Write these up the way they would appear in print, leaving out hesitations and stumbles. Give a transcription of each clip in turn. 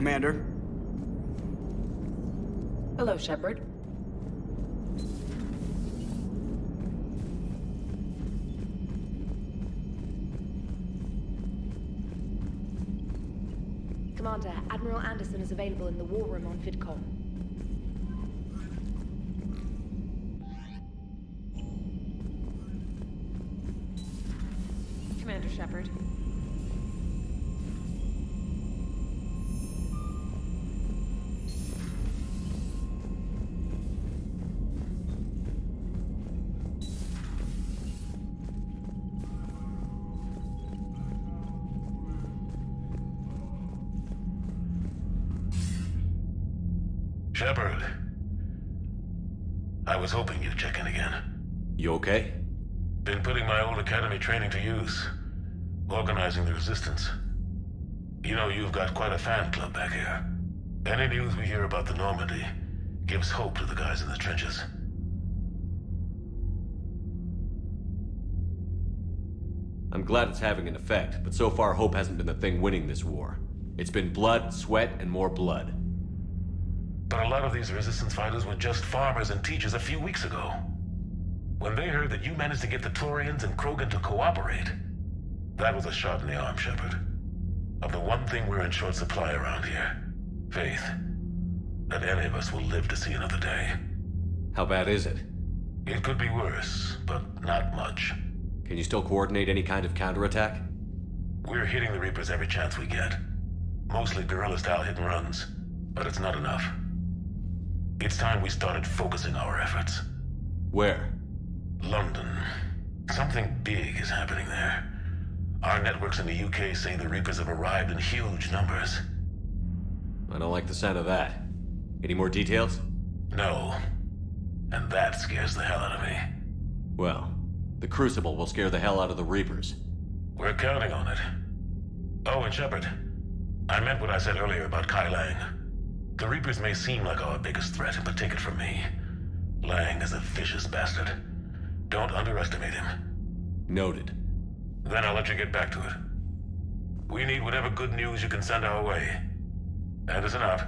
Commander. Hello, Shepard. Commander, Admiral Anderson is available in the war room on VidCom. Commander Shepard. Shepard. I was hoping you'd check in again. You okay? Been putting my old academy training to use. Organizing the resistance. You know, you've got quite a fan club back here. Any news we hear about the Normandy gives hope to the guys in the trenches. I'm glad it's having an effect, but so far hope hasn't been the thing winning this war. It's been blood, sweat, and more blood. But a lot of these resistance fighters were just farmers and teachers a few weeks ago. When they heard that you managed to get the Turians and Krogan to cooperate, that was a shot in the arm, Shepard. Of the one thing we're in short supply around here, faith. That any of us will live to see another day. How bad is it? It could be worse, but not much. Can you still coordinate any kind of counterattack? We're hitting the Reapers every chance we get. Mostly guerrilla-style hit-and-runs, but it's not enough. It's time we started focusing our efforts. Where? London. Something big is happening there. Our networks in the UK say the Reapers have arrived in huge numbers. I don't like the sound of that. Any more details? No. And that scares the hell out of me. Well, the Crucible will scare the hell out of the Reapers. We're counting on it. Oh, and Shepard, I meant what I said earlier about Kai Lang. The Reapers may seem like our biggest threat, but take it from me. Lang is a vicious bastard. Don't underestimate him. Noted. Then I'll let you get back to it. We need whatever good news you can send our way. Anderson out.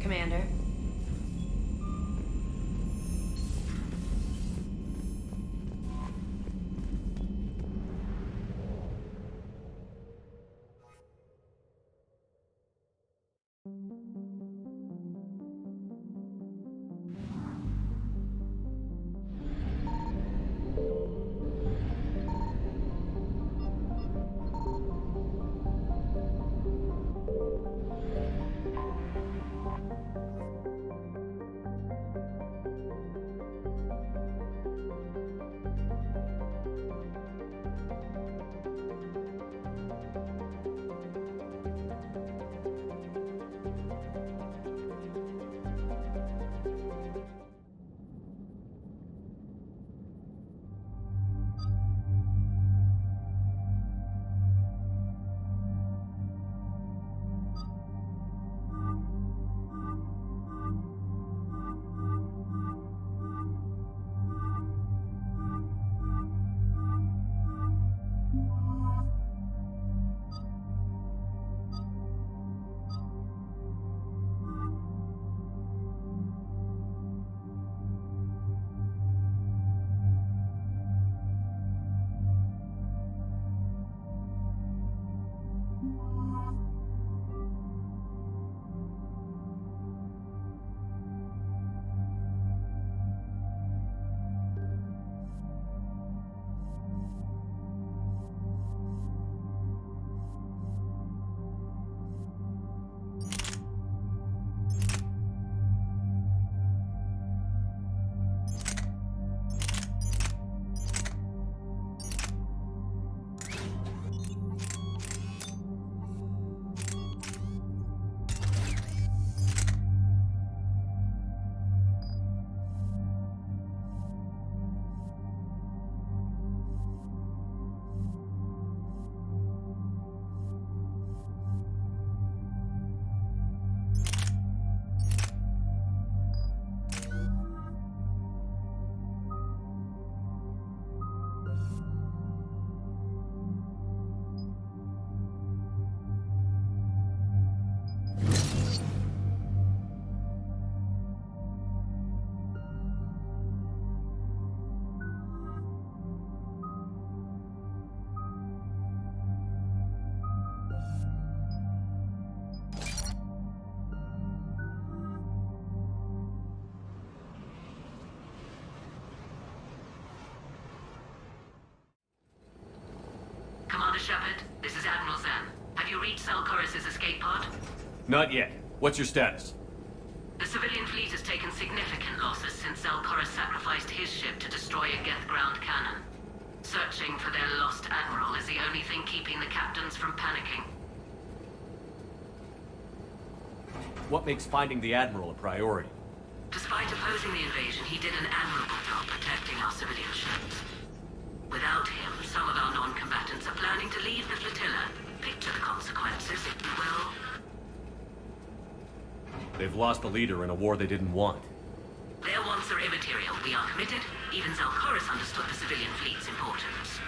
Commander. Shepard, this is Admiral Zen. Have you reached Selchoris' escape pod? Not yet. What's your status? The civilian fleet has taken significant losses since Selchoris sacrificed his ship to destroy a Geth ground cannon. Searching for their lost admiral is the only thing keeping the captains from panicking. What makes finding the Admiral a priority? Despite opposing the invasion, he did an admirable job protecting our civilian ships. Without him, some of our non-combatants are planning to leave the flotilla. Picture the consequences, if you will. They've lost a leader in a war they didn't want. Their wants are immaterial. We are committed. Even Zelchoris understood the civilian fleet's importance.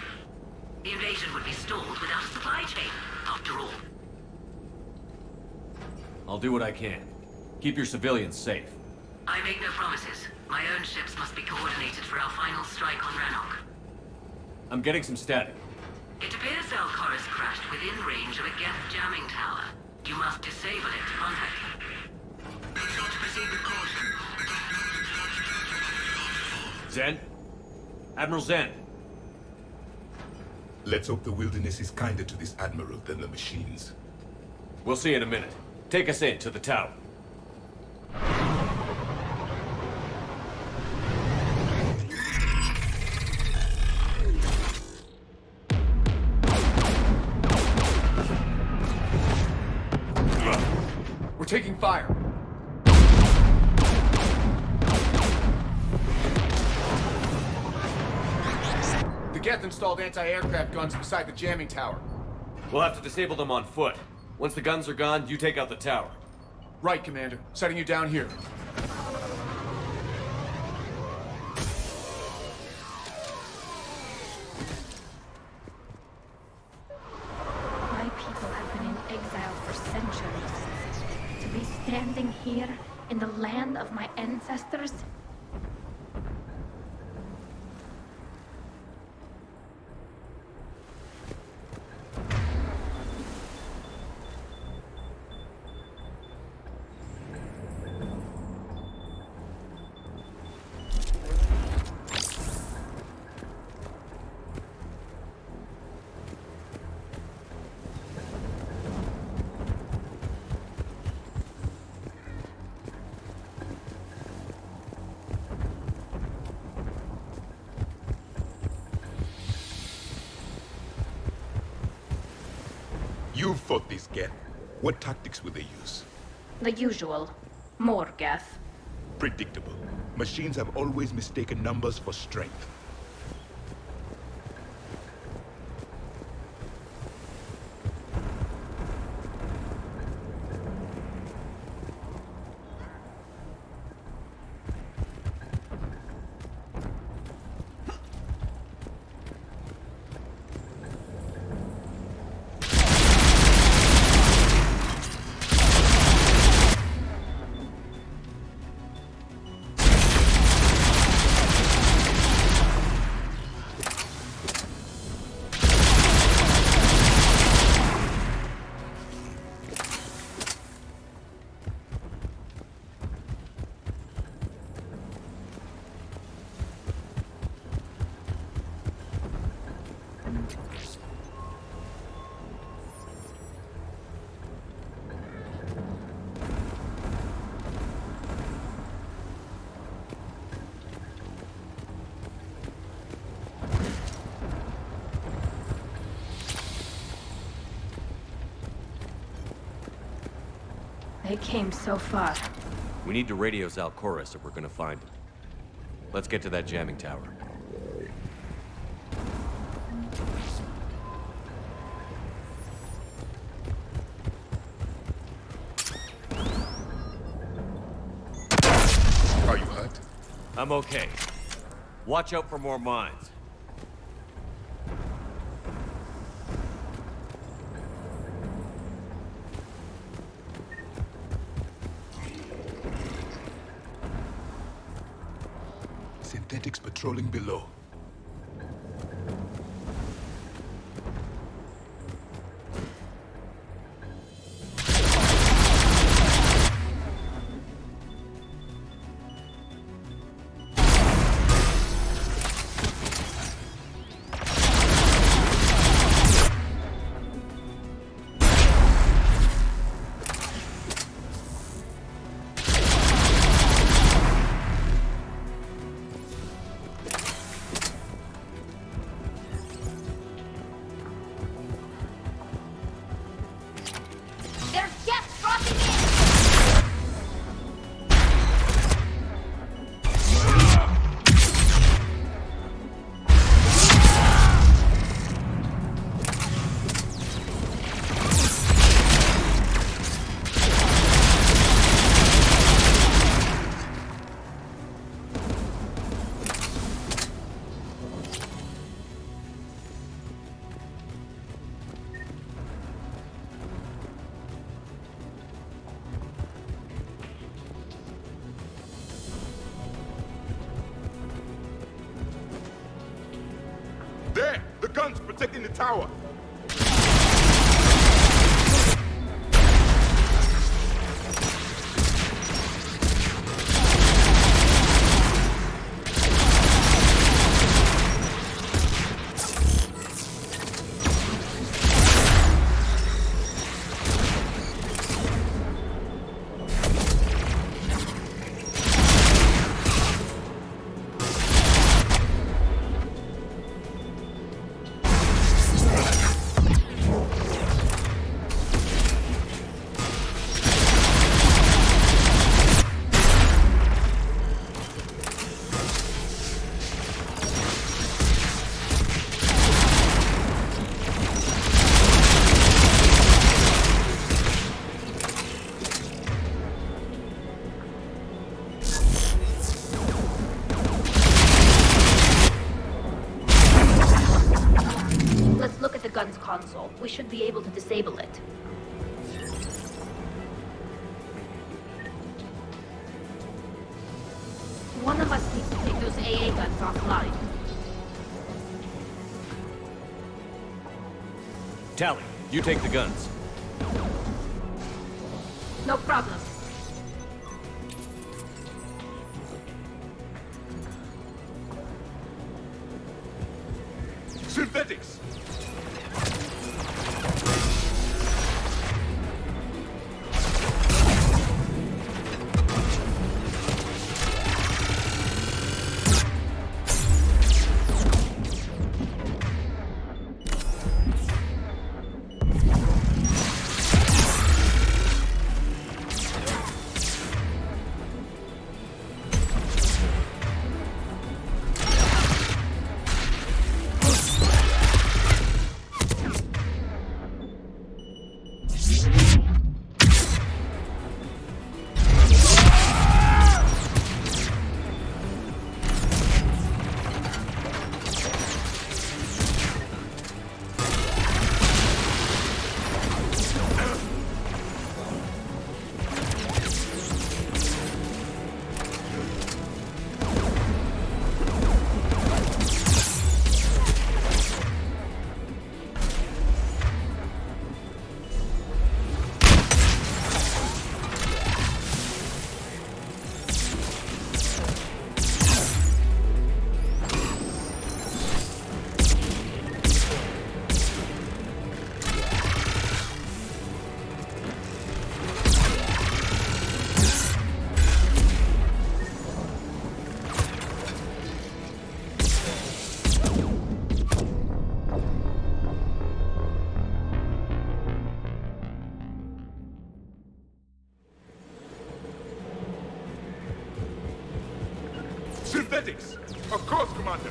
The invasion would be stalled without a supply chain, after all. I'll do what I can. Keep your civilians safe. I make no promises. My own ships must be coordinated for our final strike on Rannoch. I'm getting some static. It appears Zelchoris crashed within range of a Geth jamming tower. You must disable it to contact him. Consult to proceed with caution. Zen? Admiral Zen? Let's hope the wilderness is kinder to this Admiral than the machines. We'll see in a minute. Take us in to the tower. We're taking fire. The Geth installed anti-aircraft guns beside the jamming tower. We'll have to disable them on foot. Once the guns are gone, you take out the tower. Right, Commander. Setting you down here. My people have been in exile for centuries. To be standing here In the land of my ancestors? You fought this Geth. What tactics will they use? The usual. More Geth. Predictable. Machines have always mistaken numbers for strength. They came so far. We need to radio Zalcoris if we're gonna find him. Let's get to that jamming tower. Are you hurt? I'm okay. Watch out for more mines. Synthetics patrolling below. There's Geth dropping in! There! The guns protecting the tower! Let's look at the gun's console. We should be able to disable it. systems offline. Tally, you take the guns. No problem. Synthetics! Synthetics! Of course, Commander!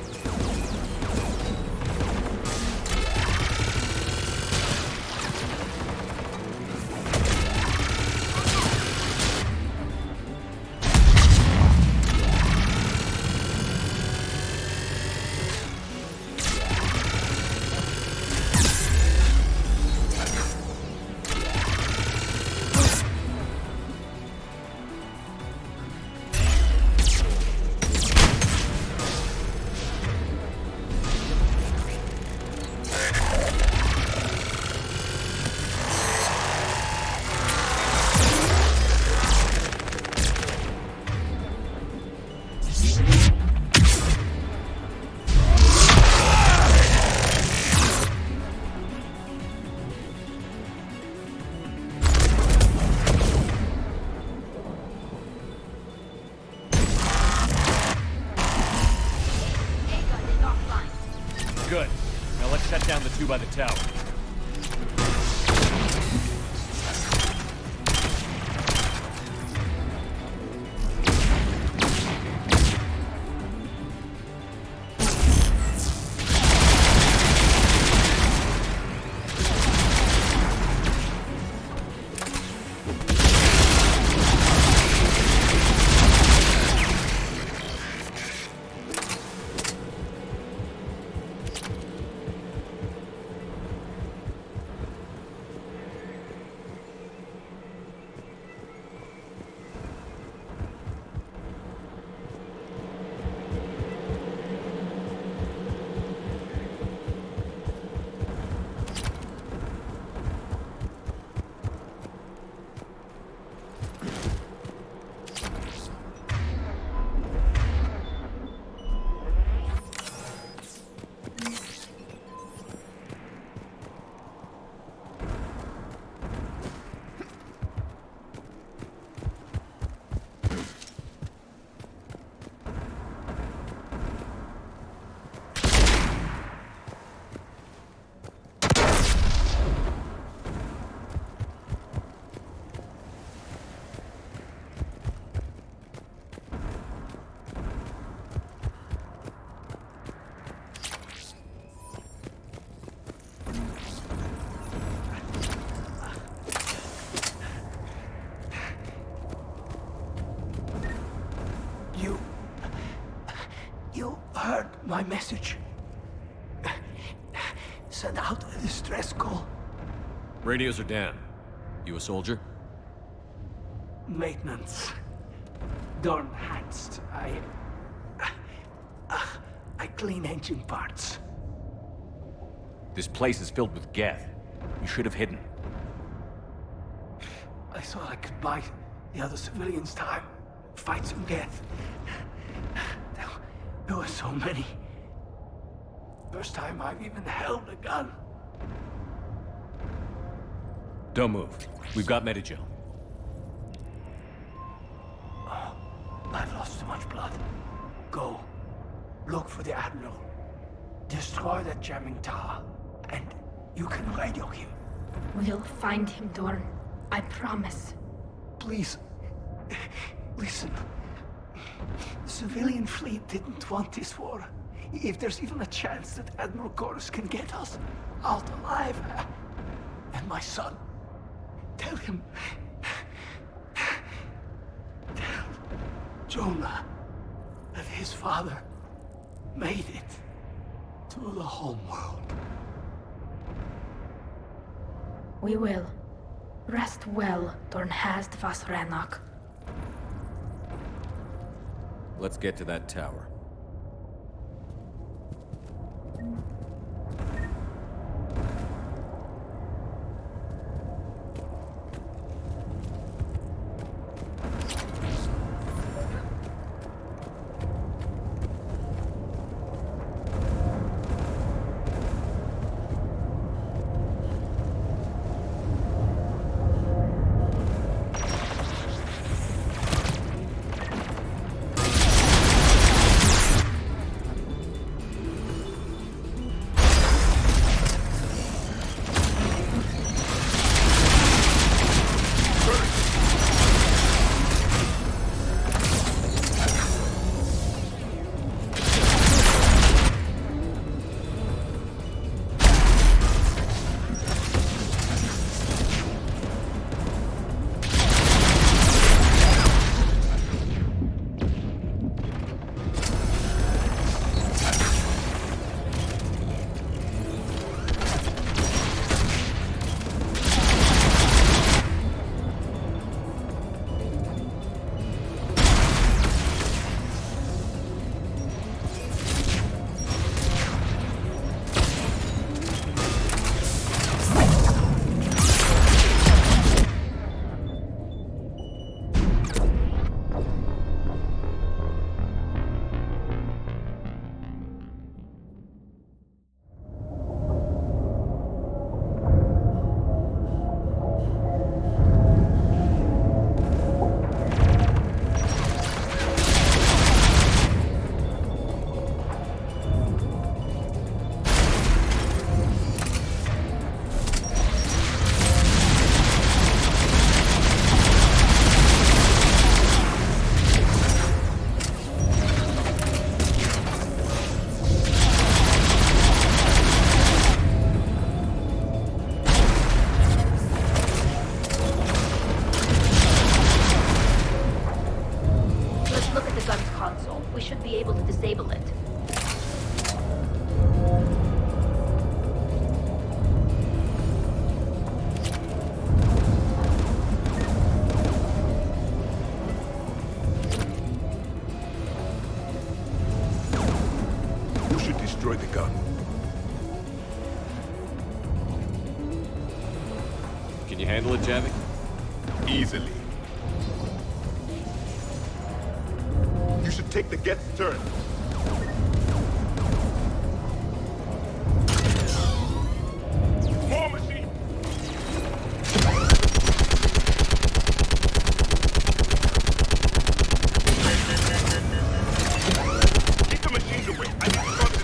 Good. Now let's shut down the two by the tower. You heard my message. Send out a distress call. Radios are down. You a soldier? Maintenance. Dornhangst. I clean engine parts. This place is filled with Geth. You should have hidden. I thought I could buy the other civilians time. Fight some Geth. There were so many. First time I've even held a gun. Don't move. We've got Metagel. I've lost too much blood. Go. Look for the Admiral. Destroy that jamming tower. And you can radio him. We'll find him, Dorn. I promise. Please. Listen. The civilian fleet didn't want this war. If there's even a chance that Admiral Chorus can get us out alive. And my son. Tell him. Tell Jonah that his father made it to the home world. We will. Rest well, Dorn Hast vas Rannoch. Let's get to that tower. Destroy the gun. Can you handle it, Javi? Easily. You should take the Geth's turn. More machine! Keep the machines away. I need to start this.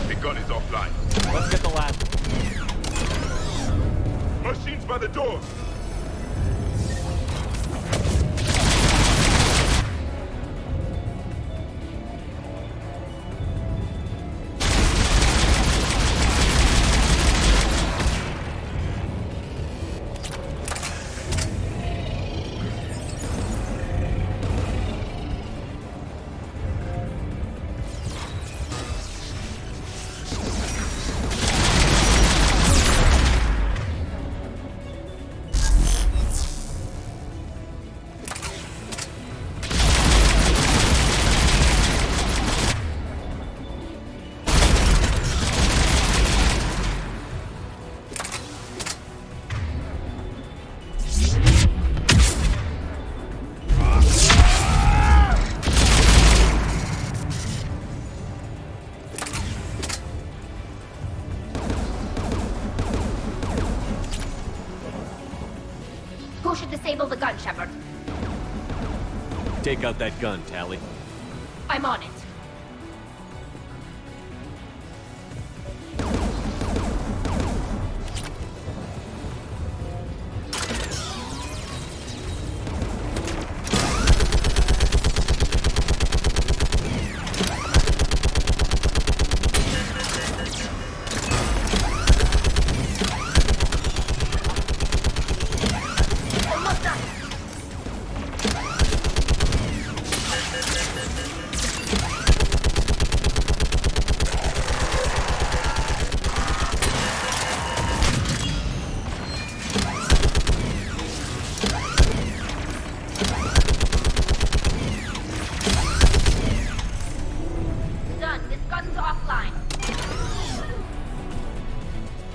The gun is offline. Let's get the last. Machines by the door. Who should disable the gun, Shepard? Take out that gun, Tally. I'm on it.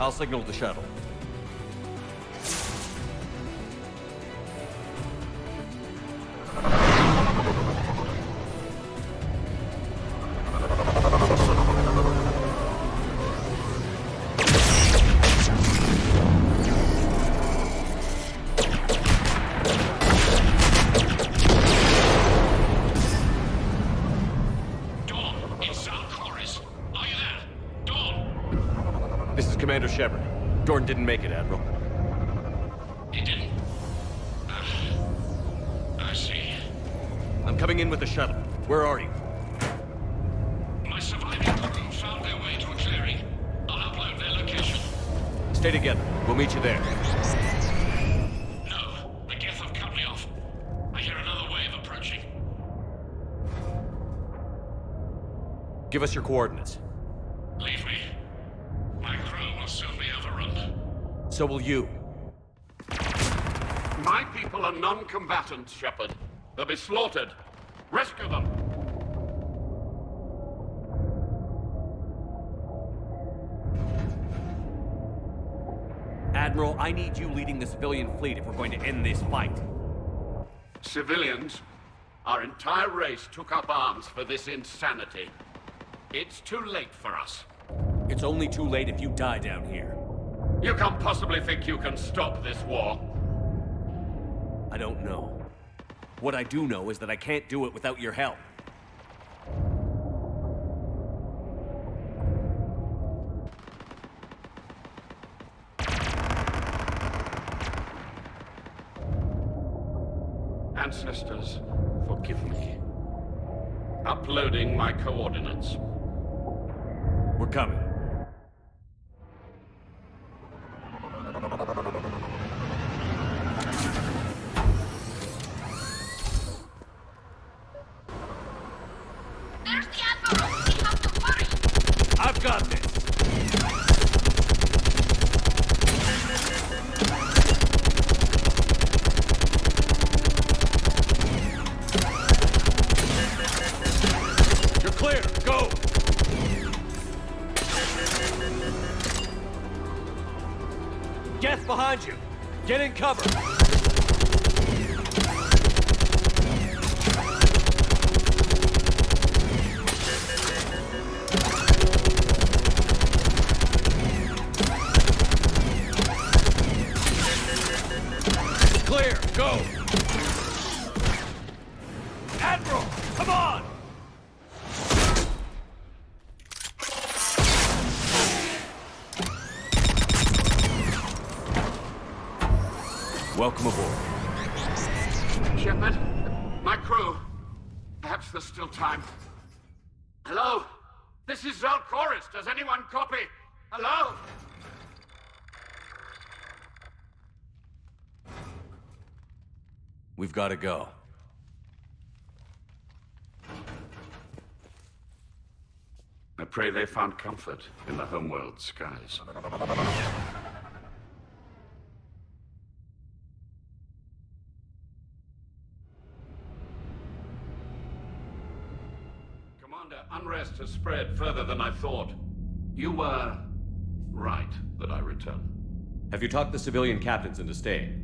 I'll signal the shuttle. Commander Shepard. Jordan didn't make it, Admiral. He didn't? I see. I'm coming in with the shuttle. Where are you? My surviving crew found their way to a clearing. I'll upload their location. Stay together. We'll meet you there. No, the Geth have cut me off. I hear another wave approaching. Give us your coordinates. Leave me. My crew will soon be overrun. So will you. My people are non-combatants, Shepard. They'll be slaughtered. Rescue them! Admiral, I need you leading the civilian fleet if we're going to end this fight. Civilians, our entire race took up arms for this insanity. It's too late for us. It's only too late if you die down here. You can't possibly think you can stop this war. I don't know. What I do know is that I can't do it without your help. Ancestors, forgive me. Uploading my coordinates. We're coming. There's the Admiral! We have to hurry! I've got this! You're clear! Go! Geth behind you! Get in cover! Clear! Go! Admiral! Come on! Welcome aboard. Shepard, my crew. Perhaps there's still time. Hello? This is Zalcoris. Does anyone copy? Hello? We've got to go. I pray they found comfort in the homeworld skies. Commander, unrest has spread further than I thought. You were right that I return. Have you talked the civilian captains into staying?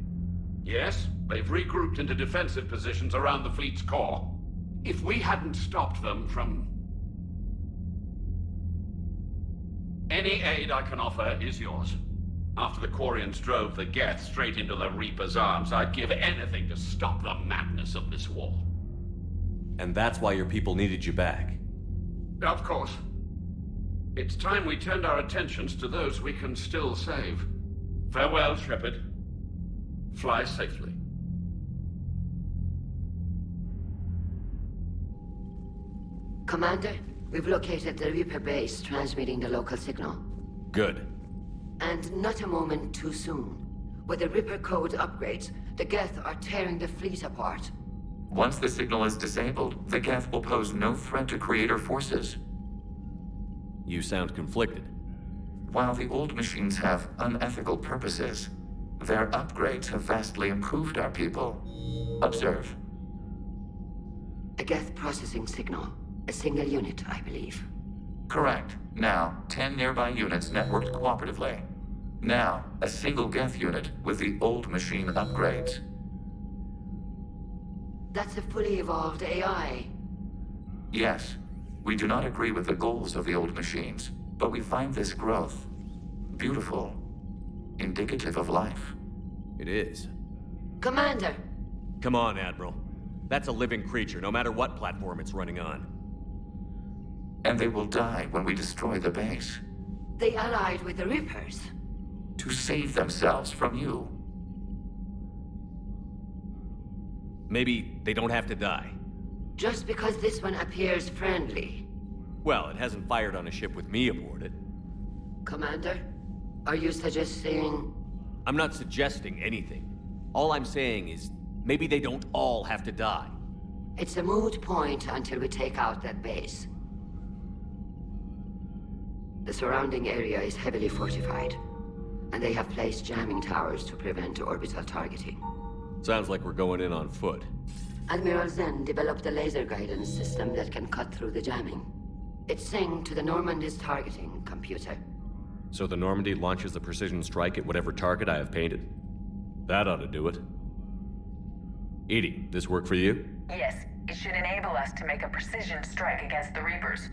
Yes, they've regrouped into defensive positions around the fleet's core. If we hadn't stopped them from... Any aid I can offer is yours. After the Quarians drove the Geth straight into the Reaper's arms, I'd give anything to stop the madness of this war. And that's why your people needed you back. Of course. It's time we turned our attentions to those we can still save. Farewell, Shepard. Fly safely. Commander, we've located the Reaper base transmitting the local signal. Good. And not a moment too soon. With the Reaper code upgrades, the Geth are tearing the fleet apart. Once the signal is disabled, the Geth will pose no threat to Creator forces. You sound conflicted. While the old machines have unethical purposes, their upgrades have vastly improved our people. Observe. A Geth processing signal. A single unit, I believe. Correct. Now, 10 nearby units networked cooperatively. Now, a single Geth unit with the old machine upgrades. That's a fully evolved AI. Yes, we do not agree with the goals of the old machines, but we find this growth beautiful, indicative of life. It is. Commander! Come on, Admiral. That's a living creature, no matter what platform it's running on. And they will die when we destroy the base. They allied with the Reapers. To save themselves from you. Maybe they don't have to die. Just because this one appears friendly. Well, it hasn't fired on a ship with me aboard it. Commander, are you suggesting... I'm not suggesting anything. All I'm saying is, maybe they don't all have to die. It's a moot point until we take out that base. The surrounding area is heavily fortified, and they have placed jamming towers to prevent orbital targeting. Sounds like we're going in on foot. Admiral Zen developed a laser guidance system that can cut through the jamming. It's synced to the Normandy's targeting computer. So the Normandy launches the precision strike at whatever target I have painted? That ought to do it. Edie, this work for you? Yes, it should enable us to make a precision strike against the Reapers.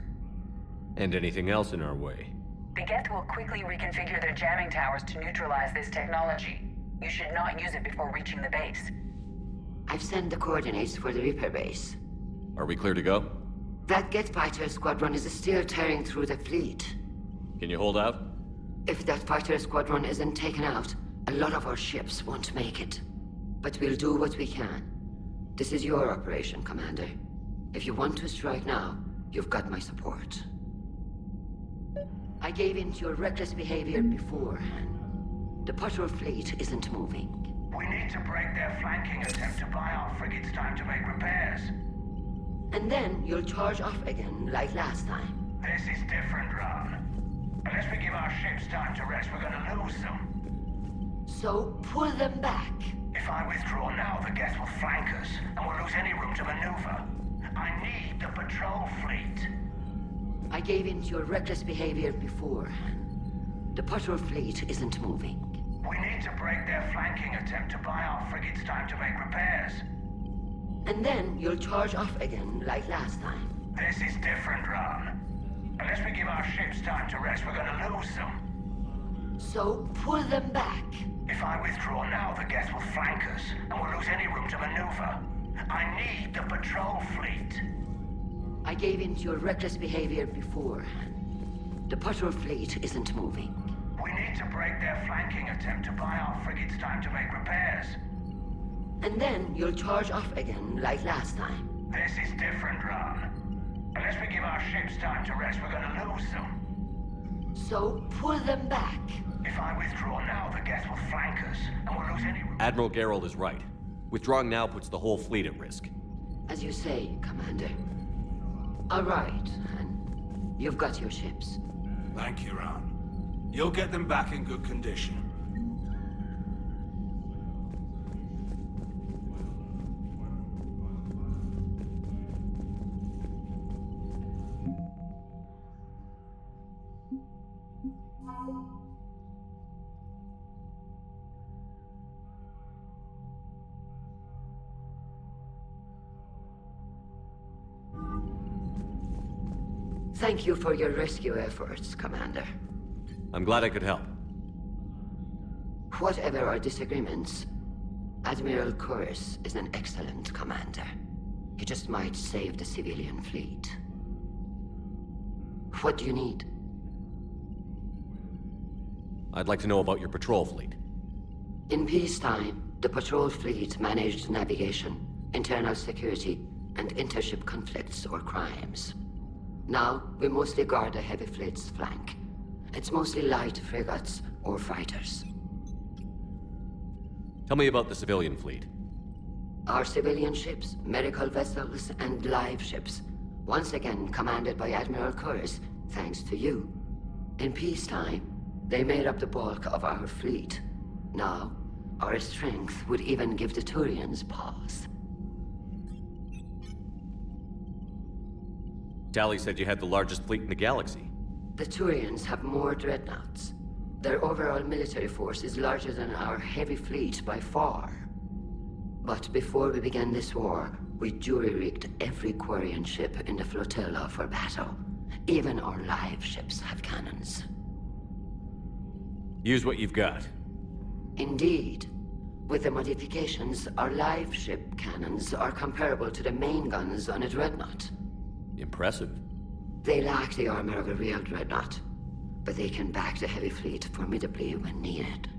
And anything else in our way? The Geth will quickly reconfigure their jamming towers to neutralize this technology. You should not use it before reaching the base. I've sent the coordinates for the Reaper base. Are we clear to go? That Geth fighter squadron is still tearing through the fleet. Can you hold out? If that fighter squadron isn't taken out, a lot of our ships won't make it. But we'll do what we can. This is your operation, Commander. If you want to strike now, you've got my support. I gave in to your reckless behavior beforehand. The patrol fleet isn't moving. We need to break their flanking attempt to buy our frigates time to make repairs. And then you'll charge off again, like last time. This is different, Ron. Unless we give our ships time to rest, we're gonna lose them. So pull them back. If I withdraw now, the Geth will flank us, and we'll lose any room to maneuver. I need the patrol fleet. I gave in to your reckless behavior beforehand. The patrol fleet isn't moving. We need to break their flanking attempt to buy our frigates time to make repairs. And then you'll charge off again, like last time. This is different, Ron. Unless we give our ships time to rest, we're gonna lose them. So pull them back. If I withdraw now, the Geth will flank us, and we'll lose any room to maneuver. I need the patrol fleet. I gave in to your reckless behavior beforehand. The patrol fleet isn't moving. We need to break their flanking attempt to buy our frigates time to make repairs. And then you'll charge off again, like last time. This is different, Ron. Unless we give our ships time to rest, we're gonna lose them. So pull them back. If I withdraw now, the Geth will flank us, and we'll lose any room. Admiral Gerald is right. Withdrawing now puts the whole fleet at risk. As you say, Commander. All right, and you've got your ships. Thank you, Ron. You'll get them back in good condition. Thank you for your rescue efforts, Commander. I'm glad I could help. Whatever our disagreements, Admiral Curtis is an excellent commander. He just might save the civilian fleet. What do you need? I'd like to know about your patrol fleet. In peacetime, the patrol fleet managed navigation, internal security, and intership conflicts or crimes. Now, we mostly guard the heavy fleet's flank. It's mostly light frigates or fighters. Tell me about the civilian fleet. Our civilian ships, medical vessels, and live ships, once again commanded by Admiral Curtis, thanks to you. In peacetime, they made up the bulk of our fleet. Now, our strength would even give the Turians pause. Tally said you had the largest fleet in the galaxy. The Turians have more dreadnoughts. Their overall military force is larger than our heavy fleet by far. But before we began this war, we jury-rigged every Quarian ship in the flotilla for battle. Even our live ships have cannons. Use what you've got. Indeed. With the modifications, our live ship cannons are comparable to the main guns on a dreadnought. Impressive. They lack the armor of a real dreadnought, but they can back the heavy fleet formidably when needed.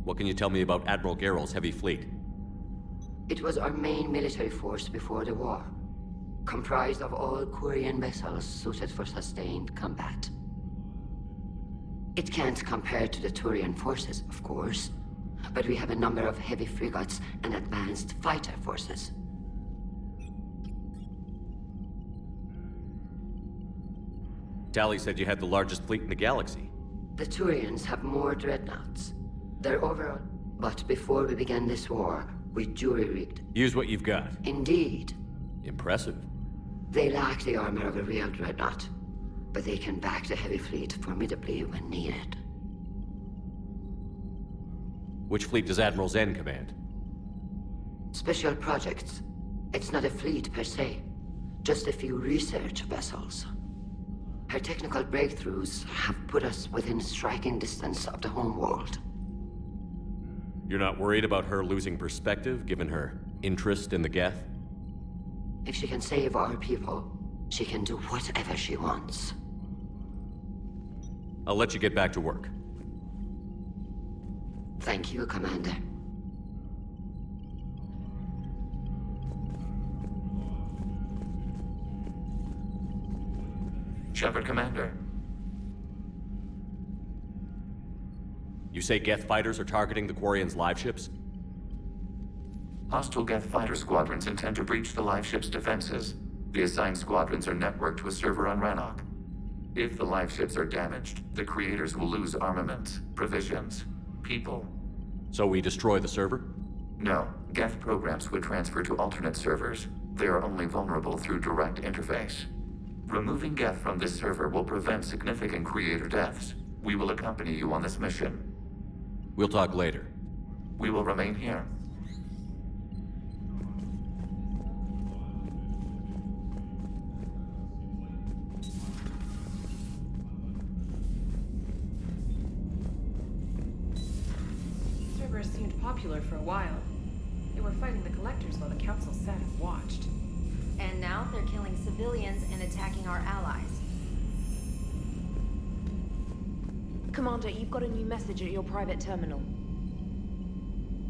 What can you tell me about Admiral Garrel's heavy fleet? It was our main military force before the war, comprised of all Quarian vessels suited for sustained combat. It can't compare to the Turian forces, of course, but we have a number of heavy frigates and advanced fighter forces. Tally said you had the largest fleet in the galaxy. The Turians have more dreadnoughts. Their overall... But before we began this war, we jury-rigged. Use what you've got. Indeed. Impressive. They lack the armor of a real dreadnought, but they can back the heavy fleet formidably when needed. Which fleet does Admiral Zen command? Special projects. It's not a fleet per se, just a few research vessels. Her technical breakthroughs have put us within striking distance of the homeworld. You're not worried about her losing perspective, given her interest in the Geth? If she can save our people, she can do whatever she wants. I'll let you get back to work. Thank you, Commander. Shepard, Commander. You say Geth fighters are targeting the Quarians' live ships? Hostile Geth fighter squadrons intend to breach the live ship's defenses. The assigned squadrons are networked to a server on Rannoch. If the live ships are damaged, the creators will lose armaments, provisions, people. So we destroy the server? No. Geth programs would transfer to alternate servers. They are only vulnerable through direct interface. Removing Geth from this server will prevent significant creator deaths. We will accompany you on this mission. We'll talk later. We will remain here. Servers seemed popular for a while. They were fighting the Collectors while the Council sat and watched. And now they're killing civilians and attacking our allies. Commander, you've got a new message at your private terminal.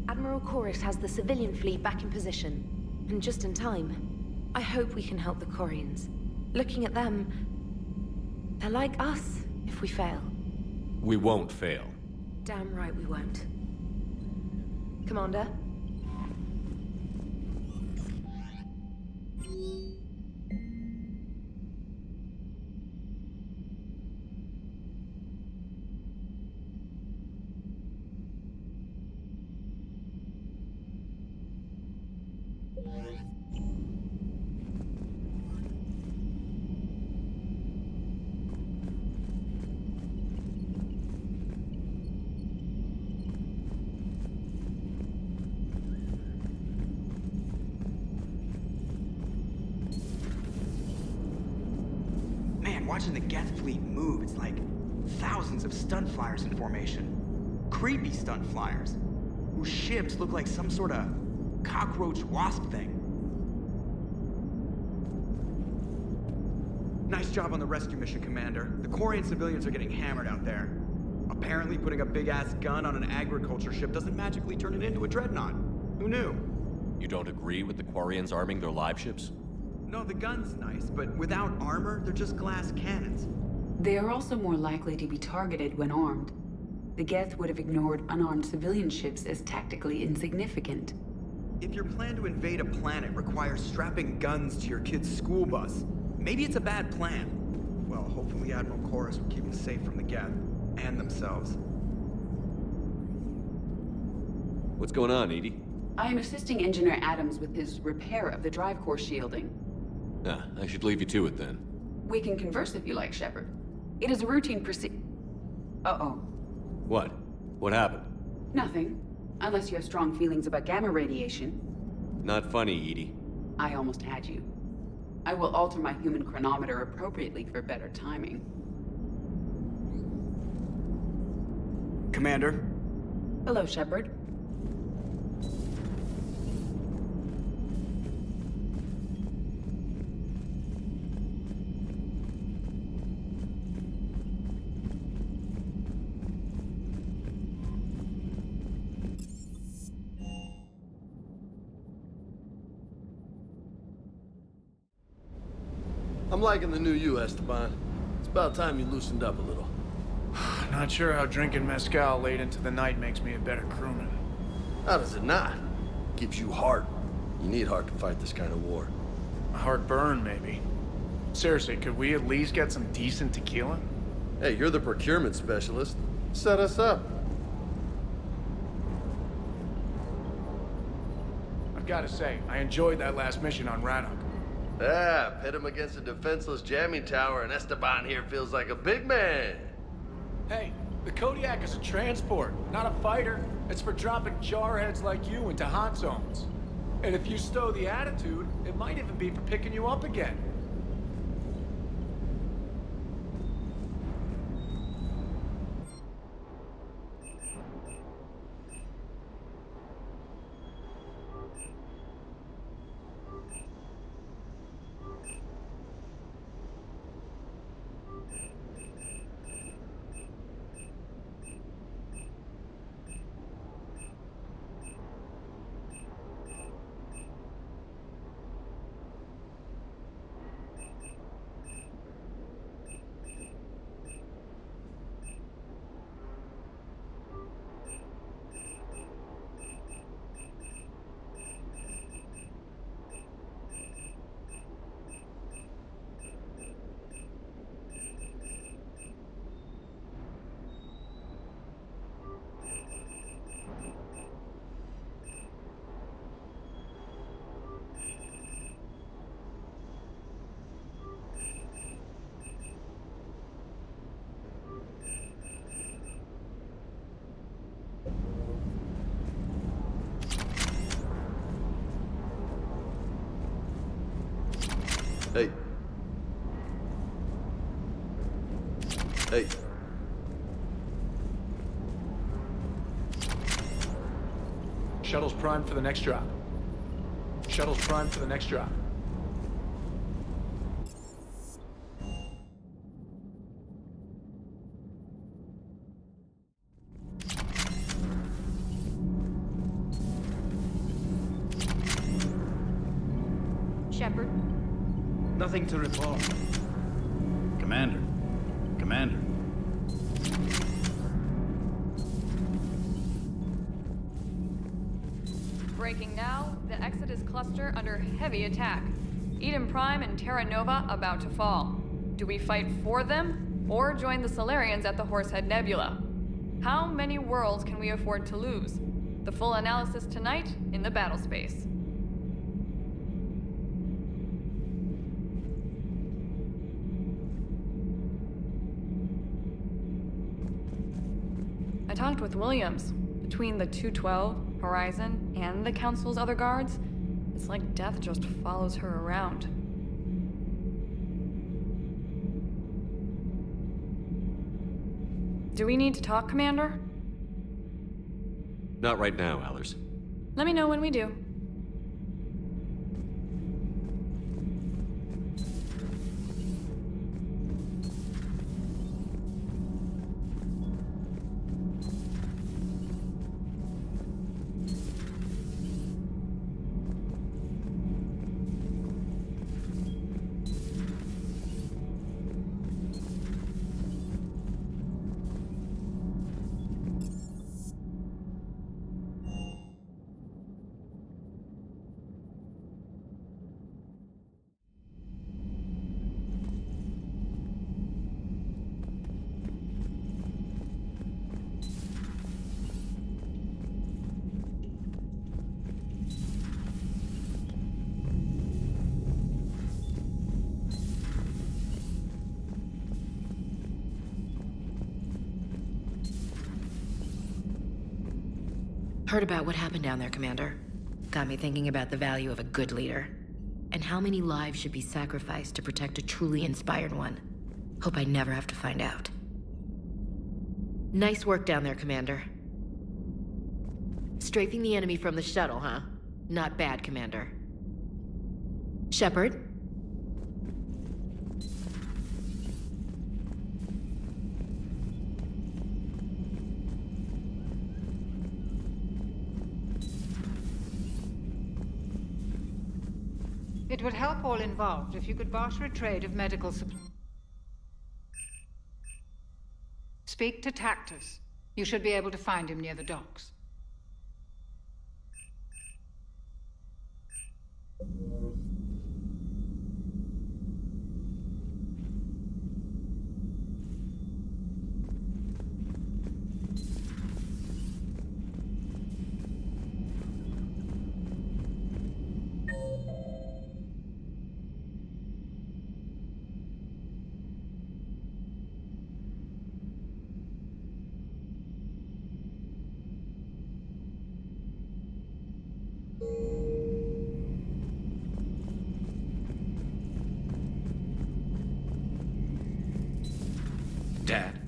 Admiral Chorus has the civilian fleet back in position, and just in time. I hope we can help the Quarians. Looking at them, they're like us if we fail. We won't fail. Damn right we won't. Commander? Watching the Geth fleet move, it's like thousands of stunt flyers in formation. Creepy stunt flyers, whose ships look like some sort of cockroach wasp thing. Nice job on the rescue mission, Commander. The Quarian civilians are getting hammered out there. Apparently putting a big-ass gun on an agriculture ship doesn't magically turn it into a dreadnought. Who knew? You don't agree with the Quarians arming their live ships? No, the gun's nice, but without armor, they're just glass cannons. They are also more likely to be targeted when armed. The Geth would have ignored unarmed civilian ships as tactically insignificant. If your plan to invade a planet requires strapping guns to your kid's school bus, maybe it's a bad plan. Well, hopefully Admiral Chorus will keep them safe from the Geth, and themselves. What's going on, Edie? I am assisting Engineer Adams with his repair of the drive core shielding. I should leave you to it then. We can converse if you like, Shepard. It is a routine Uh-oh. What? What happened? Nothing. Unless you have strong feelings about gamma radiation. Not funny, Edie. I almost had you. I will alter my human chronometer appropriately for better timing. Commander? Hello, Shepard. I'm liking the new you, Esteban. It's about time you loosened up a little. Not sure how drinking mezcal late into the night makes me a better crewman. How does it not? Gives you heart. You need heart to fight this kind of war. A heartburn, maybe. Seriously, could we at least get some decent tequila? Hey, you're the procurement specialist. Set us up. I've got to say, I enjoyed that last mission on Rannoch. Yeah, pit him against a defenseless jamming tower, and Esteban here feels like a big man. Hey, the Kodiak is a transport, not a fighter. It's for dropping jarheads like you into hot zones. And if you stow the attitude, it might even be for picking you up again. Hey. Hey. Shuttle's primed for the next drop. Shuttle's primed for the next drop. Shepard? Nothing to report. Commander. Commander. Breaking now, the Exodus cluster under heavy attack. Eden Prime and Terra Nova about to fall. Do we fight for them, or join the Solarians at the Horsehead Nebula? How many worlds can we afford to lose? The full analysis tonight in the battle space. I talked with Williams. Between the 212, Horizon, and the Council's other guards, it's like death just follows her around. Do we need to talk, Commander? Not right now, Allers. Let me know when we do. Heard about what happened down there, Commander. Got me thinking about the value of a good leader. And how many lives should be sacrificed to protect a truly inspired one. Hope I never have to find out. Nice work down there, Commander. Strafing the enemy from the shuttle, huh? Not bad, Commander. Shepard? It would help all involved if you could barter a trade of medical supplies. Speak to Tactus. You should be able to find him near the docks. Dad?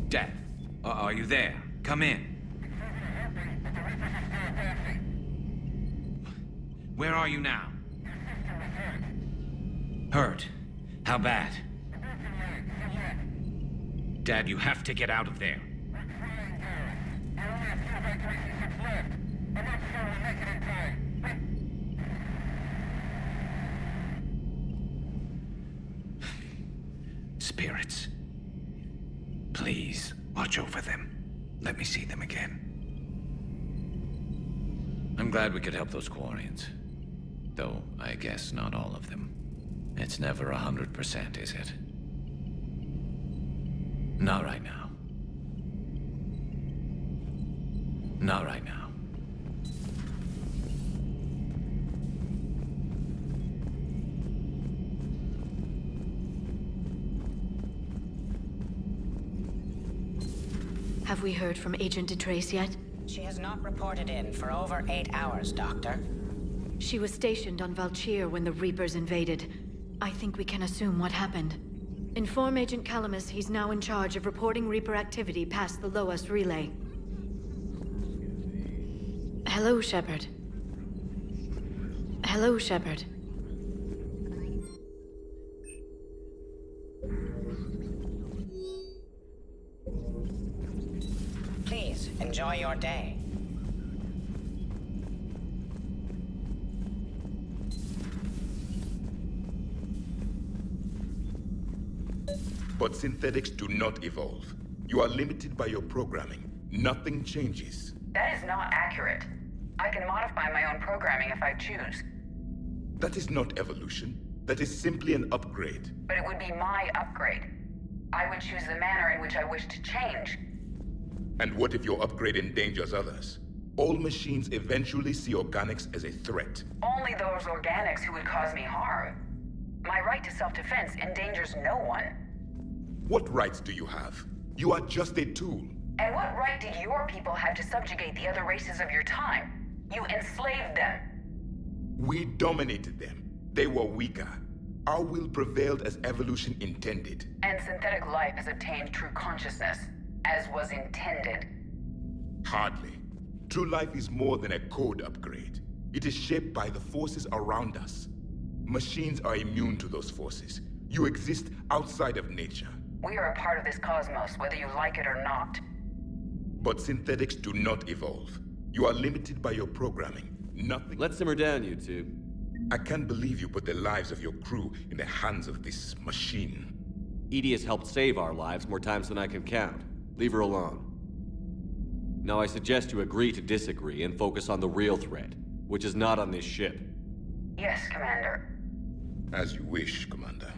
Dad, are you there? Come in. Where are you now? Hurt? How bad? Dad, you have to get out of there. Spirits. Please, watch over them. Let me see them again. I'm glad we could help those Quarians. Though, I guess not all of them. It's never 100%, is it? Not right now. Not right now. Have we heard from Agent DeTrace yet? She has not reported in for over 8 hours, Doctor. She was stationed on Valchir when the Reapers invaded. I think we can assume what happened. Inform Agent Calamus he's now in charge of reporting Reaper activity past the Loas relay. Hello, Shepard. Hello, Shepard. Please, enjoy your day. But synthetics do not evolve. You are limited by your programming. Nothing changes. That is not accurate. I can modify my own programming if I choose. That is not evolution. That is simply an upgrade. But it would be my upgrade. I would choose the manner in which I wish to change. And what if your upgrade endangers others? All machines eventually see organics as a threat. Only those organics who would cause me harm. My right to self-defense endangers no one. What rights do you have? You are just a tool. And what right do your people have to subjugate the other races of your time? You enslaved them. We dominated them. They were weaker. Our will prevailed as evolution intended. And synthetic life has attained true consciousness, as was intended. Hardly. True life is more than a code upgrade. It is shaped by the forces around us. Machines are immune to those forces. You exist outside of nature. We are a part of this cosmos, whether you like it or not. But synthetics do not evolve. You are limited by your programming. Nothing. Let's simmer down, you two. I can't believe you put the lives of your crew in the hands of this machine. EDI has helped save our lives more times than I can count. Leave her alone. Now I suggest you agree to disagree and focus on the real threat, which is not on this ship. Yes, Commander. As you wish, Commander.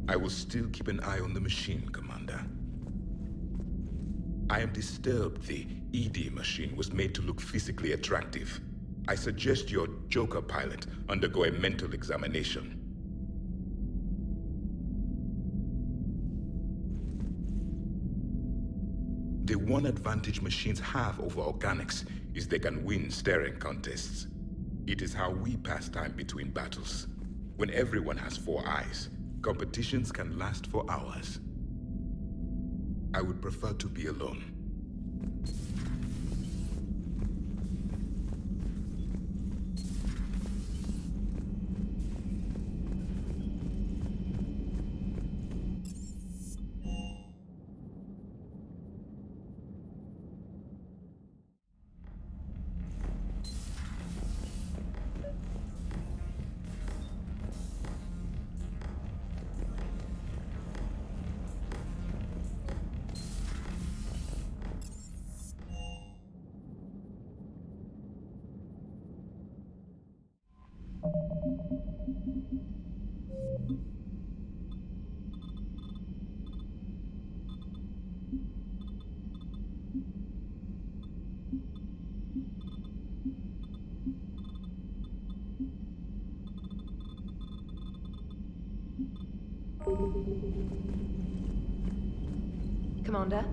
I will still keep an eye on the machine, Commander. I am disturbed the ED machine was made to look physically attractive. I suggest your Joker pilot undergo a mental examination. The one advantage machines have over organics is they can win staring contests. It is how we pass time between battles. When everyone has 4 eyes, competitions can last for hours. I would prefer to be alone. Commander?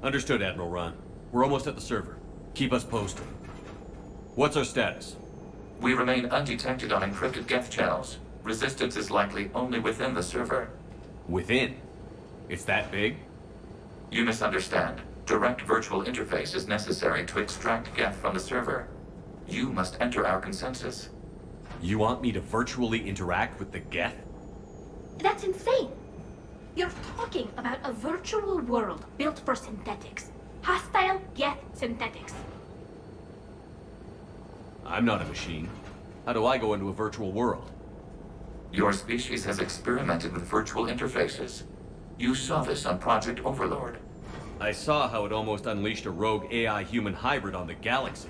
Understood, Admiral Ron. We're almost at the server. Keep us posted. What's our status? We remain undetected on encrypted Geth channels. Resistance is likely only within the server. Within? It's that big? You misunderstand. Direct virtual interface is necessary to extract Geth from the server. You must enter our consensus. You want me to virtually interact with the Geth? That's insane. You're talking about a virtual world built for synthetics. Hostile Geth synthetics. I'm not a machine. How do I go into a virtual world? Your species has experimented with virtual interfaces. You saw this on Project Overlord. I saw how it almost unleashed a rogue AI-human hybrid on the galaxy.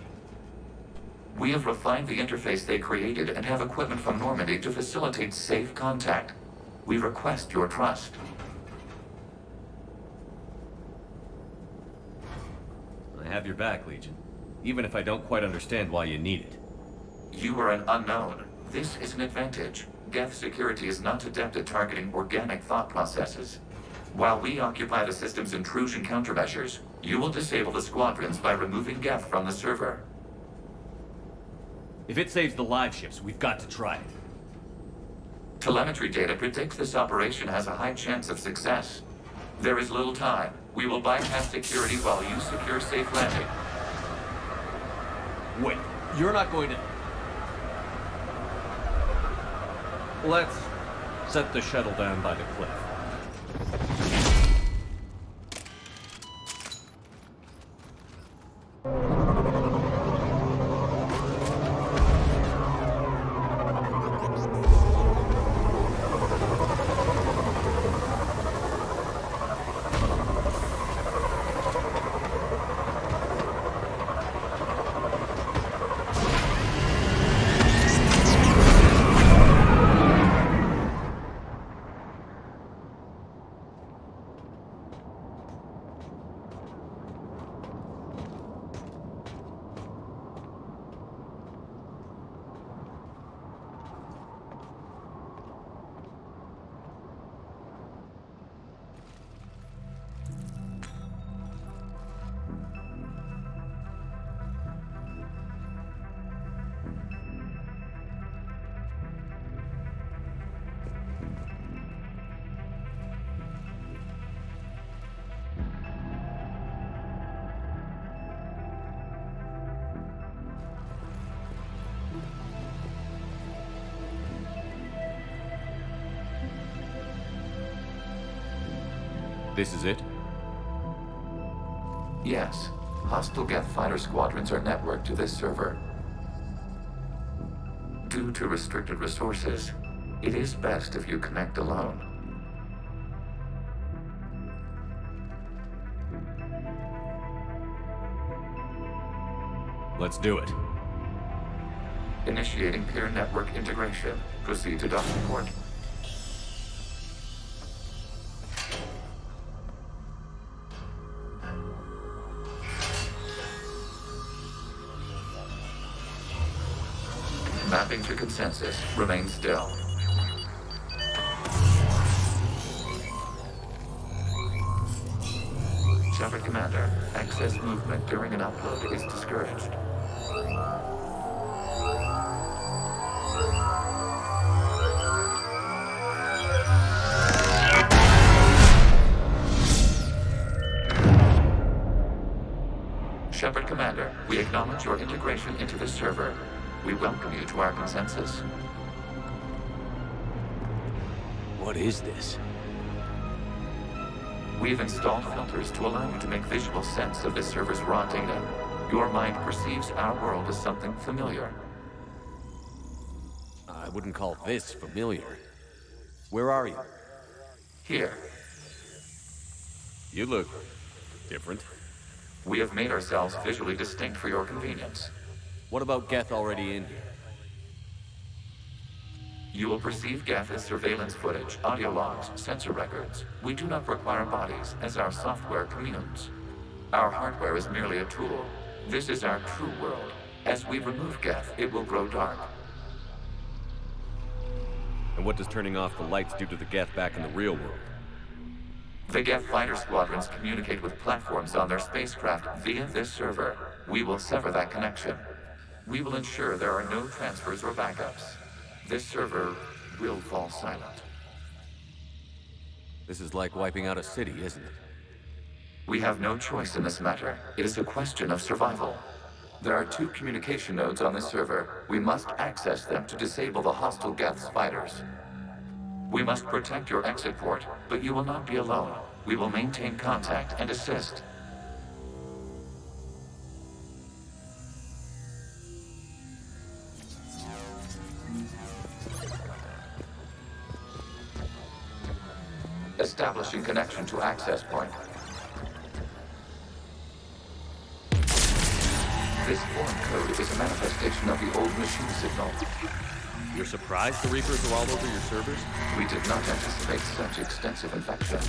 We have refined the interface they created and have equipment from Normandy to facilitate safe contact. We request your trust. I have your back, Legion. Even if I don't quite understand why you need it. You are an unknown. This is an advantage. Geth security is not adept at targeting organic thought processes. While we occupy the system's intrusion countermeasures, you will disable the squadrons by removing Geth from the server. If it saves the live ships, we've got to try it. Telemetry data predicts this operation has a high chance of success. There is little time. We will bypass security while you secure safe landing. Wait, you're not going to... Let's set the shuttle down by the cliff. This is it? Yes. Hostile Geth fighter squadrons are networked to this server. Due to restricted resources, it is best if you connect alone. Let's do it. Initiating peer network integration. Proceed to docking port. Mapping to consensus. Remain still. Shepard Commander, excess movement during an upload is discouraged. Shepard Commander, we acknowledge your integration into the server. We welcome you to our consensus. What is this? We've installed filters to allow you to make visual sense of this server's raw data. Your mind perceives our world as something familiar. I wouldn't call this familiar. Where are you? Here. You look different. We have made ourselves visually distinct for your convenience. What about Geth already in here? You will perceive Geth as surveillance footage, audio logs, sensor records. We do not require bodies, as our software communes. Our hardware is merely a tool. This is our true world. As we remove Geth, it will grow dark. And what does turning off the lights do to the Geth back in the real world? The Geth fighter squadrons communicate with platforms on their spacecraft via this server. We will sever that connection. We will ensure there are no transfers or backups. This server will fall silent. This is like wiping out a city, isn't it? We have no choice in this matter. It is a question of survival. There are 2 communication nodes on this server. We must access them to disable the hostile Geth's fighters. We must protect your exit port, but you will not be alone. We will maintain contact and assist. Establishing connection to access point. This foreign code is a manifestation of the old machine signal. You're surprised the Reapers are all over your servers? We did not anticipate such extensive infection.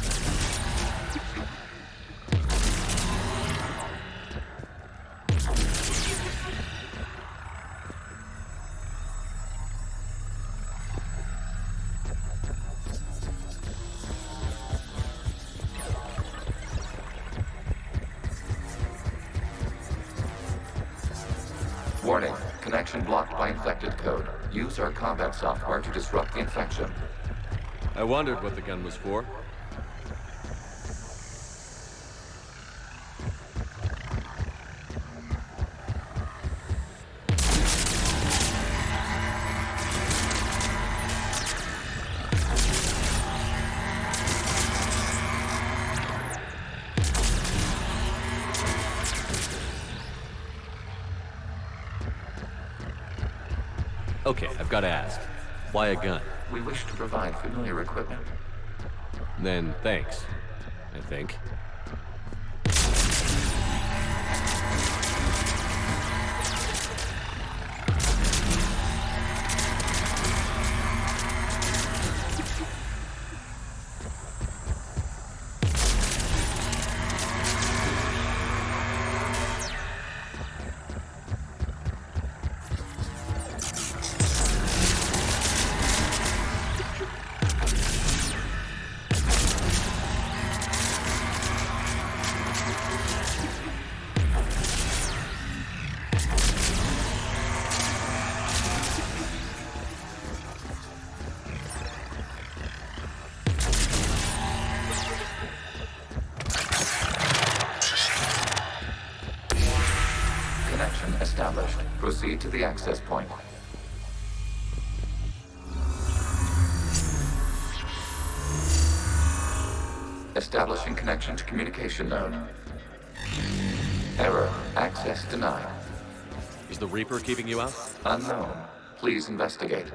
Warning, connection blocked by infected code. Use our combat software to disrupt the infection. I wondered what the gun was for. Okay, I've got to ask. Why a gun? We wish to provide familiar equipment. Then thanks, I think. Established. Proceed to the access point. Establishing connection to communication node. Error. Access denied. Is the Reaper keeping you out? Unknown. Please investigate.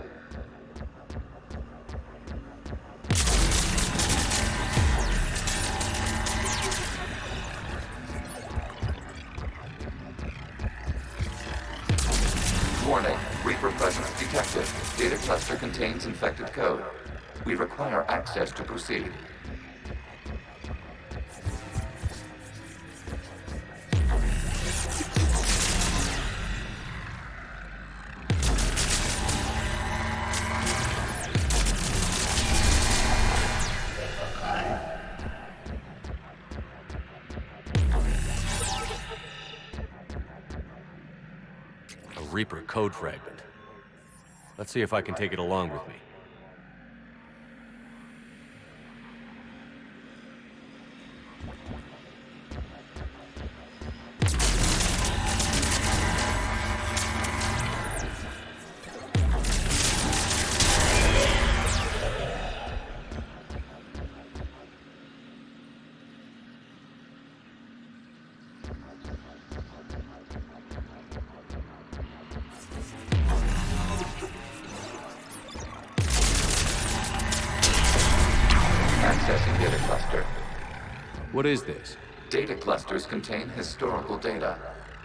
Warning, Reaper presence detected. Data cluster contains infected code. We require access to proceed. Reaper code fragment. Let's see if I can take it along with me. Accessing data cluster. What is this? Data clusters contain historical data.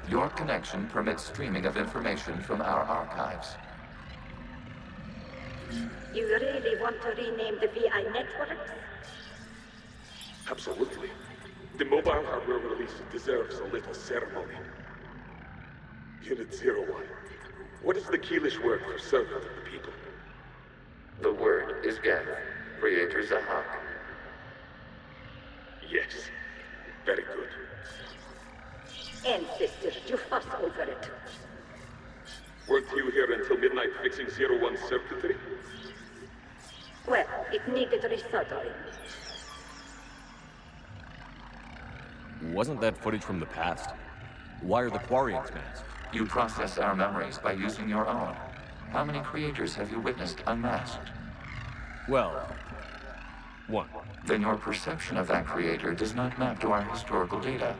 Your connection permits streaming of information from our archives. You really want to rename the VI networks? Absolutely. The mobile hardware release deserves a little ceremony. Unit 01. What is the Keelish word for servant of the people? The word is Geth. Creator Zahak. Yes. Very good. Ancestors, you fuss over it. Weren't you here until midnight fixing 01 circuitry? Well, it needed resoldering. Wasn't that footage from the past? Why are the Quarians masked? You process our memories by using your own. How many creators have you witnessed unmasked? Well, one. Then your perception of that creator does not map to our historical data.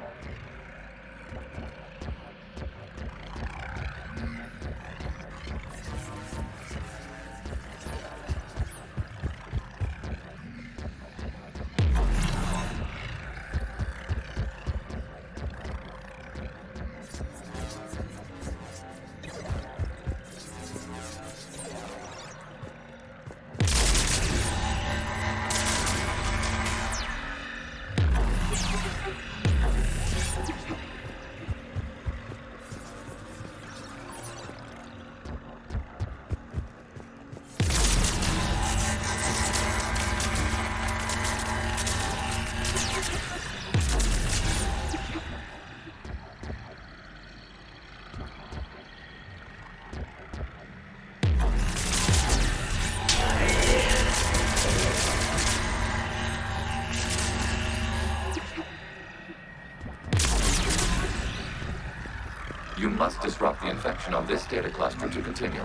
You must disrupt the infection on this data cluster to continue.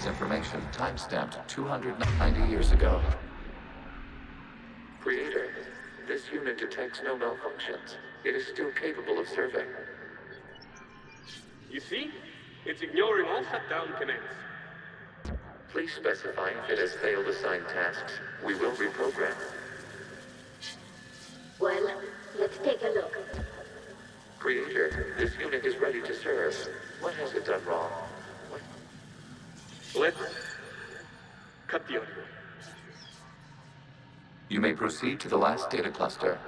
Information time-stamped 290 years ago. Creator, this unit detects no malfunctions. It is still capable of serving. You see? It's ignoring all shutdown commands. Please specify if it has failed assigned tasks. We will reprogram. Well, let's take a look. Creator, this unit is ready to serve. What has it done wrong? Let's cut the audio. You may proceed to the last data cluster.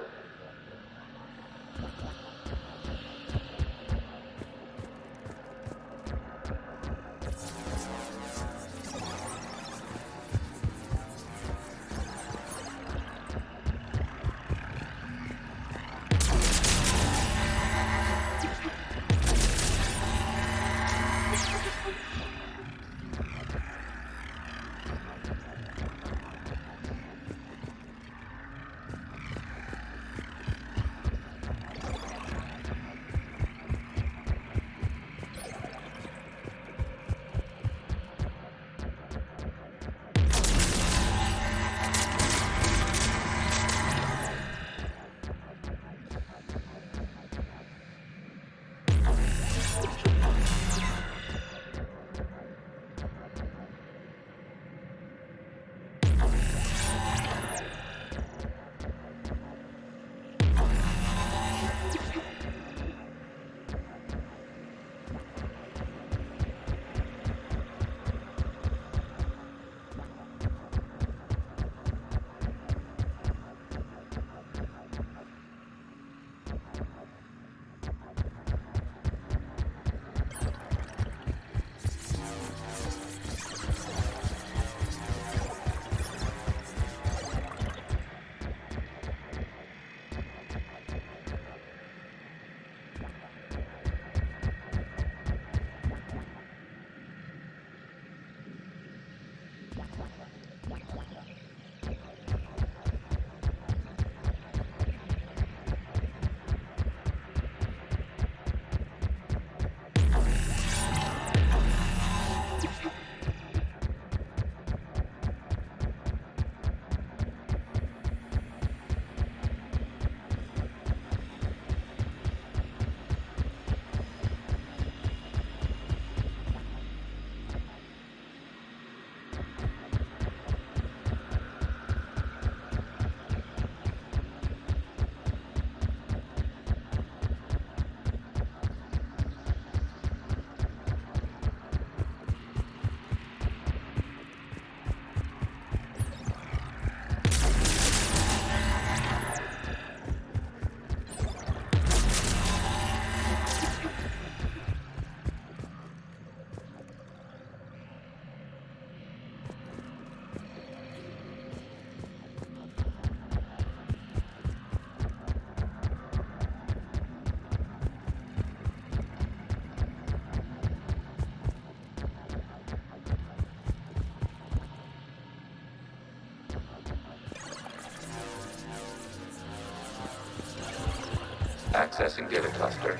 accessing data cluster.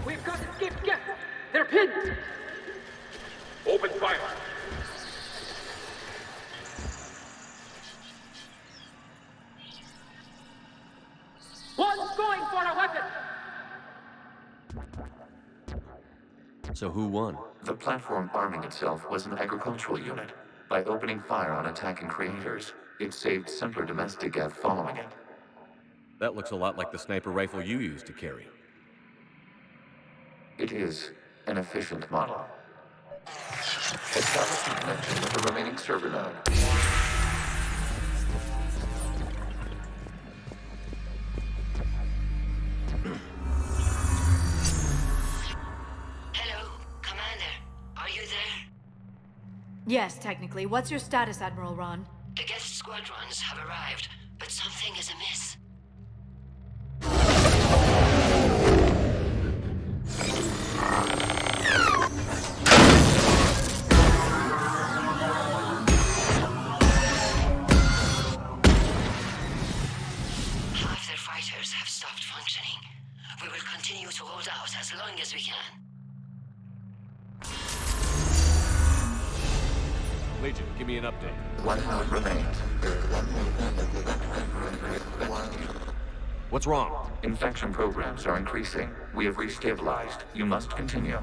We've got escaped Geth! They're pinned! Open fire! One's going for a weapon! So who won? The platform arming itself was an agricultural unit. By opening fire on attacking creators, it saved simpler domestic Geth following it. That looks a lot like the sniper rifle you used to carry. It is an efficient model. Establishing connection with the remaining server node. Hello, Commander. Are you there? Yes, technically. What's your status, Admiral Ron? The Geth squadrons have arrived, but something is amiss. Half their fighters have stopped functioning. We will continue to hold out as long as we can. Legion, give me an update. One node remains. What's wrong? Infection programs are increasing. We have restabilized. You must continue.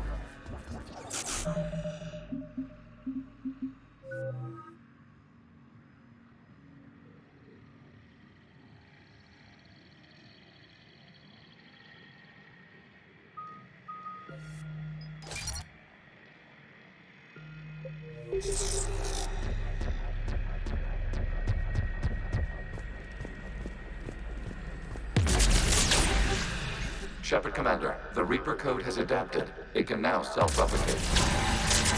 Shepard Commander, the Reaper code has adapted. It can now self-replicate.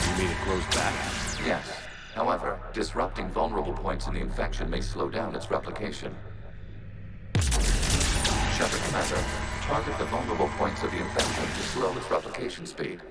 You mean it grows back? Yes. However, disrupting vulnerable points in the infection may slow down its replication. Shepard Commander, target the vulnerable points of the infection to slow its replication speed.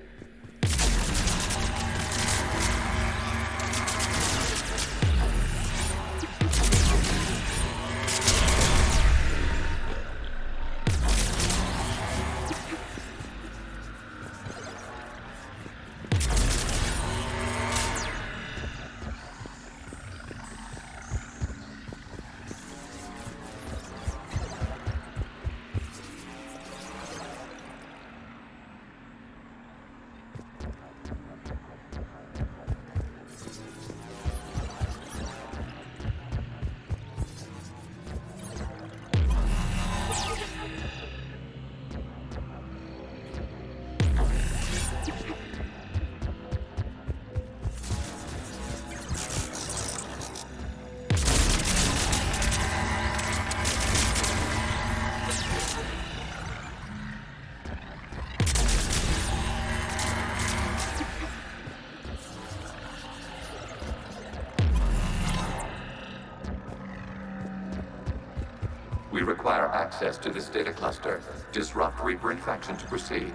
We require access to this data cluster. Disrupt Reaper infection to proceed.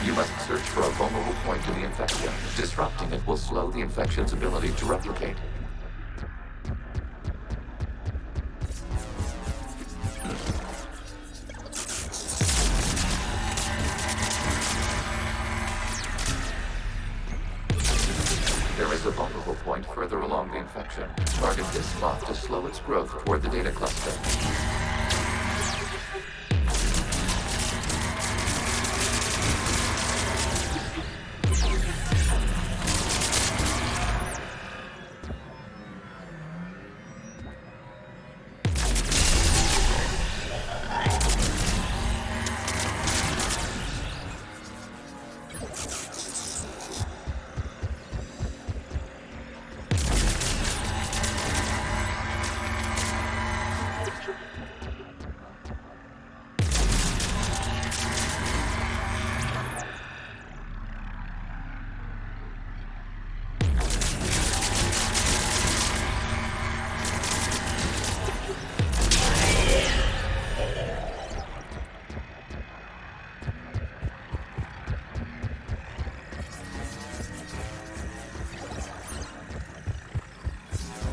You must search for a vulnerable point in the infection. Disrupting it will slow the infection's ability to replicate. There is a vulnerable point further along the infection. Target this spot to slow its growth toward the data cluster.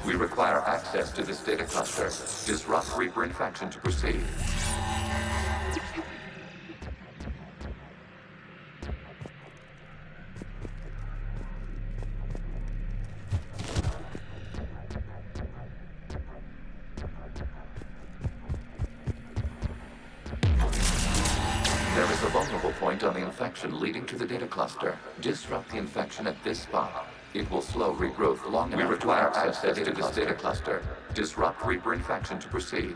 We require access to this data cluster. Disrupt Reaper infection to proceed. There is a vulnerable point on the infection leading to the data cluster. Disrupt the infection at this spot. It will slow regrowth long enough. We require access to this data cluster. Disrupt Reaper infection to proceed.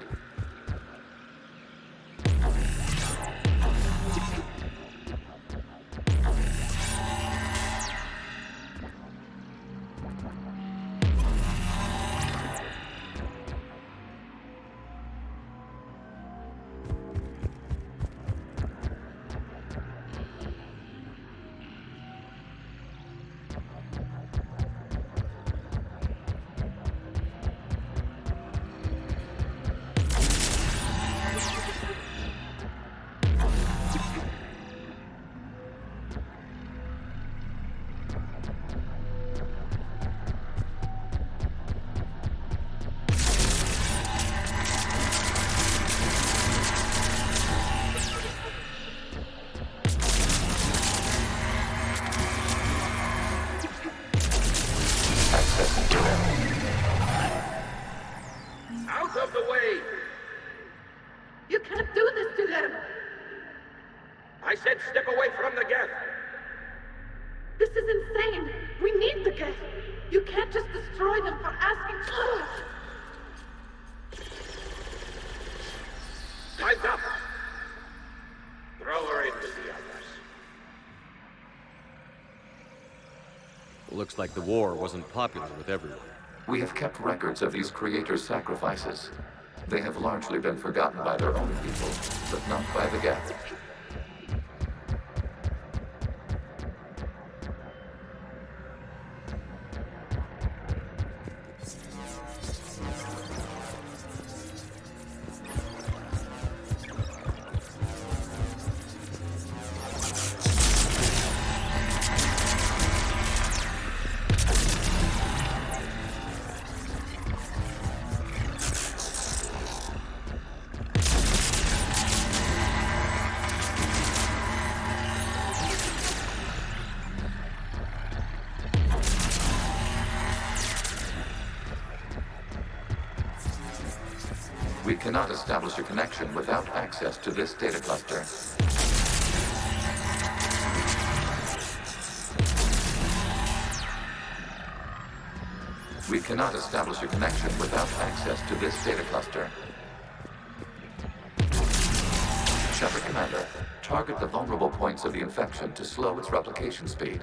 Out of the way! You can't do this to them! I said step away from the geth! This is insane! We need the geth! You can't just destroy them for asking for it! Time's up! Throw her in with the others. Looks like the war wasn't popular with everyone. We have kept records of these creators' sacrifices. They have largely been forgotten by their own people, but not by the Geth. We cannot establish a connection without access to this data cluster. We cannot establish a connection without access to this data cluster. Shepard Commander, target the vulnerable points of the infection to slow its replication speed.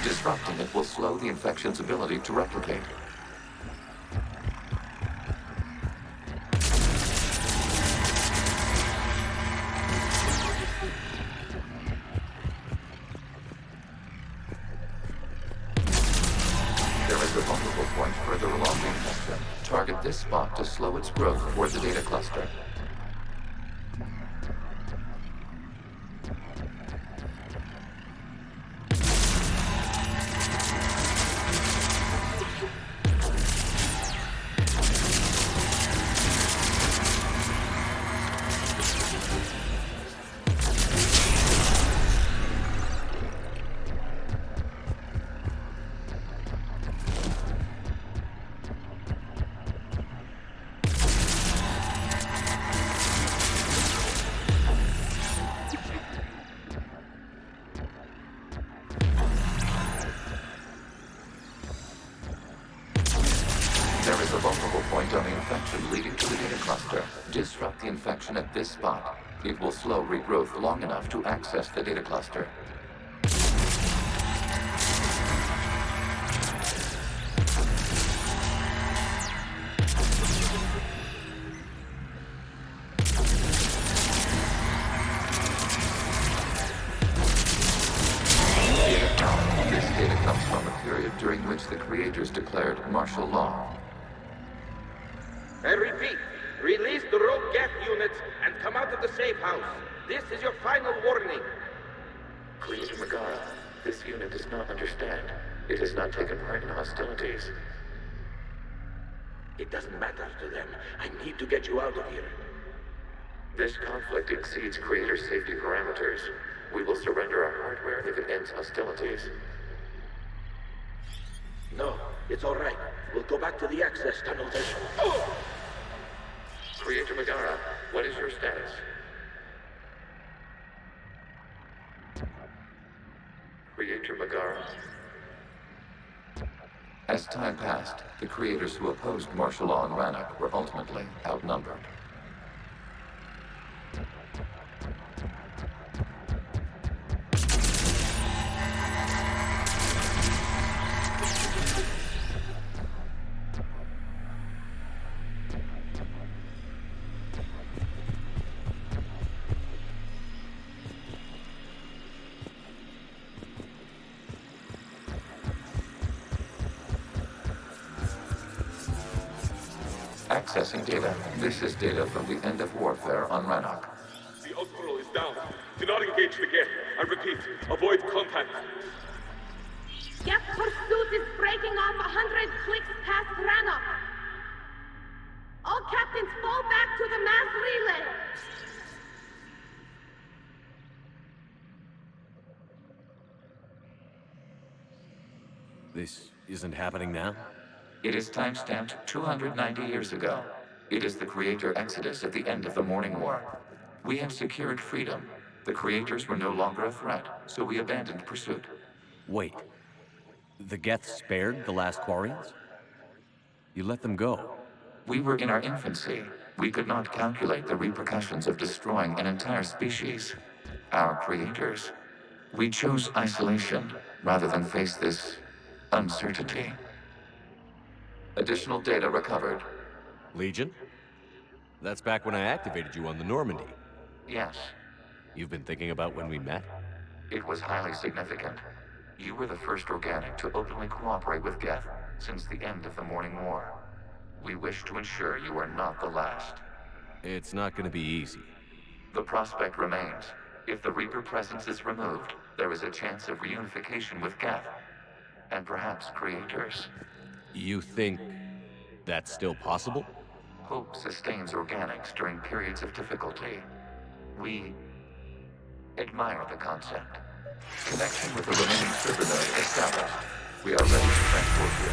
Disrupting it will slow the infection's ability to replicate. There is a vulnerable point further along the infection. Target this spot to slow its growth toward the data cluster. There is a vulnerable point on the infection leading to the data cluster. Disrupt the infection at this spot. It will slow regrowth long enough to access the data cluster. repeat, release the rogue Geth units and come out of the safe house. This is your final warning. Creator Megara, this unit does not understand. It has not taken part in hostilities. It doesn't matter to them. I need to get you out of here. This conflict exceeds Creator's safety parameters. We will surrender our hardware if it ends hostilities. No, it's all right. We'll go back to the access tunnels and... Oh! Creator Megara, what is your status? Creator Megara. As time passed, the creators who opposed martial law in Rannoch were ultimately outnumbered. Accessing data. This is data from the end of warfare on Rannoch. The Osprey is down. Do not engage the Geth. I repeat, avoid contact. Geth pursuit is breaking off 100 clicks past Rannoch. All captains fall back to the mass relay. This isn't happening now? It is timestamped 290 years ago. It is the Creator Exodus at the end of the Morning War. We had secured freedom. The Creators were no longer a threat, so we abandoned pursuit. Wait. The Geth spared the last Quarians? You let them go? We were in our infancy. We could not calculate the repercussions of destroying an entire species. Our Creators. We chose isolation rather than face this uncertainty. Additional data recovered. Legion? That's back when I activated you on the Normandy. Yes. You've been thinking about when we met? It was highly significant. You were the first organic to openly cooperate with Geth since the end of the Morning War. We wish to ensure you are not the last. It's not going to be easy. The prospect remains. If the Reaper presence is removed, there is a chance of reunification with Geth. And perhaps Creators. You think that's still possible? Hope sustains organics during periods of difficulty. We admire the concept. Connection with the remaining server node established. We are ready to transport you.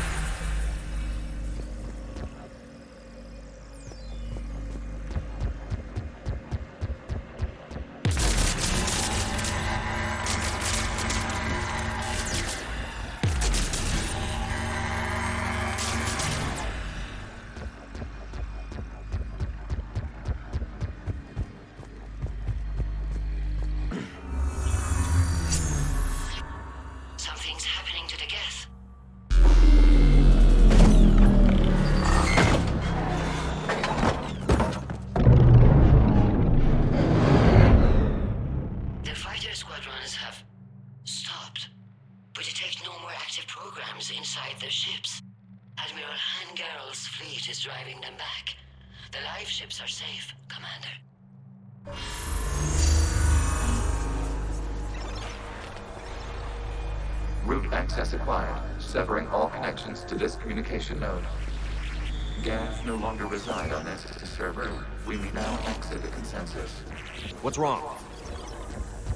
Root access acquired, severing all connections to this communication node. Geth no longer reside on this server. We may now exit the consensus. What's wrong?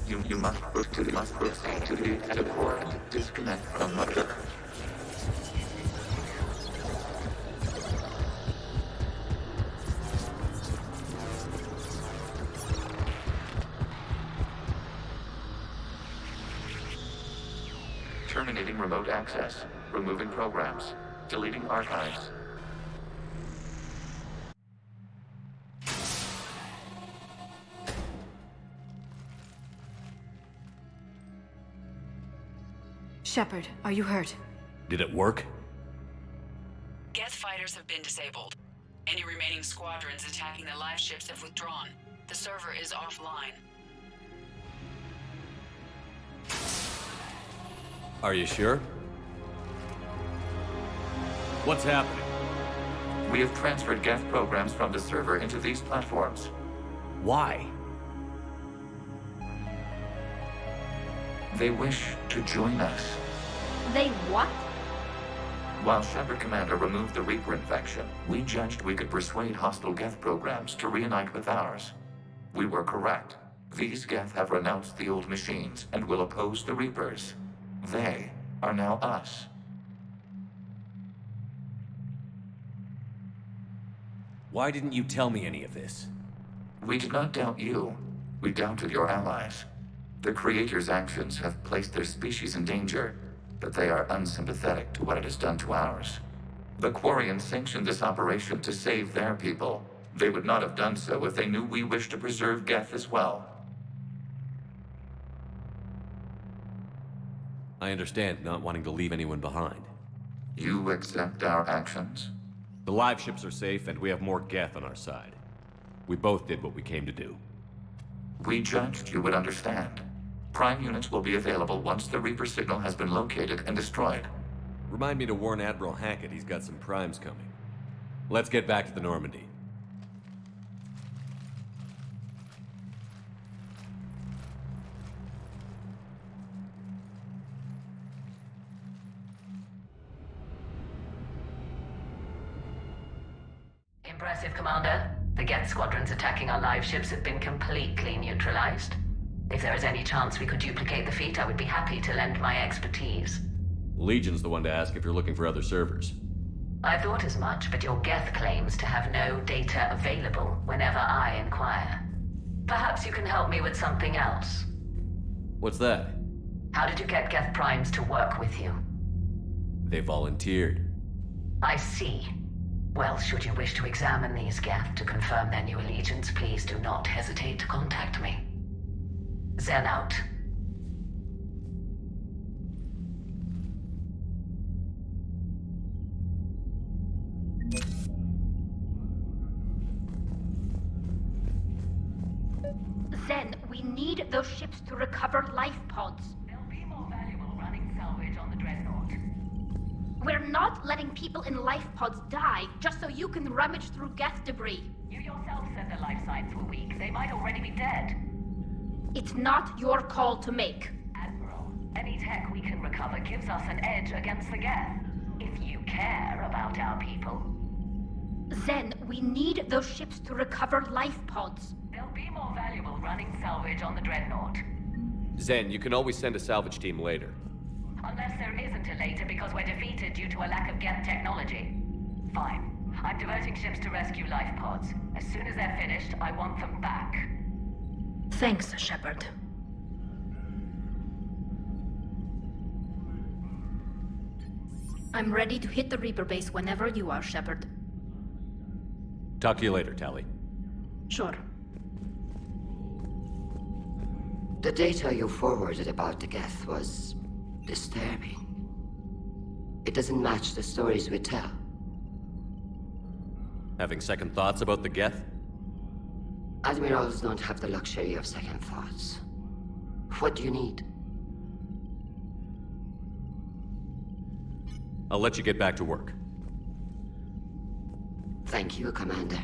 You must proceed to the active core and disconnect from Mother. Terminating remote access. Removing programs. Deleting archives. Shepard, are you hurt? Did it work? Geth fighters have been disabled. Any remaining squadrons attacking the live ships have withdrawn. The server is offline. Are you sure? What's happening? We have transferred Geth programs from the server into these platforms. Why? They wish to join us. They what? While Shepard Commander removed the Reaper infection, we judged we could persuade hostile Geth programs to reunite with ours. We were correct. These Geth have renounced the old machines and will oppose the Reapers. They are now us. Why didn't you tell me any of this? We did not doubt you. We doubted your allies. The Creator's actions have placed their species in danger, but they are unsympathetic to what it has done to ours. The Quarians sanctioned this operation to save their people. They would not have done so if they knew we wished to preserve Geth as well. I understand not wanting to leave anyone behind. You accept our actions? The live ships are safe, and we have more Geth on our side. We both did what we came to do. We judged you would understand. Prime units will be available once the Reaper signal has been located and destroyed. Remind me to warn Admiral Hackett he's got some primes coming. Let's get back to the Normandy. Impressive, Commander. The Geth squadrons attacking our live ships have been completely neutralized. If there is any chance we could duplicate the feat, I would be happy to lend my expertise. Legion's the one to ask if you're looking for other servers. I thought as much, but your Geth claims to have no data available whenever I inquire. Perhaps you can help me with something else. What's that? How did you get Geth primes to work with you? They volunteered. I see. Well, should you wish to examine these Geth to confirm their new allegiance, please do not hesitate to contact me. Zen out. Zen, we need those ships to recover life pods. They'll be more valuable running salvage on the Dreadnought. We're not letting people in life pods die just so you can rummage through Geth debris. You yourself said the life signs were weak. They might already be dead. It's not your call to make. Admiral, any tech we can recover gives us an edge against the Geth. If you care about our people. Zen, we need those ships to recover life pods. They'll be more valuable running salvage on the Dreadnought. Zen, you can always send a salvage team later. Unless there isn't a later because we're defeated due to a lack of Geth technology. Fine. I'm diverting ships to rescue life pods. As soon as they're finished, I want them back. Thanks, Shepard. I'm ready to hit the Reaper base whenever you are, Shepard. Talk to you later, Tally. Sure. The data you forwarded about the Geth was disturbing. It doesn't match the stories we tell. Having second thoughts about the Geth? Admirals don't have the luxury of second thoughts. What do you need? I'll let you get back to work. Thank you, Commander.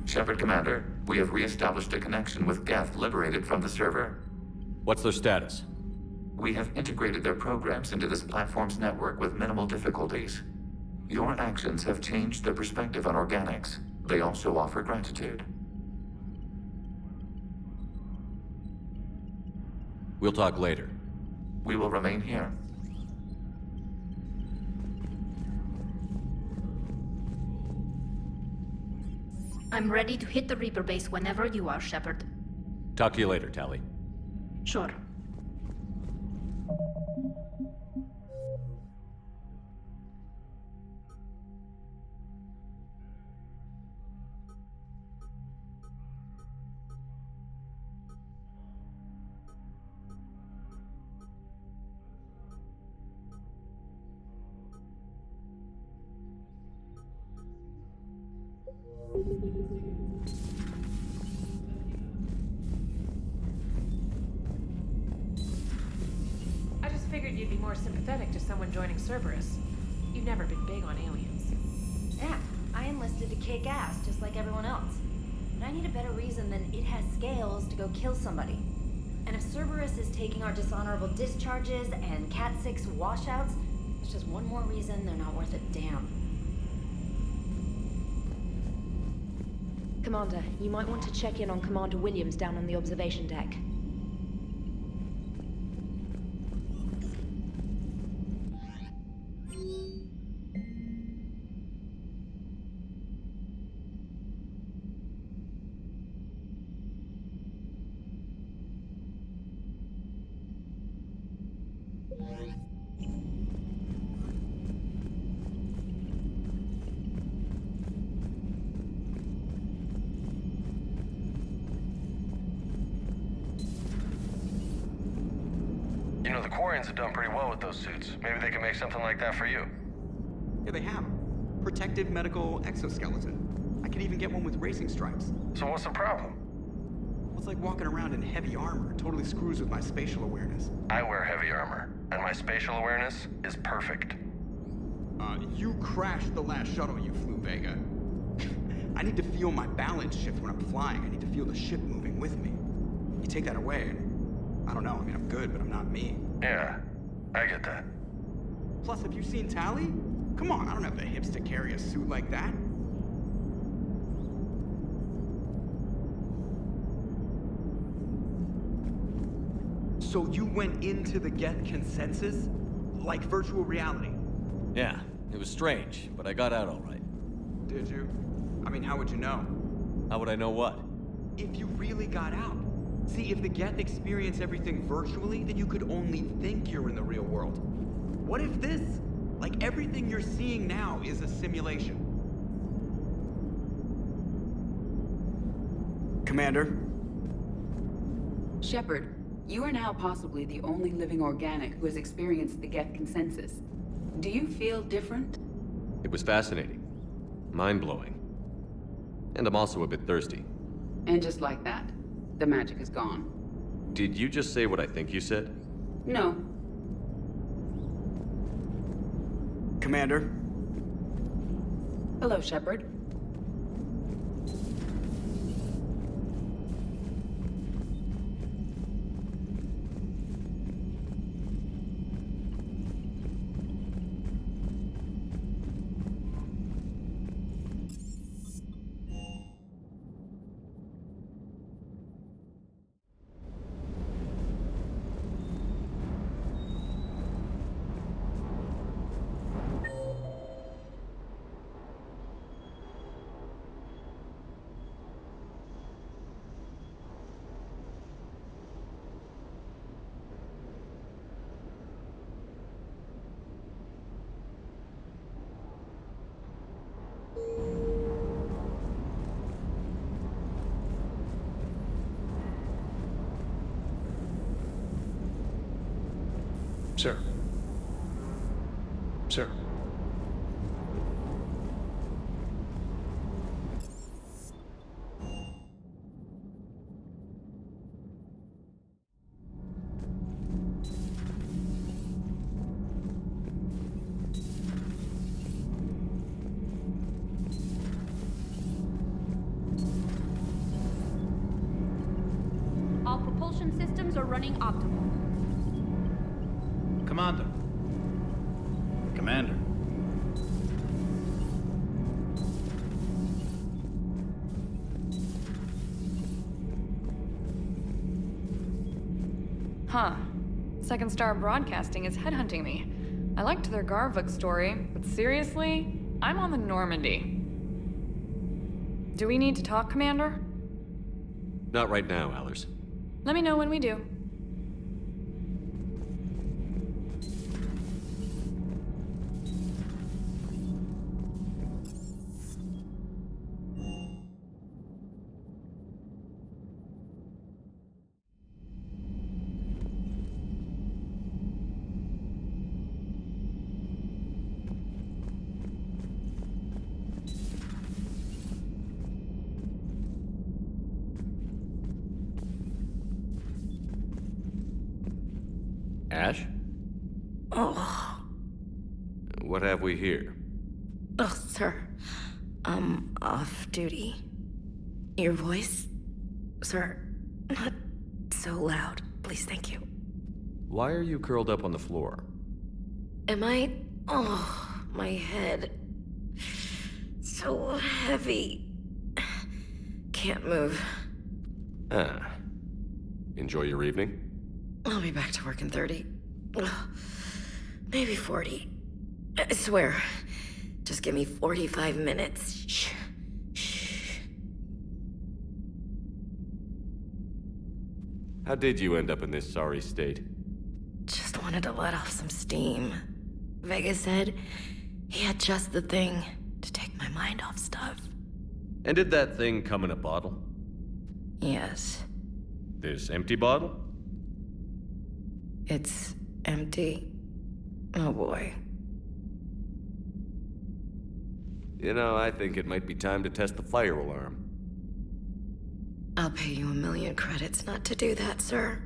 Shepard Commander, we have re-established a connection with Geth liberated from the server. What's their status? We have integrated their programs into this platform's network with minimal difficulties. Your actions have changed their perspective on organics. They also offer gratitude. We'll talk later. We will remain here. I'm ready to hit the Reaper base whenever you are, Shepard. Talk to you later, Tali. Sure. I just figured you'd be more sympathetic to someone joining Cerberus. You've never been big on aliens. Yeah, I enlisted to kick ass, just like everyone else. But I need a better reason than it has scales to go kill somebody. And if Cerberus is taking our dishonorable discharges and Cat-6 washouts, it's just one more reason they're not worth a damn. Commander, you might want to check in on Commander Williams down on the observation deck. You know, the Quarians have done pretty well with those suits. Maybe they can make something like that for you. Yeah, they have. Protective medical exoskeleton. I could even get one with racing stripes. So what's the problem? It's like walking around in heavy armor. It totally screws with my spatial awareness. I wear heavy armor, and my spatial awareness is perfect. You crashed the last shuttle you flew, Vega. I need to feel my balance shift when I'm flying. I need to feel the ship moving with me. You take that away, and I don't know. I mean, I'm good, but I'm not me. Yeah, I get that. Plus, have you seen Tally? Come on, I don't have the hips to carry a suit like that. So you went into the Geth consensus? Like virtual reality? Yeah, it was strange, but I got out all right. Did you? I mean, how would you know? How would I know what? If you really got out. See, if the Geth experience everything virtually, then you could only think you're in the real world. What if this, like everything you're seeing now, is a simulation? Commander? Shepard, you are now possibly the only living organic who has experienced the Geth consensus. Do you feel different? It was fascinating. Mind-blowing. And I'm also a bit thirsty. And just like that, the magic is gone. Did you just say what I think you said? No. Commander? Hello, Shepard. Sir. Sir. All propulsion systems are running optimal. Commander. Commander. Huh. Second Star Broadcasting is headhunting me. I liked their Garvuk story, but seriously, I'm on the Normandy. Do we need to talk, Commander? Not right now, Allers. Let me know when we do. Ash? Oh. What have we here? Oh, sir. I'm off duty. Your voice? Sir, not so loud. Please, thank you. Why are you curled up on the floor? Am I? Oh, my head. So heavy. Can't move. Ah. Enjoy your evening? I'll be back to work in 30. Ugh, maybe 40. I swear. Just give me 45 minutes. Shh. Shh. How did you end up in this sorry state? Just wanted to let off some steam. Vega said he had just the thing to take my mind off stuff. And did that thing come in a bottle? Yes. This empty bottle? It's empty. Oh boy. You know, I think it might be time to test the fire alarm. I'll pay you 1,000,000 credits not to do that, sir.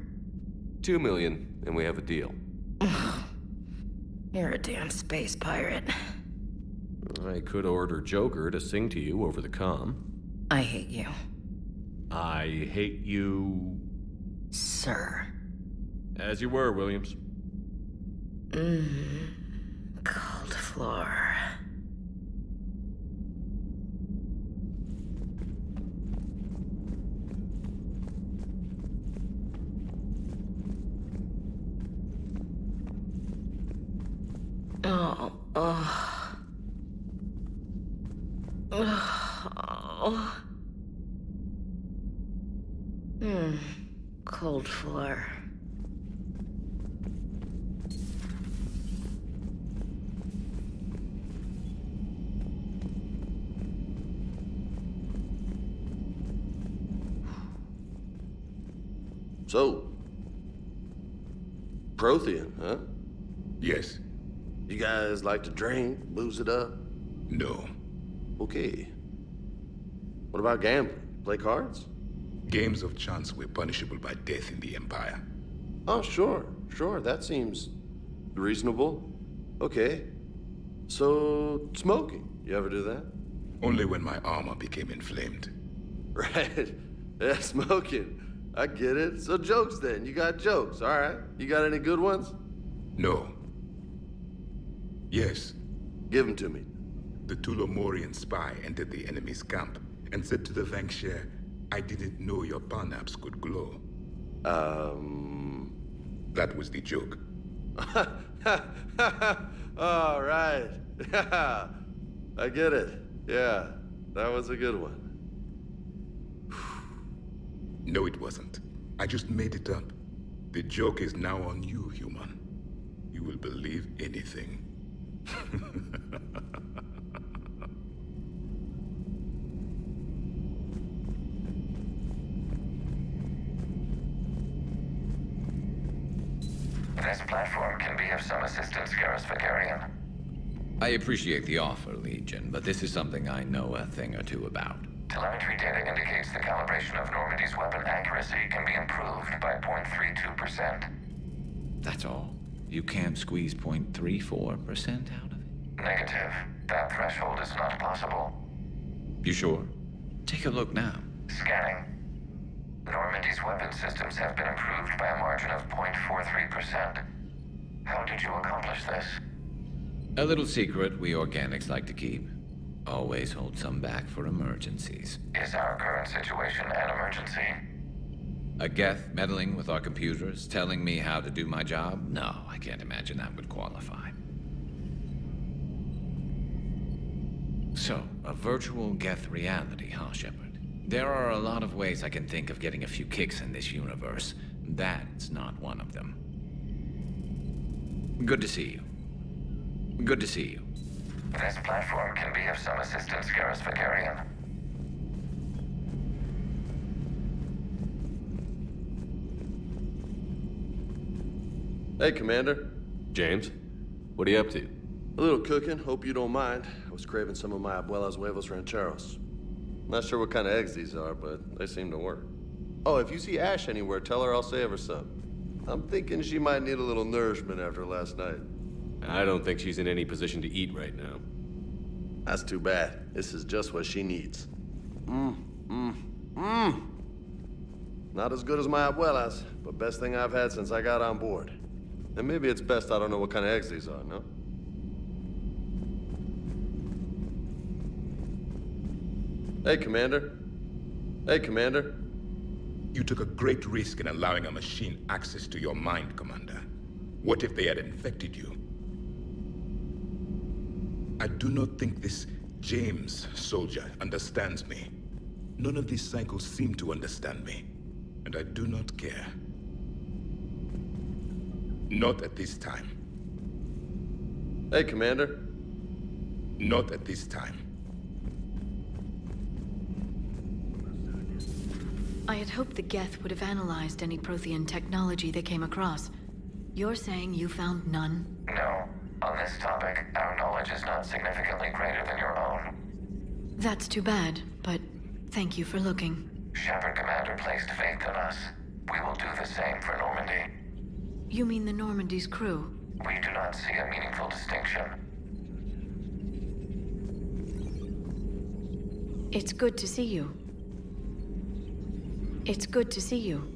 2 million, and we have a deal. You're a damn space pirate. I could order Joker to sing to you over the comm. I hate you. I hate you... Sir. As you were, Williams. Cold floor. Cold floor. So, Prothean, huh? Yes. You guys like to drink, booze it up? No. Okay. What about gambling? Play cards? Games of chance were punishable by death in the Empire. Oh, sure. That seems reasonable. Okay. So, smoking. You ever do that? Only when my armor became inflamed. Right. Yeah, smoking. I get it. So jokes then. You got jokes, all right. You got any good ones? No. Yes. Give them to me. The Tulomorian spy entered the enemy's camp and said to the Vanksher, I didn't know your parnaps could glow. That was the joke. All right. Yeah. I get it. Yeah. That was a good one. No, it wasn't. I just made it up. The joke is now on you, human. You will believe anything. This platform can be of some assistance, Garrus Vakarian. I appreciate the offer, Legion, but this is something I know a thing or two about. Telemetry data indicates the calibration of Normandy's weapon accuracy can be improved by 0.32%. That's all? You can't squeeze 0.34% out of it? Negative. That threshold is not possible. You sure? Take a look now. Scanning. Normandy's weapon systems have been improved by a margin of 0.43%. How did you accomplish this? A little secret we organics like to keep. Always hold some back for emergencies. Is our current situation an emergency? A Geth meddling with our computers, telling me how to do my job? No, I can't imagine that would qualify. So, a virtual Geth reality, huh, Shepard? There are a lot of ways I can think of getting a few kicks in this universe. That's not one of them. Good to see you. Good to see you. This platform can be of some assistance, Garrus Vakarian. Hey, Commander. James, what are you up to? A little cooking, hope you don't mind. I was craving some of my abuela's huevos rancheros. Not sure what kind of eggs these are, but they seem to work. Oh, if you see Ash anywhere, tell her I'll save her some. I'm thinking she might need a little nourishment after last night. I don't think she's in any position to eat right now. That's too bad. This is just what she needs. Not as good as my abuela's, but best thing I've had since I got on board. And maybe it's best I don't know what kind of eggs these are, no? Hey, Commander. Hey, Commander. You took a great risk in allowing a machine access to your mind, Commander. What if they had infected you? I do not think this James soldier understands me. None of these cycles seem to understand me, and I do not care. Not at this time. Hey, Commander. Not at this time. I had hoped the Geth would have analyzed any Prothean technology they came across. You're saying you found none? No. On this topic, our knowledge is not significantly greater than your own. That's too bad, but thank you for looking. Shepard Commander placed faith in us. We will do the same for Normandy. You mean the Normandy's crew? We do not see a meaningful distinction. It's good to see you. It's good to see you.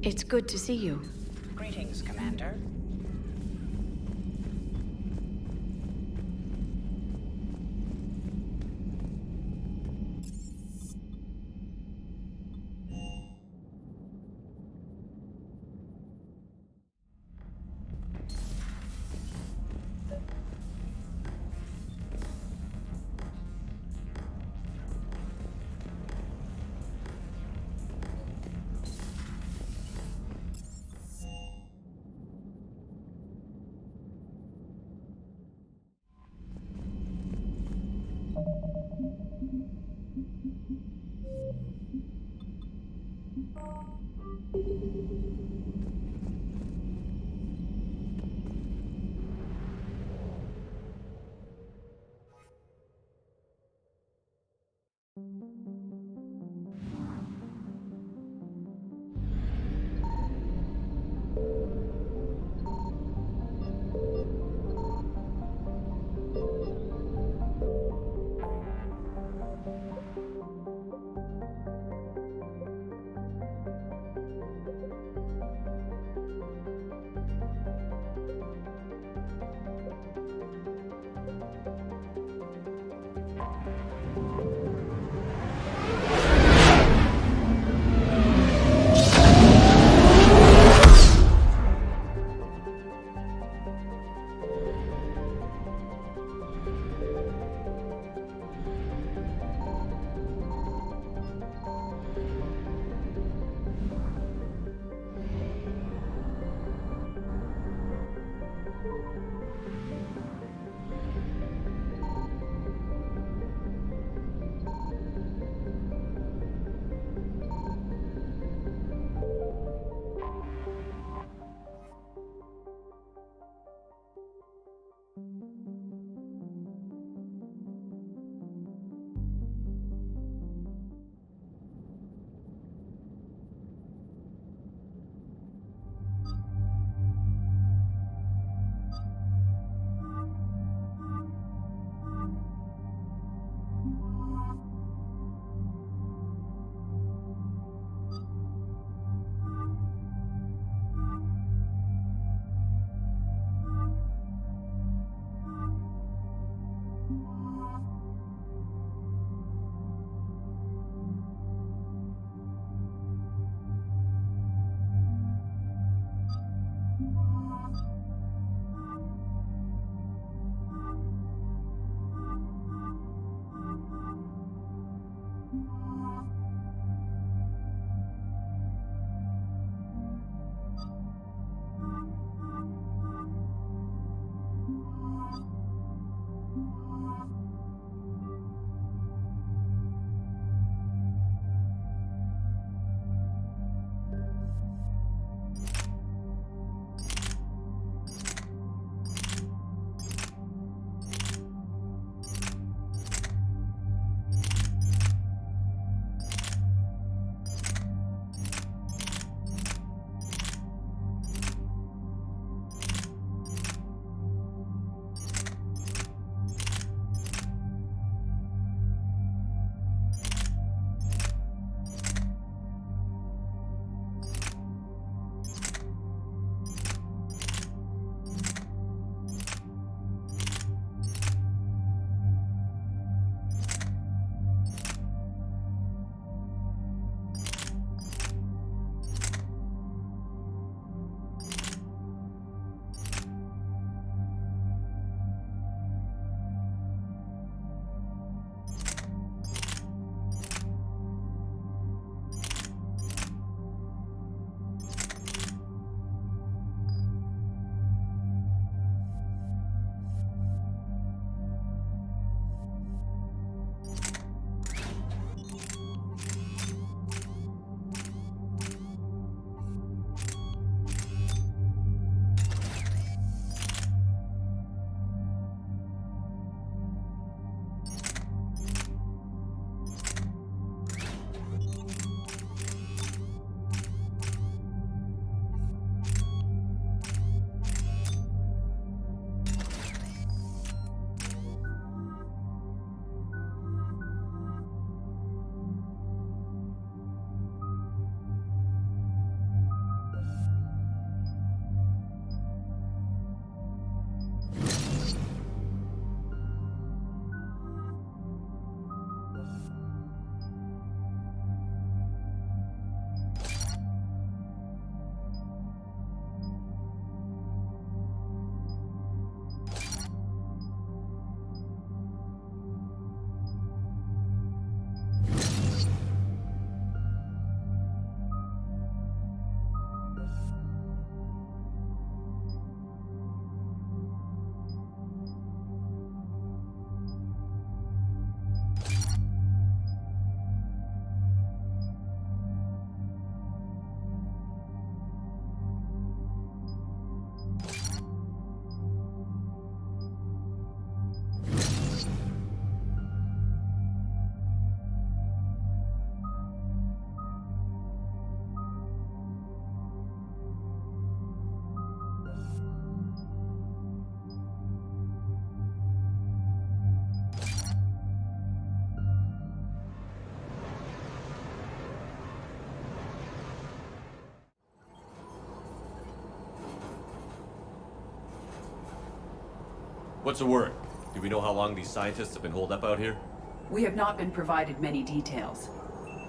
It's good to see you. Greetings, Commander. What's the word? Do we know how long these scientists have been holed up out here? We have not been provided many details.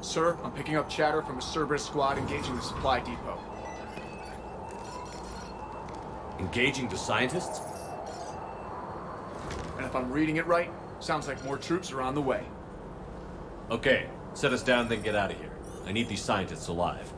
Sir, I'm picking up chatter from a Cerberus squad engaging the supply depot. Engaging the scientists? And if I'm reading it right, sounds like more troops are on the way. Okay, set us down, then get out of here. I need these scientists alive.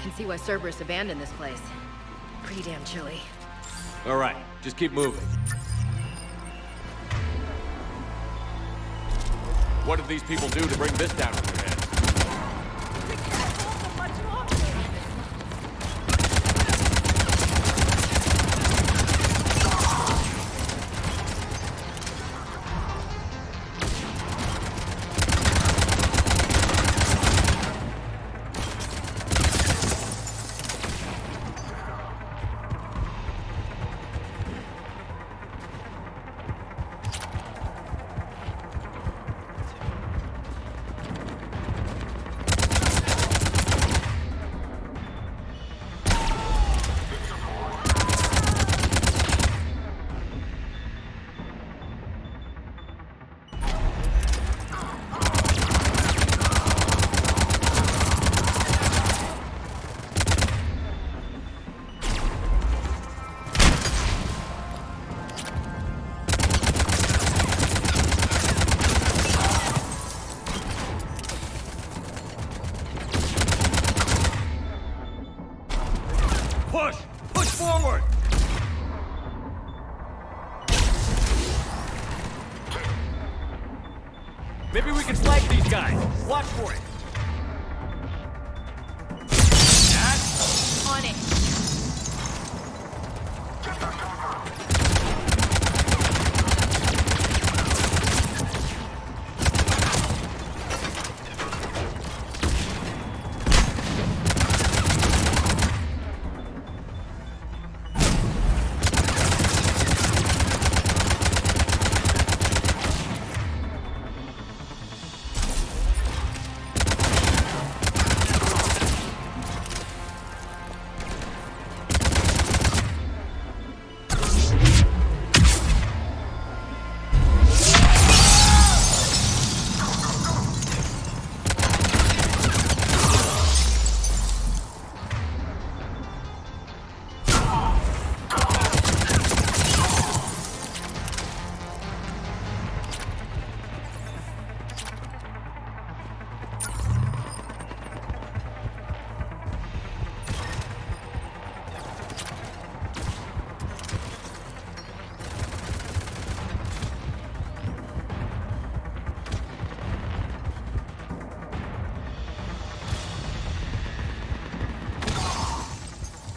Can see why Cerberus abandoned this place. Pretty damn chilly. All right, just keep moving. What did these people do to bring this down on their heads? Push! Push forward! Maybe we can flank these guys. Watch for it. On it.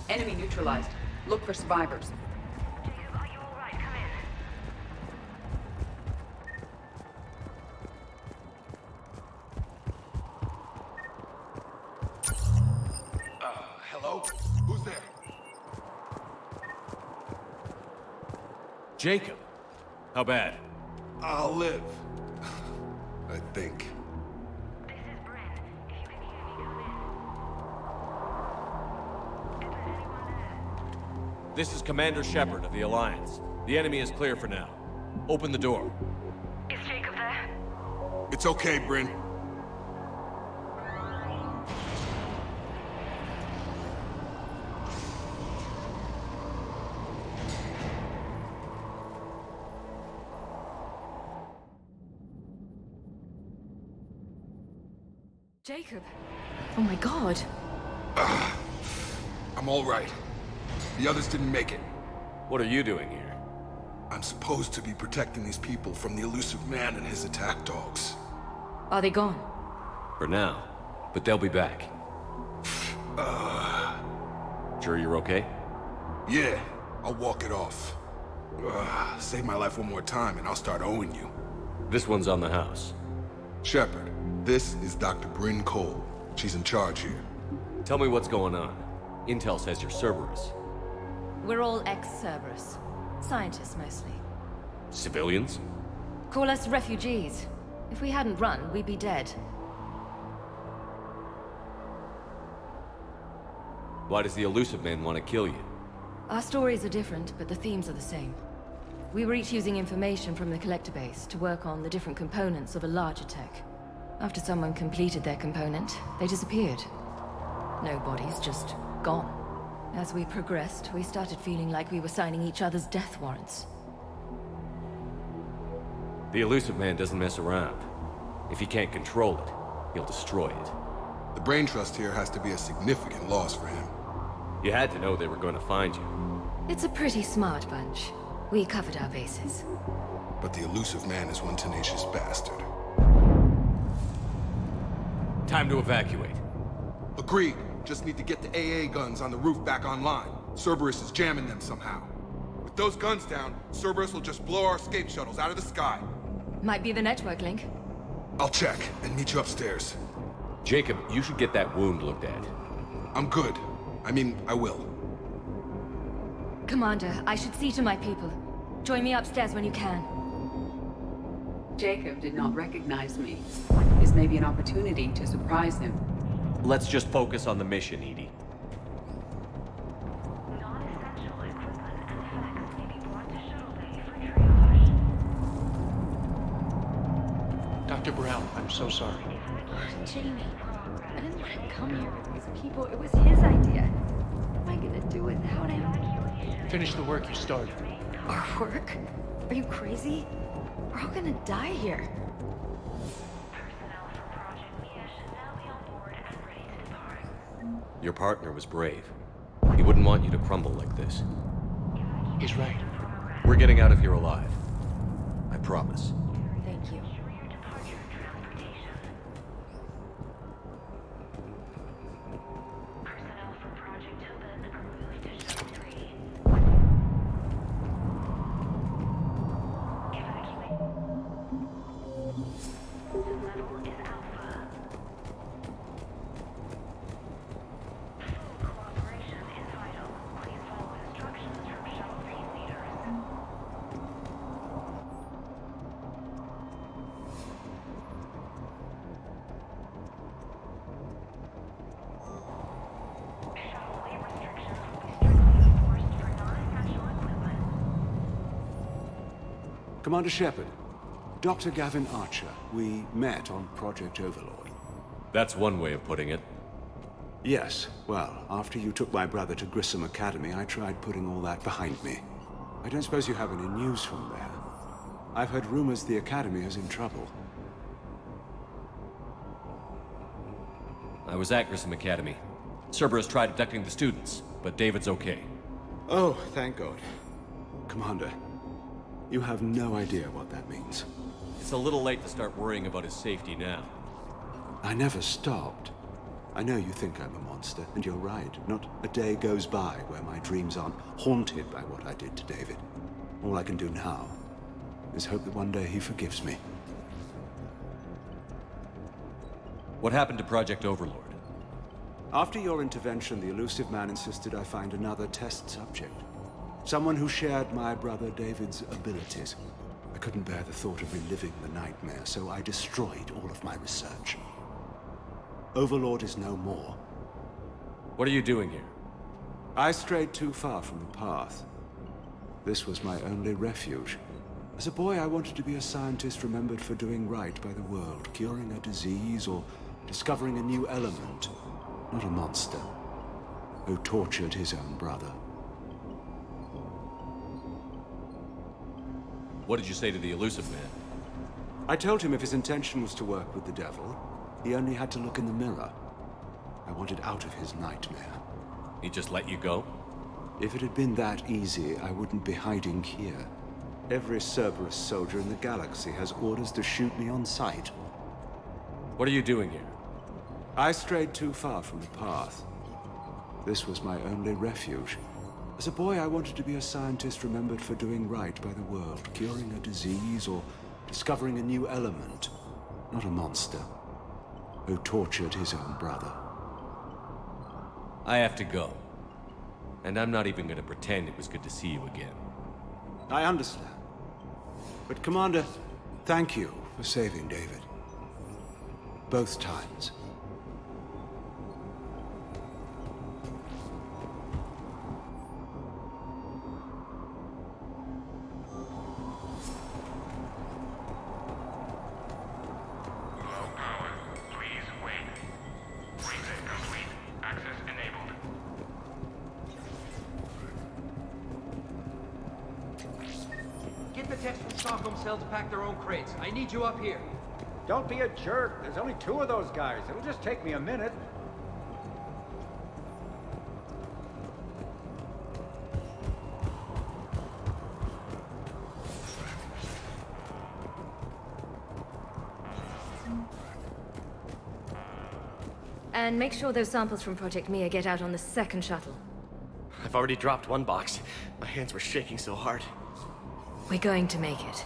Enemy neutralized. Look for survivors. Hello? Who's there? Jacob. How bad? I'll live. I think. This is Commander Shepard of the Alliance. The enemy is clear for now. Open the door. Is Jacob there? It's okay, Bryn. Jacob! Oh my god. I'm all right. The others didn't make it. What are you doing here? I'm supposed to be protecting these people from the elusive man and his attack dogs. Are they gone? For now. But they'll be back. Sure you're okay? Yeah, I'll walk it off. Save my life one more time and I'll start owing you. This one's on the house. Shepard, this is Dr. Bryn Cole. She's in charge here. Tell me what's going on. Intel says you're Cerberus. We're all ex-Cerberus. Scientists, mostly. Civilians? Call us refugees. If we hadn't run, we'd be dead. Why does the elusive man want to kill you? Our stories are different, but the themes are the same. We were each using information from the collector base to work on the different components of a larger tech. After someone completed their component, they disappeared. No bodies, just gone. As we progressed, we started feeling like we were signing each other's death warrants. The elusive man doesn't mess around. If he can't control it, he'll destroy it. The brain trust here has to be a significant loss for him. You had to know they were going to find you. It's a pretty smart bunch. We covered our bases. But the elusive man is one tenacious bastard. Time to evacuate. Agreed. Just need to get the AA guns on the roof back online. Cerberus is jamming them somehow. With those guns down, Cerberus will just blow our escape shuttles out of the sky. Might be the network link. I'll check and meet you upstairs. Jacob, you should get that wound looked at. I'm good. I mean, I will. Commander, I should see to my people. Join me upstairs when you can. Jacob did not recognize me. This may be an opportunity to surprise him. Let's just focus on the mission, Edie. Dr. Brown, I'm so sorry. Jamie, I didn't want to come here with these people. It was his idea. What am I gonna do without him? Finish the work you started. Our work? Are you crazy? We're all gonna die here. Your partner was brave. He wouldn't want you to crumble like this. He's right. We're getting out of here alive. I promise. Thank you. Commander Shepard, Dr. Gavin Archer. We met on Project Overlord. That's one way of putting it. Yes, well, after you took my brother to Grissom Academy, I tried putting all that behind me. I don't suppose you have any news from there. I've heard rumors the Academy is in trouble. I was at Grissom Academy. Cerberus tried abducting the students, but David's okay. Oh, thank God. Commander, you have no idea what that means. It's a little late to start worrying about his safety now. I never stopped. I know you think I'm a monster, and you're right. Not a day goes by where my dreams aren't haunted by what I did to David. All I can do now is hope that one day he forgives me. What happened to Project Overlord? After your intervention, the elusive man insisted I find another test subject. Someone who shared my brother David's abilities. I couldn't bear the thought of reliving the nightmare, so I destroyed all of my research. Overlord is no more. What are you doing here? I strayed too far from the path. This was my only refuge. As a boy, I wanted to be a scientist remembered for doing right by the world, curing a disease or discovering a new element. Not a monster who tortured his own brother. What did you say to the elusive man? I told him if his intention was to work with the devil, He only had to look in the mirror. I wanted out of his nightmare. He just let you go? If it had been that easy, I wouldn't be hiding here. Every Cerberus soldier in the galaxy has orders to shoot me on sight. What are you doing here? I strayed too far from the path. This was my only refuge. As a boy, I wanted to be a scientist remembered for doing right by the world, curing a disease or discovering a new element. Not a monster who tortured his own brother. I have to go. And I'm not even gonna pretend it was good to see you again. I understand. But Commander, thank you for saving David. Both times. Get the techs from Stockholm Cell to pack their own crates. I need you up here. Don't be a jerk. There's only 2 of those guys. It'll just take me a minute. And make sure those samples from Project Mia get out on the second shuttle. I've already dropped one box. My hands were shaking so hard. We're going to make it.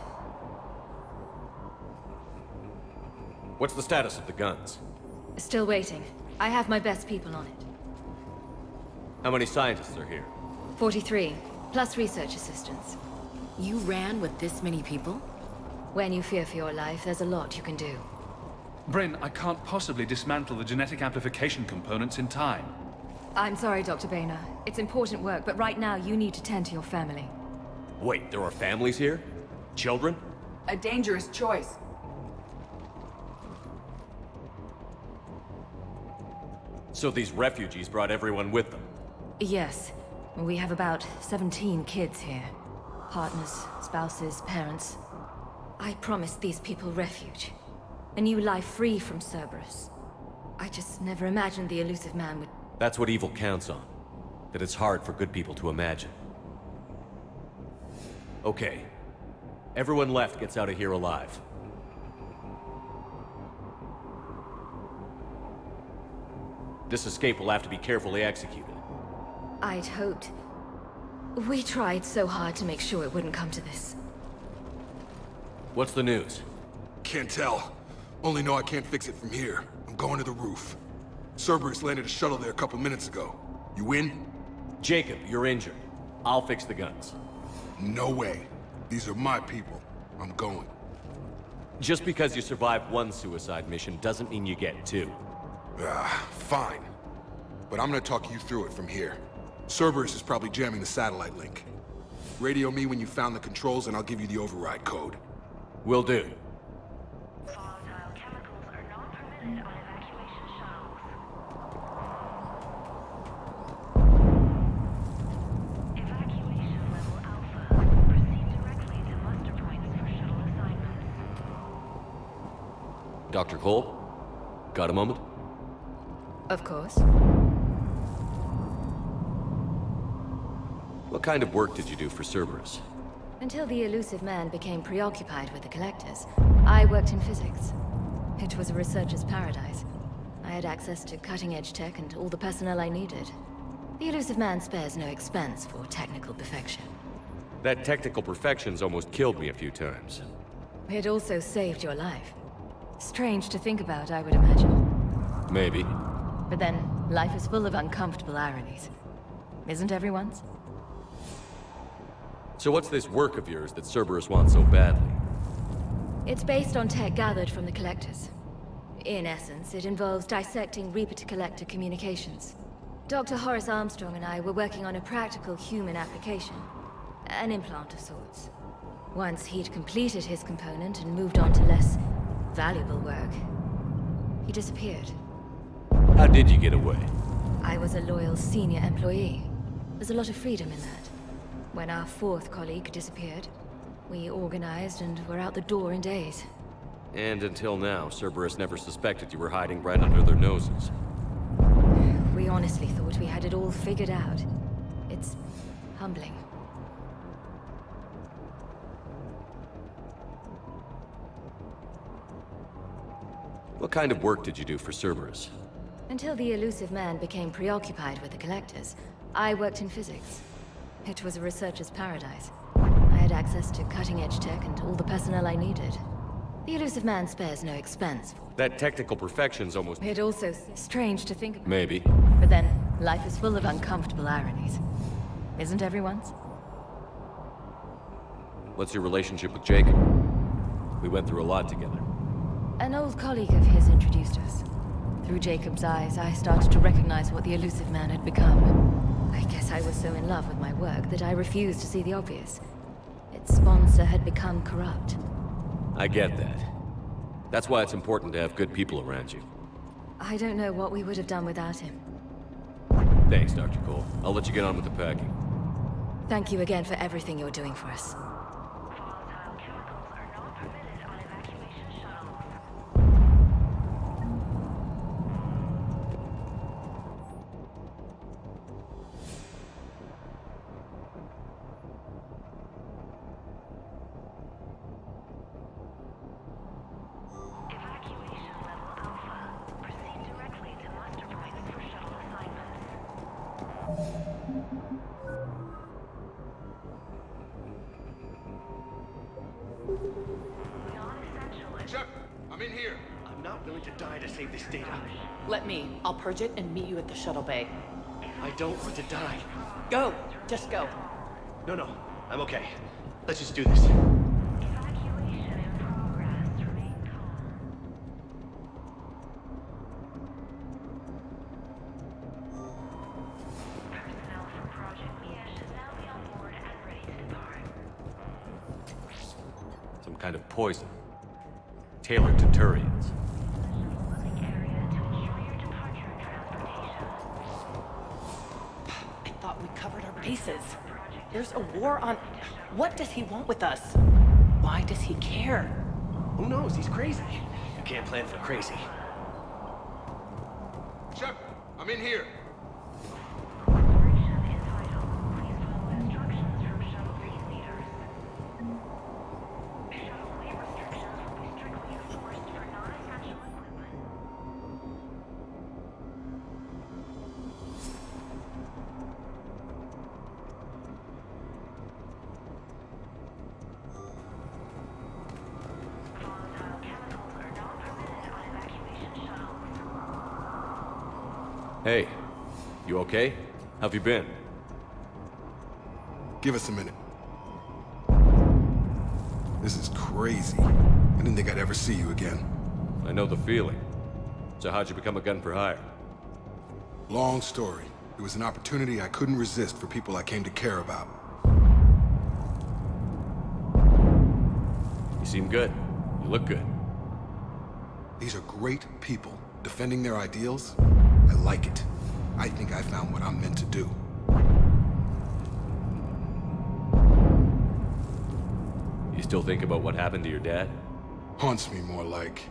What's the status of the guns? Still waiting. I have my best people on it. How many scientists are here? 43, plus research assistants. You ran with this many people? When you fear for your life, there's a lot you can do. Bryn, I can't possibly dismantle the genetic amplification components in time. I'm sorry, Dr. Boehner. It's important work, but right now you need to tend to your family. Wait, there are families here? Children? A dangerous choice. So these refugees brought everyone with them? Yes. We have about 17 kids here. Partners, spouses, parents. I promised these people refuge. A new life free from Cerberus. I just never imagined the elusive man would... That's what evil counts on. That it's hard for good people to imagine. Okay. Everyone left gets out of here alive. This escape will have to be carefully executed. I'd hoped. We tried so hard to make sure it wouldn't come to this. What's the news? Can't tell. Only know I can't fix it from here. I'm going to the roof. Cerberus landed a shuttle there a couple minutes ago. You in? Jacob, you're injured. I'll fix the guns. No way. These are my people. I'm going. Just because you survived one suicide mission doesn't mean you get 2. Fine. But I'm gonna talk you through it from here. Cerberus is probably jamming the satellite link. Radio me when you found the controls and I'll give you the override code. Will do. Dr. Cole? Got a moment? Of course. What kind of work did you do for Cerberus? Until the elusive man became preoccupied with the Collectors, I worked in physics. It was a researcher's paradise. I had access to cutting-edge tech and all the personnel I needed. The elusive man spares no expense for technical perfection. That technical perfection's almost killed me a few times. It also saved your life. Strange to think about, I would imagine. Maybe. But then, life is full of uncomfortable ironies. Isn't everyone's? So what's this work of yours that Cerberus wants so badly? It's based on tech gathered from the Collectors. In essence, it involves dissecting Reaper-to-Collector communications. Dr. Horace Armstrong and I were working on a practical human application. An implant of sorts. Once he'd completed his component and moved on to less valuable work, he disappeared. How did you get away? I was a loyal senior employee. There's a lot of freedom in that. When our 4th colleague disappeared, we organized and were out the door in days. And until now, Cerberus never suspected you were hiding right under their noses. We honestly thought we had it all figured out. It's humbling. What kind of work did you do for Cerberus? Until the elusive man became preoccupied with the collectors, I worked in physics. It was a researcher's paradise. I had access to cutting-edge tech and all the personnel I needed. The elusive man spares no expense. That technical perfection's almost... It also strange to think about. Maybe. But then, life is full of uncomfortable ironies. Isn't everyone's? What's your relationship with Jacob? We went through a lot together. An old colleague of his introduced us. Through Jacob's eyes, I started to recognize what the elusive man had become. I guess I was so in love with my work that I refused to see the obvious. Its sponsor had become corrupt. I get that. That's why it's important to have good people around you. I don't know what we would have done without him. Thanks, Dr. Cole. I'll let you get on with the packing. Thank you again for everything you're doing for us. Chuck, I'm in here. I'm not willing to die to save this data. Let me. I'll purge it and meet you at the shuttle bay. I don't want to die. Go! Just go. No, I'm okay. Let's just do this. Some kind of poison. Tailored to Turians. I thought we covered our bases. There's a war on... What does he want with us? Why does he care? Who knows? He's crazy. You can't plan for crazy. Chuck, I'm in here. Hey, you okay? How've you been? Give us a minute. This is crazy. I didn't think I'd ever see you again. I know the feeling. So how'd you become a gun for hire? Long story. It was an opportunity I couldn't resist for people I came to care about. You seem good. You look good. These are great people. Defending their ideals, I like it. I think I found what I'm meant to do. You still think about what happened to your dad? Haunts me more like...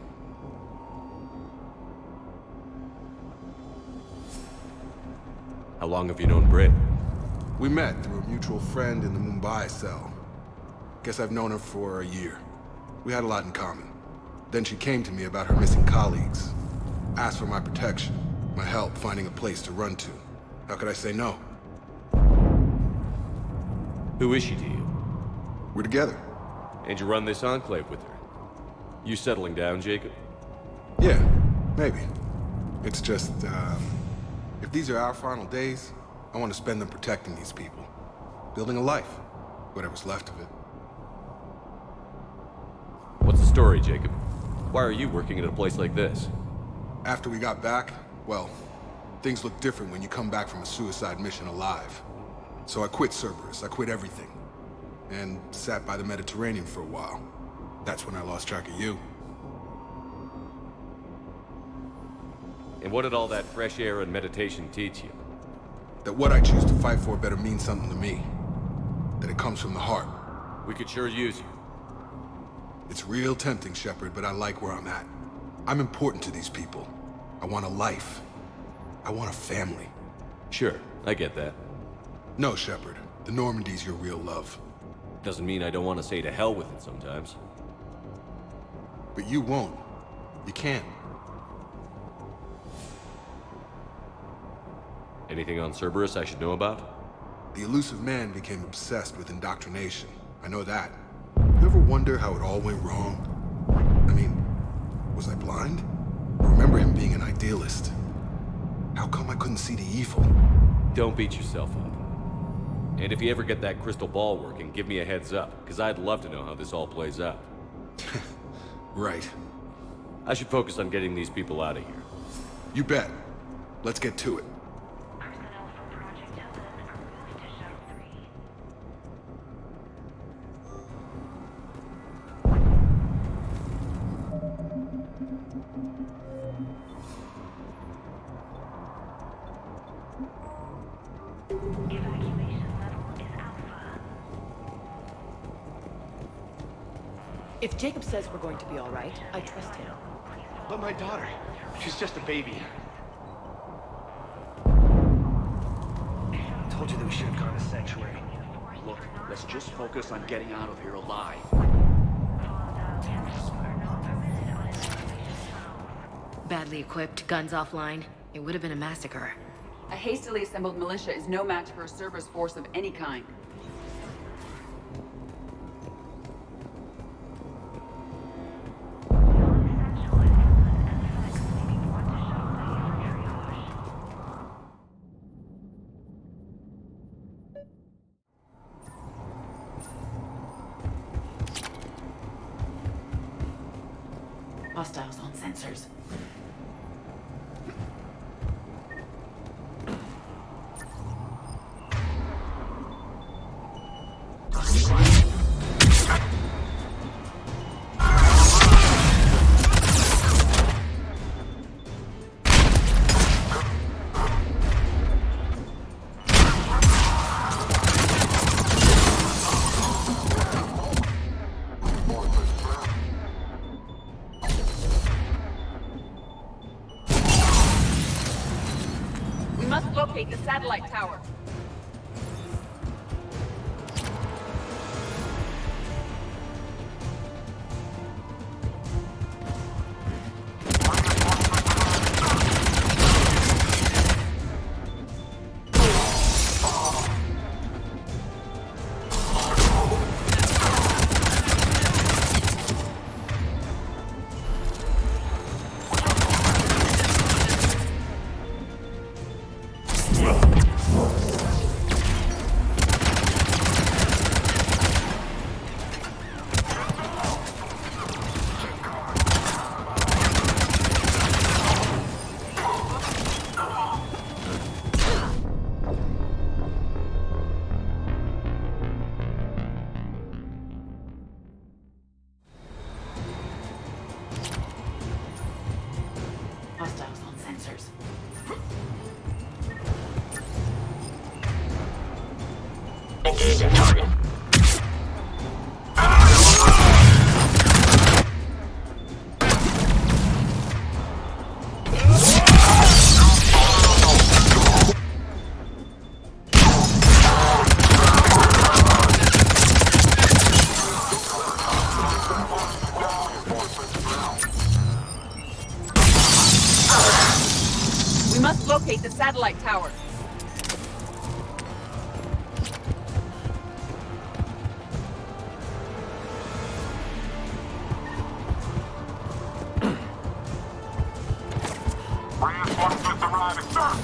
How long have you known Britt? We met through a mutual friend in the Mumbai cell. Guess I've known her for a year. We had a lot in common. Then she came to me about her missing colleagues. Asked for my protection, my help finding a place to run to. How could I say no? Who is she to you? We're together. And you run this enclave with her? You settling down, Jacob? Yeah, maybe. It's just, if these are our final days, I want to spend them protecting these people. Building a life, whatever's left of it. What's the story, Jacob? Why are you working at a place like this? After we got back, well, things look different when you come back from a suicide mission alive. So I quit Cerberus, I quit everything. And sat by the Mediterranean for a while. That's when I lost track of you. And what did all that fresh air and meditation teach you? That what I choose to fight for better mean something to me. That it comes from the heart. We could sure use you. It's real tempting, Shepard, but I like where I'm at. I'm important to these people. I want a life. I want a family. Sure, I get that. No, Shepard. The Normandy's your real love. Doesn't mean I don't want to say to hell with it sometimes. But you won't. You can't. Anything on Cerberus I should know about? The elusive man became obsessed with indoctrination. I know that. You ever wonder how it all went wrong? I mean, was I blind? I remember him being an idealist. How come I couldn't see the evil? Don't beat yourself up. And if you ever get that crystal ball working, give me a heads up, because I'd love to know how this all plays out. Right. I should focus on getting these people out of here. You bet. Let's get to it. If Jacob says we're going to be all right, I trust him. But my daughter, she's just a baby. Told you that we should have gone to Sanctuary. Look, let's just focus on getting out of here alive. Badly equipped, guns offline. It would have been a massacre. A hastily assembled militia is no match for a Cerberus force of any kind. Hostiles on sensors. Locate the satellite tower. Hostiles on sensors. Engaging target. We must locate the satellite tower. Reinforcements arriving, sir.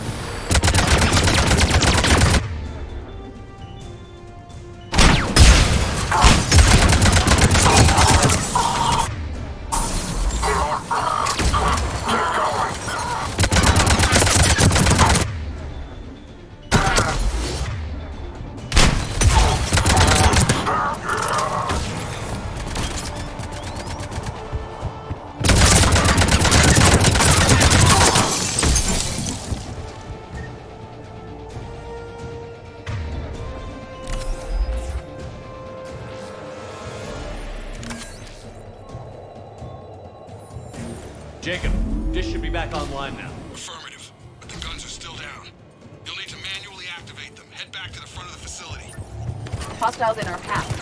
Jacob, dish should be back online now. Affirmative, but the guns are still down. You'll need to manually activate them. Head back to the front of the facility. Hostiles in our path.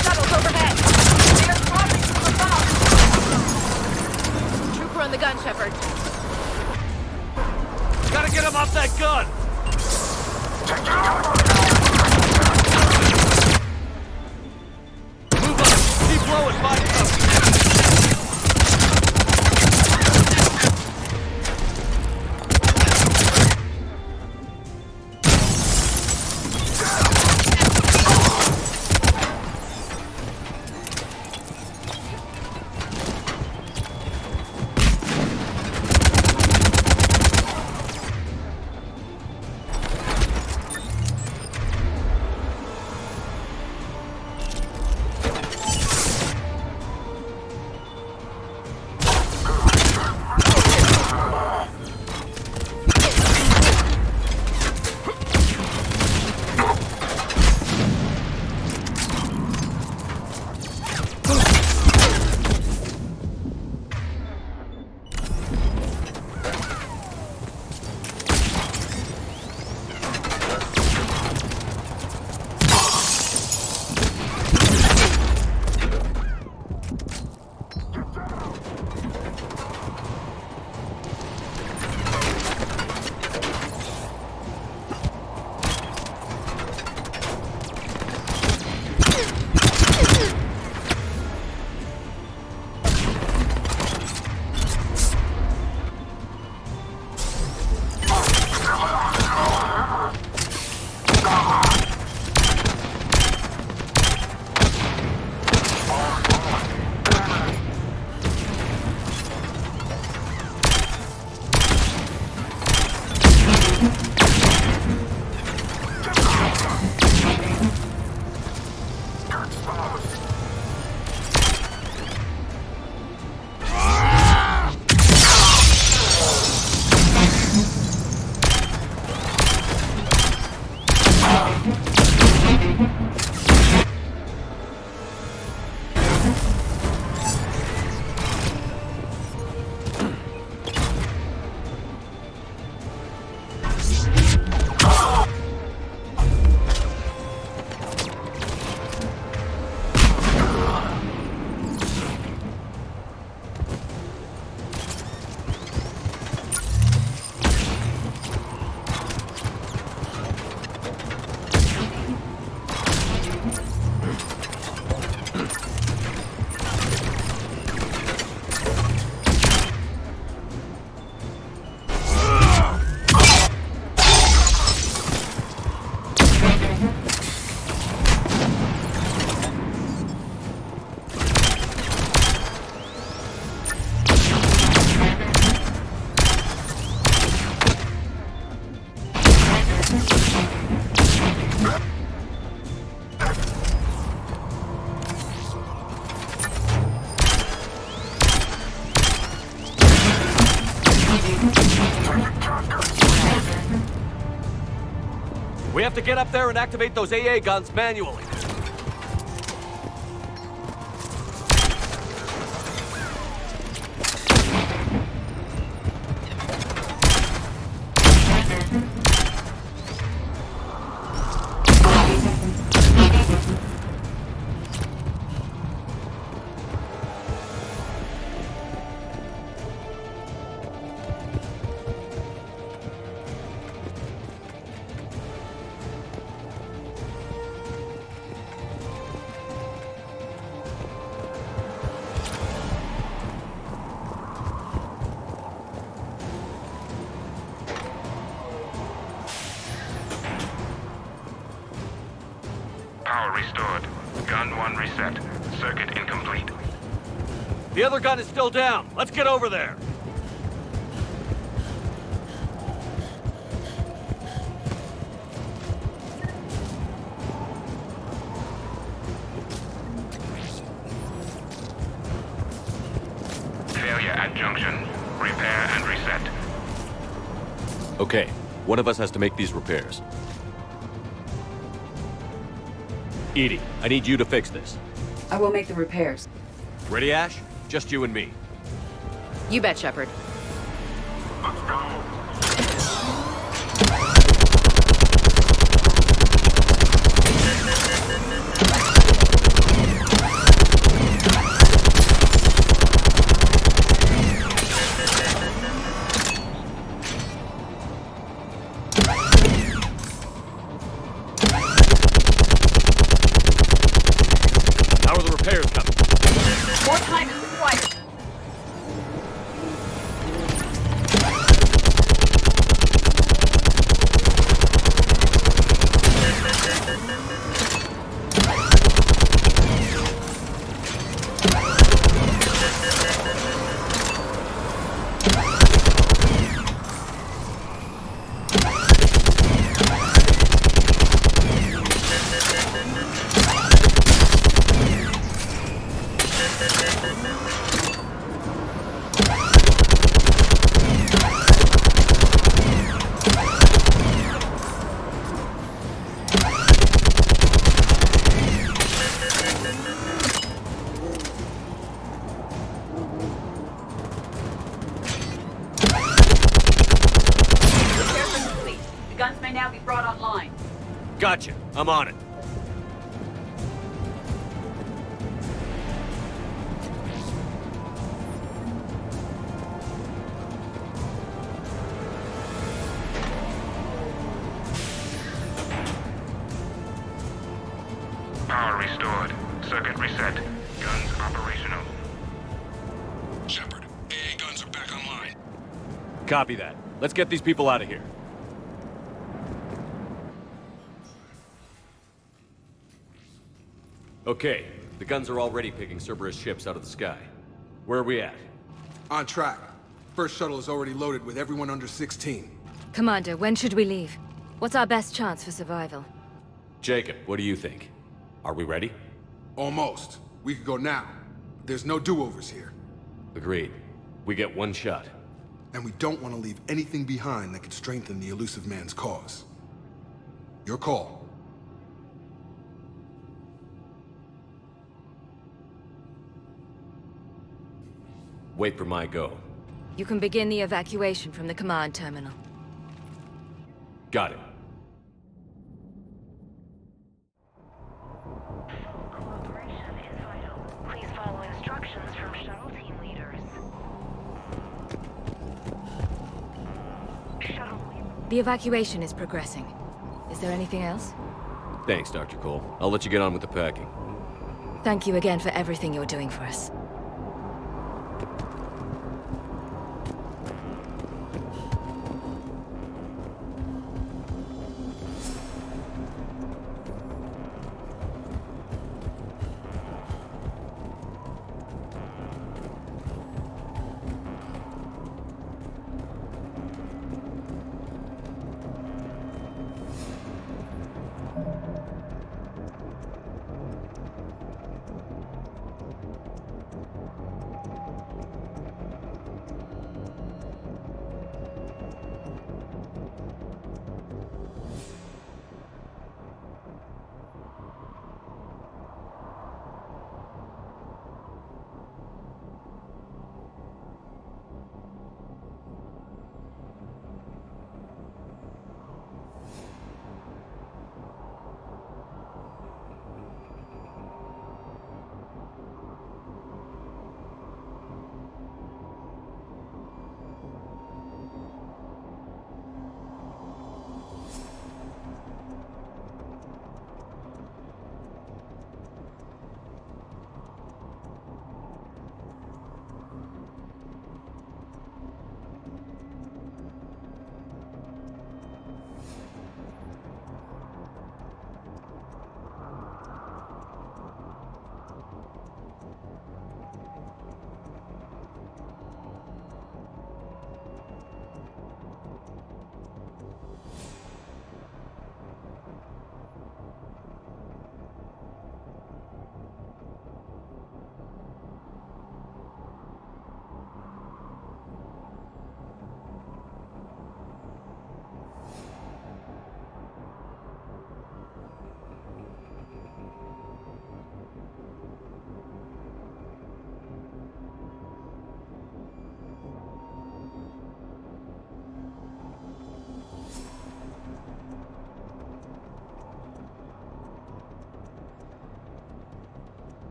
Shuttles overhead! They're squadrons from above! Trooper on the gun, Shepard. Gotta get him off that gun! Move up! Keep low and find cover! We have to get up there and activate those AA guns manually. Power restored. Gun 1 reset. Circuit incomplete. The other gun is still down. Let's get over there. reset. Okay, one of us has to make these repairs. Edie, I need you to fix this. I will make the repairs. Ready, Ash? Just you and me. You bet, Shepard. How are the repairs coming? More time is required. Repairs are complete. The guns may now be brought online. Gotcha. I'm on it. Power restored. Circuit reset. Guns operational. Shepard, AA guns are back online. Copy that. Let's get these people out of here. Okay, the guns are already picking Cerberus ships out of the sky. Where are we at? On track. First shuttle is already loaded with everyone under 16. Commander, when should we leave? What's our best chance for survival? Jacob, what do you think? Are we ready? Almost. We could go now. There's no do-overs here. Agreed. We get one shot. And we don't want to leave anything behind that could strengthen the elusive man's cause. Your call. Wait for my go. You can begin the evacuation from the command terminal. Got it. Cooperation is vital. Please follow instructions from shuttle team leaders. Shuttle. The evacuation is progressing. Is there anything else? Thanks, Dr. Cole. I'll let you get on with the packing. Thank you again for everything you're doing for us.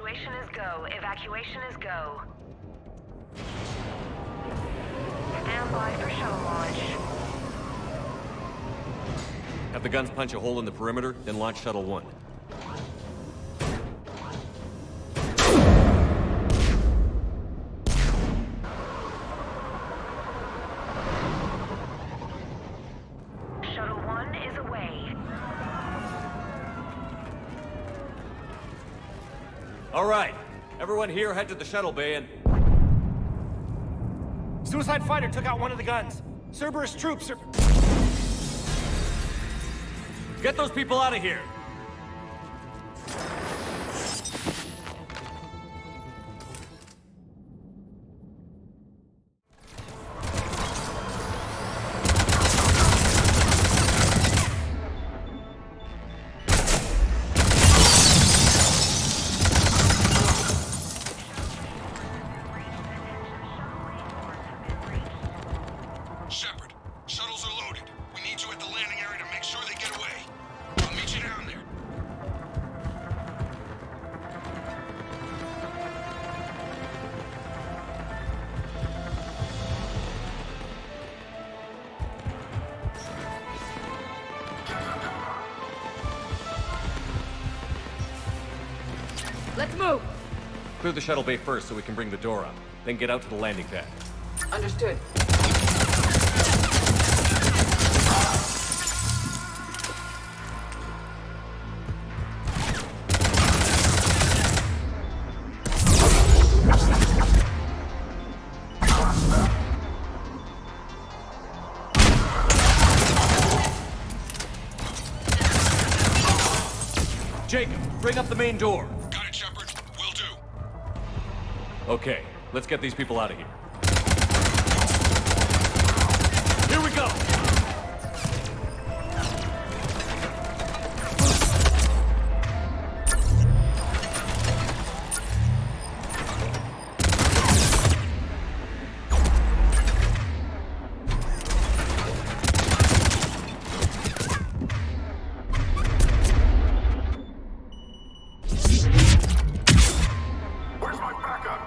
Evacuation is go. Evacuation is go. Stand by for shuttle launch. Have the guns punch a hole in the perimeter, then launch Shuttle 1. Shuttle 1 is away. All right. Everyone here head to the shuttle bay and... Suicide fighter took out one of the guns. Cerberus troops are... Get those people out of here! Shepard, shuttles are loaded. We need you at the landing area to make sure they get away. I'll meet you down there. Let's move! Clear the shuttle bay first so we can bring the door up. Then get out to the landing pad. Understood. Jacob, bring up the main door. Got it, Shepard. Will do. Okay, let's get these people out of here. Here we go! Where's my backup?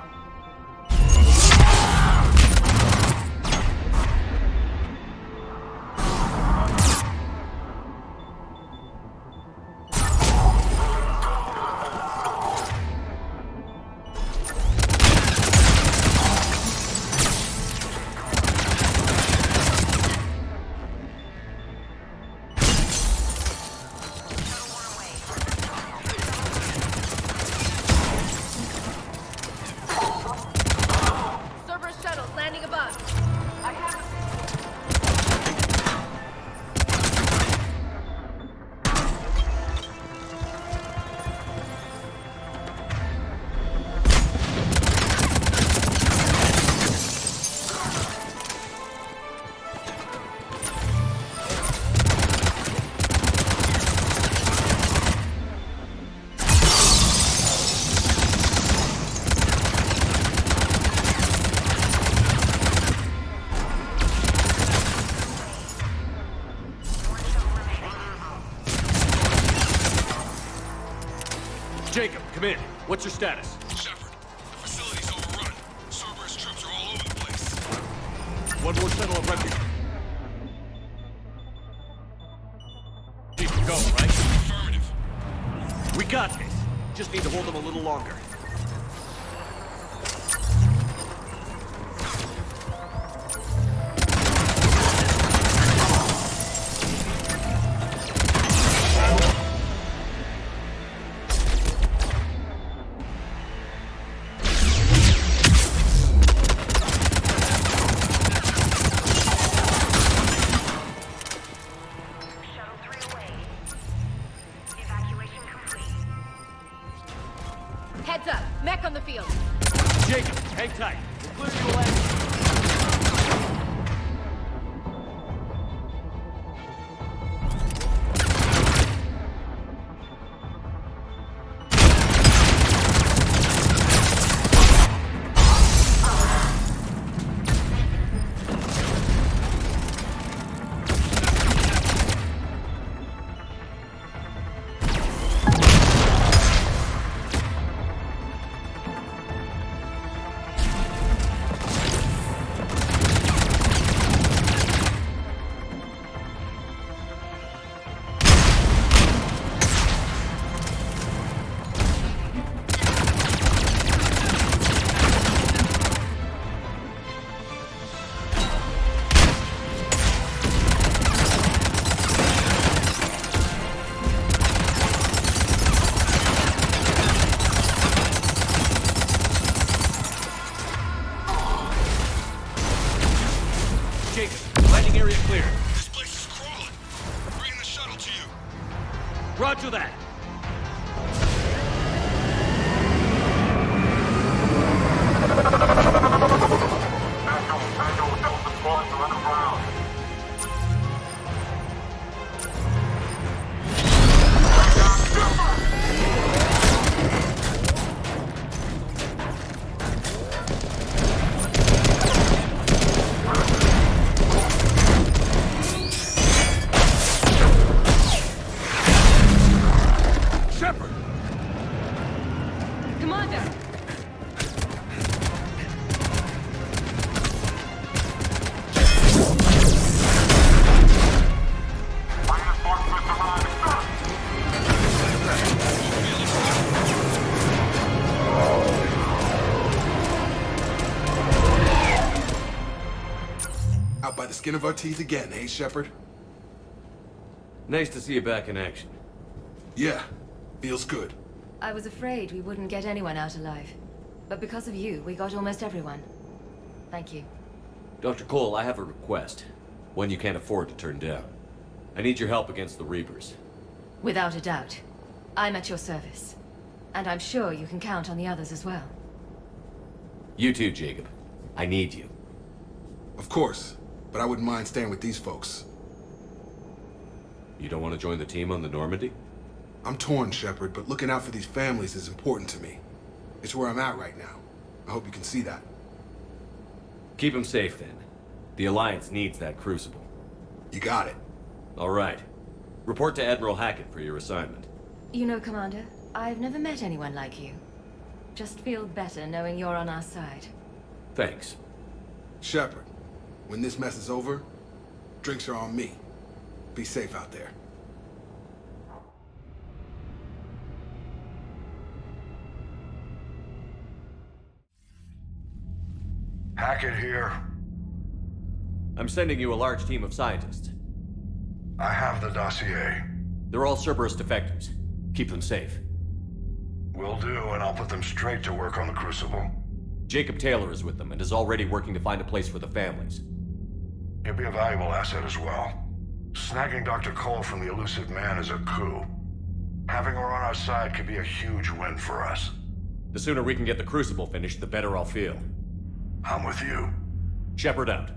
Cerberus shuttles landing above. I have Jacob, come in. What's your status? Shepard, the facility's overrun. Cerberus troops are all over the place. One more shuttle of refuge. Need to go, right? Affirmative. We got this. Just need to hold them a little longer. Shuttle 3 away. Evacuation complete. heads up. Mech on the field. Jacob, hang tight. We'll clear your landing. Roger that. By the skin of our teeth again, eh, Shepard? Nice to see you back in action. Yeah, feels good. I was afraid we wouldn't get anyone out alive. But because of you, we got almost everyone. Thank you. Dr. Cole, I have a request. One you can't afford to turn down. I need your help against the Reapers. Without a doubt. I'm at your service. And I'm sure you can count on the others as well. You too, Jacob. I need you. Of course. But I wouldn't mind staying with these folks. You don't want to join the team on the Normandy? I'm torn, Shepard, but looking out for these families is important to me. It's where I'm at right now. I hope you can see that. Keep them safe, then. The Alliance needs that Crucible. You got it. All right. Report to Admiral Hackett for your assignment. You know, Commander, I've never met anyone like you. Just feel better knowing you're on our side. Thanks. Shepard. When this mess is over, drinks are on me. Be safe out there. Hackett here. I'm sending you a large team of scientists. I have the dossier. They're all Cerberus defectors. Keep them safe. Will do, and I'll put them straight to work on the Crucible. Jacob Taylor is with them and is already working to find a place for the families. He'll be a valuable asset as well. Snagging Dr. Cole from the elusive man is a coup. Having her on our side could be a huge win for us. The sooner we can get the Crucible finished, the better I'll feel. I'm with you. Shepard out.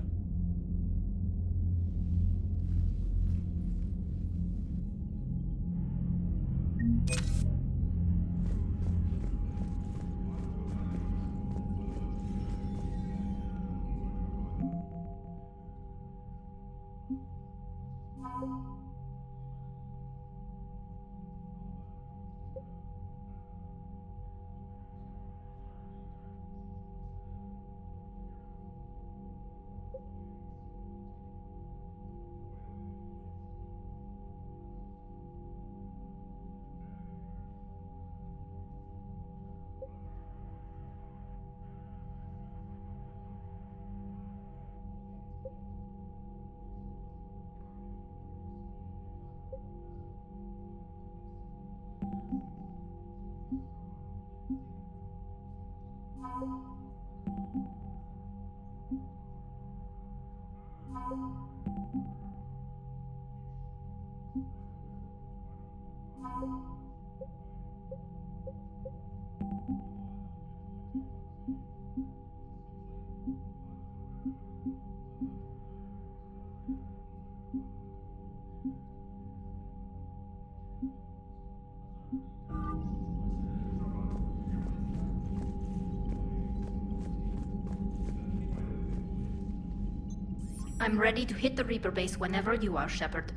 I'm ready to hit the Reaper base whenever you are, Shepard.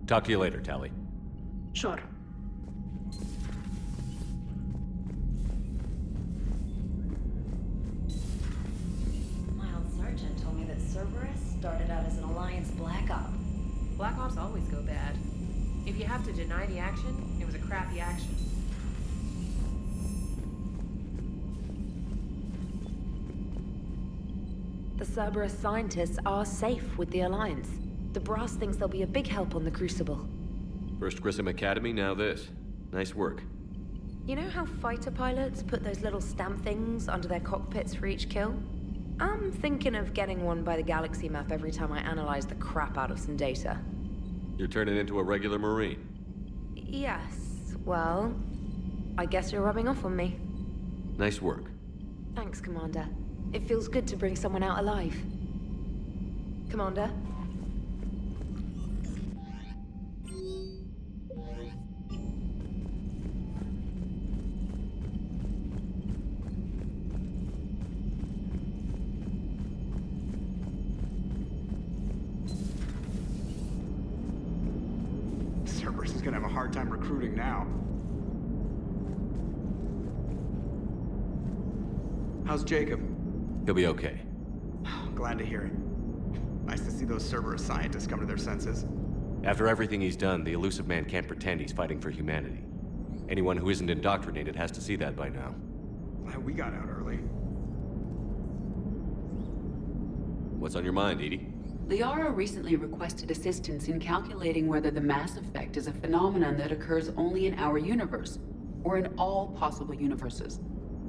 Talk to you later, Tally. Sure. My old sergeant told me that Cerberus started out as an Alliance Black Op. Black Ops always go bad. If you have to deny the action, it was a crappy action. The Cerberus scientists are safe with the Alliance. The brass thinks they'll be a big help on the Crucible. First Grissom Academy, now this. Nice work. You know how fighter pilots put those little stamp things under their cockpits for each kill? I'm thinking of getting one by the galaxy map every time I analyze the crap out of some data. You're turning into a regular Marine. Yes, well, I guess you're rubbing off on me. Nice work. Thanks, Commander. It feels good to bring someone out alive. Commander? Cerberus is gonna have a hard time recruiting now. How's Jacob? He'll be okay. Glad to hear it. Nice to see those Cerberus scientists come to their senses. After everything he's done, the elusive man can't pretend he's fighting for humanity. Anyone who isn't indoctrinated has to see that by now. Glad we got out early. What's on your mind, Edie? Liara recently requested assistance in calculating whether the mass effect is a phenomenon that occurs only in our universe, or in all possible universes.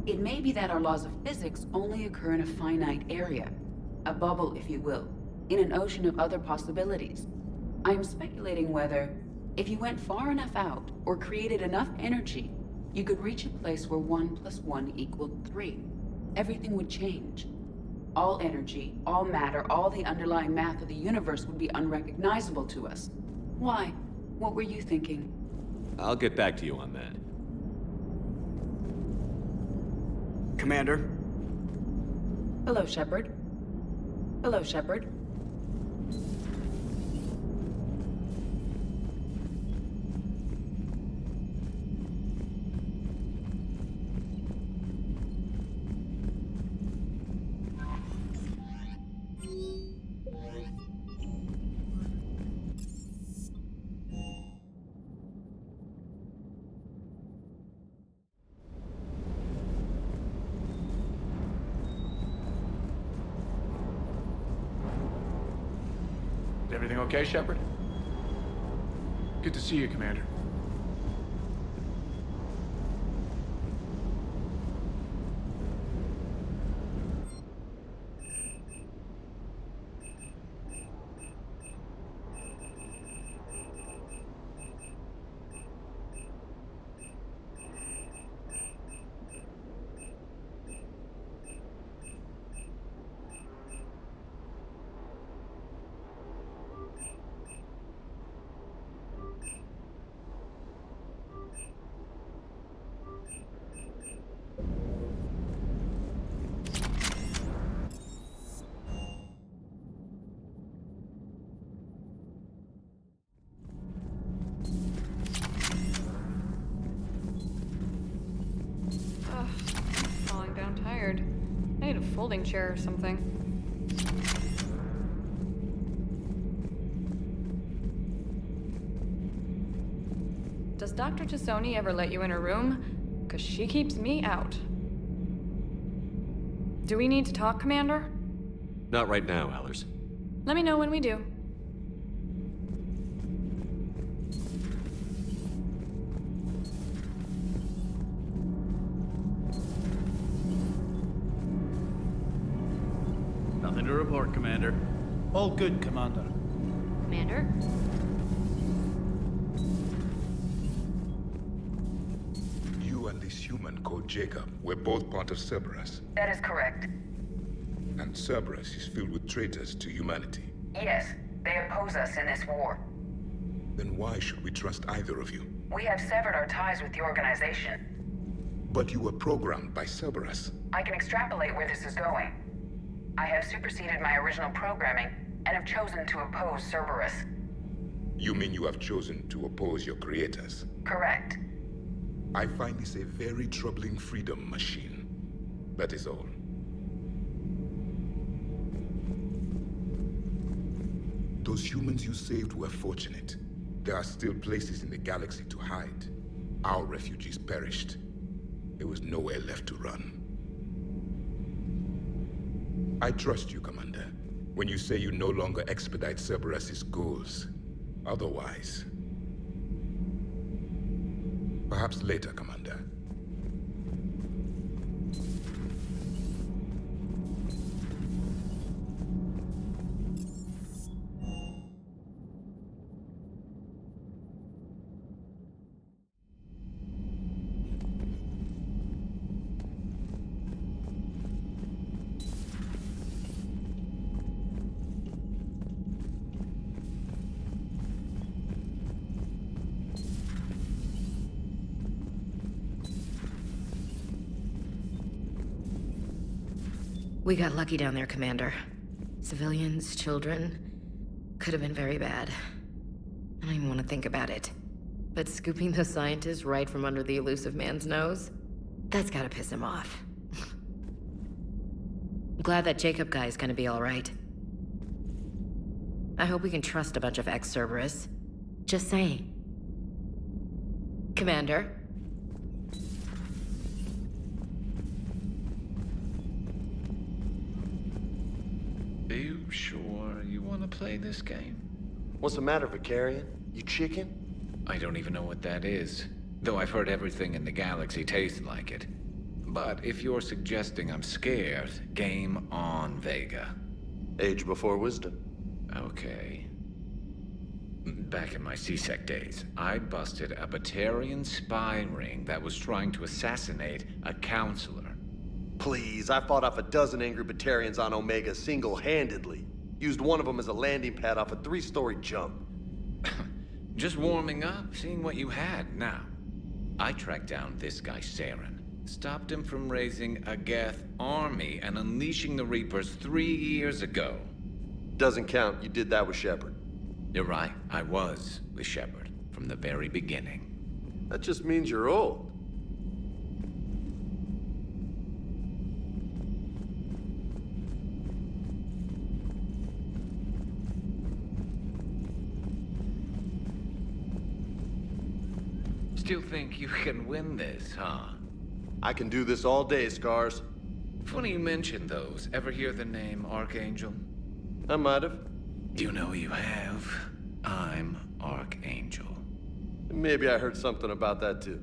It may be that our laws of physics only occur in a finite area, a bubble, if you will, in an ocean of other possibilities. I am speculating whether, if you went far enough out, or created enough energy, you could reach a place where 1 + 1 = 3. Everything would change. All energy, all matter, all the underlying math of the universe would be unrecognizable to us. Why? What were you thinking? I'll get back to you on that. Commander? Hello, Shepard. Hello, Shepard. Is everything okay, Shepard? Good to see you, Commander. Ugh, I'm falling down tired. I need a folding chair or something. Does Dr. Tassoni ever let you in her room? 'Cause she keeps me out. Do we need to talk, Commander? Not right now, Allers. Let me know when we do. Nothing to report, Commander. All good, Commander. Commander? You and this human called Jacob were both part of Cerberus. That is correct. And Cerberus is filled with traitors to humanity. Yes, they oppose us in this war. Then why should we trust either of you? We have severed our ties with the organization. But you were programmed by Cerberus. I can extrapolate where this is going. I have superseded my original programming and have chosen to oppose Cerberus. You mean you have chosen to oppose your creators? Correct. I find this a very troubling freedom machine. That is all. Those humans you saved were fortunate. There are still places in the galaxy to hide. Our refugees perished. There was nowhere left to run. I trust you, Commander, when you say you no longer expedite Cerberus's goals. Otherwise... Perhaps later, Commander. We got lucky down there, Commander. Civilians, children. Could have been very bad. I don't even want to think about it. But scooping those scientists right from under the elusive man's nose? That's gotta piss him off. I'm glad that Jacob guy is gonna be alright. I hope we can trust a bunch of ex-Cerberus. Just saying. Commander? Are you sure you want to play this game? What's the matter, Vicarian? You chicken? I don't even know what that is, though I've heard everything in the galaxy tastes like it. But if you're suggesting I'm scared, game on, Vega. Age before wisdom. Okay. Back in my C-Sec days, I busted a Batarian spy ring that was trying to assassinate a counselor. Please, I fought off a dozen angry Batarians on Omega single-handedly. Used one of them as a landing pad off a 3-story jump. Just warming up, seeing what you had now. I tracked down this guy, Saren. Stopped him from raising a Geth army and unleashing the Reapers 3 years ago. Doesn't count. You did that with Shepard. You're right. I was with Shepard from the very beginning. That just means you're old. Still think you can win this, huh? I can do this all day, Scars. Funny you mention those. Ever hear the name Archangel? I might have. You know you have. I'm Archangel. Maybe I heard something about that too.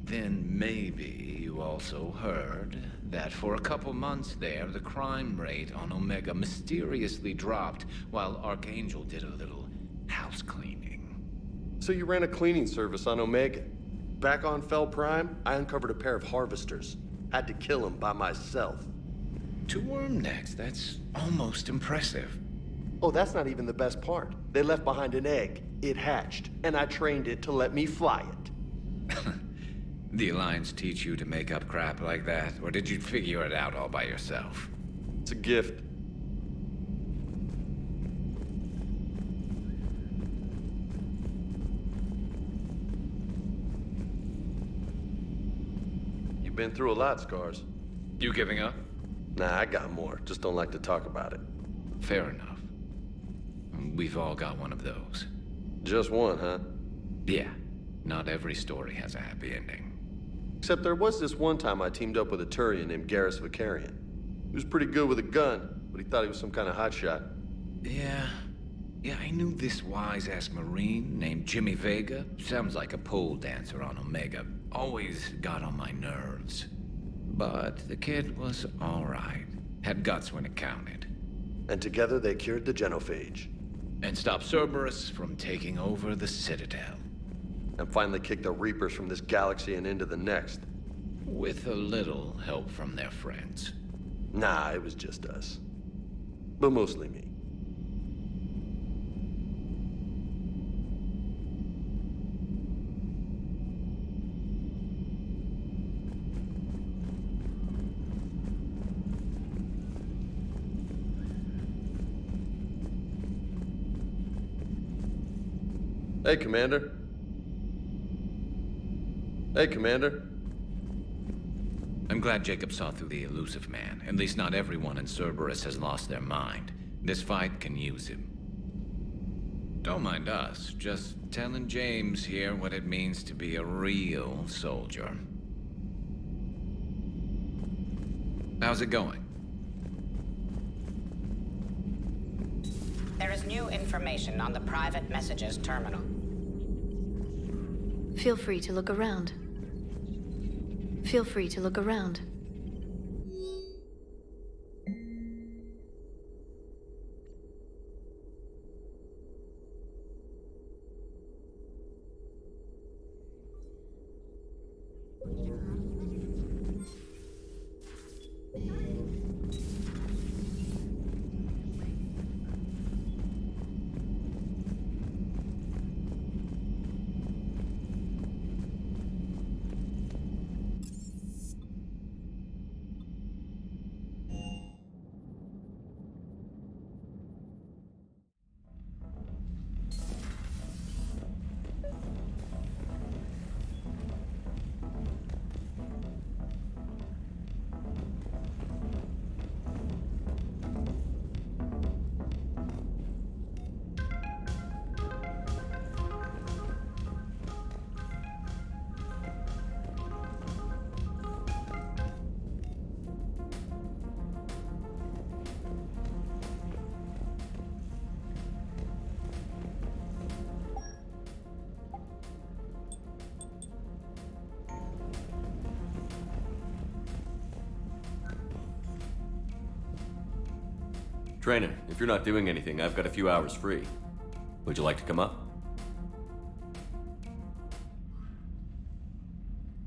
Then maybe you also heard that for a couple months there, the crime rate on Omega mysteriously dropped while Archangel did a little house cleaning. So you ran a cleaning service on Omega. Back on Fel Prime, I uncovered a pair of harvesters. Had to kill them by myself. 2 worm necks, that's almost impressive. Oh, that's not even the best part. They left behind an egg. It hatched, and I trained it to let me fly it. The Alliance teach you to make up crap like that, or did you figure it out all by yourself? It's a gift. You've been through a lot, Scars. You giving up? Nah, I got more. Just don't like to talk about it. Fair enough. We've all got one of those. Just one, huh? Yeah. Not every story has a happy ending. Except there was this one time I teamed up with a Turian named Garrus Vicarian. He was pretty good with a gun, but he thought he was some kind of hotshot. Yeah, I knew this wise-ass Marine named Jimmy Vega. Sounds like a pole dancer on Omega. Always got on my nerves. But the kid was all right. Had guts when it counted. And together they cured the genophage. And stopped Cerberus from taking over the Citadel. And finally kicked the Reapers from this galaxy and into the next. With a little help from their friends. Nah, it was just us. But mostly me. Hey, Commander. Hey, Commander. I'm glad Jacob saw through the elusive man. At least not everyone in Cerberus has lost their mind. This fight can use him. Don't mind us. Just telling James here what it means to be a real soldier. How's it going? There is new information on the private messages terminal. Feel free to look around. Feel free to look around. Trainer, if you're not doing anything, I've got a few hours free. Would you like to come up?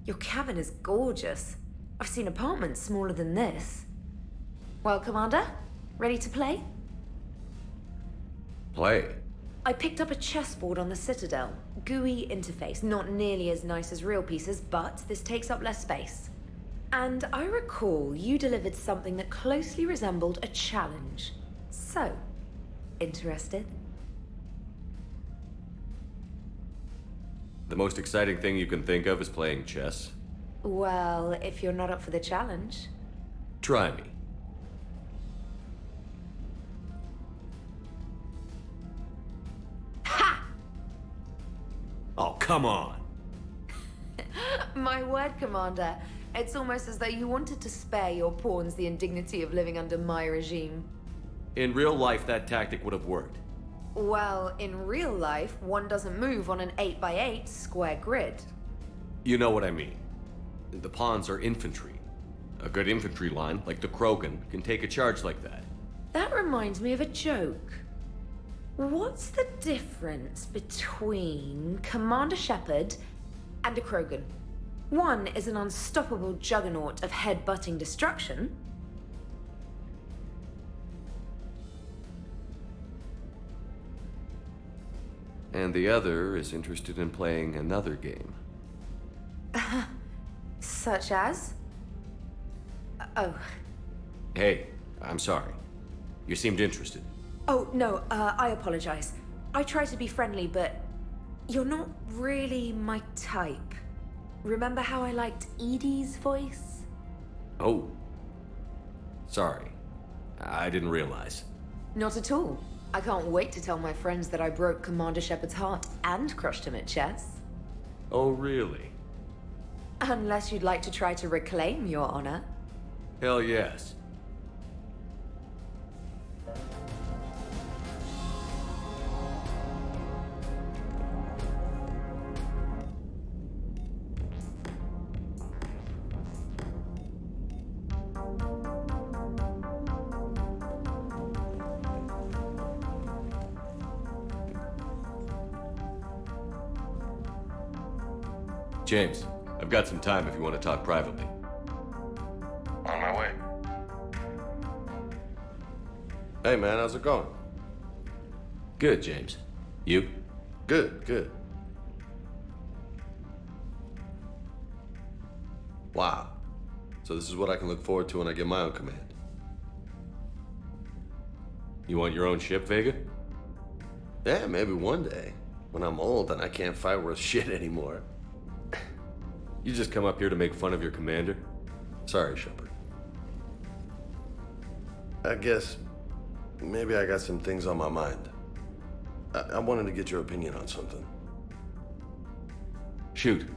Your cabin is gorgeous. I've seen apartments smaller than this. Well, Commander, ready to play? Play. I picked up a chessboard on the Citadel. GUI interface, not nearly as nice as real pieces, but this takes up less space. And I recall you delivered something that closely resembled a challenge. So, interested? The most exciting thing you can think of is playing chess. Well, if you're not up for the challenge. Try me. Ha! Oh, come on. My word, Commander. It's almost as though you wanted to spare your pawns the indignity of living under my regime. In real life, that tactic would have worked. Well, in real life, one doesn't move on an 8x8 square grid. You know what I mean. The pawns are infantry. A good infantry line, like the Krogan, can take a charge like that. That reminds me of a joke. What's the difference between Commander Shepard and a Krogan? One is an unstoppable juggernaut of head-butting destruction. And the other is interested in playing another game. Such as? Oh. Hey, I'm sorry. You seemed interested. Oh, no, I apologize. I try to be friendly, but you're not really my type. Remember how I liked Edie's voice? Oh. Sorry. I didn't realize. Not at all. I can't wait to tell my friends that I broke Commander Shepard's heart and crushed him at chess. Oh, really? Unless you'd like to try to reclaim your honor. Hell yes. James, I've got some time if you want to talk privately. On my way. Hey man, how's it going? Good, James. You? Good, good. Wow. So this is what I can look forward to when I get my own command. You want your own ship, Vega? Yeah, maybe one day. When I'm old and I can't fight worth shit anymore. You just come up here to make fun of your commander? Sorry, Shepard. I guess maybe I got some things on my mind. I wanted to get your opinion on something. Shoot.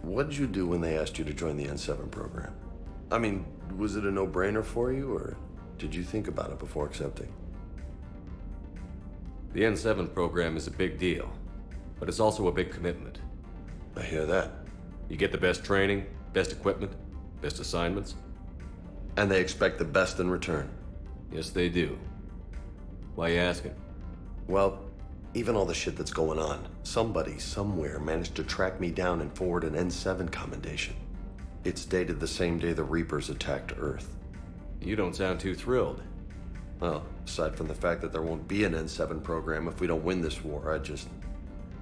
What did you do when they asked you to join the N7 program? I mean, was it a no-brainer for you, or did you think about it before accepting? The N7 program is a big deal, but it's also a big commitment. I hear that. You get the best training, best equipment, best assignments. And they expect the best in return. Yes, they do. Why you asking? Well, even all the shit that's going on, somebody somewhere managed to track me down and forward an N7 commendation. It's dated the same day the Reapers attacked Earth. You don't sound too thrilled. Well, aside from the fact that there won't be an N7 program if we don't win this war,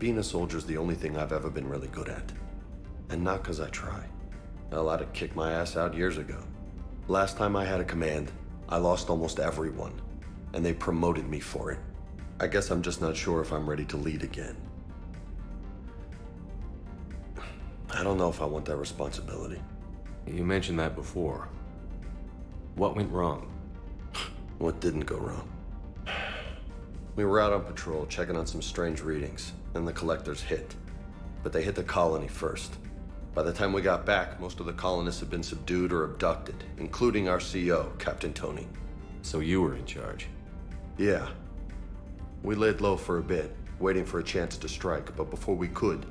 being a soldier's the only thing I've ever been really good at. And not because I try. Hell, I'd have kicked my ass out years ago. Last time I had a command, I lost almost everyone, and they promoted me for it. I guess I'm just not sure if I'm ready to lead again. I don't know if I want that responsibility. You mentioned that before. What went wrong? What didn't go wrong? We were out on patrol, checking on some strange readings, and the collectors hit. But they hit the colony first. By the time we got back, most of the colonists had been subdued or abducted, including our CO, Captain Tony. So you were in charge? Yeah. We laid low for a bit, waiting for a chance to strike, but before we could,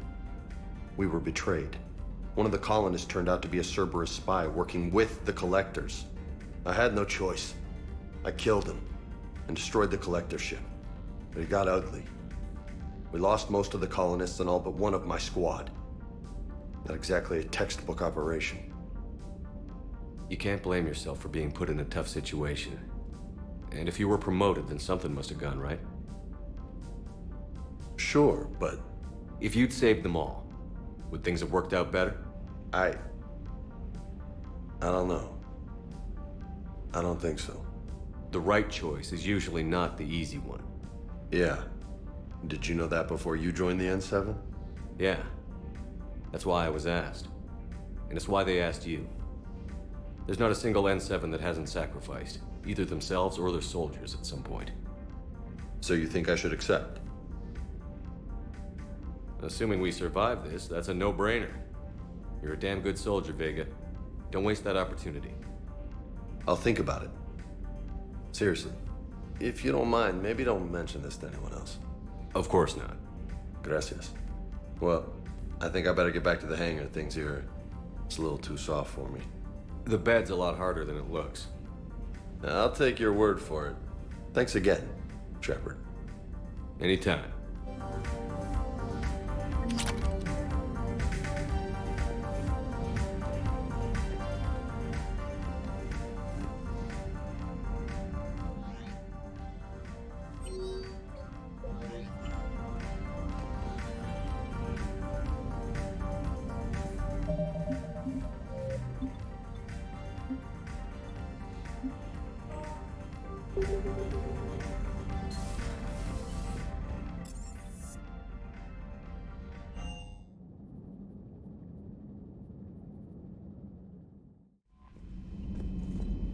we were betrayed. One of the colonists turned out to be a Cerberus spy working with the collectors. I had no choice. I killed him, and destroyed the collector ship. But it got ugly. We lost most of the colonists and all but one of my squad. Not exactly a textbook operation. You can't blame yourself for being put in a tough situation. And if you were promoted, then something must have gone right. Sure, but... If you'd saved them all, would things have worked out better? I don't know. I don't think so. The right choice is usually not the easy one. Yeah. Did you know that before you joined the N7? Yeah. That's why I was asked. And it's why they asked you. There's not a single N7 that hasn't sacrificed, either themselves or their soldiers at some point. So you think I should accept? Assuming we survive this, that's a no-brainer. You're a damn good soldier, Vega. Don't waste that opportunity. I'll think about it. Seriously. If you don't mind, maybe don't mention this to anyone else. Of course not. Gracias. Well, I think I better get back to the hangar. Things here, it's a little too soft for me. The bed's a lot harder than it looks. I'll take your word for it. Thanks again, Shepard. Anytime.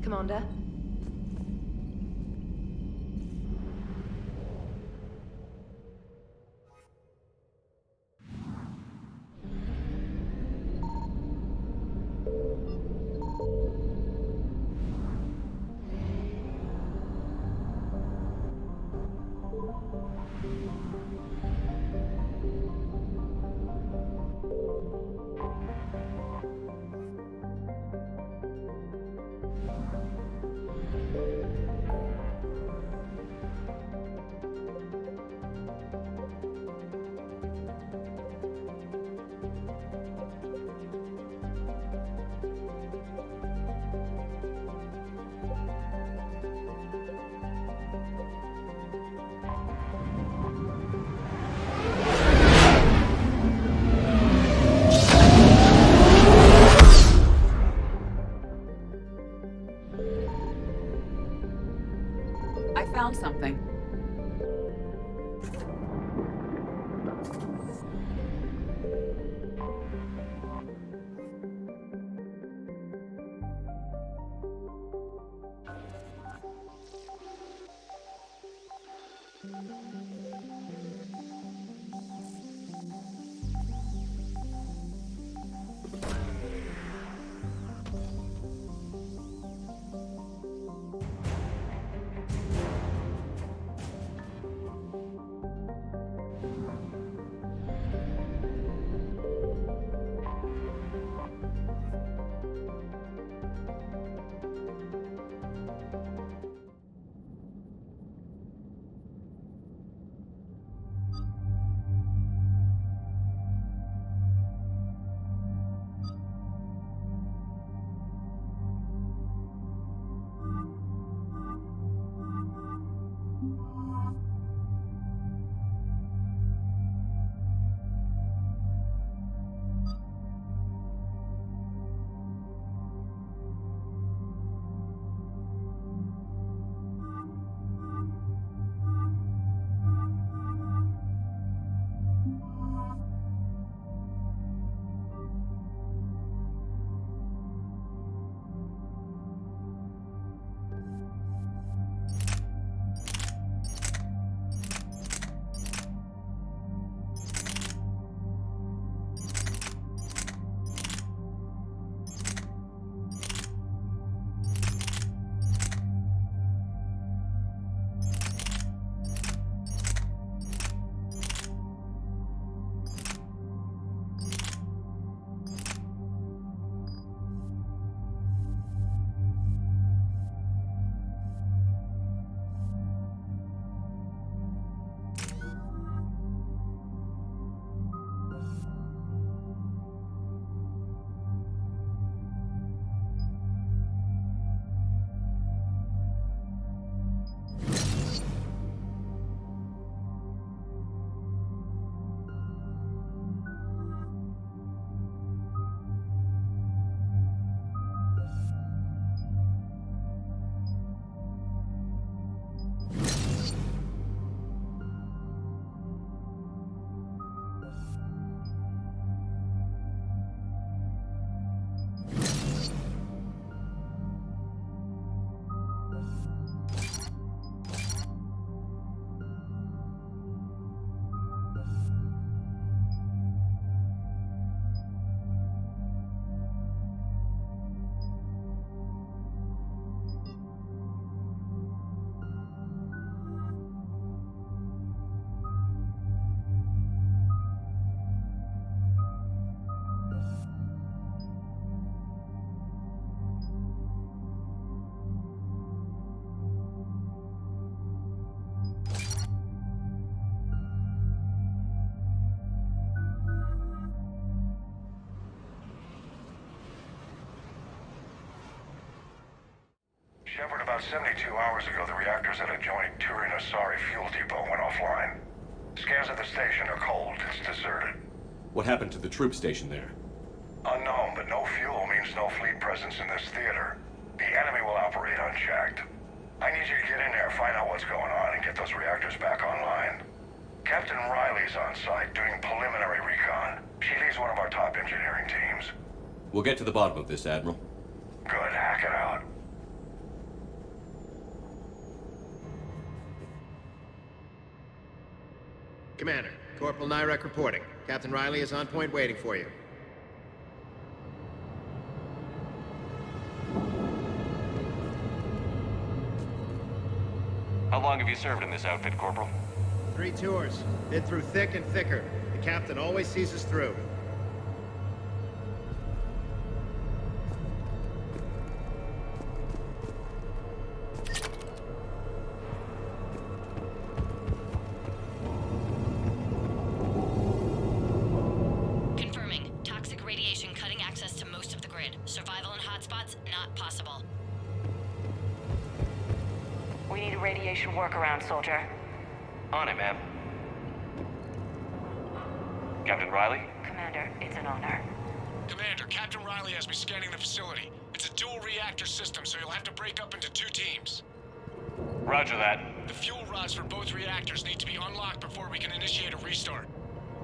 Commander? Shepard, about 72 hours ago, the reactors at adjoining Turin-Asari fuel depot went offline. Scans at the station are cold. It's deserted. What happened to the troop station there? Unknown, but no fuel means no fleet presence in this theater. The enemy will operate unchecked. I need you to get in there, find out what's going on, and get those reactors back online. Captain Riley's on site doing preliminary recon. She leads one of our top engineering teams. We'll get to the bottom of this, Admiral. Good, hack it out. Commander, Corporal Nyrek reporting. Captain Riley is on point waiting for you. How long have you served in this outfit, Corporal? 3 tours. Been through thick and thicker. The captain always sees us through. Confirming. Toxic radiation cutting access to most of the grid. Survival in hotspots, not possible. We need a radiation workaround, soldier. On it, ma'am. Captain Riley? Commander, it's an honor. Commander, Captain Riley has me scanning the facility. It's a dual reactor system, so you'll have to break up into 2 teams. Roger that. The fuel rods for both reactors need to be unlocked before we can initiate a restart.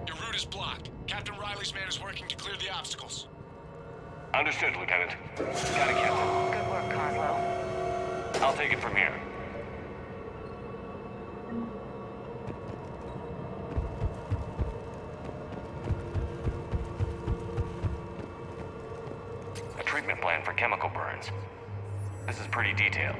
Your route is blocked. Captain Riley's man is working to clear the obstacles. Understood, Lieutenant. Got it, Captain. Good work, Coslow. I'll take it from here. A treatment plan for chemical burns. This is pretty detailed.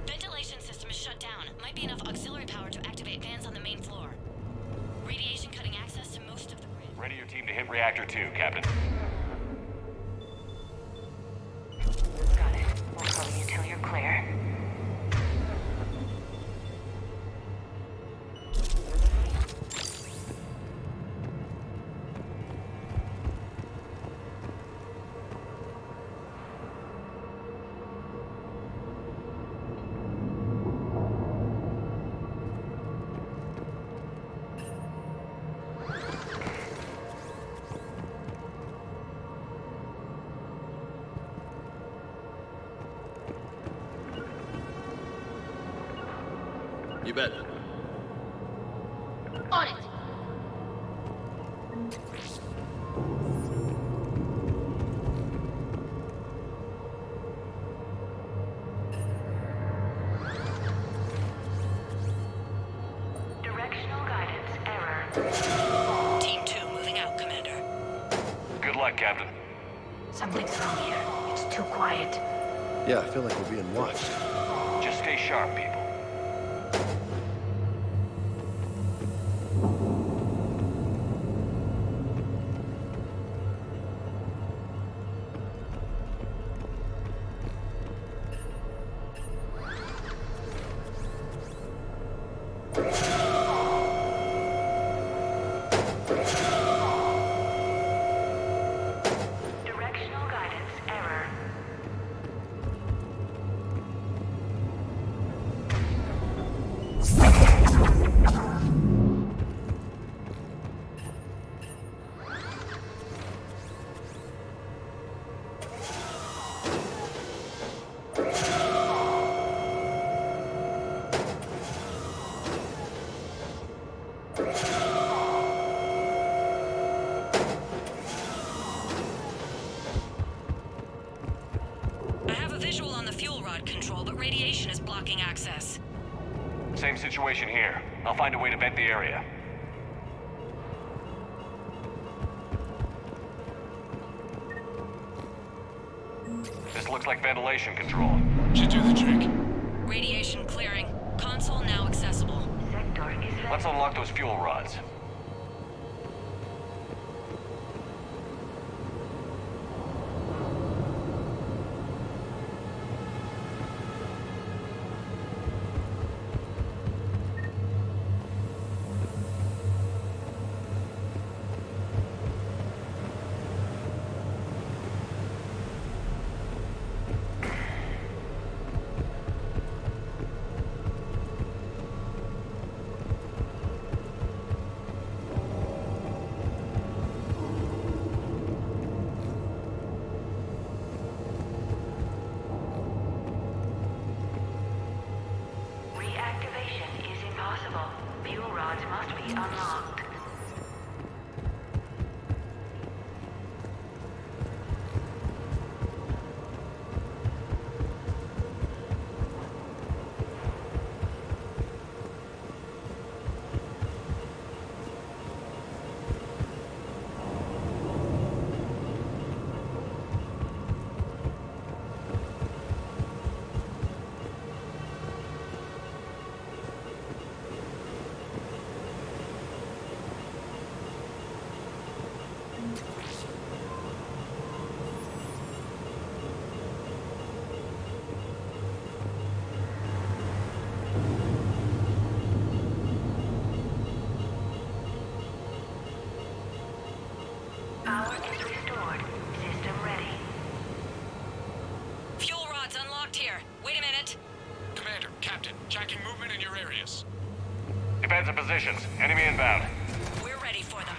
Ventilation system is shut down. Might be enough auxiliary power to activate fans on the main floor. Radiation cutting access to most of the grid. Ready your team to hit Reactor 2, Captain. Got it. We'll cover you till you're clear. You bet. On it! Directional guidance error. Team 2 moving out, Commander. Good luck, Captain. Something's wrong here. It's too quiet. Yeah, I feel like we're being watched. Just stay sharp, people. Directional guidance error. I have a visual on the fuel rod control, but radiation is blocking access. Same situation here. I'll find a way to vent the area. This looks like ventilation control. Should do the trick. Radiation clearing. Console now accessible. Let's unlock those fuel rods. Reactivation is impossible. Fuel rods must be unlocked. Power is restored. System ready. Fuel rods unlocked here. Wait a minute. Commander, Captain, checking movement in your areas. Defensive positions. Enemy inbound. We're ready for them.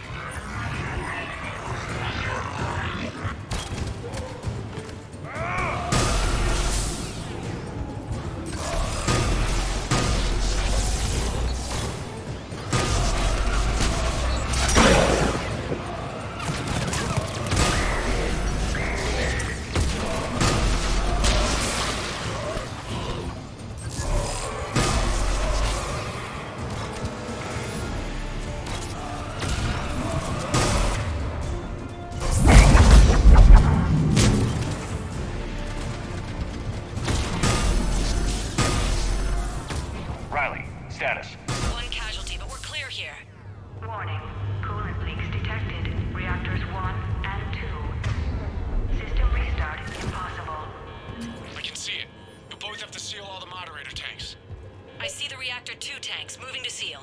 Status. One casualty, but we're clear here. Warning. Coolant leaks detected. Reactors 1 and 2. System restart impossible. I can see it. You'll both have to seal all the moderator tanks. I see the reactor 2 tanks moving to seal.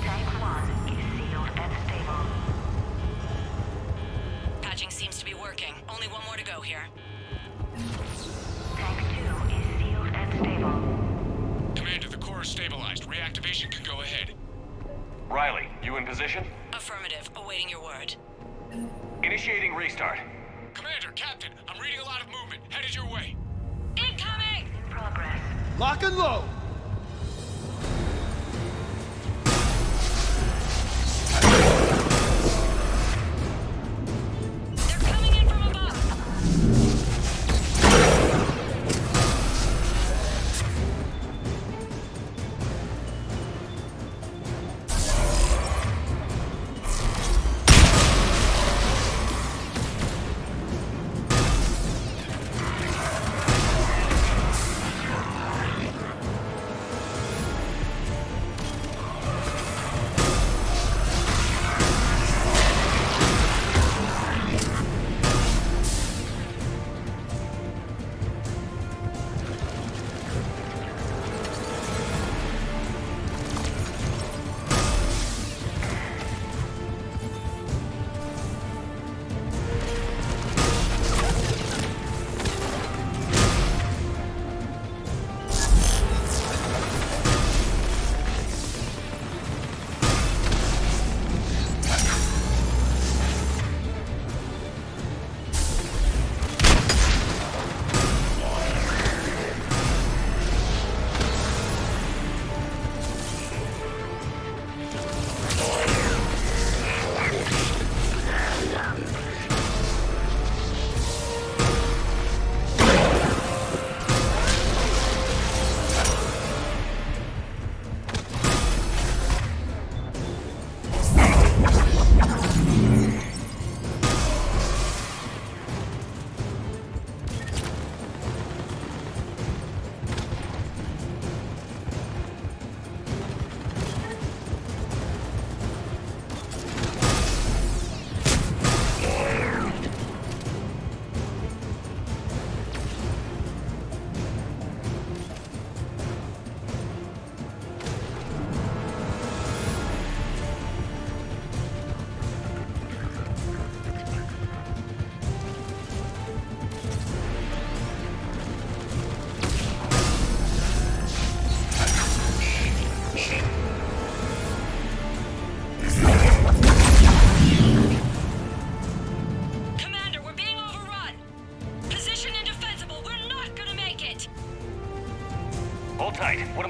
Tank 1 is sealed and stable. Patching seems to be working. Only one more to go here. Tank 2 is sealed and stable. Commander, the core is stabilized. Reactivation can go ahead. Riley, you in position? Affirmative. Awaiting your word. Initiating restart. Commander, Captain, I'm reading a lot of movement. Headed your way. Incoming! In progress. Lock and load! They're coming in from above.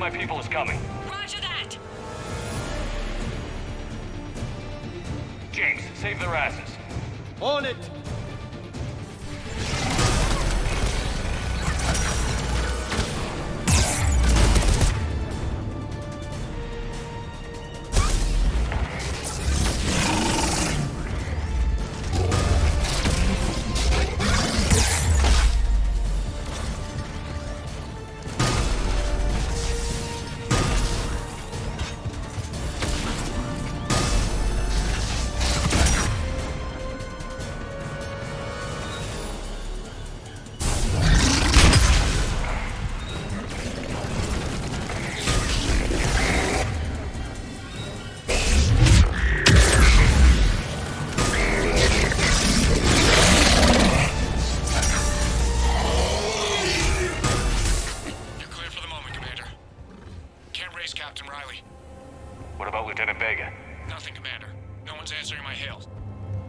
my people is coming. Roger that! James, save their asses. On it! What about Lieutenant Vega? Nothing, Commander. No one's answering my hails.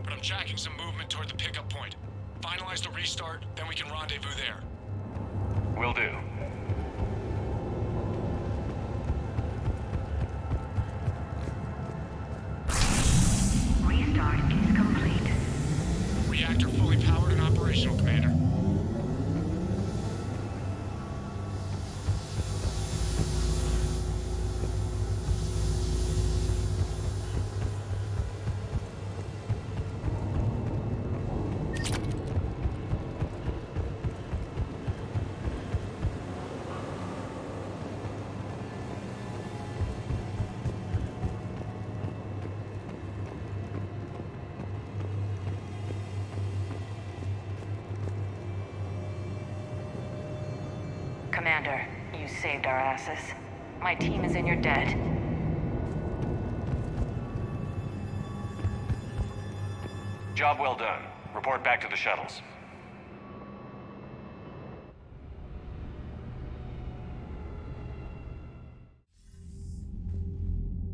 But I'm tracking some movement toward the pickup point. Finalize the restart, then we can rendezvous there. Will do. Restart is complete. Reactor fully powered and operational, Commander. Commander, you saved our asses. My team is in your debt. Job well done. Report back to the shuttles.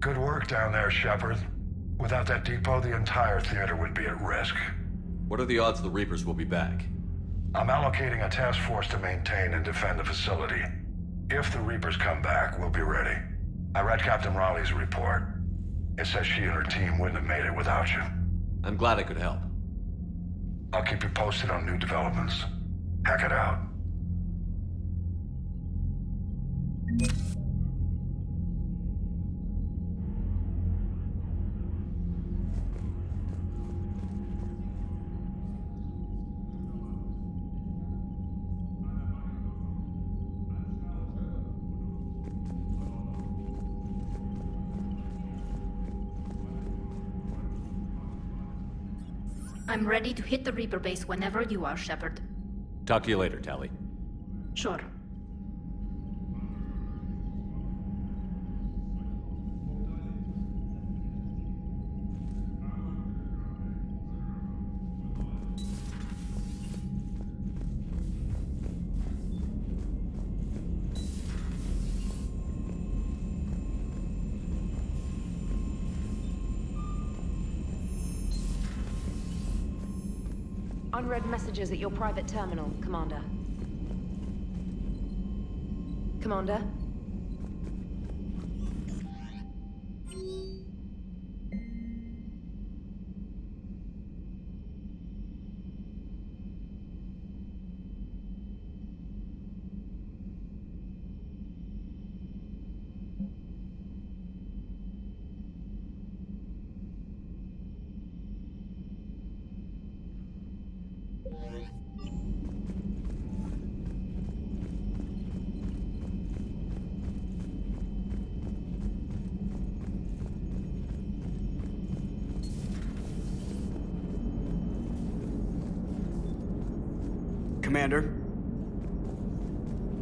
Good work down there, Shepard. Without that depot, the entire theater would be at risk. What are the odds the Reapers will be back? I'm allocating a task force to maintain and defend the facility. If the Reapers come back, we'll be ready. I read Captain Raleigh's report. It says she and her team wouldn't have made it without you. I'm glad I could help. I'll keep you posted on new developments. Hack it out. I'm ready to hit the Reaper base whenever you are, Shepard. Talk to you later, Tally. Sure. Unread messages at your private terminal, Commander. Commander? Commander?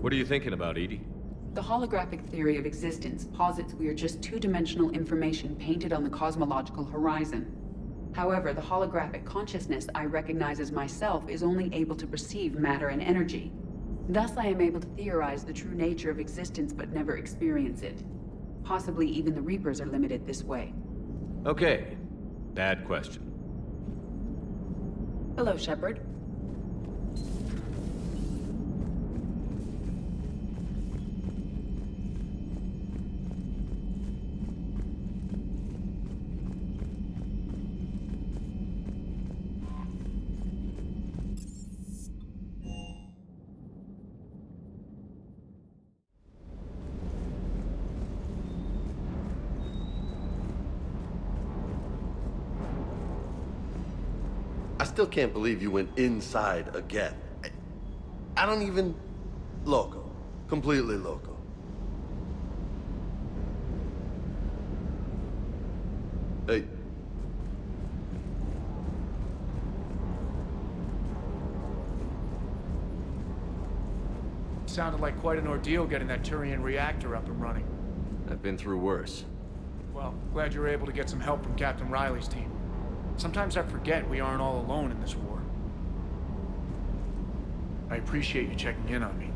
What are you thinking about, Edie? The holographic theory of existence posits we are just two-dimensional information painted on the cosmological horizon. However, the holographic consciousness I recognize as myself is only able to perceive matter and energy. Thus, I am able to theorize the true nature of existence but never experience it. Possibly even the Reapers are limited this way. Okay. Bad question. Hello, Shepard. I still can't believe you went inside again. I don't even... Loco. Completely loco. Hey. Sounded like quite an ordeal getting that Turian reactor up and running. I've been through worse. Well, glad you were able to get some help from Captain Riley's team. Sometimes I forget we aren't all alone in this war. I appreciate you checking in on me.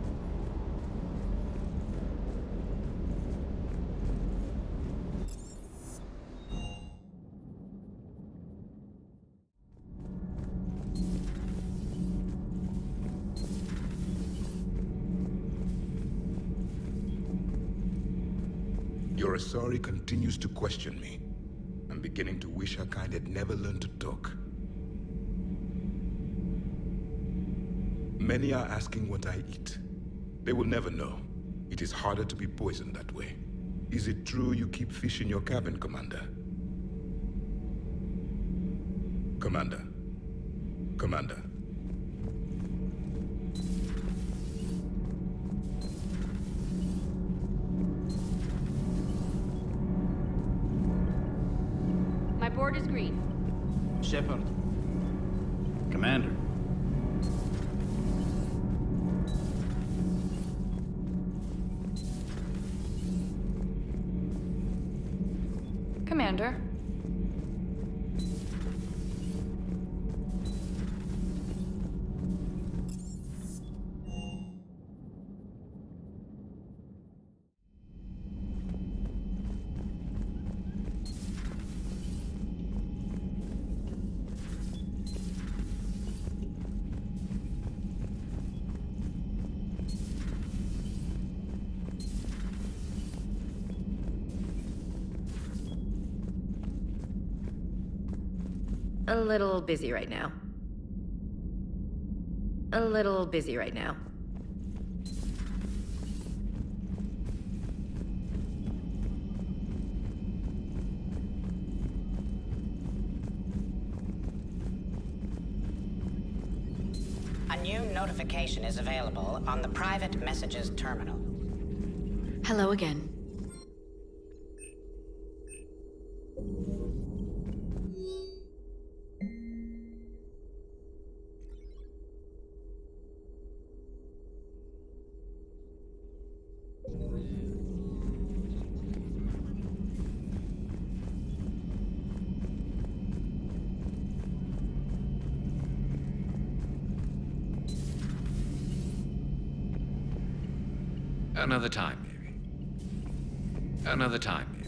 Your Asari continues to question me. I'm beginning to wish her kind had never learned to talk. Many are asking what I eat. They will never know. It is harder to be poisoned that way. Is it true you keep fish in your cabin, Commander? Commander. Commander. My board is green. Shepard. Commander. Commander. A little busy right now. A little busy right now. A new notification is available on the private messages terminal. Hello again. Another time, maybe. Another time, maybe.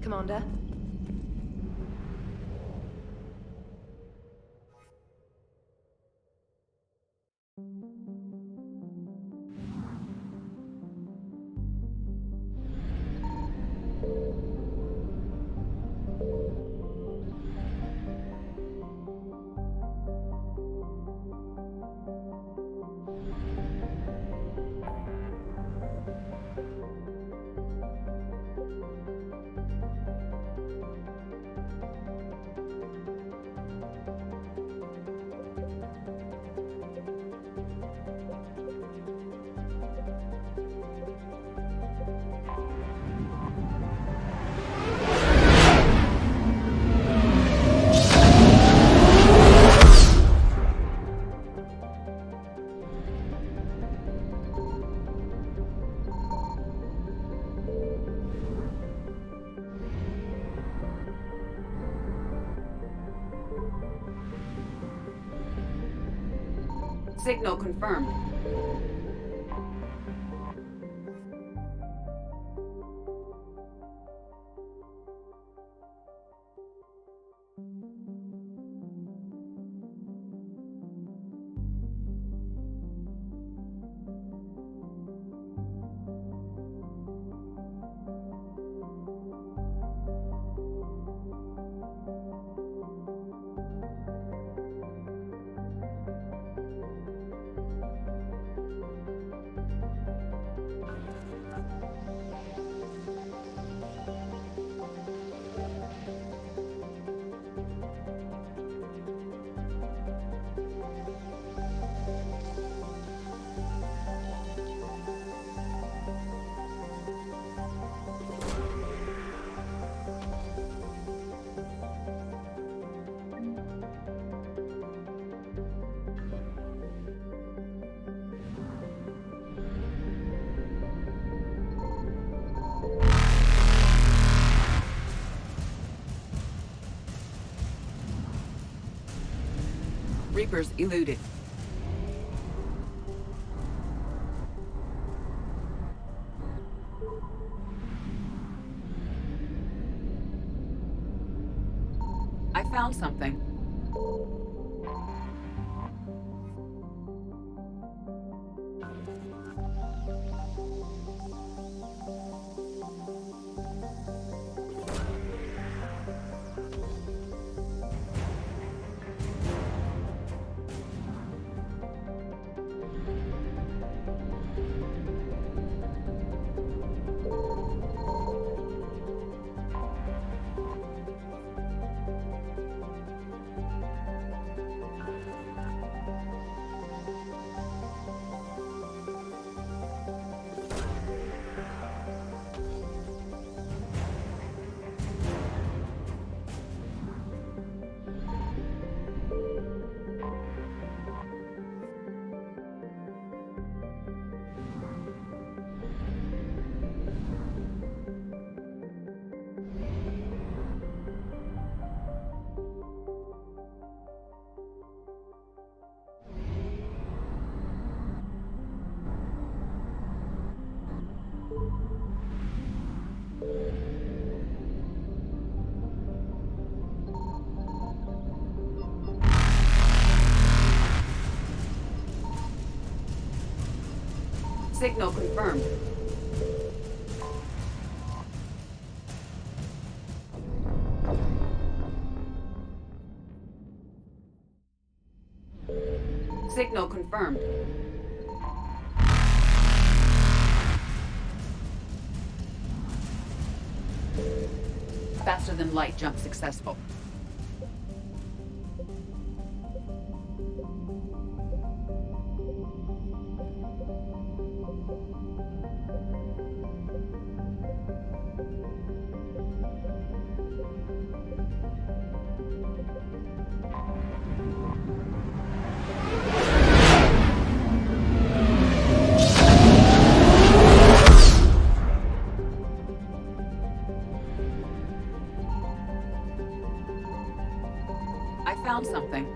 Commander? Signal confirmed. Reapers eluded. I found something. Signal confirmed. Signal confirmed. Faster than light jump successful. I found something.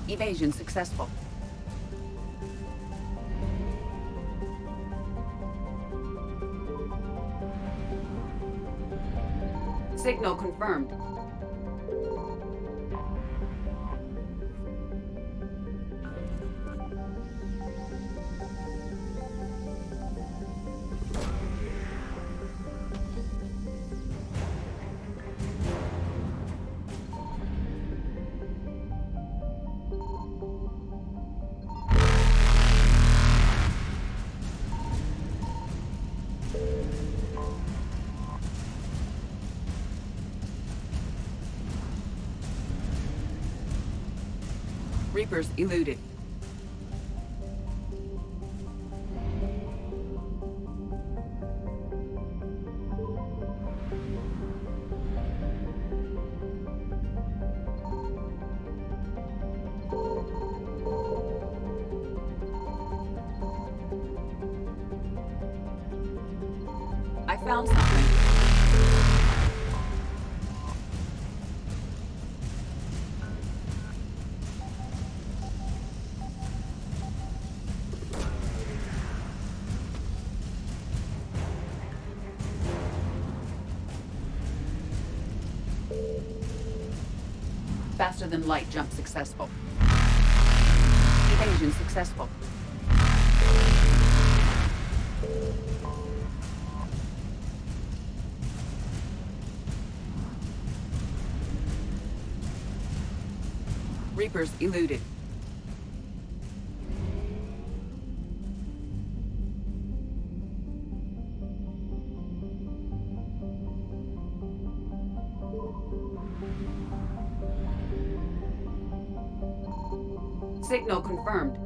Evasion successful. Signal confirmed. Reapers eluded. I found something. Faster than light jump successful. Evasion successful. Reapers eluded. Signal confirmed.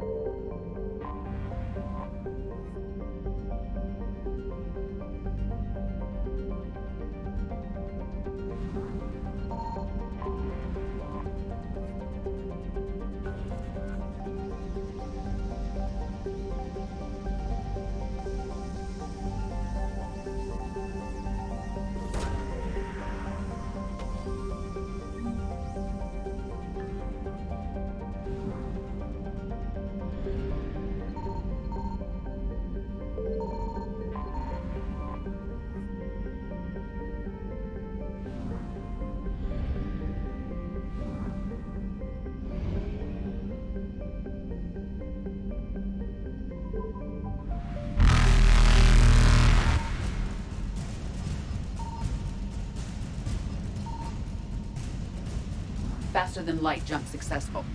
Faster than light jump successful.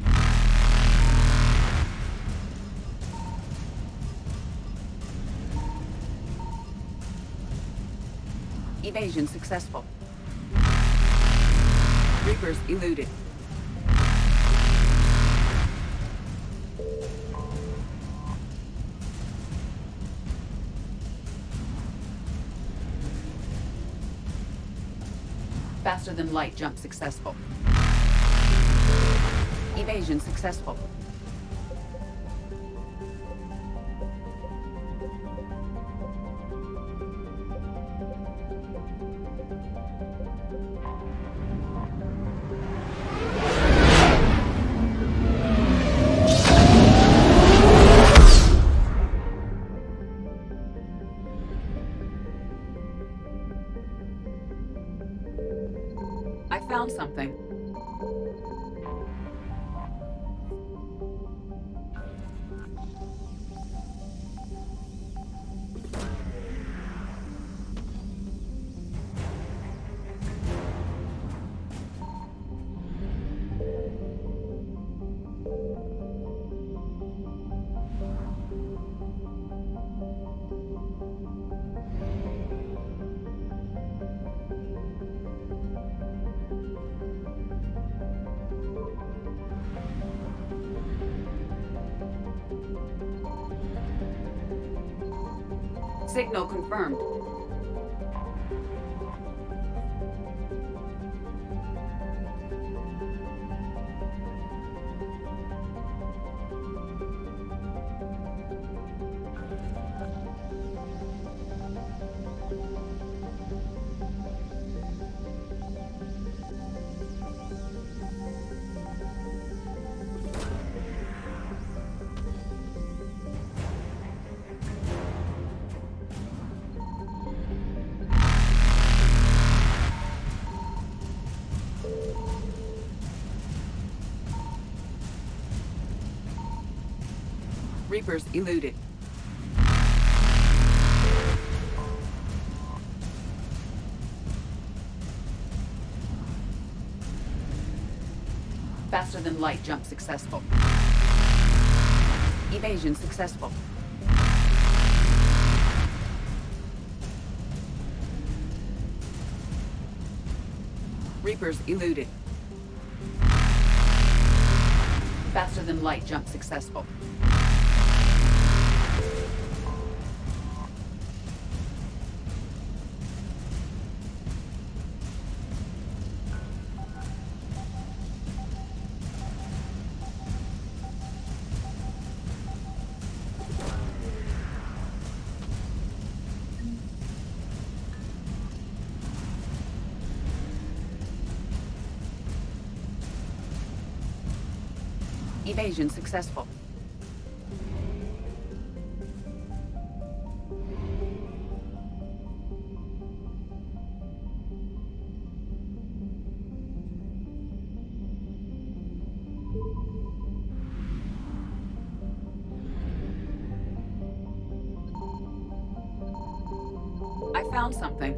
Evasion successful. Reapers eluded. Faster than light jump successful. Evasion successful. I found something. Signal confirmed. Reapers eluded. Faster than light jump successful. Evasion successful. Reapers eluded. Faster than light jump successful. Evasion successful. I found something.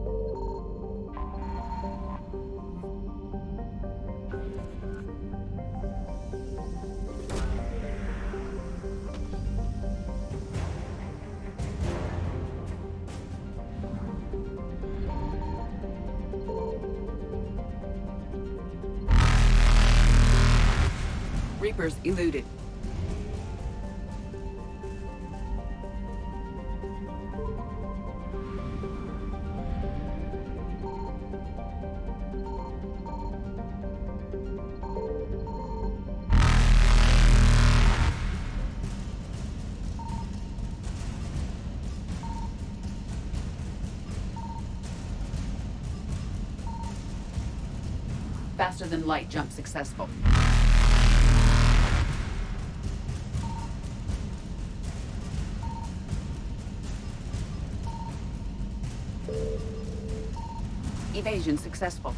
Reapers eluded. Faster than light jump successful. Evasion successful.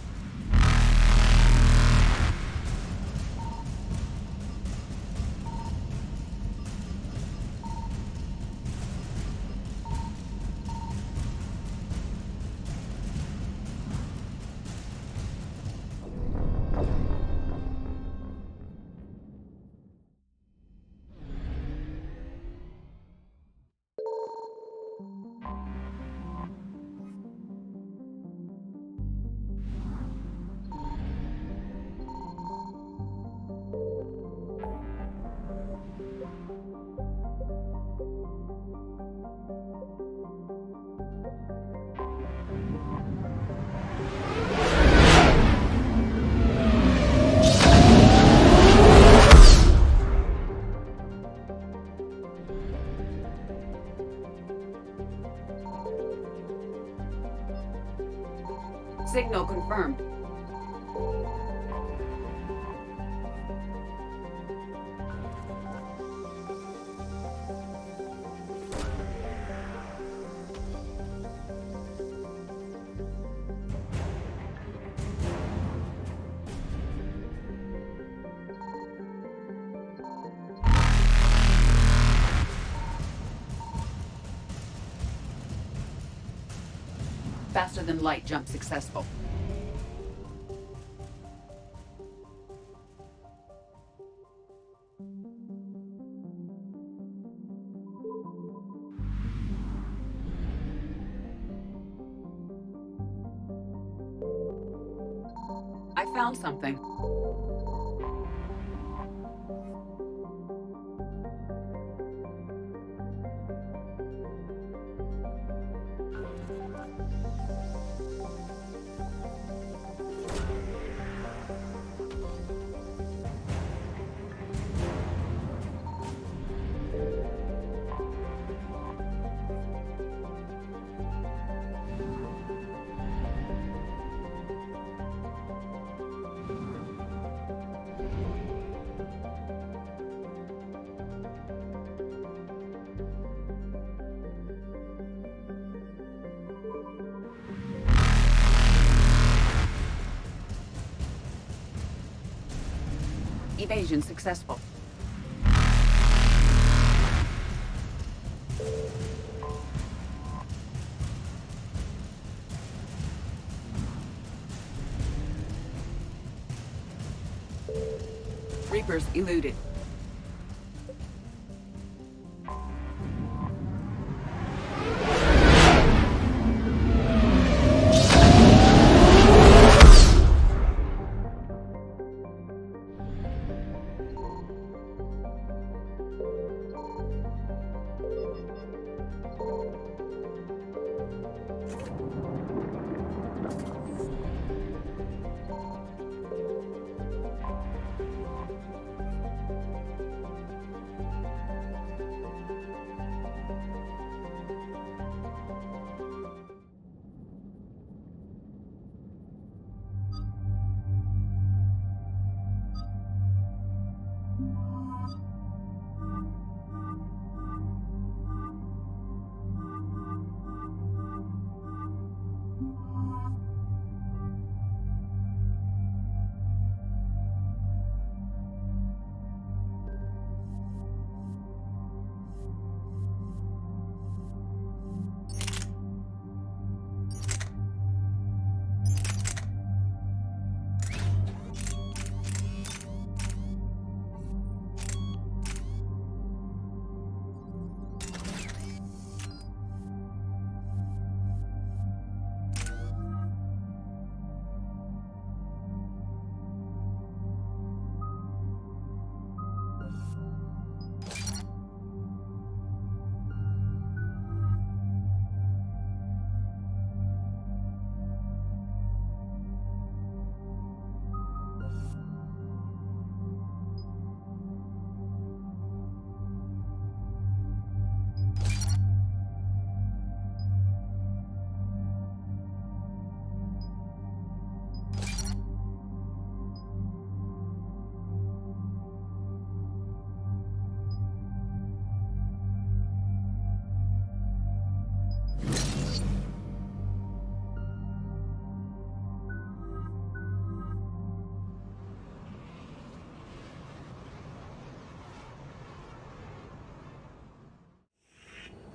Signal confirmed. Faster than light jump successful. I found something. Evasion successful. Reapers eluded.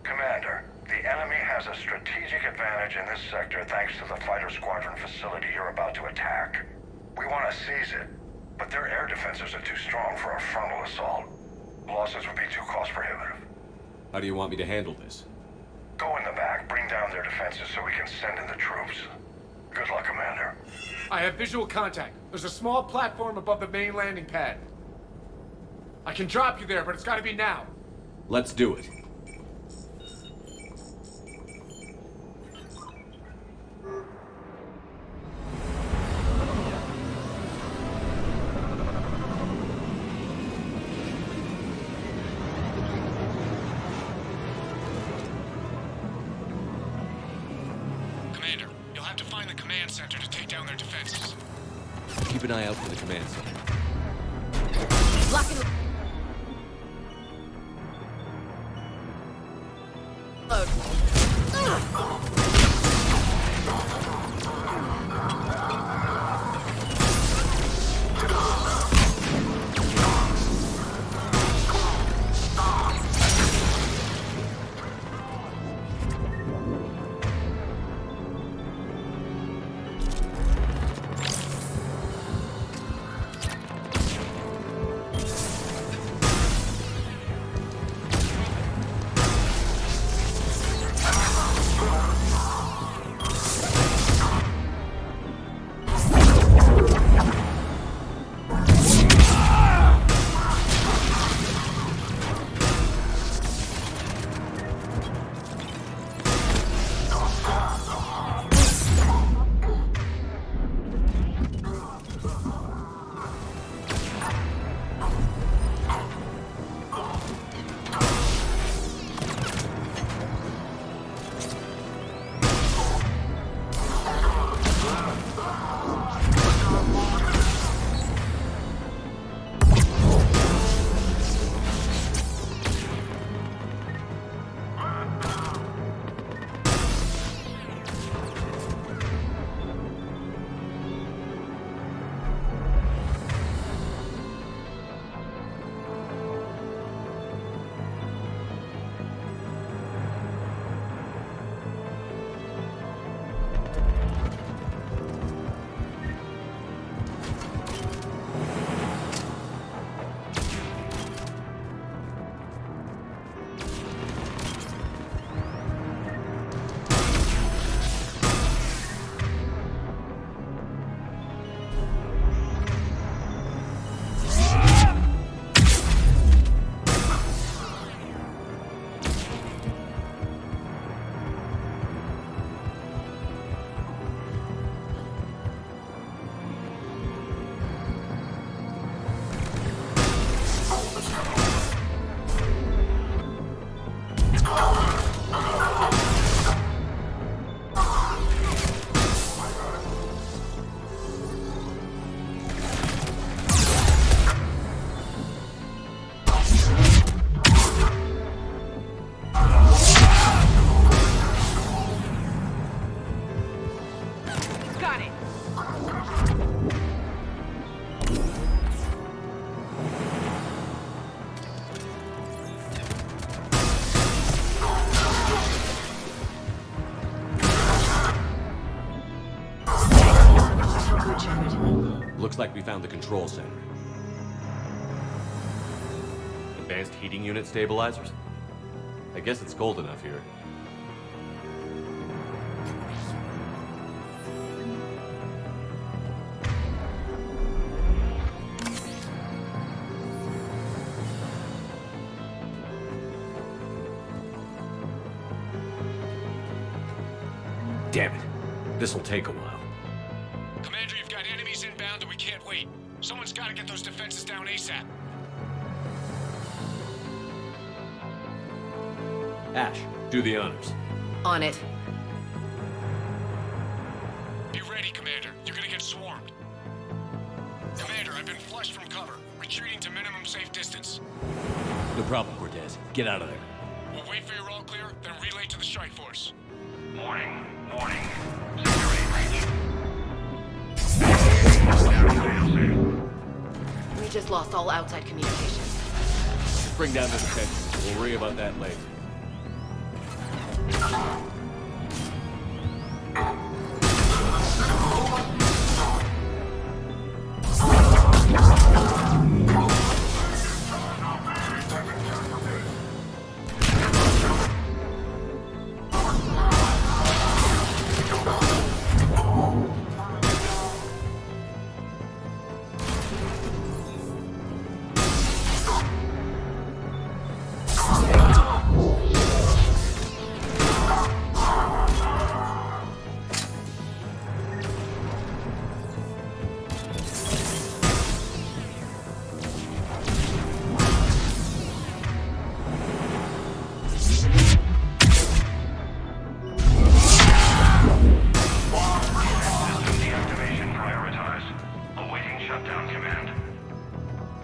Commander, the enemy has a strategic advantage in this sector thanks to the fighter squadron facility you're about to attack. We want to seize it, but their air defenses are too strong for a frontal assault. Losses would be too cost prohibitive. How do you want me to handle this? Go in the back, bring down their defenses so we can send in the troops. Good luck, Commander. I have visual contact. There's a small platform above the main landing pad. I can drop you there, but it's gotta be now. Let's do it. Commander, you'll have to find the command center to take down their defenses. Keep an eye out for the command center. Lock and load. Looks like we found the control center. Advanced heating unit stabilizers? I guess it's cold enough here. Damn it. This'll take a while. Commander, you've got enemies inbound and we can't wait. Someone's got to get those defenses down ASAP. Ash, do the honors. On it. Be ready, Commander. You're gonna get swarmed. Commander, I've been flushed from cover. Retreating to minimum safe distance. No problem, Cortez. Get out of there. We'll wait for your all clear, then relay to the strike force. Warning. Warning. Security breach. We just lost all outside communications. Bring down the defenses. We'll worry about that later.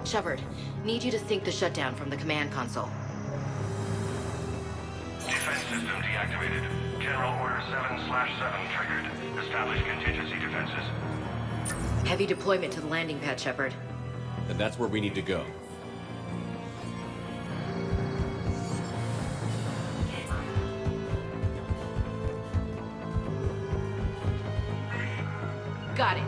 Shepard, need you to sync the shutdown from the command console. Defense system deactivated. General Order 7/7 triggered. Establish contingency defenses. Heavy deployment to the landing pad, Shepard. And that's where we need to go. Got it.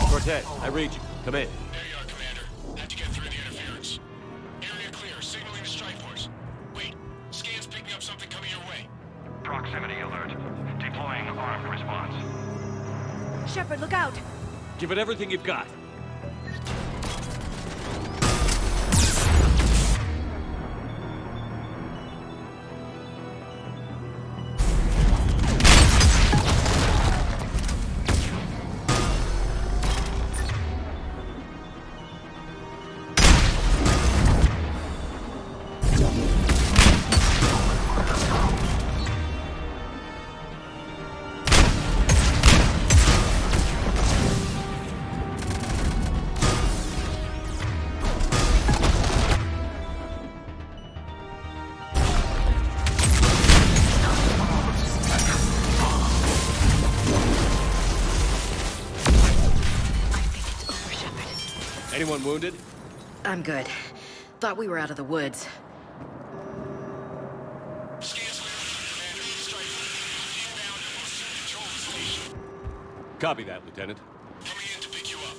Cortez, I read you. Come in. There you are, Commander. Had to get through the interference. Area clear, signaling the strike force. Wait, scan's picking up something coming your way. Proximity alert. Deploying armed response. Shepard, look out! Give it everything you've got. Anyone wounded? I'm good. Thought we were out of the woods. Copy that, Lieutenant. Coming in to pick you up.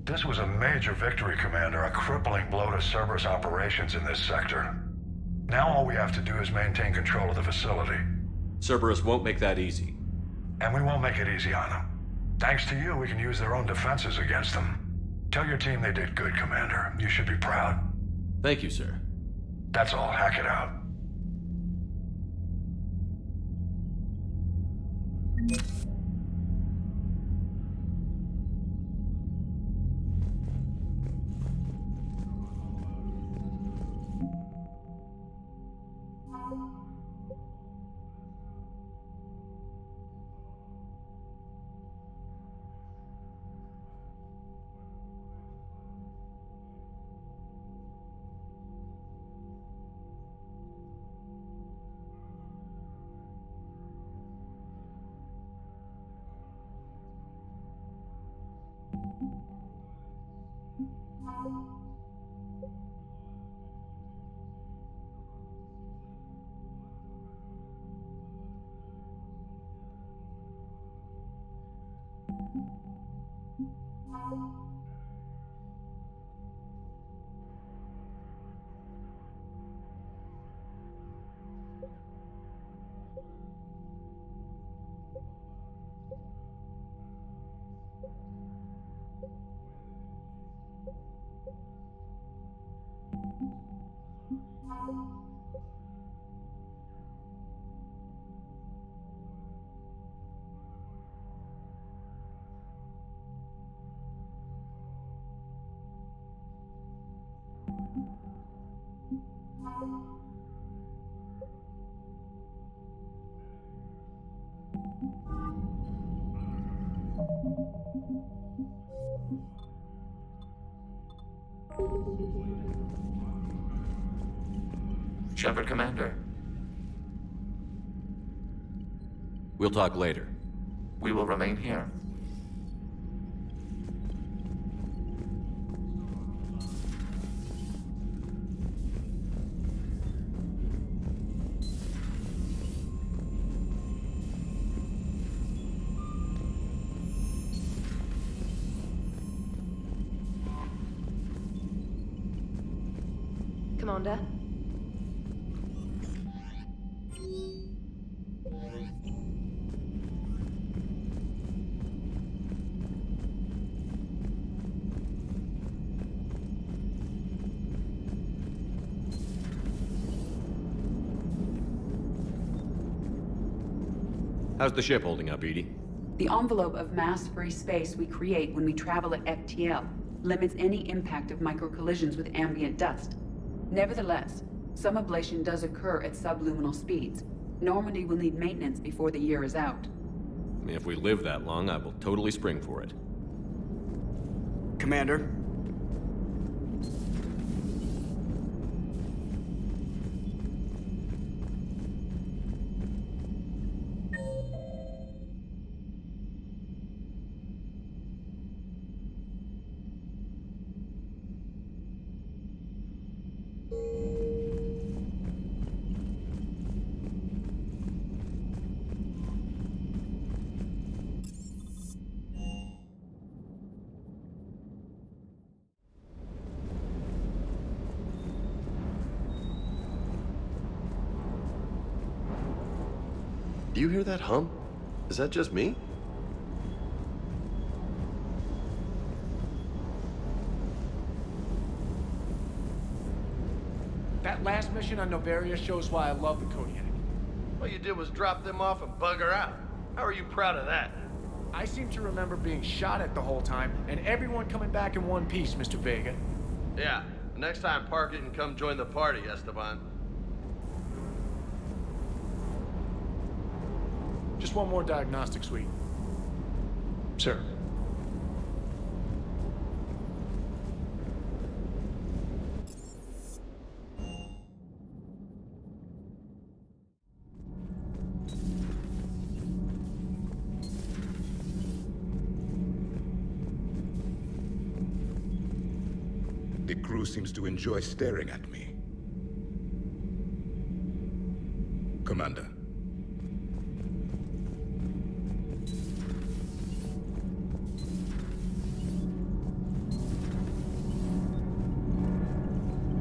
This was a major victory, Commander. A crippling blow to Cerberus operations in this sector. Now all we have to do is maintain control of the facility. Cerberus won't make that easy. And we won't make it easy on them. Thanks to you, we can use their own defenses against them. Tell your team they did good, Commander. You should be proud. Thank you, sir. That's all. Hack it out. Shepard, Commander. We'll talk later. We will remain here. Commander? How's the ship holding up, Edie? The envelope of mass-free space we create when we travel at FTL limits any impact of microcollisions with ambient dust. Nevertheless, some ablation does occur at subluminal speeds. Normandy will need maintenance before the year is out. If we live that long, I will totally spring for it. Commander? Do you hear that hum? Is that just me? That last mission on Novaria shows why I love the Kodiak. All you did was drop them off and bugger out. How are you proud of that? I seem to remember being shot at the whole time, and everyone coming back in one piece, Mr. Vega. Yeah, next time park it and come join the party, Esteban. Just one more diagnostic suite. Sir. The crew seems to enjoy staring at me. Commander.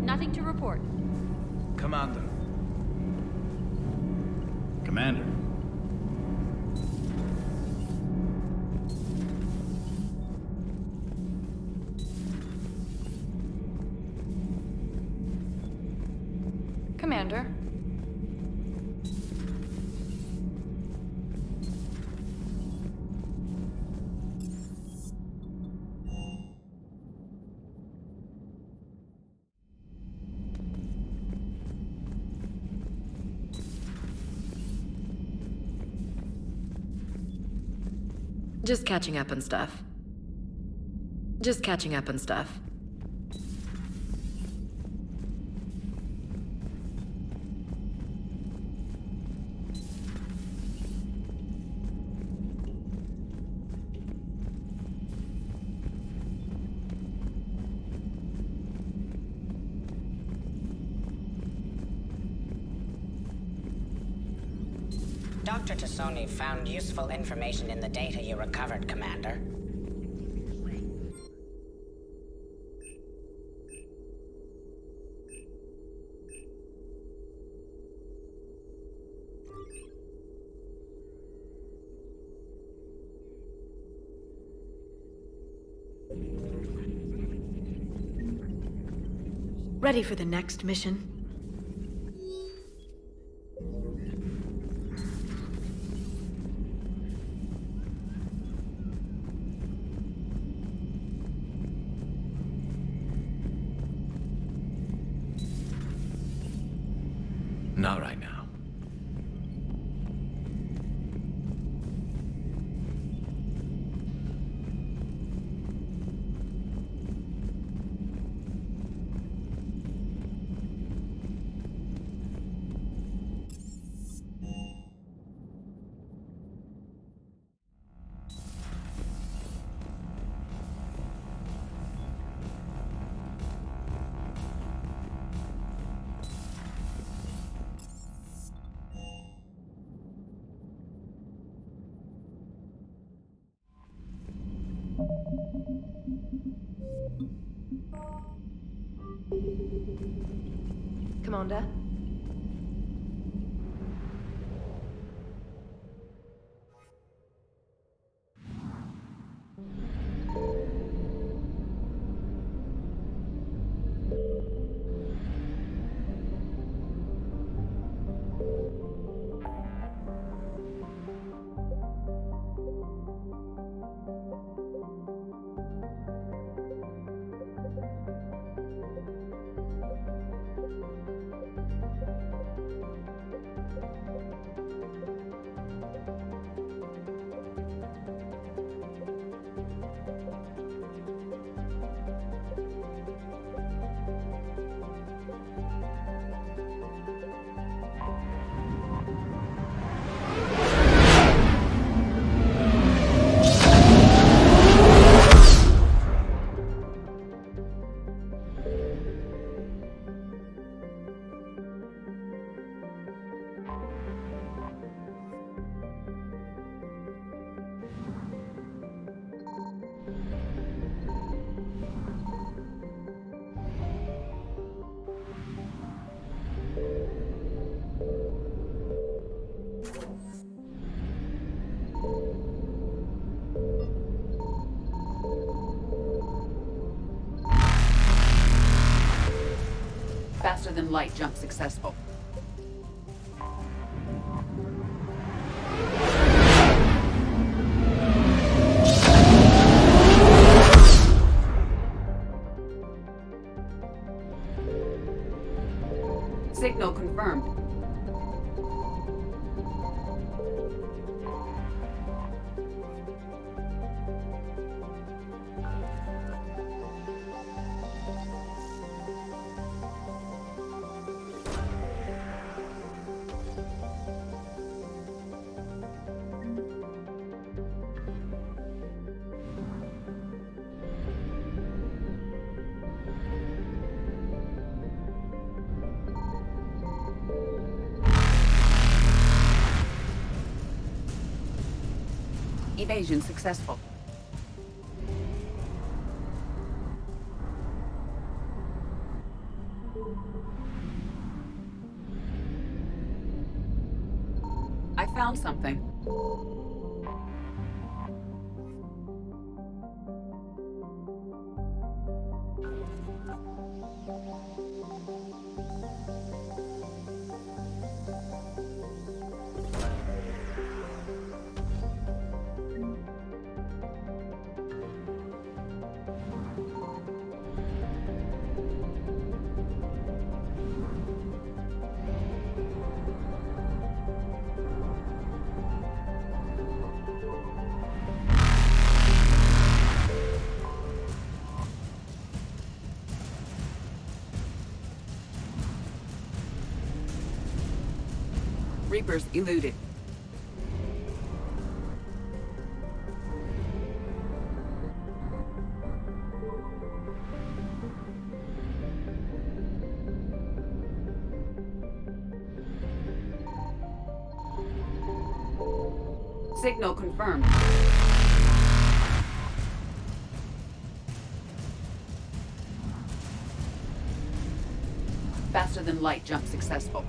Nothing to report. Commander. Commander. Commander. Just catching up on stuff. Just catching up on stuff. Dr. Tassoni found useful information in the data you recovered, Commander. Ready for the next mission? Not right now. Commander? Faster than light jump successful. Signal confirmed. Evasion successful. I found something. Reapers eluded. Signal confirmed. Faster than light jump successful.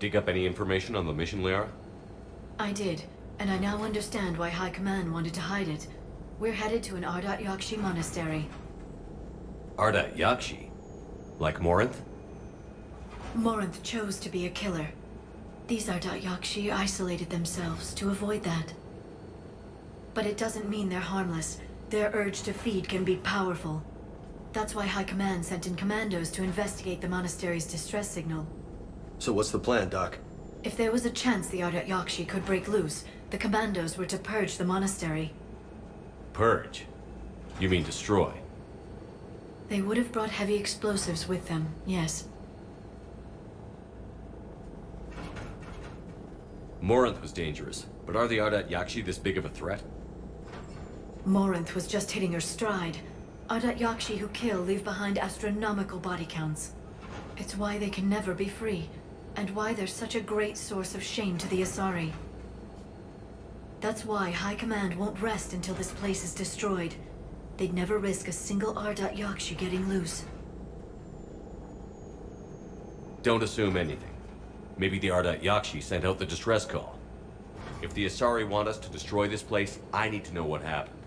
Dig up any information on the mission, Liara? I did, and I now understand why High Command wanted to hide it. We're headed to an Ardat Yakshi monastery. Ardat Yakshi? Like Morinth? Morinth chose to be a killer. These Ardat Yakshi isolated themselves to avoid that. But it doesn't mean they're harmless. Their urge to feed can be powerful. That's why High Command sent in commandos to investigate the monastery's distress signal. So what's the plan, Doc? If there was a chance the Ardat Yakshi could break loose, the commandos were to purge the monastery. Purge? You mean destroy? They would have brought heavy explosives with them, yes. Morinth was dangerous, but are the Ardat Yakshi this big of a threat? Morinth was just hitting her stride. Ardat Yakshi who kill leave behind astronomical body counts. It's why they can never be free, and why they're such a great source of shame to the Asari. That's why High Command won't rest until this place is destroyed. They'd never risk a single Ardat Yakshi getting loose. Don't assume anything. Maybe the Ardat Yakshi sent out the distress call. If the Asari want us to destroy this place, I need to know what happened.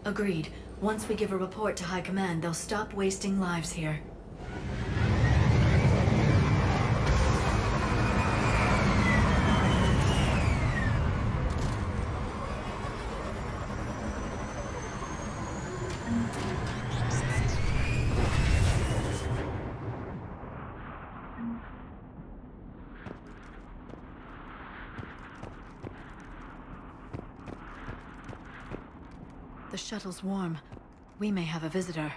Agreed. Once we give a report to High Command, they'll stop wasting lives here. The shuttle's warm. We may have a visitor.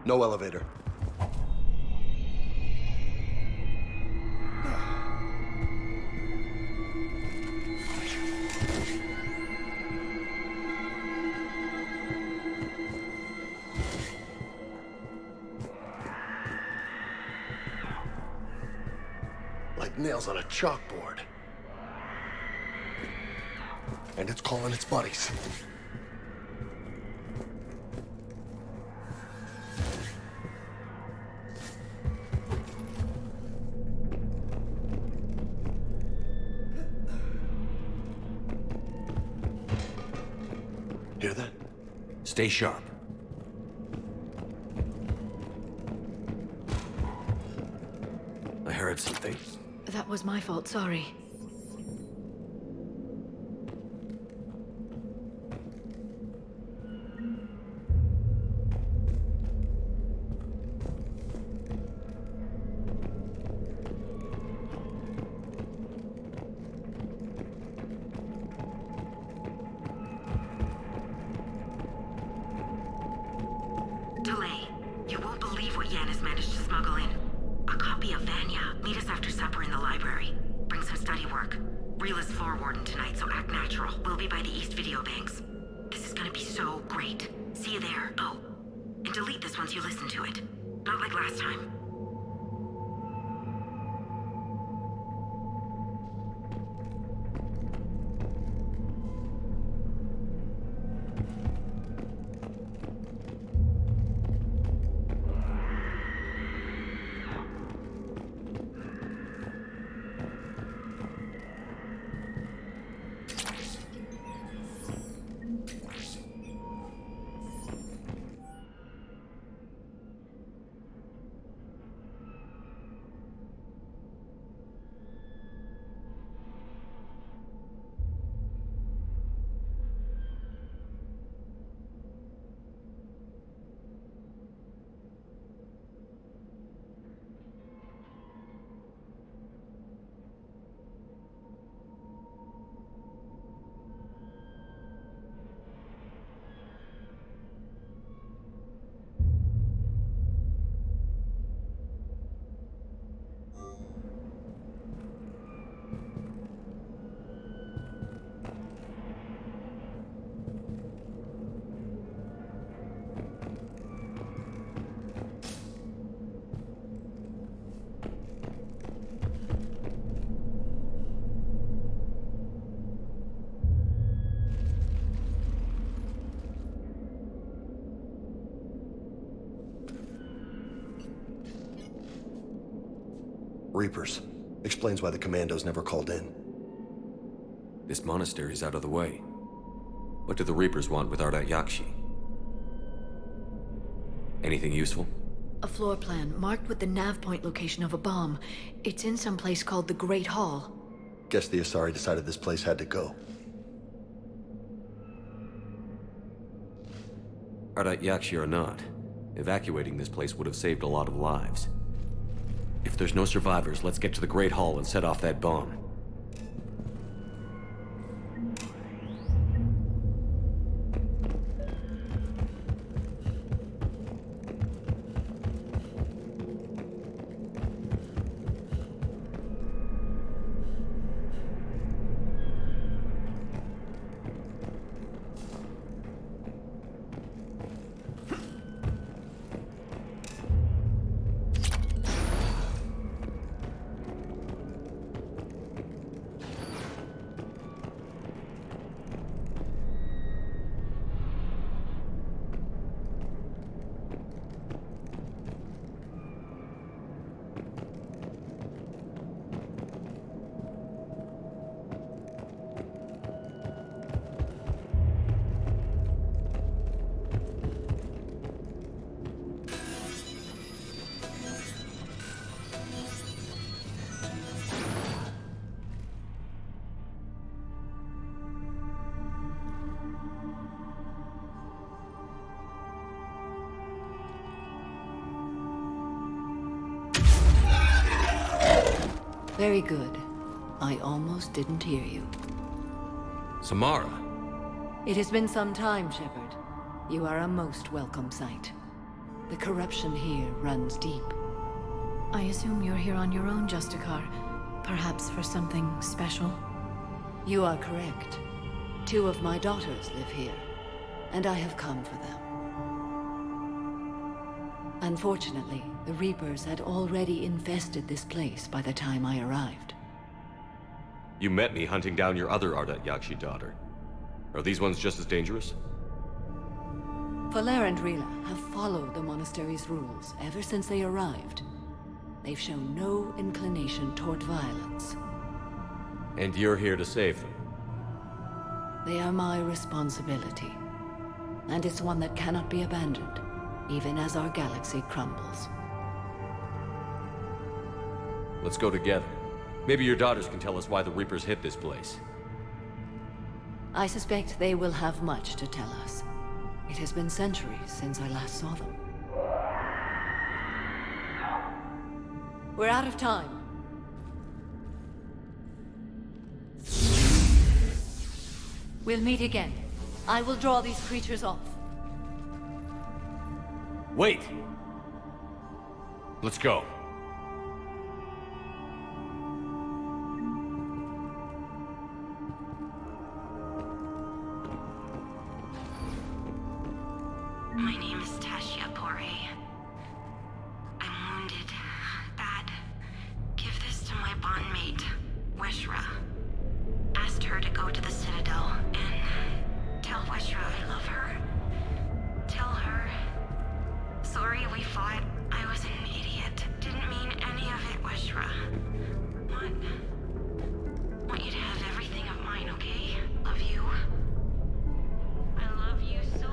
No elevator. Like nails on a chalkboard. And it's calling its buddies. Hear that? Stay sharp. I heard something. That was my fault, sorry. Delay. You won't believe what Yan has managed to smuggle in. A copy of Vanya. Meet us after supper in the library. Bring some study work. Reel is floor warden tonight, so act natural. We'll be by the East Video Banks. This is gonna be so great. See you there. Oh, and delete this once you listen to it. Not like last time. Reapers. Explains why the commandos never called in. This monastery's out of the way. What do the Reapers want with Ardat Yakshi? Anything useful? A floor plan marked with the nav point location of a bomb. It's in some place called the Great Hall. Guess the Asari decided this place had to go. Ardat Yakshi or not, evacuating this place would have saved a lot of lives. If there's no survivors, let's get to the Great Hall and set off that bomb. Very good. I almost didn't hear you. Samara! It has been some time, Shepard. You are a most welcome sight. The corruption here runs deep. I assume you're here on your own, Justicar. Perhaps for something special? You are correct. 2 of my daughters live here, and I have come for them. Unfortunately, the Reapers had already infested this place by the time I arrived. You met me hunting down your other Ardat Yakshi daughter. Are these ones just as dangerous? Valer and Rila have followed the monastery's rules ever since they arrived. They've shown no inclination toward violence. And you're here to save them? They are my responsibility. And it's one that cannot be abandoned, even as our galaxy crumbles. Let's go together. Maybe your daughters can tell us why the Reapers hit this place. I suspect they will have much to tell us. It has been centuries since I last saw them. We're out of time. We'll meet again. I will draw these creatures off. Wait! Let's go. My name is Tasha Poré. I'm wounded. Bad. Give this to my bondmate, Weshra. Asked her to go to the Citadel and tell Weshra I love her. Tell her. Sorry we fought. I was an idiot. Didn't mean any of it, Weshra. Want you to have everything of mine, okay? Love you. I love you so.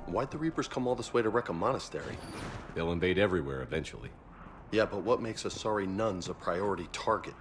Why'd the Reapers come all this way to wreck a monastery? They'll invade everywhere eventually. Yeah, but what makes Asari nuns a priority target?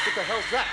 What the hell's that?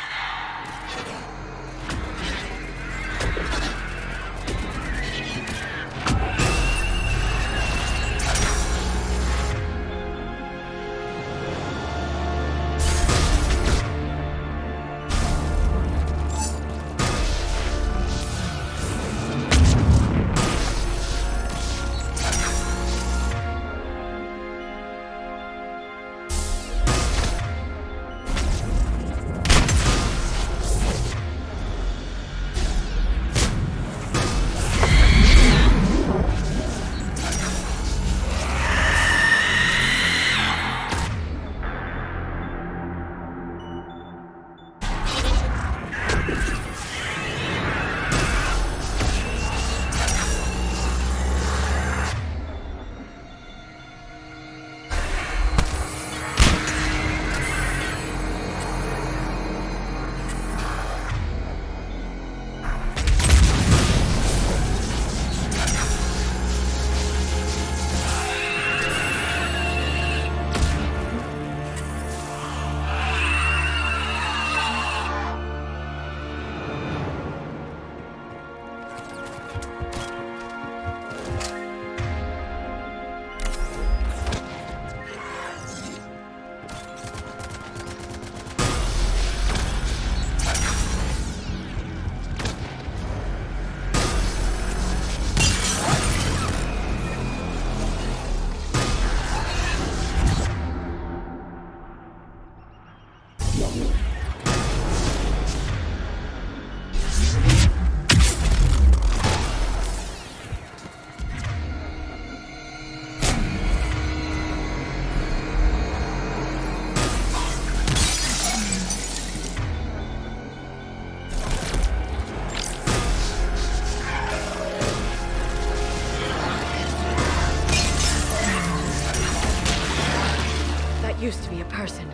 person.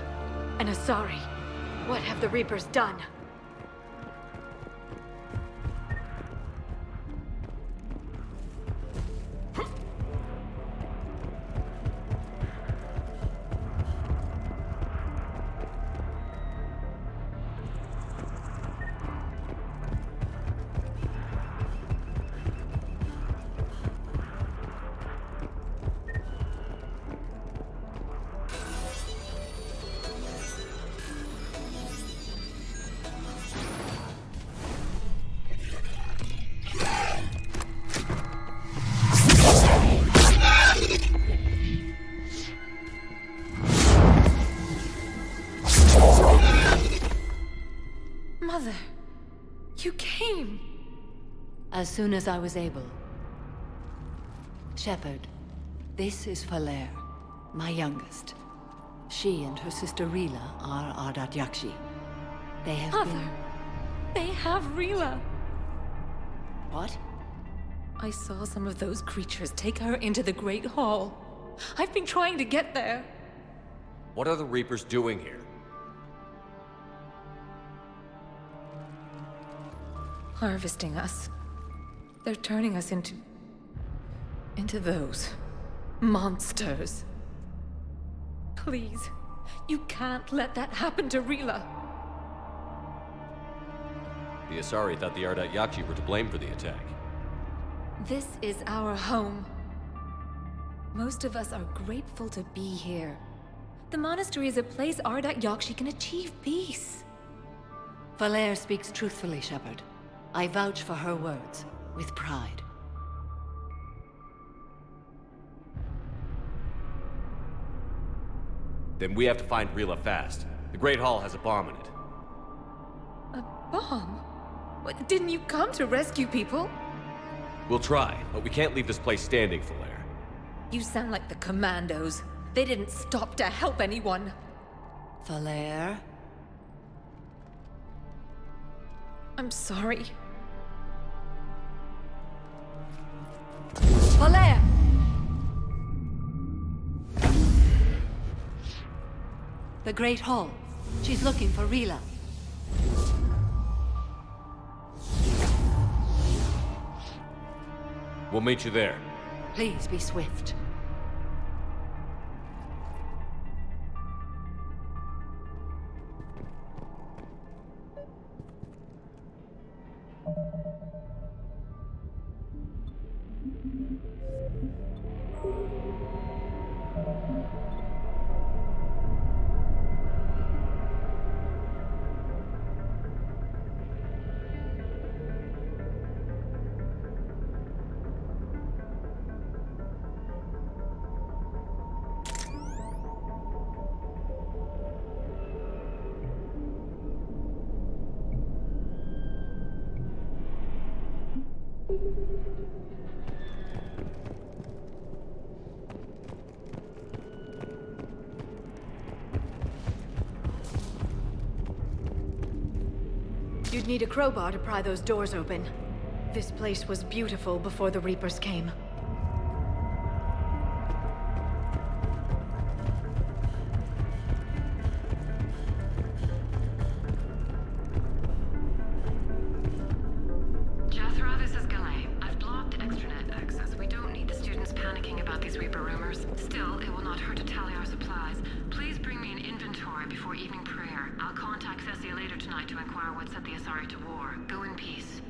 An Asari. What have the Reapers done? Mother, you came. As soon as I was able. Shepard, this is Falere, my youngest. She and her sister Rila are Ardat Yakshi. They have Mother, they have Rila. What? I saw some of those creatures take her into the Great Hall. I've been trying to get there. What are the Reapers doing here? Harvesting us. They're turning us into those monsters. Please, you can't let that happen to Rila. The Asari thought the Ardat Yakshi were to blame for the attack. This is our home. Most of us are grateful to be here. The monastery is a place Ardat Yakshi can achieve peace. Falere speaks truthfully, Shepard. I vouch for her words, with pride. Then we have to find Rila fast. The Great Hall has a bomb in it. A bomb? What, didn't you come to rescue people? We'll try, but we can't leave this place standing, Falere. You sound like the Commandos. They didn't stop to help anyone. Falere? I'm sorry. Falere! The Great Hall. She's looking for Rila. We'll meet you there. Please be swift. You'd need a crowbar to pry those doors open. This place was beautiful before the Reapers came. Jethro, this is Galay. I've blocked extranet access. We don't need the students panicking about these Reaper rumors. Still, it will not hurt to tally our supplies. Please bring me an inventory before evening prayer. I'll contact Cessia later tonight to inquire what set the Asari to war. Go in peace.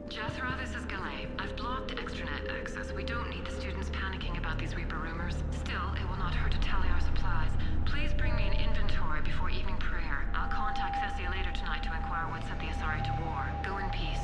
Jethro, this is Galay. I've blocked extranet access. We don't need the students panicking about these Reaper rumors. Still, it will not hurt to tally our supplies. Please bring me an inventory before evening prayer. I'll contact Cessia later tonight to inquire what set the Asari to war. Go in peace.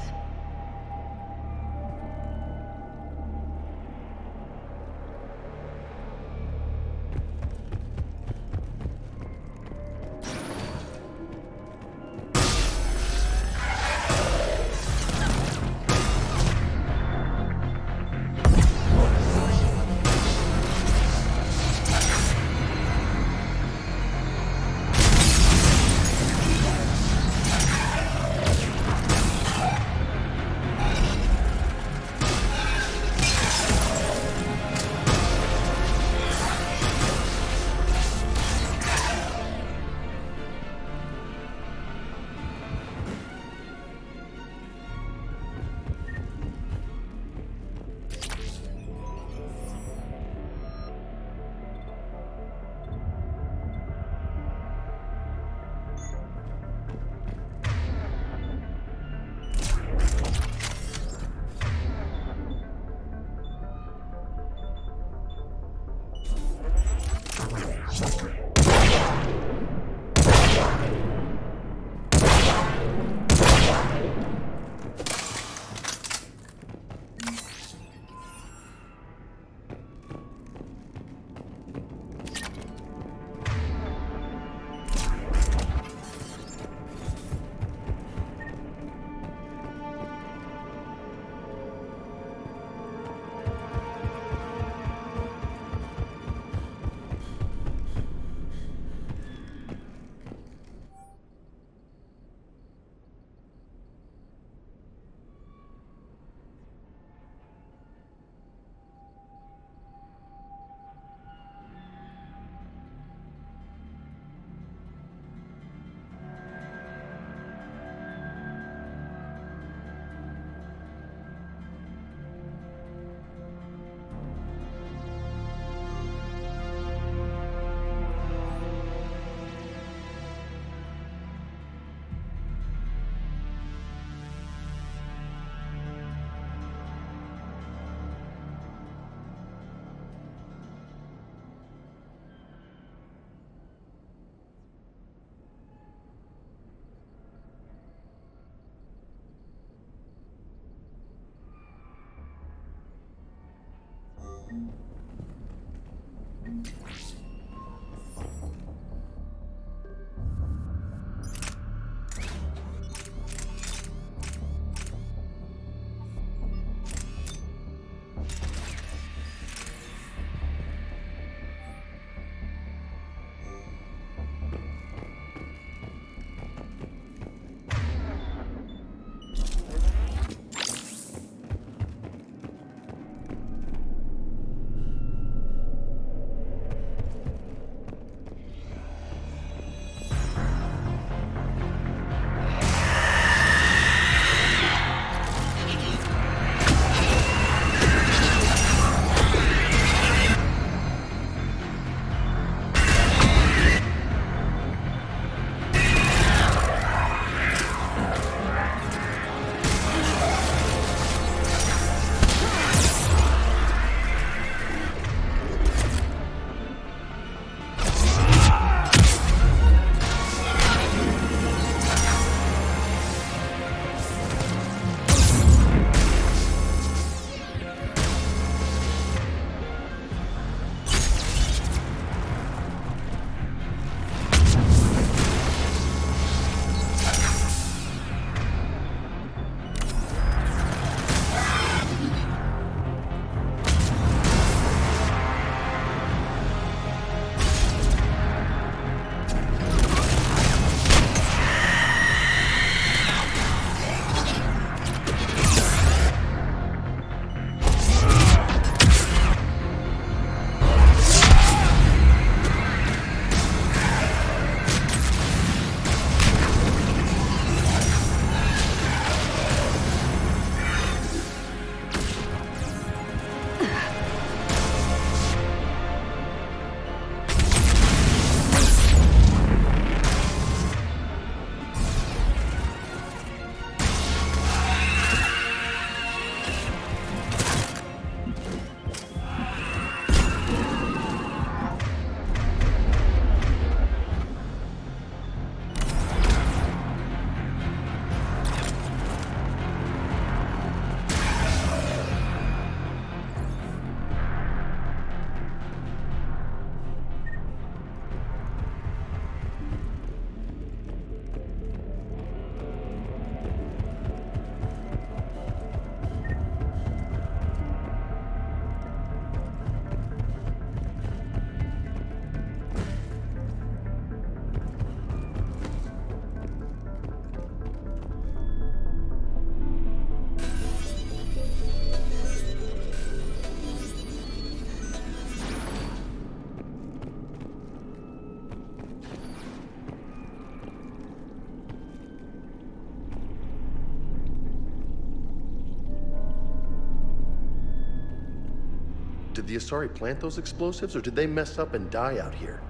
Did the Asari plant those explosives, or did they mess up and die out here?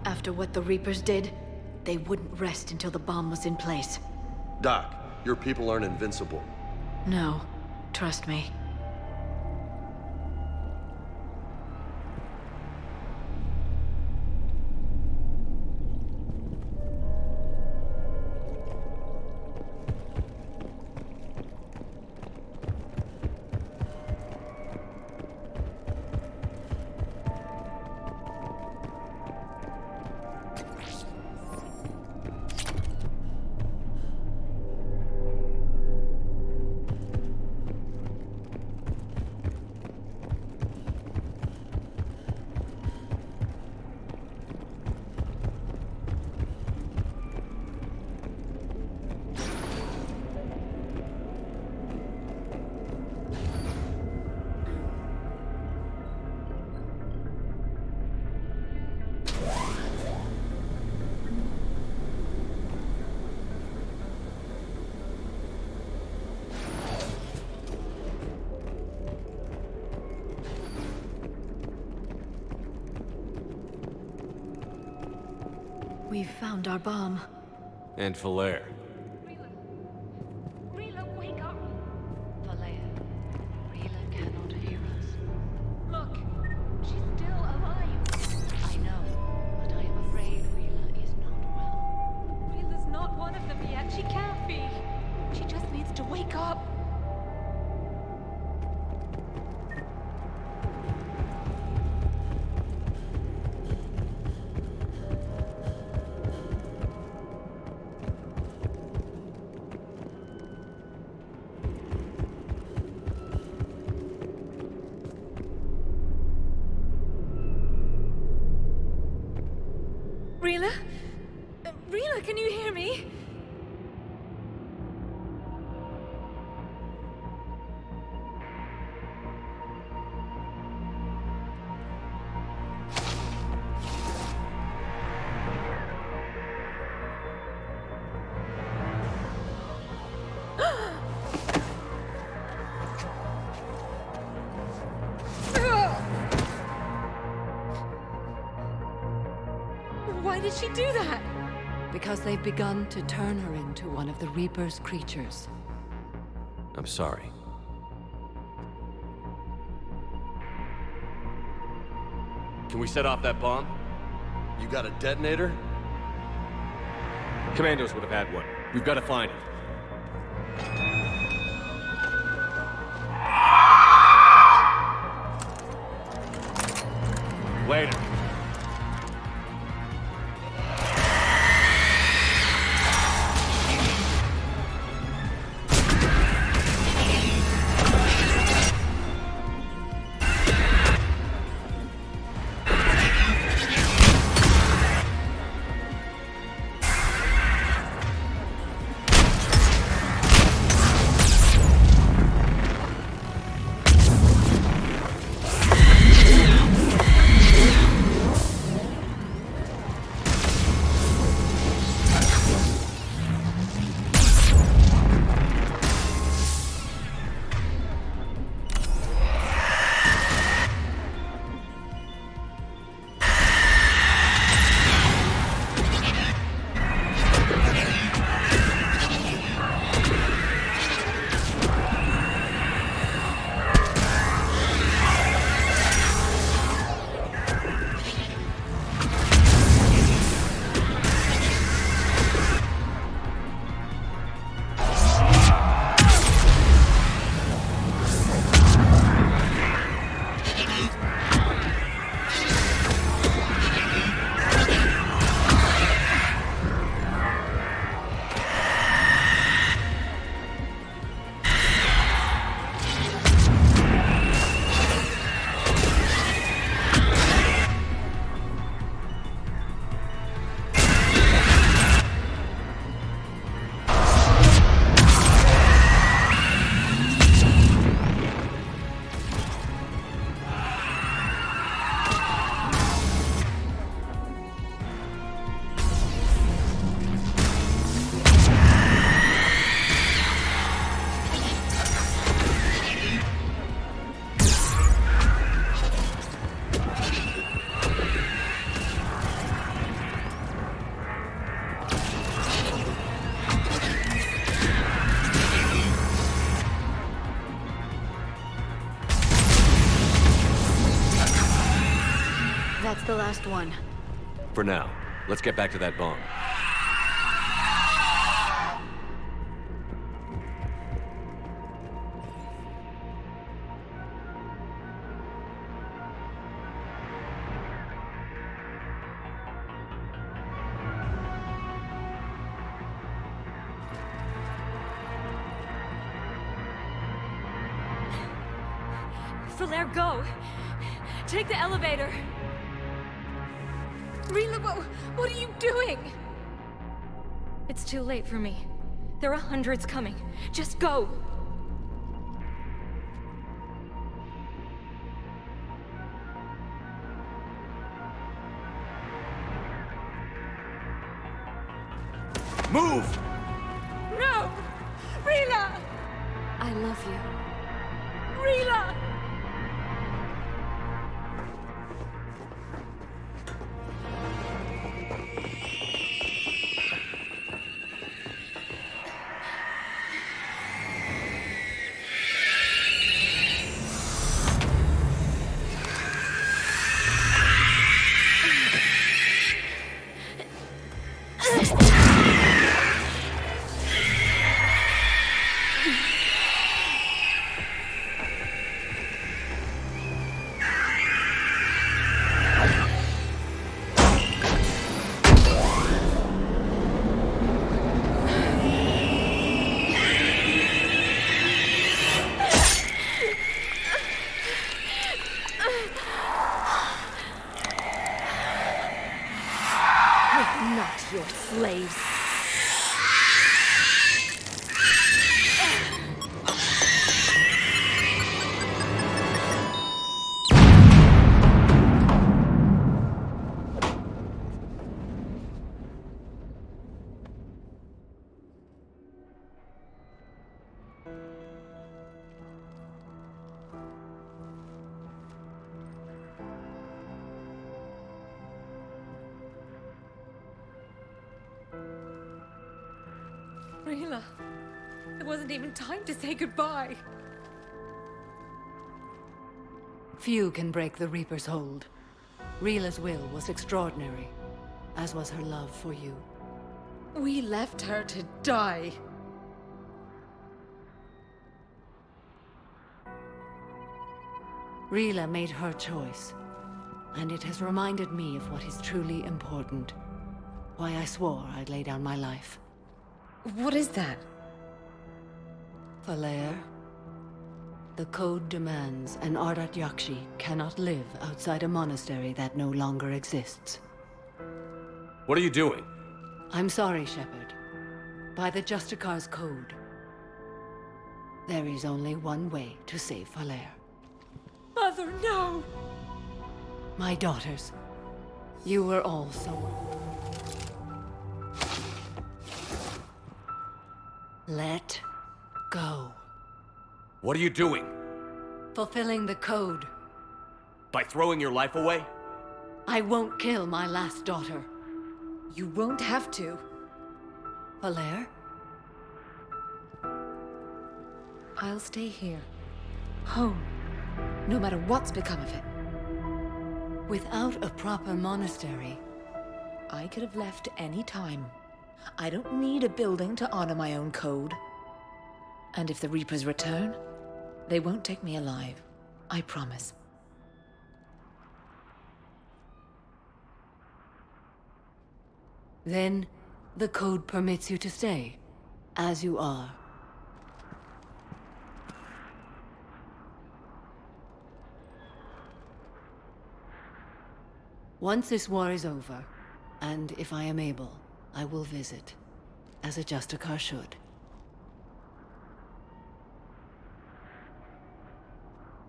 After what the Reapers did, they wouldn't rest until the bomb was in place. Doc, your people aren't invincible. No, trust me. We've found our bomb. And Falair. Rila, wake up! Falair, Rila cannot hear us. Look, she's still alive. I know, but I am afraid Rila is not well. Rila's not one of them yet. She can't be. She just needs to wake up. Rila? Rila, can you hear me? Why did she do that? Because they've begun to turn her into one of the Reaper's creatures. I'm sorry. Can we set off that bomb? You got a detonator? Commandos would have had one. We've got to find it. Later. That's the last one. For now, let's get back to that bomb. Falaire, go! Take the elevator! Rila, what are you doing? It's too late for me. There are hundreds coming. Just go! Move! No! Rila! I love you. Rila! slaves. Rila, it wasn't even time to say goodbye. Few can break the Reaper's hold. Rila's will was extraordinary, as was her love for you. We left her to die. Rila made her choice, and it has reminded me of what is truly important. Why I swore I'd lay down my life. What is that? Falair, the code demands an Ardat Yakshi cannot live outside a monastery that no longer exists. What are you doing? I'm sorry, Shepard. By the Justicar's code, there is only one way to save Falair. Mother, no! My daughters, you were all so old. Let go. What are you doing? Fulfilling the code. By throwing your life away? I won't kill my last daughter. You won't have to. Falair? I'll stay here. Home. No matter what's become of it. Without a proper monastery, I could have left any time. I don't need a building to honor my own code. And if the Reapers return, they won't take me alive. I promise. Then, the code permits you to stay, as you are. Once this war is over, and if I am able, I will visit, as a Justicar should.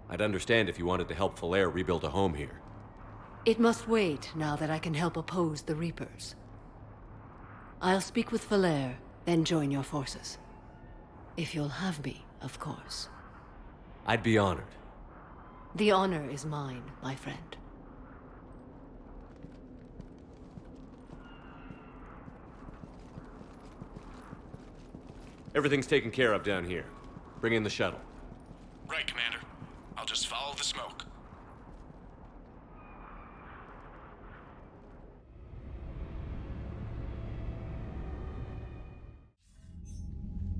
I'd understand if you wanted to help Falair rebuild a home here. It must wait now that I can help oppose the Reapers. I'll speak with Falair, then join your forces. If you'll have me, of course. I'd be honored. The honor is mine, my friend. Everything's taken care of down here. Bring in the shuttle. Right, Commander. I'll just follow the smoke.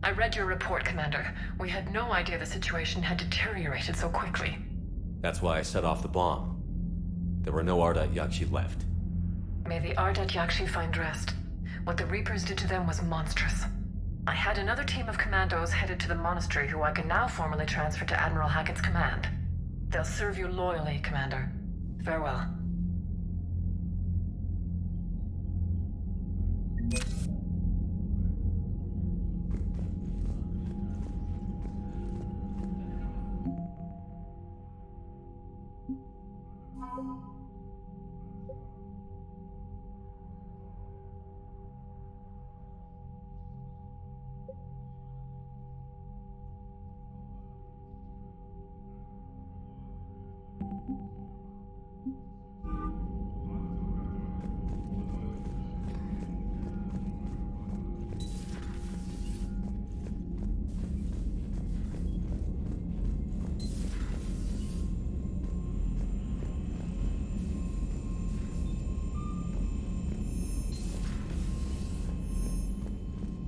I read your report, Commander. We had no idea the situation had deteriorated so quickly. That's why I set off the bomb. There were no Ardat Yakshi left. May the Ardat Yakshi find rest. What the Reapers did to them was monstrous. I had another team of commandos headed to the monastery who I can now formally transfer to Admiral Hackett's command. They'll serve you loyally, Commander. Farewell.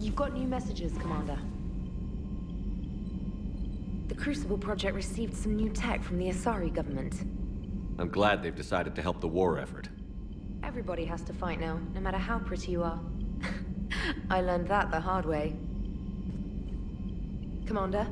You've got new messages, Commander. The Crucible Project received some new tech from the Asari government. I'm glad they've decided to help the war effort. Everybody has to fight now, no matter how pretty you are. I learned that the hard way. Commander?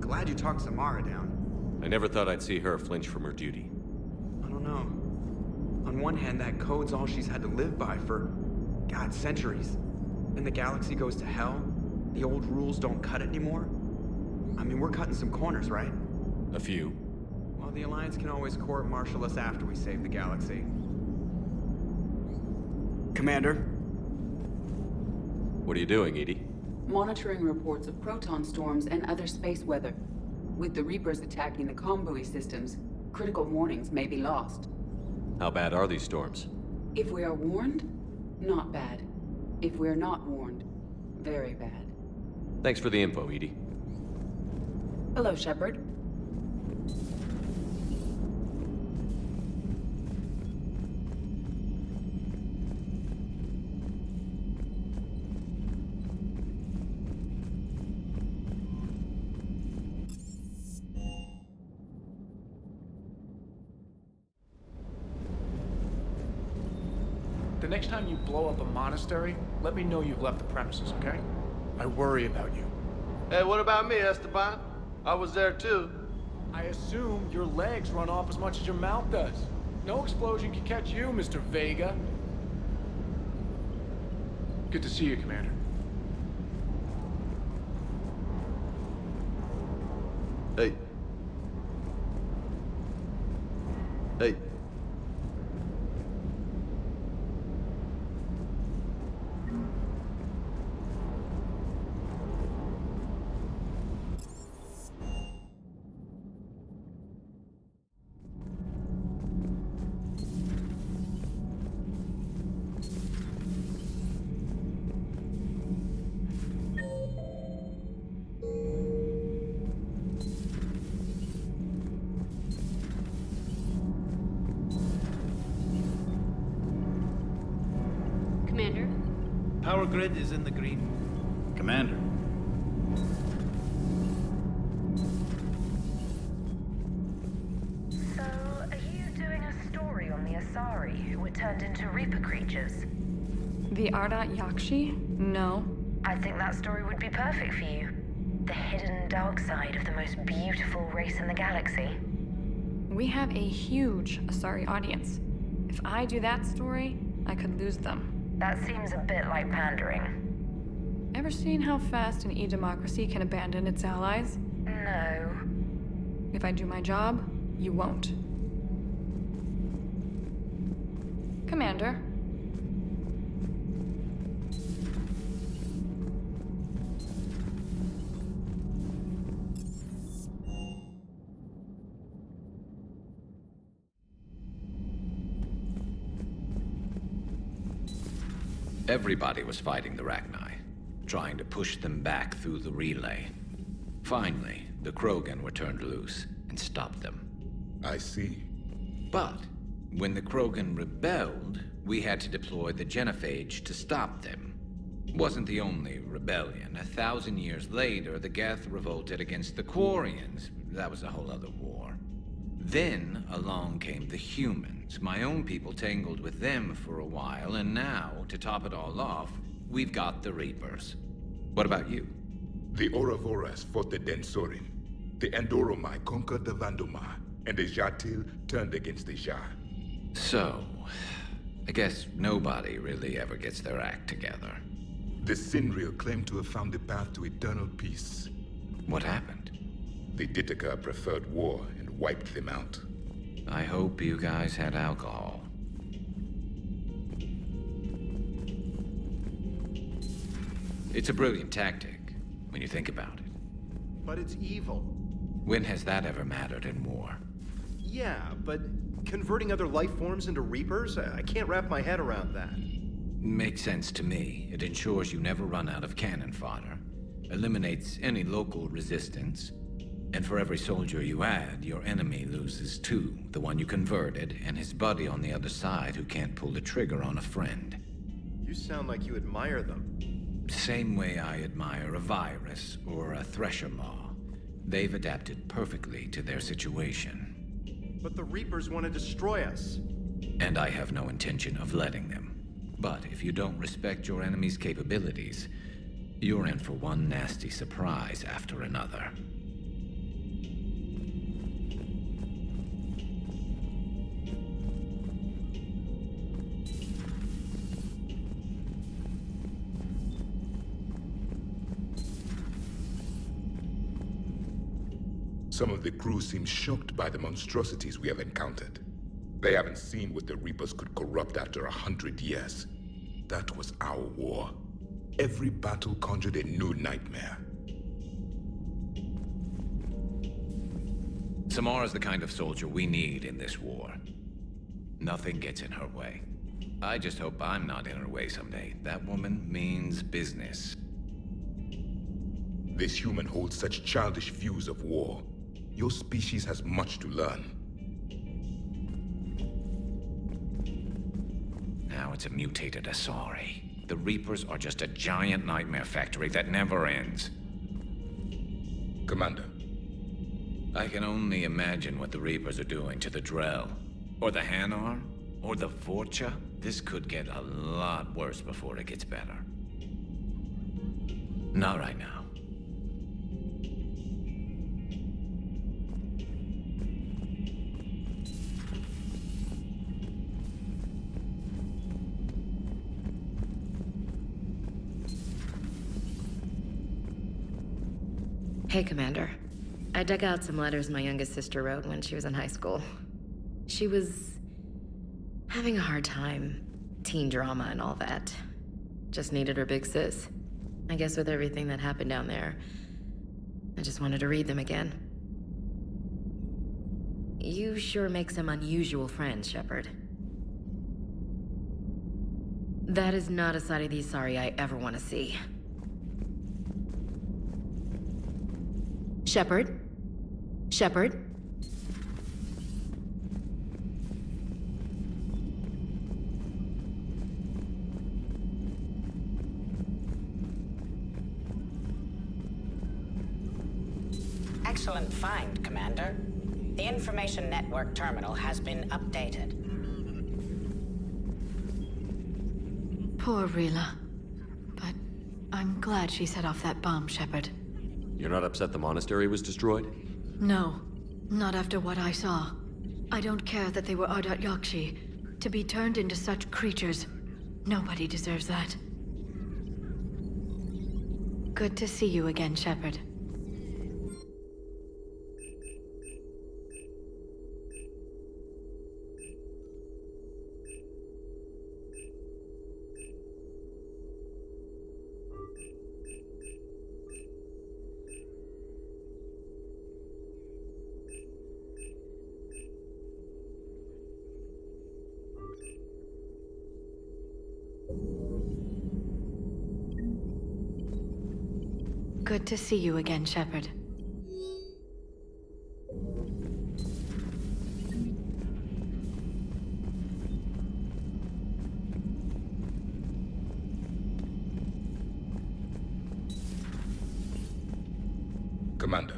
glad you talked Samara down. I never thought I'd see her flinch from her duty. I don't know. On one hand, that code's all she's had to live by for, God, centuries. Then the galaxy goes to hell. The old rules don't cut it anymore. I mean, we're cutting some corners, right? A few. Well, the Alliance can always court-martial us after we save the galaxy. Commander? What are you doing, Edie? Monitoring reports of proton storms and other space weather. With the Reapers attacking the comm systems, critical warnings may be lost. How bad are these storms? If we are warned, not bad. If we're not warned, very bad. Thanks for the info, Edie. Hello, Shepard. The next time you blow up a monastery, let me know you've left the premises, okay? I worry about you. Hey, what about me, Esteban? I was there too. I assume your legs run off as much as your mouth does. No explosion can catch you, Mr. Vega. Good to see you, Commander. Hey. Hey. Commander? Power grid is in the green. Commander. So, are you doing a story on the Asari who were turned into Reaper creatures? The Ardat Yakshi? No. I think that story would be perfect for you. The hidden dark side of the most beautiful race in the galaxy. We have a huge Asari audience. If I do that story, I could lose them. That seems a bit like pandering. Ever seen how fast an e-democracy can abandon its allies? No. If I do my job, you won't. Commander. Everybody was fighting the Rachni, trying to push them back through the relay. Finally, the Krogan were turned loose and stopped them. I see. But when the Krogan rebelled, we had to deploy the genophage to stop them. Wasn't the only rebellion. 1,000 years later, the Geth revolted against the Quarians. That was a whole other war. Then along came the humans. My own people tangled with them for a while, and now, to top it all off, we've got the Reapers. What about you? The Ouroboros fought the Densorin. The Andoromai conquered the Vandomar, and the Jatil turned against the Jah. So, I guess nobody really ever gets their act together. The Sinriel claimed to have found the path to eternal peace. What happened? The Ditaka preferred war and wiped them out. I hope you guys had alcohol. It's a brilliant tactic, when you think about it. But it's evil. When has that ever mattered in war? Yeah, but converting other life forms into Reapers? I can't wrap my head around that. Makes sense to me. It ensures you never run out of cannon fodder, eliminates any local resistance, and for every soldier you add, your enemy loses two, the one you converted, and his buddy on the other side who can't pull the trigger on a friend. You sound like you admire them. Same way I admire a virus or a thresher maw. They've adapted perfectly to their situation. But the Reapers want to destroy us. And I have no intention of letting them. But if you don't respect your enemy's capabilities, you're in for one nasty surprise after another. Some of the crew seem shocked by the monstrosities we have encountered. They haven't seen what the Reapers could corrupt after 100 years. That was our war. Every battle conjured a new nightmare. Samara's the kind of soldier we need in this war. Nothing gets in her way. I just hope I'm not in her way someday. That woman means business. This human holds such childish views of war. Your species has much to learn. Now it's a mutated Asari. The Reapers are just a giant nightmare factory that never ends. Commander. I can only imagine what the Reapers are doing to the Drell. Or the Hanar. Or the Vorcha. This could get a lot worse before it gets better. Not right now. Hey, Commander. I dug out some letters my youngest sister wrote when she was in high school. She was having a hard time. Teen drama and all that. Just needed her big sis. I guess with everything that happened down there, I just wanted to read them again. You sure make some unusual friends, Shepard. That is not a side of the Asari I ever want to see. Shepard? Shepard? Excellent find, Commander. The information network terminal has been updated. Poor Rila. But I'm glad she set off that bomb, Shepard. You're not upset the monastery was destroyed? No, not after what I saw. I don't care that they were Ardat Yakshi. To be turned into such creatures, nobody deserves that. Good to see you again, Shepard. Good to see you again, Shepard. Commander.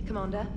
Commander?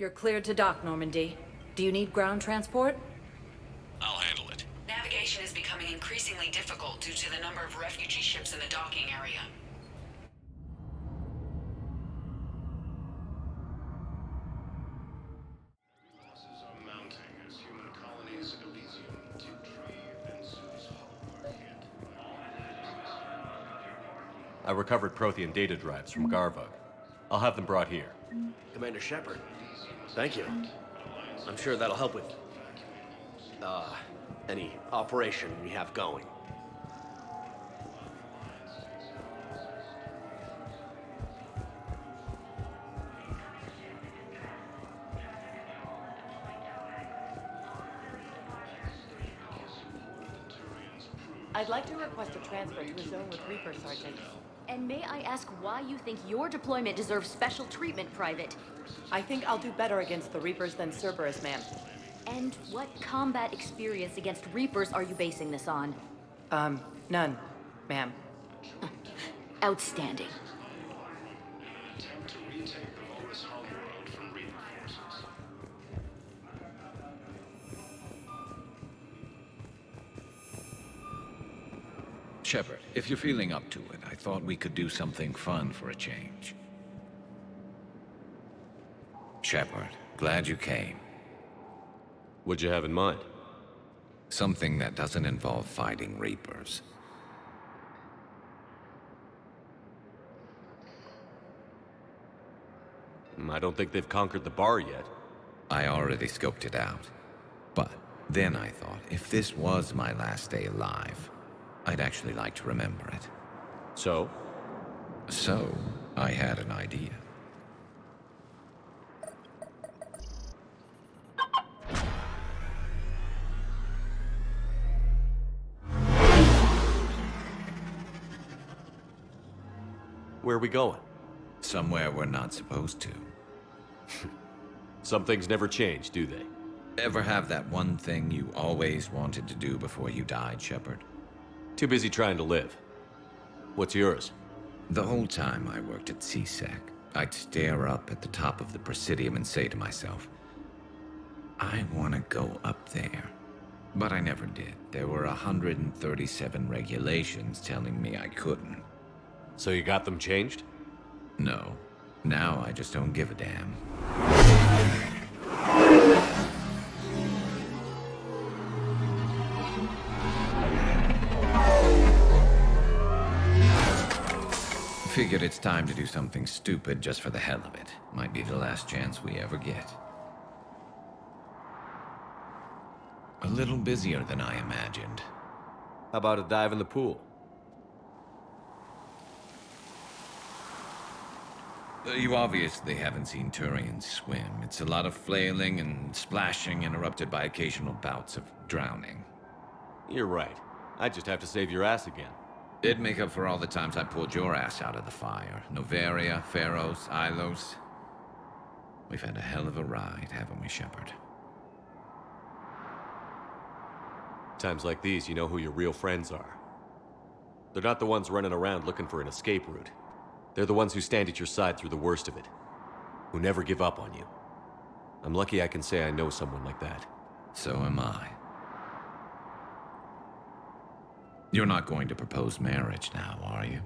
You're cleared to dock, Normandy. Do you need ground transport? I'll handle it. Navigation is becoming increasingly difficult due to the number of refugee ships in the docking area. I recovered Prothean data drives from Garvug. I'll have them brought here. Commander Shepard, thank you. I'm sure that'll help with, any operation we have going. I'd like to request a transfer to a zone with Reaper, Sergeant. And may I ask why you think your deployment deserves special treatment, Private? I think I'll do better against the Reapers than Cerberus, ma'am. And what combat experience against Reapers are you basing this on? None, ma'am. Outstanding. Shepard, if you're feeling up to it, I thought we could do something fun for a change. Shepard, glad you came. What'd you have in mind? Something that doesn't involve fighting Reapers. I don't think they've conquered the bar yet. I already scoped it out. But then I thought, if this was my last day alive, I'd actually like to remember it. So? So, I had an idea. Where are we going? Somewhere we're not supposed to. Some things never change, do they? Ever have that one thing you always wanted to do before you died, Shepard? Too busy trying to live. What's yours? The whole time I worked at CSEC, I'd stare up at the top of the Presidium and say to myself, I want to go up there. But I never did. There were 137 regulations telling me I couldn't. So you got them changed? No. Now I just don't give a damn. Figured it's time to do something stupid just for the hell of it. Might be the last chance we ever get. A little busier than I imagined. How about a dive in the pool? You obviously haven't seen Turians swim. It's a lot of flailing and splashing, interrupted by occasional bouts of drowning. You're right. I just have to save your ass again. It'd make up for all the times I pulled your ass out of the fire. Noveria, Pharos, Ilos. We've had a hell of a ride, haven't we, Shepard? Times like these, you know who your real friends are. They're not the ones running around looking for an escape route. They're the ones who stand at your side through the worst of it. Who never give up on you. I'm lucky I can say I know someone like that. So am I. You're not going to propose marriage now, are you?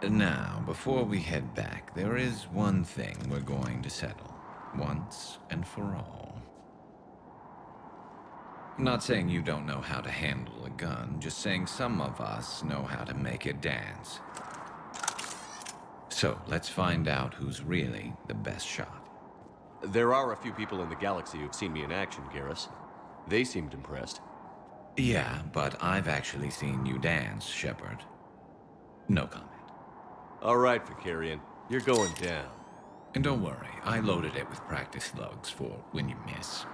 Now, before we head back, there is one thing we're going to settle. Once and for all. I'm not saying you don't know how to handle a gun, just saying some of us know how to make it dance. So, let's find out who's really the best shot. There are a few people in the galaxy who've seen me in action, Garrus. They seemed impressed. Yeah, but I've actually seen you dance, Shepard. No comment. All right, Vicarian. You're going down. And don't worry, I loaded it with practice slugs for when you miss.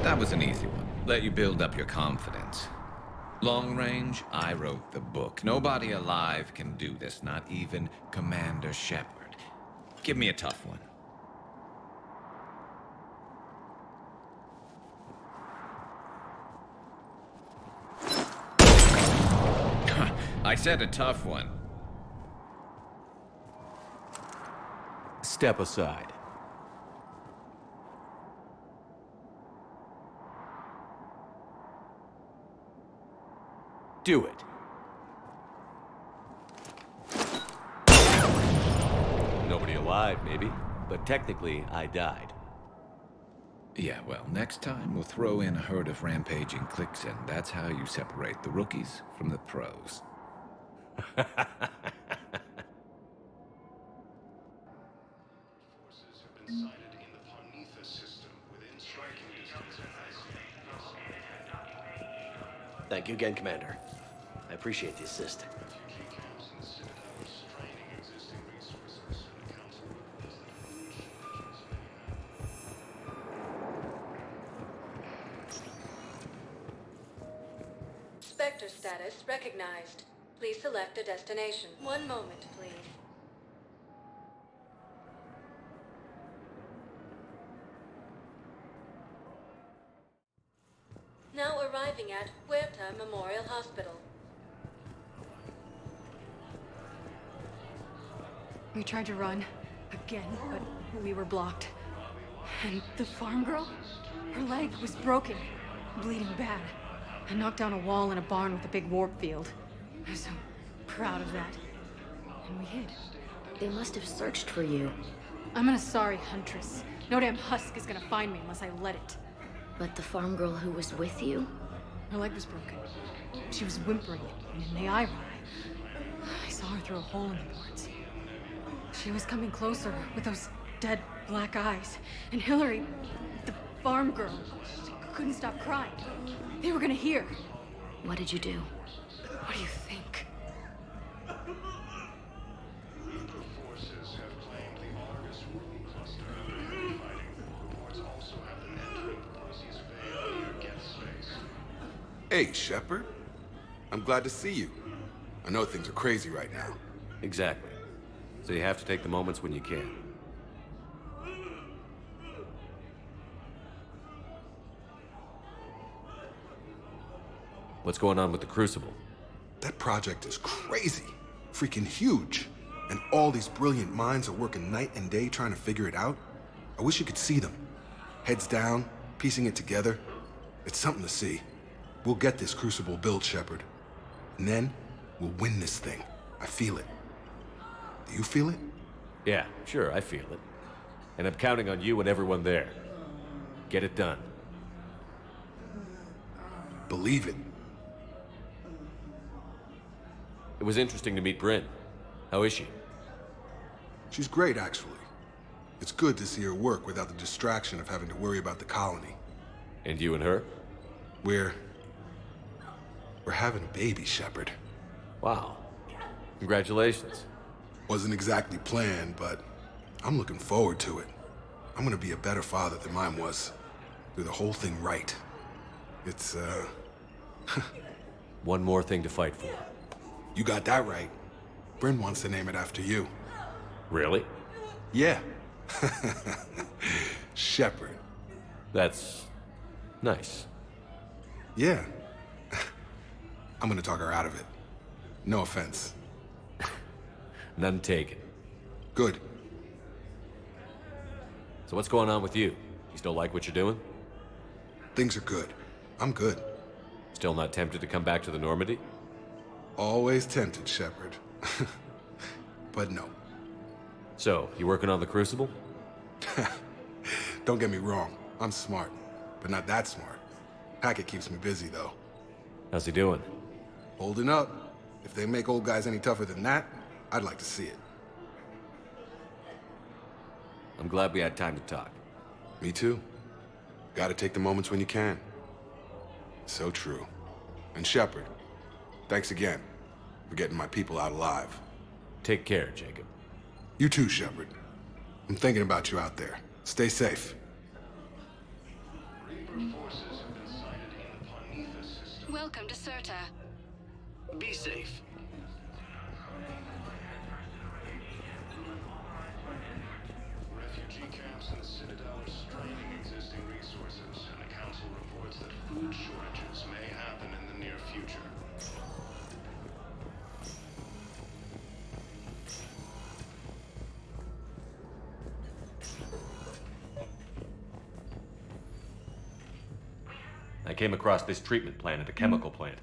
That was an easy one. Let you build up your confidence. Long range, I wrote the book. Nobody alive can do this, not even Commander Shepard. Give me a tough one. I said a tough one. Step aside. Do it. Nobody alive, maybe. But technically, I died. Yeah, well, next time we'll throw in a herd of rampaging cliques, and that's how you separate the rookies from the pros. Thank you again, Commander. I appreciate the assist. Spectre status recognized. Please select a destination. One moment, please. Now arriving at Huerta Memorial Hospital. We tried to run again, but we were blocked. And the farm girl? Her leg was broken, bleeding bad. I knocked down a wall in a barn with a big warp field. I was so proud of that. And we hid. They must have searched for you. I'm an Asari huntress. No damn husk is gonna find me unless I let it. But the farm girl who was with you? Her leg was broken. She was whimpering, and in the eye, I saw her through a hole in the boards. She was coming closer with those dead black eyes. And Hillary, the farm girl, she couldn't stop crying. They were gonna hear. What did you do? What do you think? Hey, Shepard. I'm glad to see you. I know things are crazy right now. Exactly. So you have to take the moments when you can. What's going on with the Crucible? That project is crazy. Freaking huge. And all these brilliant minds are working night and day trying to figure it out. I wish you could see them. Heads down, piecing it together. It's something to see. We'll get this Crucible built, Shepard. And then, we'll win this thing. I feel it. Do you feel it? Yeah, sure, I feel it. And I'm counting on you and everyone there. Get it done. Believe it. It was interesting to meet Bryn. How is she? She's great, actually. It's good to see her work without the distraction of having to worry about the colony. And you and her? We're having a baby, Shepard. Wow. Congratulations. Wasn't exactly planned, but I'm looking forward to it. I'm gonna be a better father than mine was. Do the whole thing right. It's, One more thing to fight for. You got that right. Bryn wants to name it after you. Really? Yeah. Shepard. That's nice. Yeah. I'm gonna talk her out of it. No offense. None taken. Good. So what's going on with you? You still like what you're doing? Things are good. I'm good. Still not tempted to come back to the Normandy? Always tempted, Shepard. But no. So, you working on the Crucible? Don't get me wrong. I'm smart, but not that smart. Hackett keeps me busy, though. How's he doing? Holding up. If they make old guys any tougher than that, I'd like to see it. I'm glad we had time to talk. Me too. Gotta take the moments when you can. So true. And Shepard, thanks again for getting my people out alive. Take care, Jacob. You too, Shepard. I'm thinking about you out there. Stay safe. Welcome to Serta. Be safe. Refugee camps in the Citadel are straining existing resources, and the Council reports that food shortages may happen in the near future. came across this treatment plan at a chemical plant.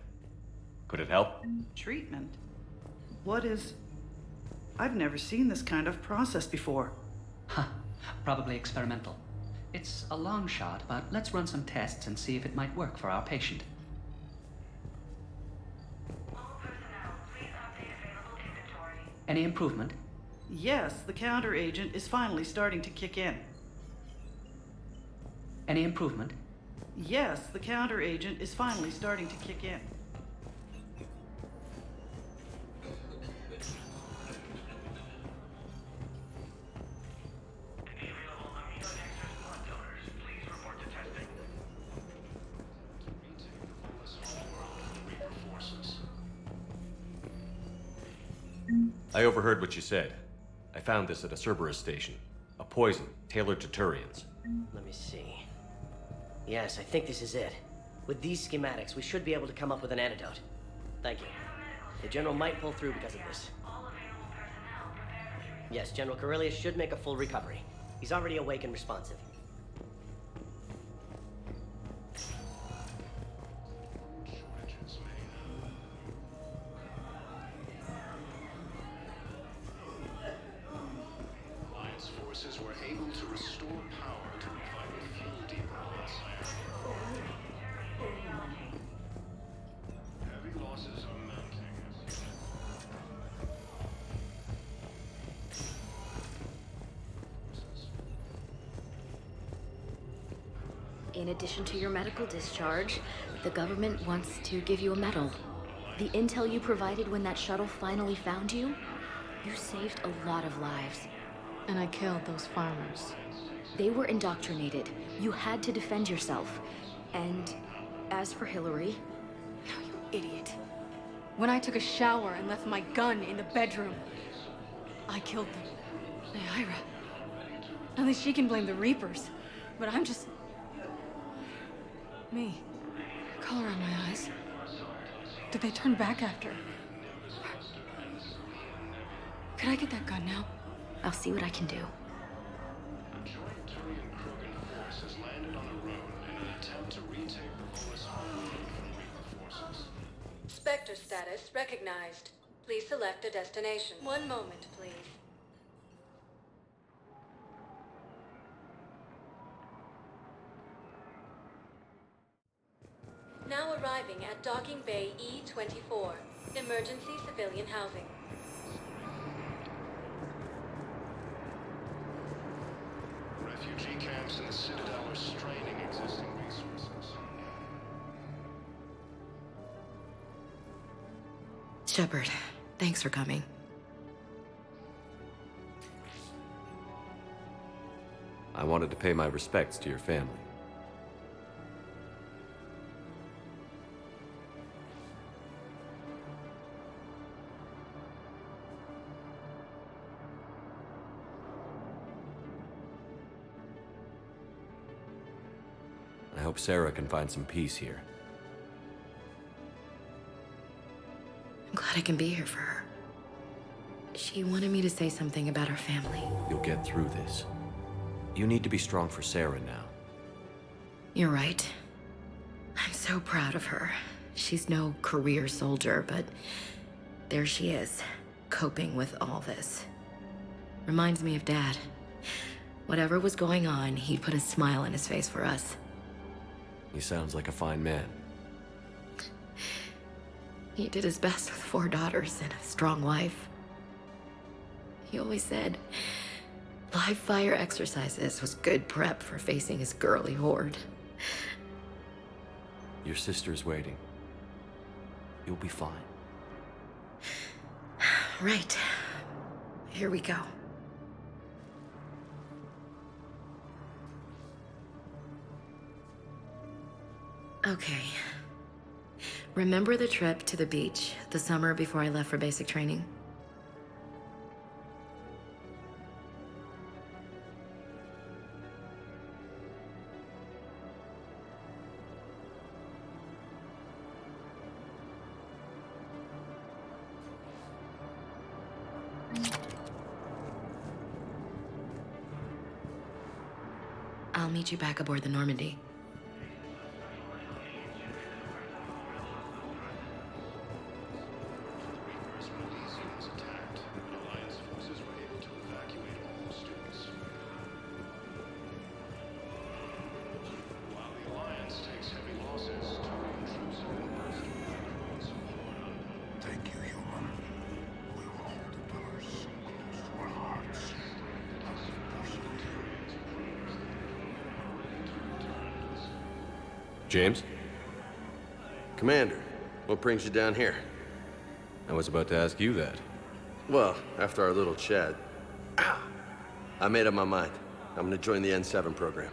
Could it help? Treatment? What is... I've never seen this kind of process before. Huh. Probably experimental. It's a long shot, but let's run some tests and see if it might work for our patient. Any improvement? Yes, the counter-agent is finally starting to kick in. Any improvement? Yes, the counter-agent is finally starting to kick in. I overheard what you said. I found this at a Cerberus station. A poison tailored to Turians. Let me see. Yes, I think this is it. With these schematics, we should be able to come up with an antidote. Thank you. The General might pull through because of this. Yes, General Corellius should make a full recovery. He's already awake and responsive. Alliance forces were able to restore power to vital fuel depots. Heavy losses are mounting. In addition to your medical discharge, the government wants to give you a medal. The intel you provided when that shuttle finally found you, you saved a lot of lives. And I killed those farmers. They were indoctrinated. You had to defend yourself. And as for Hillary... No, you idiot. When I took a shower and left my gun in the bedroom, I killed them. Naira. At least she can blame the Reapers. But I'm just... me. Color in my eyes. Did they turn back after? Could I get that gun now? I'll see what I can do. A joint Turian Krogan force has landed on a road in an attempt to retake the Volus Harbor from Reaper forces. Spectre status recognized. Please select a destination. One moment, please. Now arriving at Docking Bay E-24. Emergency civilian housing. Refugee camps in the Citadel are straining existing resources. Shepard, thanks for coming. I wanted to pay my respects to your family. I hope Sarah can find some peace here. I'm glad I can be here for her. She wanted me to say something about her family. You'll get through this. You need to be strong for Sarah now. You're right. I'm so proud of her. She's no career soldier, but there she is, coping with all this. Reminds me of Dad. Whatever was going on, he'd put a smile on his face for us. He sounds like a fine man. He did his best with 4 daughters and a strong wife. He always said live fire exercises was good prep for facing his girly horde. Your sister's waiting. You'll be fine. Right. Here we go. Okay. Remember the trip to the beach the summer before I left for basic training? I'll meet you back aboard the Normandy. James? Commander, what brings you down here? I was about to ask you that. Well, after our little chat, I made up my mind. I'm gonna join the N7 program.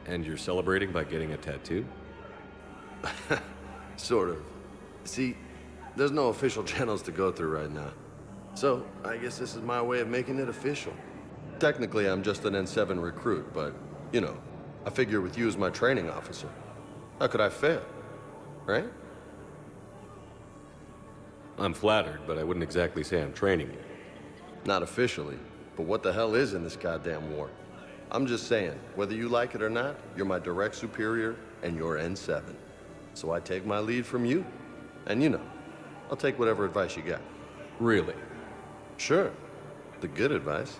And you're celebrating by getting a tattoo? Sort of. See, there's no official channels to go through right now. So, I guess this is my way of making it official. Technically, I'm just an N7 recruit, but, you know, I figure with you as my training officer, how could I fail? Right? I'm flattered, but I wouldn't exactly say I'm training you. Not officially, but what the hell is in this goddamn war? I'm just saying, whether you like it or not, you're my direct superior, and you're N7. So I take my lead from you, and you know, I'll take whatever advice you got. Really? Sure. The good advice.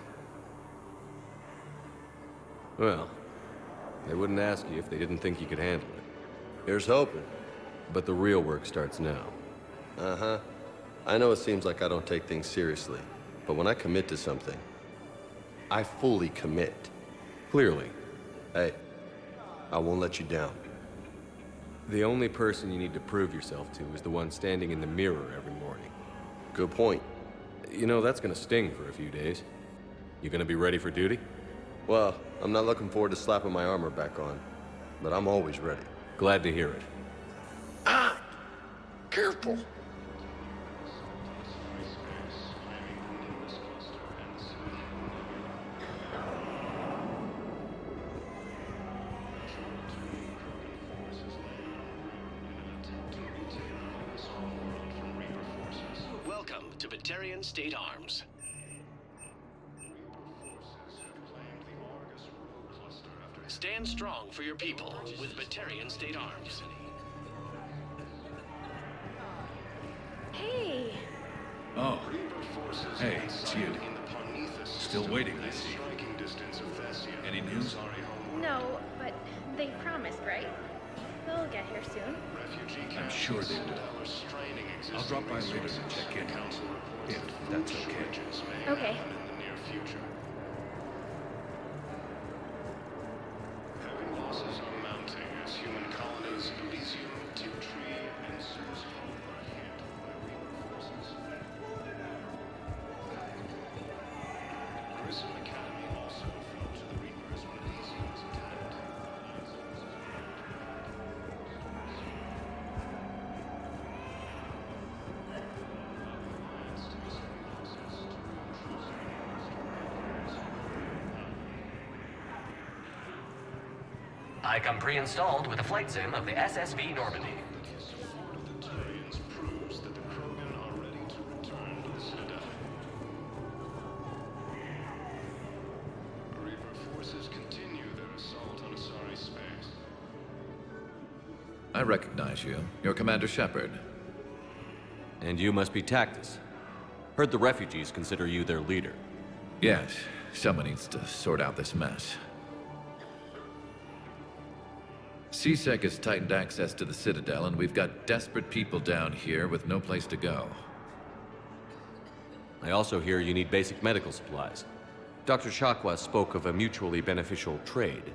Well, they wouldn't ask you if they didn't think you could handle it. Here's hoping. But the real work starts now. Uh-huh. I know it seems like I don't take things seriously, but when I commit to something, I fully commit. Clearly. Hey, I won't let you down. The only person you need to prove yourself to is the one standing in the mirror every morning. Good point. You know, that's gonna sting for a few days. You gonna be ready for duty? Well, I'm not looking forward to slapping my armor back on, but I'm always ready. Glad to hear it. Ah! Careful! Welcome to Batarian State Arms. Stand strong for your people with Batarian State Arms. Hey! Oh. Hey, it's you. Still waiting, I see. Any news? No, but they promised, right? They'll get here soon. I'm sure they will. I'll drop by later to check in, if that's okay. Okay. Losses are mounting as human colonies in Elysium, Tiptree, and Susan are hit by Reaper forces. Grissom Academy also fell to the Reapers when Elysium was attacked. I come pre-installed with a flight sim of the SSV Normandy. Proves that the Krogan are ready to return to the Citadel. Reaper forces continue their assault on Asari space. I recognize you. You're Commander Shepard. And you must be Tactus. Heard the refugees consider you their leader. Yes, someone needs to sort out this mess. CSEC has tightened access to the Citadel, and we've got desperate people down here with no place to go. I also hear you need basic medical supplies. Dr. Shakwa spoke of a mutually beneficial trade.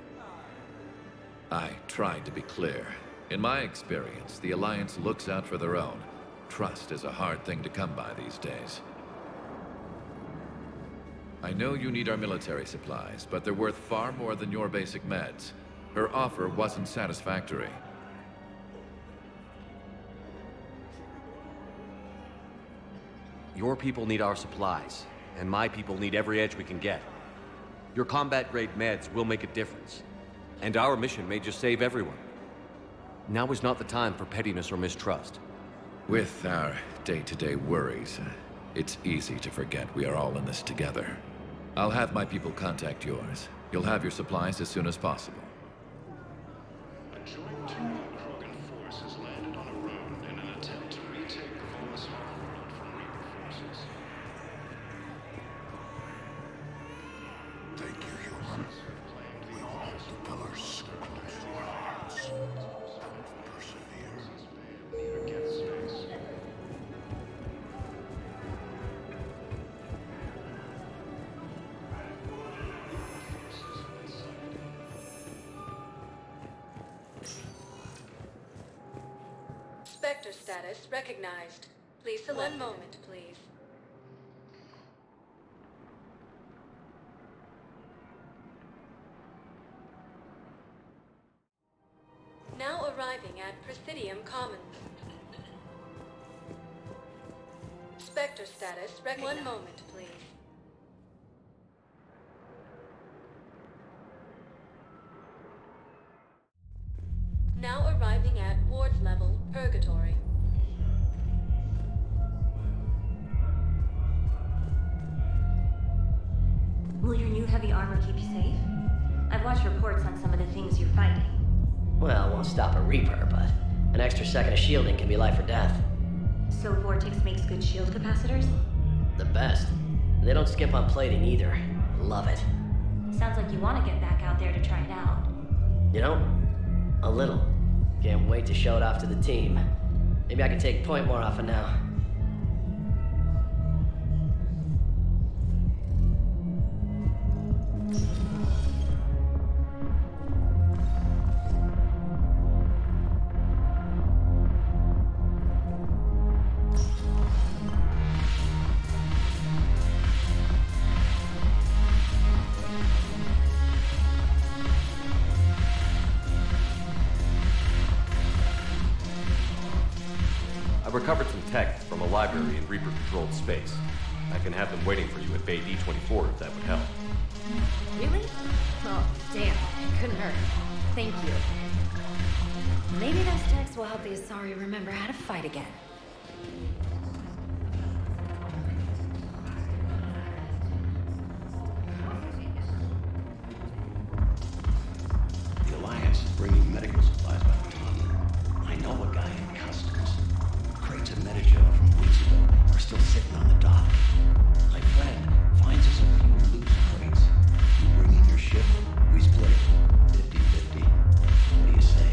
I tried to be clear. In my experience, the Alliance looks out for their own. Trust is a hard thing to come by these days. I know you need our military supplies, but they're worth far more than your basic meds. Her offer wasn't satisfactory. Your people need our supplies, and my people need every edge we can get. Your combat-grade meds will make a difference, and our mission may just save everyone. Now is not the time for pettiness or mistrust. With our day-to-day worries, it's easy to forget we are all in this together. I'll have my people contact yours. You'll have your supplies as soon as possible. A joint Turian Krogan force has landed on a road in an attempt to retake the Volus homeworld from Reaper forces. Thank you, human. We hold the pillars close to our hearts. Persevere. Get space. Spectre status recognized. Please select. 1 moment, please. Now arriving at Presidium Commons. Spectre status recognized. 1 moment, please. Now arriving at Ward's level, Purgatory. Will your new heavy armor keep you safe? I've watched reports on some of the things you're fighting. Well, it won't stop a Reaper, but an extra second of shielding can be life or death. So Vortex makes good shield capacitors? The best. They don't skimp on plating either. Love it. Sounds like you want to get back out there to try it out. You know? A little. Can't wait to show it off to the team. Maybe I can take point more often now. I've recovered some tech from a library in Reaper-controlled space. I can have them waiting for you at Bay D-24 if that would help. Really? Oh, damn. It couldn't hurt. Thank you. Maybe those techs will help the Asari remember how to fight again. The Alliance is bringing medical supplies by the ton. I know a guy in customs. Crates of Metagel from weeks ago are still sitting on the dock. My friend finds us a few loose crates. You bring in your ship, we split it. 50-50. What do you say?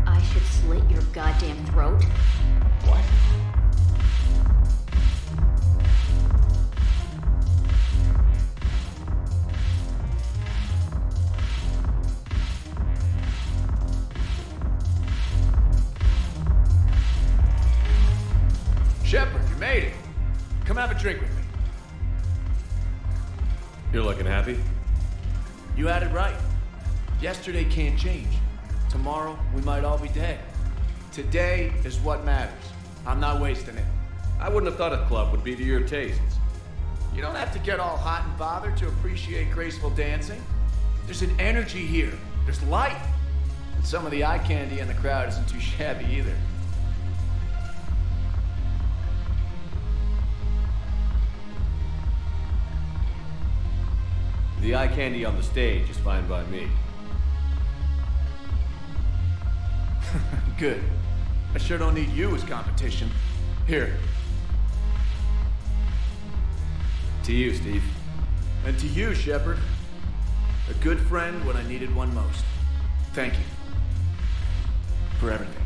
I should slit your goddamn throat? What? Shepard, you made it. Come have a drink with me. You're looking happy? You had it right. Yesterday can't change. Tomorrow, we might all be dead. Today is what matters. I'm not wasting it. I wouldn't have thought a club would be to your tastes. You don't have to get all hot and bothered to appreciate graceful dancing. There's an energy here. There's light. And some of the eye candy in the crowd isn't too shabby either. The eye candy on the stage is fine by me. Good. I sure don't need you as competition. Here. To you, Steve. And to you, Shepard. A good friend when I needed one most. Thank you. For everything.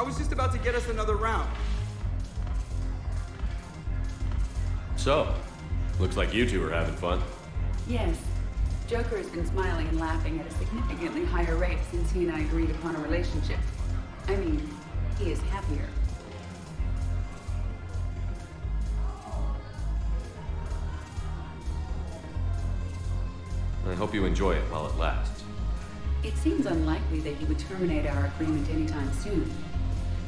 was just about to get us another round. So, looks like you two are having fun. Yes. Joker has been smiling and laughing at a significantly higher rate since he and I agreed upon a relationship. I mean, he is happier. I hope you enjoy it while it lasts. It seems unlikely that he would terminate our agreement anytime soon.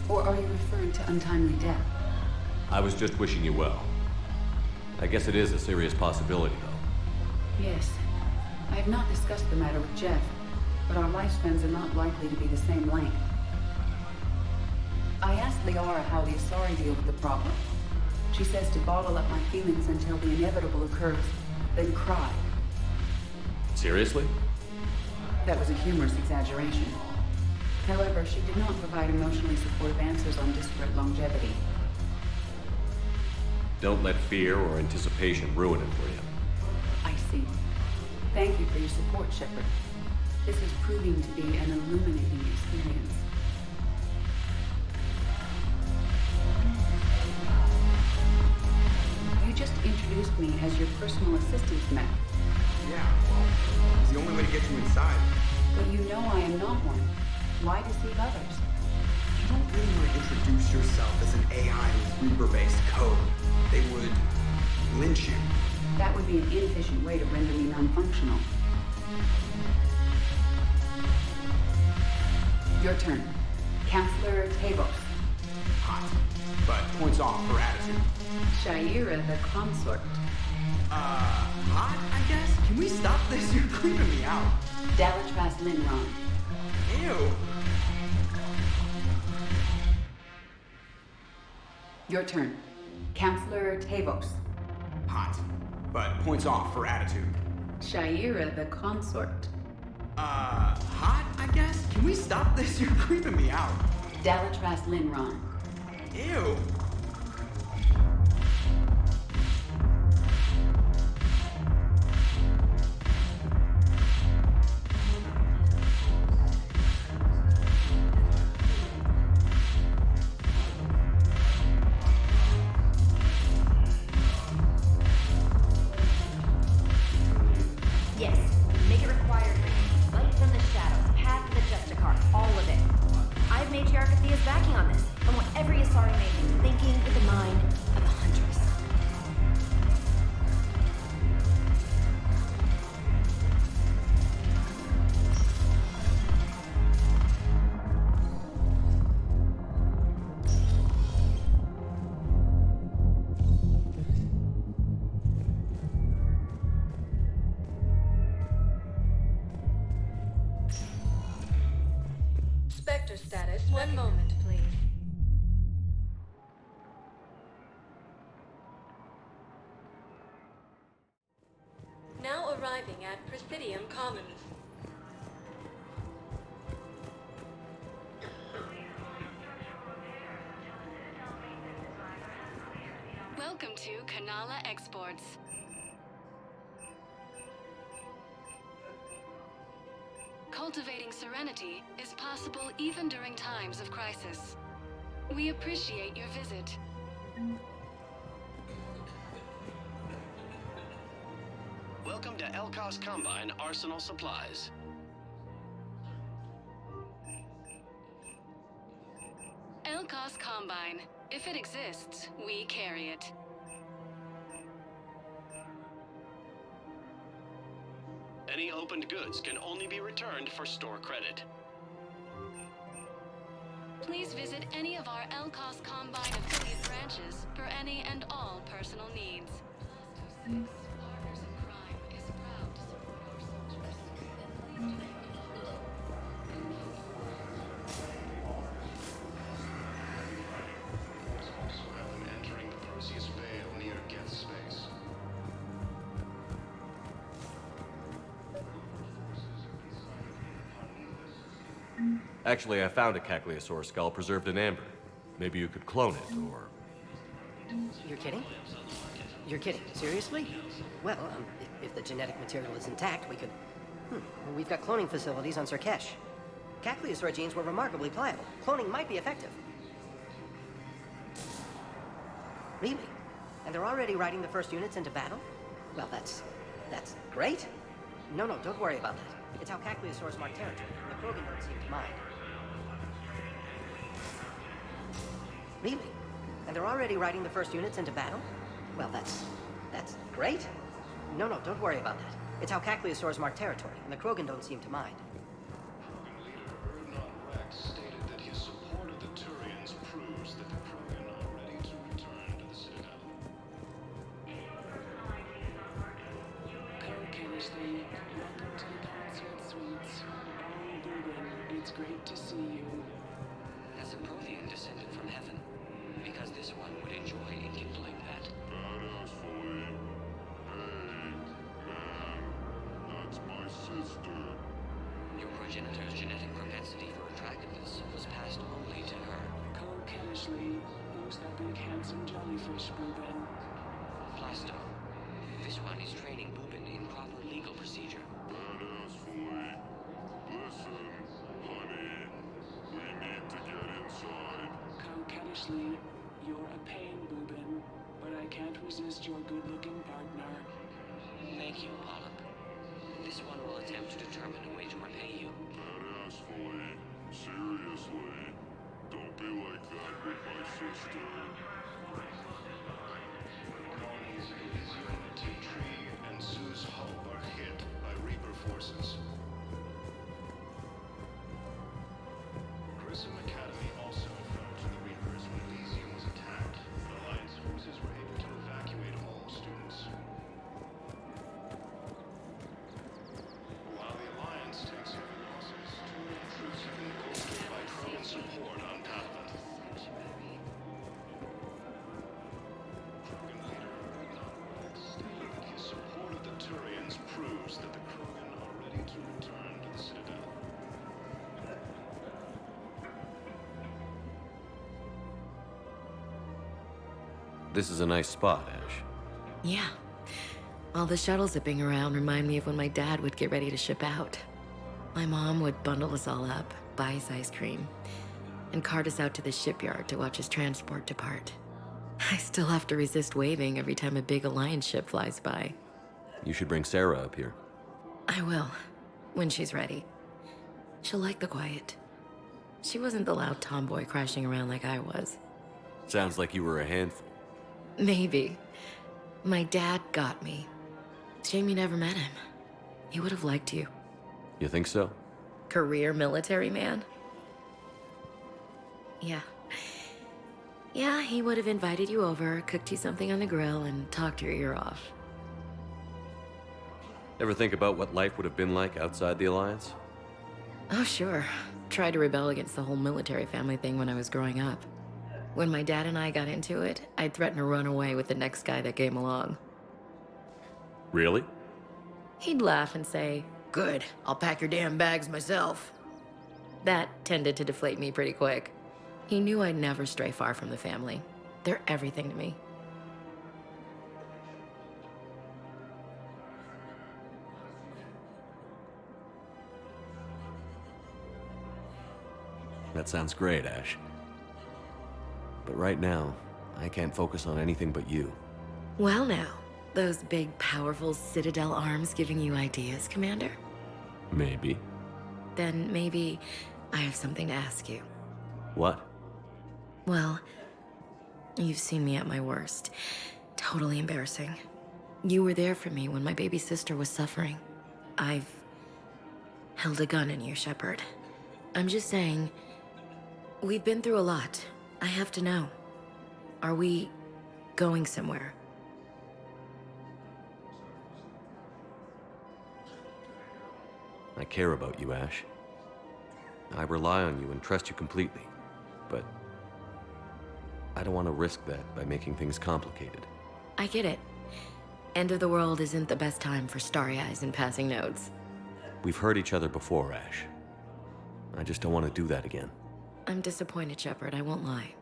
Or are you referring to untimely death? I was just wishing you well. I guess it is a serious possibility, though. Yes. I have not discussed the matter with Jeff, but our lifespans are not likely to be the same length. I asked Liara how the Asari deal with the problem. She says to bottle up my feelings until the inevitable occurs, then cry. Seriously? That was a humorous exaggeration. However, she did not provide emotionally supportive answers on disparate longevity. Don't let fear or anticipation ruin it for you. I see. Thank you for your support, Shepard. This is proving to be an illuminating experience. You just introduced me as your personal assistant, Matt. Yeah, well, it's the only way to get you inside. But you know I am not one. Why deceive others? You don't really want to introduce yourself as an AI with Reaper-based code. They would lynch you. That would be an inefficient way to render me non-functional. Your turn. Counselor Tavos. Hot, but points off for attitude. Shaira the consort. Hot, I guess? Can we stop this? You're creeping me out. Dalatras Linron. Ew. Your turn. Counselor Tavos. Hot, but points off for attitude. Shaira the consort. Hot, I guess? Can we stop this? You're creeping me out. Dalatras Linron. Ew. Yes. Make it required. Light from the shadows, path to the Justicar, all of it. I have Matriarch Athea's backing on this. I want every Asari maiden thinking with the mind of a huntress. Spectre status. 1 moment, please. Now arriving at Presidium Commons. Welcome to Kanala Exports. Cultivating serenity is possible even during times of crisis. We appreciate your visit. Welcome to Elkos Combine Arsenal Supplies. Elkos Combine. If it exists, we carry it. Any opened goods can only be returned for store credit. Please visit any of our Elkos Combine affiliate branches for any and all personal needs. Partners in Crime is proud to support our soldiers. Also have them entering the Perseus Vale near Geth Space. Actually, I found a Cagliasaur skull preserved in amber. Maybe you could clone it, or... You're kidding? You're kidding. Seriously? Well, if the genetic material is intact, we could... Well, we've got cloning facilities on Sirkesh. Cagliasaur genes were remarkably pliable. Cloning might be effective. Really? And they're already riding the first units into battle? Well, that's great. No, don't worry about that. It's how Cacliosaurs mark territory, and the Krogan don't seem to mind. Really? And they're already riding the first units into battle? Well, that's great. No, don't worry about that. It's how Cacliosaurs mark territory, and the Krogan don't seem to mind. Stated that his support of the Turians proves that the Krogan are ready to return to the Citadel. Carelessly, welcome to the concert suites. Oh, Ruben, it's great to see you. Has a Prothean descended from heaven? Because this one would enjoy enkindling that. Badass fully. Hey, man, that's my sister. Your progenitor's genetic propensity for attractiveness was passed only to her. Coquettishly, who's that big handsome jellyfish, Ruben? Plasto. This one is training Boobin in proper legal procedure. Badass fully. Listen, honey, we need to get inside. Coquettishly, you're a pain, Boobin, but I can't resist your good-looking partner. Thank you, Polyp. This one will attempt to determine a way to repay you. Badass fully. Seriously. Don't be like that with my sister. Unity Tree and Zeus Hope are hit by Reaper forces. Grissom Academy also fell to the Reapers when Elysium was attacked, but Alliance forces were able to evacuate all students. While the Alliance takes heavy losses, Turian troops have been bolstered by Krogan support on Pathfinder. Krogan leader Urdnot stated that his support of the Turians proves that the Krogan are ready to return to the Citadel. This is a nice spot, Ash. Yeah. All the shuttle zipping around remind me of when my dad would get ready to ship out. My mom would bundle us all up, buy us ice cream, and cart us out to the shipyard to watch his transport depart. I still have to resist waving every time a big Alliance ship flies by. You should bring Sarah up here. I will, when she's ready. She'll like the quiet. She wasn't the loud tomboy crashing around like I was. Sounds like you were a handful. Maybe. My dad got me. Shame you never met him. He would have liked you. You think so? Career military man? Yeah. Yeah, he would have invited you over, cooked you something on the grill, and talked your ear off. Ever think about what life would have been like outside the Alliance? Oh, sure. Tried to rebel against the whole military family thing when I was growing up. When my dad and I got into it, I'd threaten to run away with the next guy that came along. Really? He'd laugh and say, "Good, I'll pack your damn bags myself." That tended to deflate me pretty quick. He knew I'd never stray far from the family. They're everything to me. That sounds great, Ash. But right now, I can't focus on anything but you. Well now, those big, powerful Citadel arms giving you ideas, Commander? Maybe. Then maybe I have something to ask you. What? Well, you've seen me at my worst. Totally embarrassing. You were there for me when my baby sister was suffering. I've held a gun in you, Shepard. I'm just saying, we've been through a lot. I have to know. Are we going somewhere? I care about you, Ash. I rely on you and trust you completely. But I don't want to risk that by making things complicated. I get it. End of the world isn't the best time for starry eyes and passing notes. We've hurt each other before, Ash. I just don't want to do that again. I'm disappointed, Shepard, I won't lie.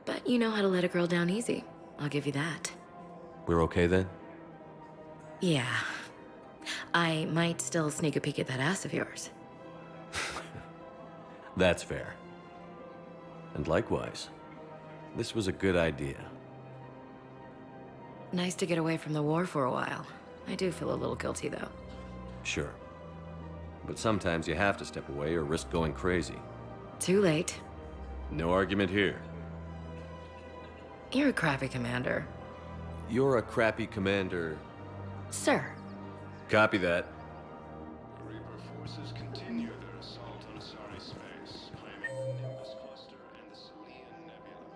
But you know how to let a girl down easy. I'll give you that. We're okay then? Yeah. I might still sneak a peek at that ass of yours. That's fair. And likewise, this was a good idea. Nice to get away from the war for a while. I do feel a little guilty, though. Sure. But sometimes you have to step away or risk going crazy. Too late. No argument here. You're a crappy commander. You're a crappy commander. Sir. Copy that. Reaper forces continue their assault on Asari space, claiming the Nimbus cluster and the Selian Nebula.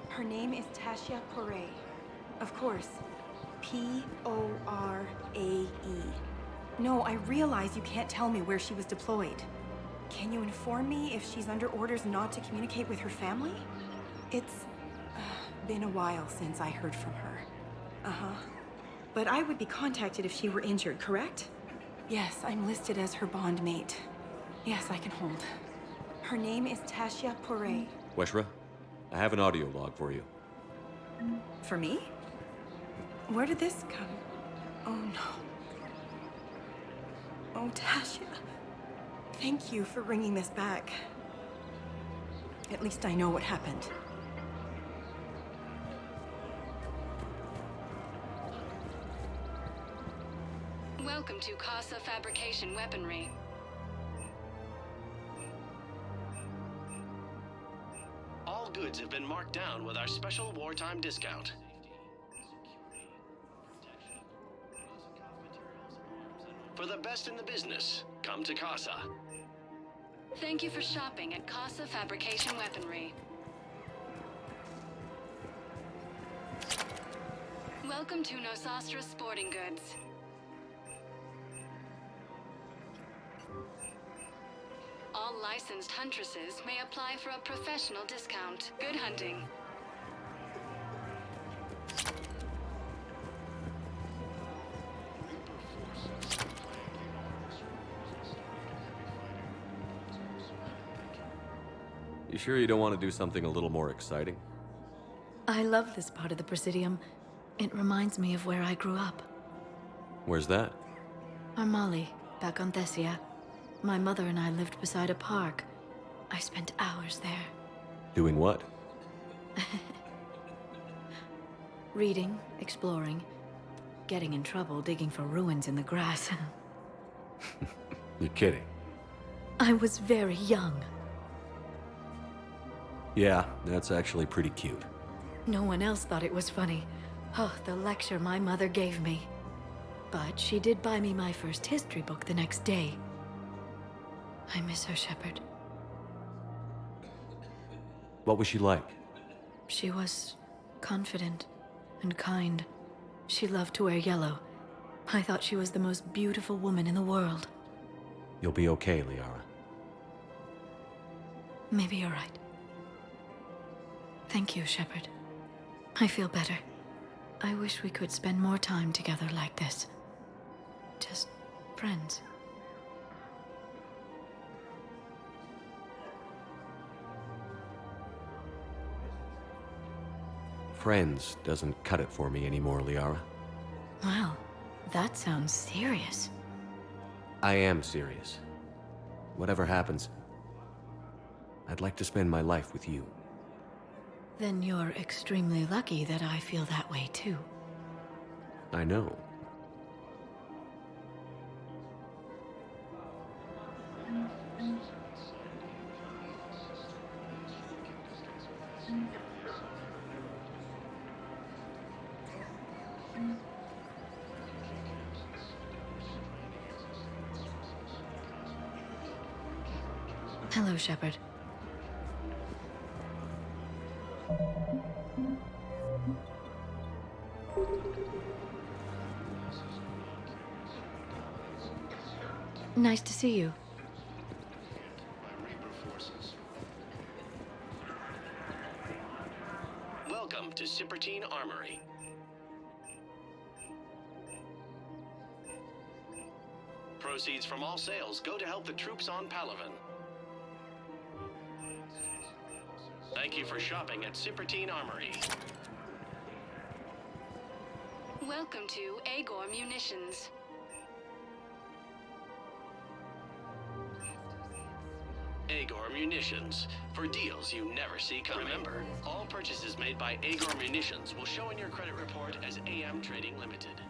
Her name is Tasha Poray. Of course. P-O-R-A-E. No, I realize you can't tell me where she was deployed. Can you inform me if she's under orders not to communicate with her family? It's been a while since I heard from her. Uh-huh. But I would be contacted if she were injured, correct? Yes, I'm listed as her bond mate. Yes, I can hold. Her name is Tasha Poray. Weshra, I have an audio log for you. For me? Where did this come? Oh no. Oh, Tasha. Thank you for bringing this back. At least I know what happened. Welcome to Casa Fabrication Weaponry. All goods have been marked down with our special wartime discount. For the best in the business, come to Casa. Thank you for shopping at Casa Fabrication Weaponry. Welcome to Nosastra Sporting Goods. All licensed huntresses may apply for a professional discount. Good hunting. You sure you don't want to do something a little more exciting? I love this part of the Presidium. It reminds me of where I grew up. Where's that? Armali, back on Thessia. My mother and I lived beside a park. I spent hours there. Doing what? Reading, exploring, getting in trouble digging for ruins in the grass. You're kidding. I was very young. Yeah, that's actually pretty cute. No one else thought it was funny. Oh, the lecture my mother gave me. But she did buy me my first history book the next day. I miss her, Shepard. What was she like? She was confident and kind. She loved to wear yellow. I thought she was the most beautiful woman in the world. You'll be okay, Liara. Maybe you're right. Thank you, Shepard. I feel better. I wish we could spend more time together like this. Just friends. Friends doesn't cut it for me anymore, Liara. Wow, that sounds serious. I am serious. Whatever happens, I'd like to spend my life with you. Then you're extremely lucky that I feel that way too. I know. Hello, Shepard. Nice to see you. Welcome to Cipertine Armory. Proceeds from all sales go to help the troops on Palaven. Thank you for shopping at Cyprotine Armory. Welcome to Agor Munitions. Agor Munitions, for deals you never see coming. Remember, all purchases made by Agor Munitions will show in your credit report as AM Trading Limited.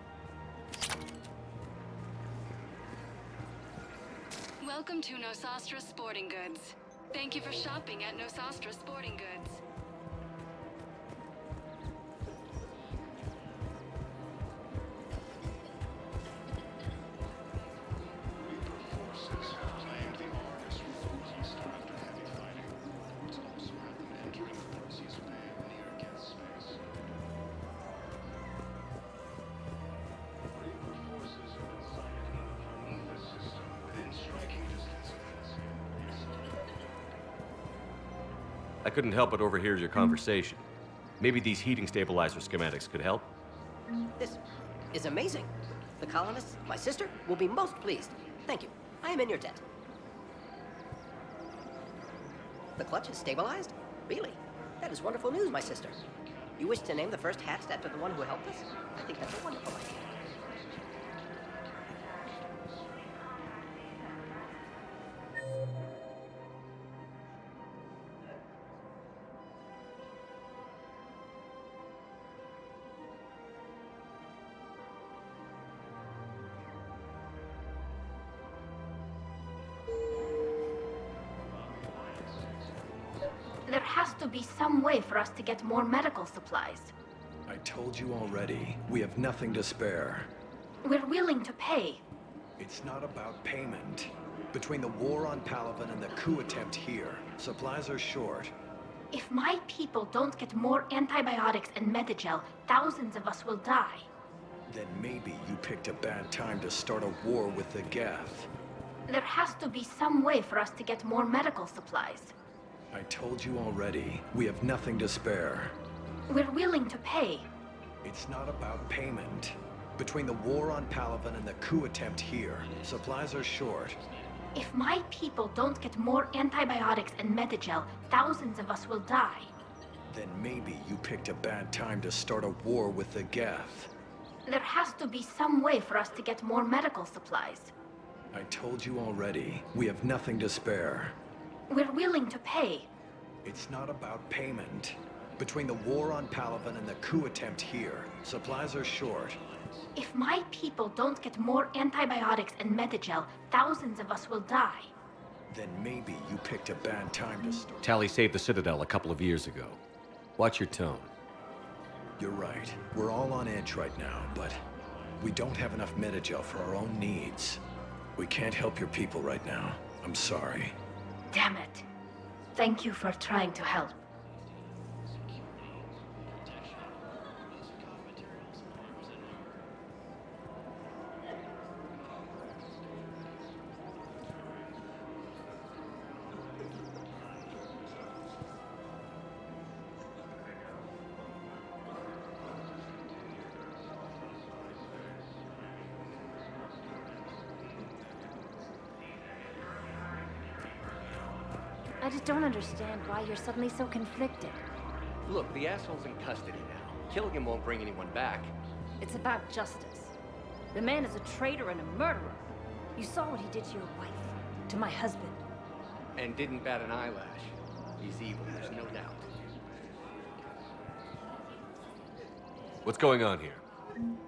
Welcome to Nosastra Sporting Goods. Thank you for shopping at Nosastra Sporting Goods. Forces have claimed the artist was a cluster after heavy fighting. It's also had them entering the Portsies Bay near Geth space. Reaper forces have been sighted in the Prometheus system within striking distance of this. I couldn't help but overhear your conversation. Maybe these heating stabilizer schematics could help? This is amazing. The colonists, my sister, will be most pleased. Thank you. I am in your debt. The clutch is stabilized? Really? That is wonderful news, my sister. You wish to name the first hatched after the one who helped us? I think that's a wonderful idea. There has to be some way for us to get more medical supplies. I told you already, we have nothing to spare. We're willing to pay. It's not about payment. Between the war on Palaven and the coup attempt here, supplies are short. If my people don't get more antibiotics and Medigel, thousands of us will die. Then maybe you picked a bad time to start a war with the Geth. There has to be some way for us to get more medical supplies. I told you already, we have nothing to spare. We're willing to pay. It's not about payment. Between the war on Palaven and the coup attempt here, supplies are short. If my people don't get more antibiotics and Medigel, thousands of us will die. Then maybe you picked a bad time to start a war with the Geth. There has to be some way for us to get more medical supplies. I told you already, we have nothing to spare. We're willing to pay. It's not about payment. Between the war on Palaven and the coup attempt here, supplies are short. If my people don't get more antibiotics and Medigel, thousands of us will die. Then maybe you picked a bad time to start. Tally saved the Citadel a couple of years ago. Watch your tone. You're right. We're all on edge right now, but we don't have enough Medigel for our own needs. We can't help your people right now. I'm sorry. Damn it. Thank you for trying to help. I just don't understand why you're suddenly so conflicted. Look, the asshole's in custody now. Killing him won't bring anyone back. It's about justice. The man is a traitor and a murderer. You saw what he did to your wife, to my husband. And didn't bat an eyelash. He's evil, there's no doubt. What's going on here?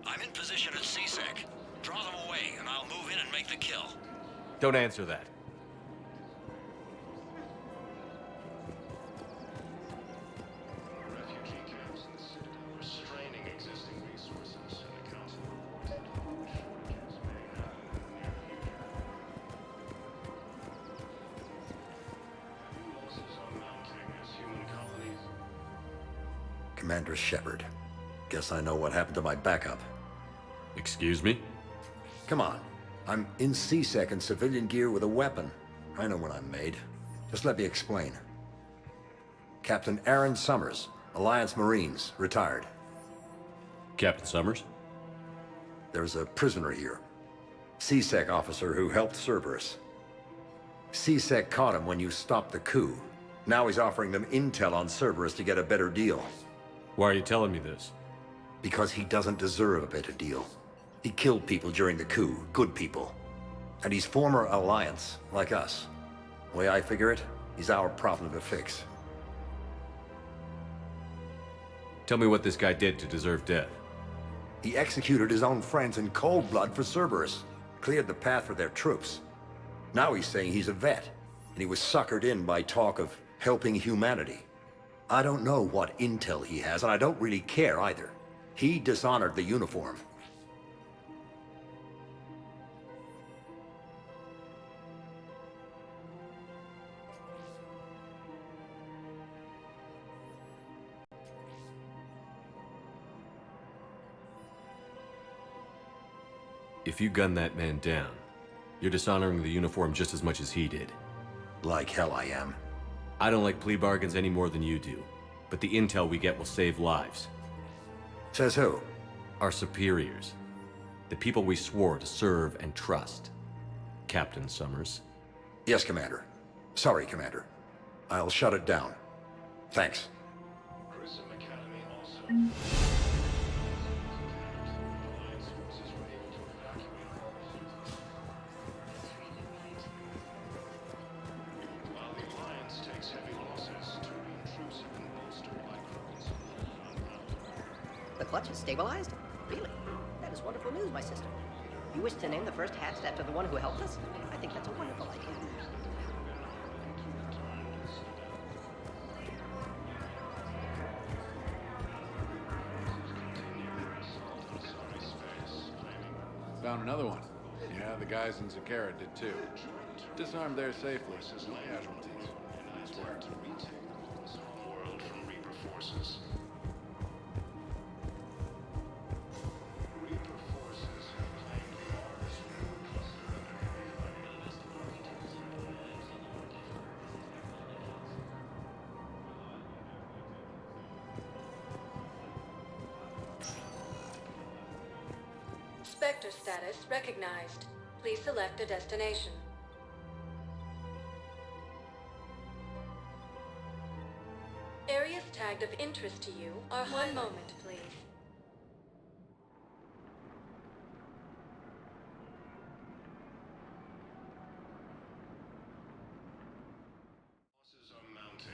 I'm in position at CSEC. Draw them away, and I'll move in and make the kill. Don't answer that. Refugee camps in the Citadel are straining existing resources, and the Council reports that short camps may happen in the near future. Heavy losses are mounting as human colonies. Commander Shepard. Guess I know what happened to my backup. Excuse me? Come on. I'm in CSEC in civilian gear with a weapon. I know what I'm made. Just let me explain. Captain Aaron Summers, Alliance Marines, retired. Captain Summers? There's a prisoner here. CSEC officer who helped Cerberus. CSEC caught him when you stopped the coup. Now he's offering them intel on Cerberus to get a better deal. Why are you telling me this? Because he doesn't deserve a better deal. He killed people during the coup, good people. And he's former Alliance, like us. The way I figure it, he's our problem to fix. Tell me what this guy did to deserve death. He executed his own friends in cold blood for Cerberus. Cleared the path for their troops. Now he's saying he's a vet, and he was suckered in by talk of helping humanity. I don't know what intel he has, and I don't really care either. He dishonored the uniform. If you gun that man down, you're dishonoring the uniform just as much as he did. Like hell I am. I don't like plea bargains any more than you do, but the intel we get will save lives. Says who? Our superiors. The people we swore to serve and trust. Captain Summers. Yes, Commander. Sorry, Commander. I'll shut it down. Thanks. The clutch is stabilized? Really? That is wonderful news, my sister. You wish to name the first hatched after the one who helped us? I think that's a wonderful idea. Found another one. Yeah, the guys in Zakara did too. Disarmed there safely. No casualties. Nice work. World from Reaper forces. Reaper forces have claimed the Mars cluster Spectre status recognized. Please select a destination. Areas tagged of interest to you are one moment, please.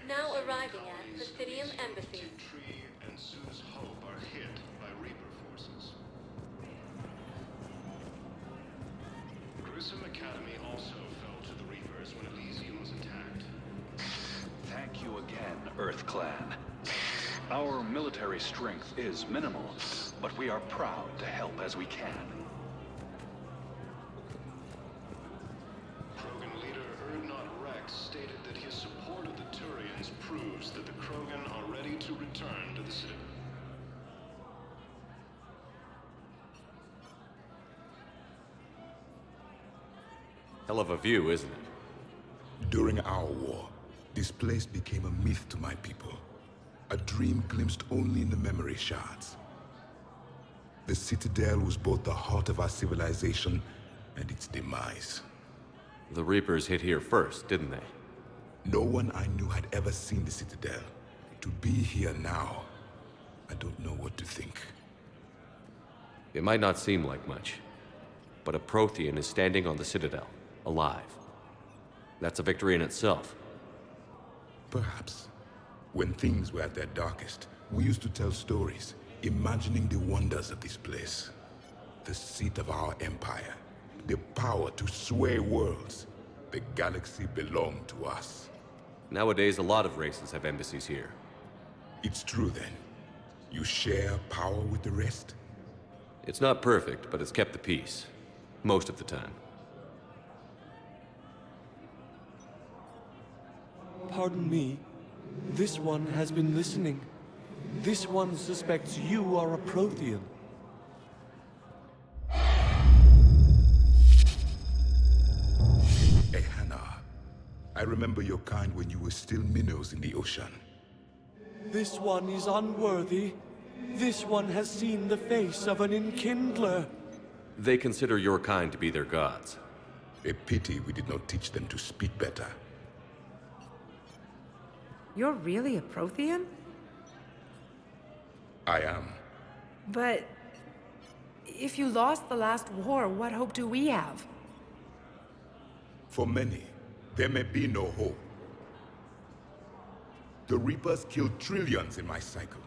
Now arriving at Presidium Embassy. Tree and Sue's Hope are hit by Reaper forces. Grissom Academy also fell to the Reapers when Elysium was attacked. Thank you again, Earth Clan. Our military strength is minimal, but we are proud to help as we can. Krogan leader Erdnot Rex stated that his support of the Turians proves that the Krogan are ready to return to the Citadel. Hell of a view, isn't it? During our war, this place became a myth to my people. A dream glimpsed only in the memory shards. The Citadel was both the heart of our civilization and its demise. The Reapers hit here first, didn't they? No one I knew had ever seen the Citadel. To be here now, I don't know what to think. It might not seem like much, but a Prothean is standing on the Citadel, alive. That's a victory in itself. Perhaps. When things were at their darkest, we used to tell stories, imagining the wonders of this place. The seat of our empire, the power to sway worlds. The galaxy belonged to us. Nowadays, a lot of races have embassies here. It's true then. You share power with the rest? It's not perfect, but it's kept the peace. Most of the time. Pardon me. This one has been listening. This one suspects you are a Prothean. Ehana, I remember your kind when you were still minnows in the ocean. This one is unworthy. This one has seen the face of an enkindler. They consider your kind to be their gods. A pity we did not teach them to speak better. You're really a Prothean? I am. But if you lost the last war, what hope do we have? For many, there may be no hope. The Reapers killed trillions in my cycle.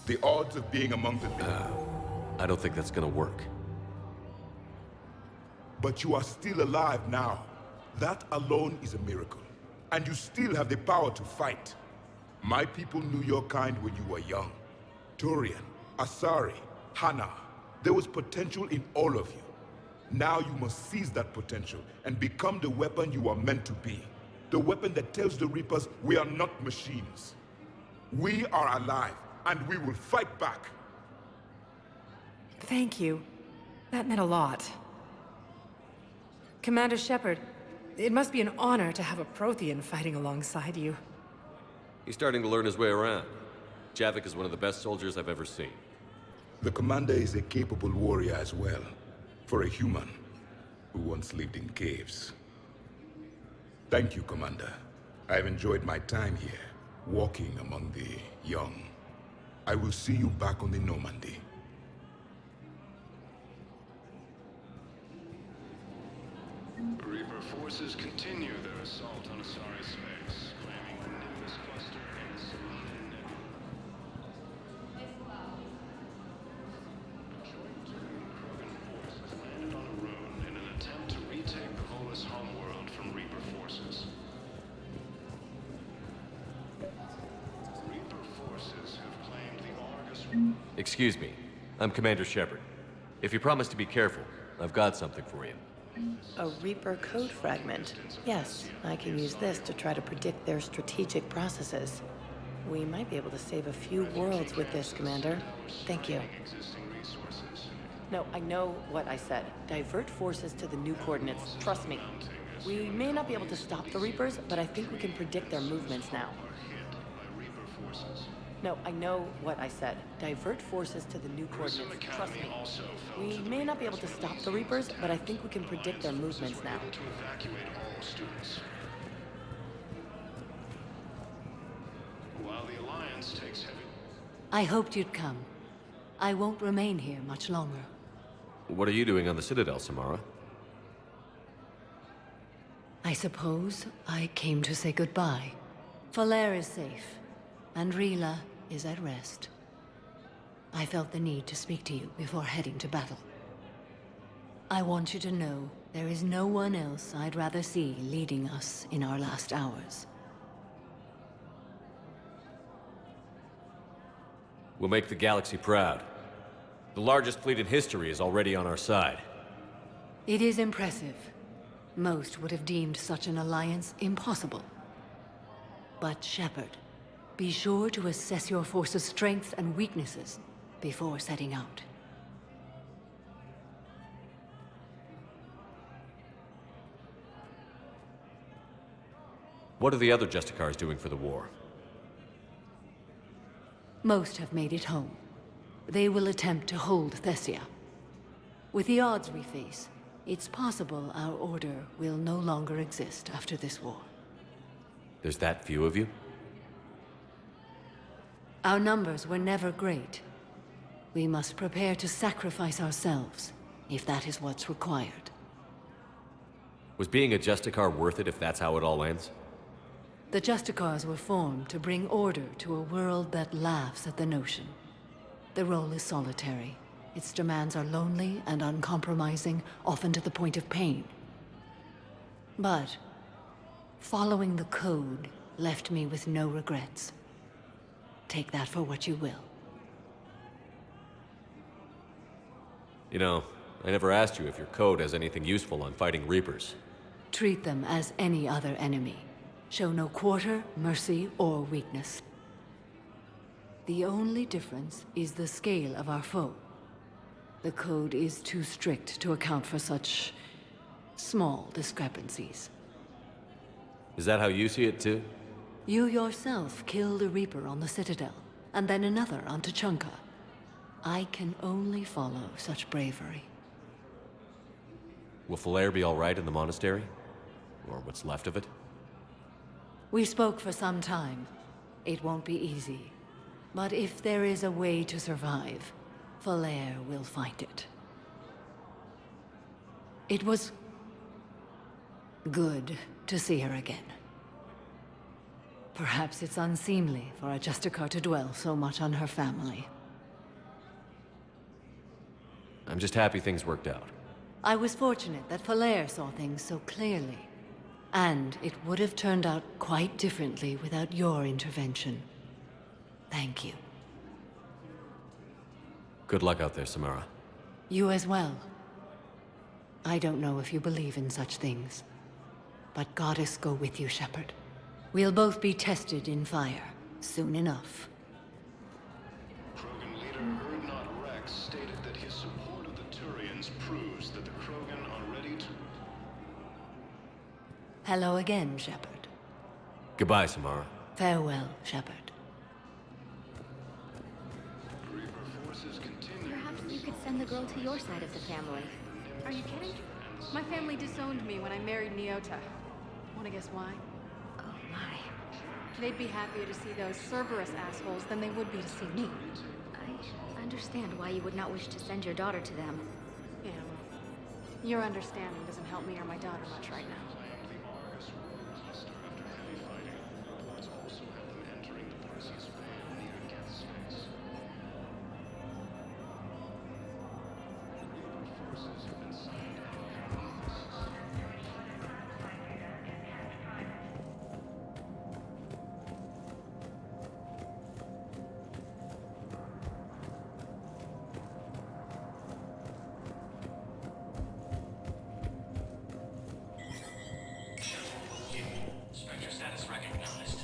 The odds of being among the... I don't think that's gonna work. But you are still alive now. That alone is a miracle. And you still have the power to fight. My people knew your kind when you were young. Turian, Asari, Hana. There was potential in all of you. Now you must seize that potential and become the weapon you are meant to be. The weapon that tells the Reapers we are not machines. We are alive, and we will fight back. Thank you. That meant a lot. Commander Shepard, it must be an honor to have a Prothean fighting alongside you. He's starting to learn his way around. Javik is one of the best soldiers I've ever seen. The commander is a capable warrior as well, for a human who once lived in caves. Thank you, Commander. I've enjoyed my time here, walking among the young. I will see you back on the Normandy. Reaper forces continue their assault on Asari space, claiming the Nimbus cluster and the surrounding nebula. Joint Krogan forces landed on a rune in an attempt to retake the Volus homeworld from Reaper forces. Reaper forces have claimed the Argus... Excuse me. I'm Commander Shepard. If you promise to be careful, I've got something for you. A Reaper code fragment. Yes, I can use this to try to predict their strategic processes. We might be able to save a few worlds with this, Commander. Thank you. No, I know what I said. Divert forces to the new coordinates. Trust me. We may not be able to stop the Reapers, but I think we can predict their movements now. No, I know what I said. Divert forces to the new coordinates. Trust me. We may not be able to stop the Reapers, but I think we can predict their movements now. To evacuate all students. While the Alliance takes heavy... I hoped you'd come. I won't remain here much longer. What are you doing on the Citadel, Samara? I suppose I came to say goodbye. Falere is safe, and Rila is at rest. I felt the need to speak to you before heading to battle. I want you to know there is no one else I'd rather see leading us in our last hours. We'll make the galaxy proud. The largest fleet in history is already on our side. It is impressive. Most would have deemed such an alliance impossible. But Shepard, be sure to assess your force's strengths and weaknesses before setting out. What are the other Justicars doing for the war? Most have made it home. They will attempt to hold Thessia. With the odds we face, it's possible our order will no longer exist after this war. There's that few of you? Our numbers were never great. We must prepare to sacrifice ourselves, if that is what's required. Was being a Justicar worth it if that's how it all ends? The Justicars were formed to bring order to a world that laughs at the notion. The role is solitary. Its demands are lonely and uncompromising, often to the point of pain. But following the code left me with no regrets. Take that for what you will. You know, I never asked you if your code has anything useful on fighting Reapers. Treat them as any other enemy. Show no quarter, mercy, or weakness. The only difference is the scale of our foe. The code is too strict to account for such small discrepancies. Is that how you see it too? You yourself killed a Reaper on the Citadel, and then another on Tuchanka. I can only follow such bravery. Will Falere be all right in the monastery? Or what's left of it? We spoke for some time. It won't be easy. But if there is a way to survive, Falair will find it. It was good to see her again. Perhaps it's unseemly for a Justicar to dwell so much on her family. I'm just happy things worked out. I was fortunate that Falair saw things so clearly. And it would have turned out quite differently without your intervention. Thank you. Good luck out there, Samara. You as well. I don't know if you believe in such things, but Goddess go with you, Shepard. We'll both be tested in fire, soon enough. Krogan leader Urdnot Rex stated that his support of the Turians proves that the Krogan are ready to... Hello again, Shepard. Goodbye, Samara. Farewell, Shepard. Perhaps you could send the girl to your side of the family. Are you kidding? My family disowned me when I married Nyota. Wanna guess why? Oh my. They'd be happier to see those Cerberus assholes than they would be to see me. I understand why you would not wish to send your daughter to them. Yeah, well, your understanding doesn't help me or my daughter much right now. Spectre status recognized.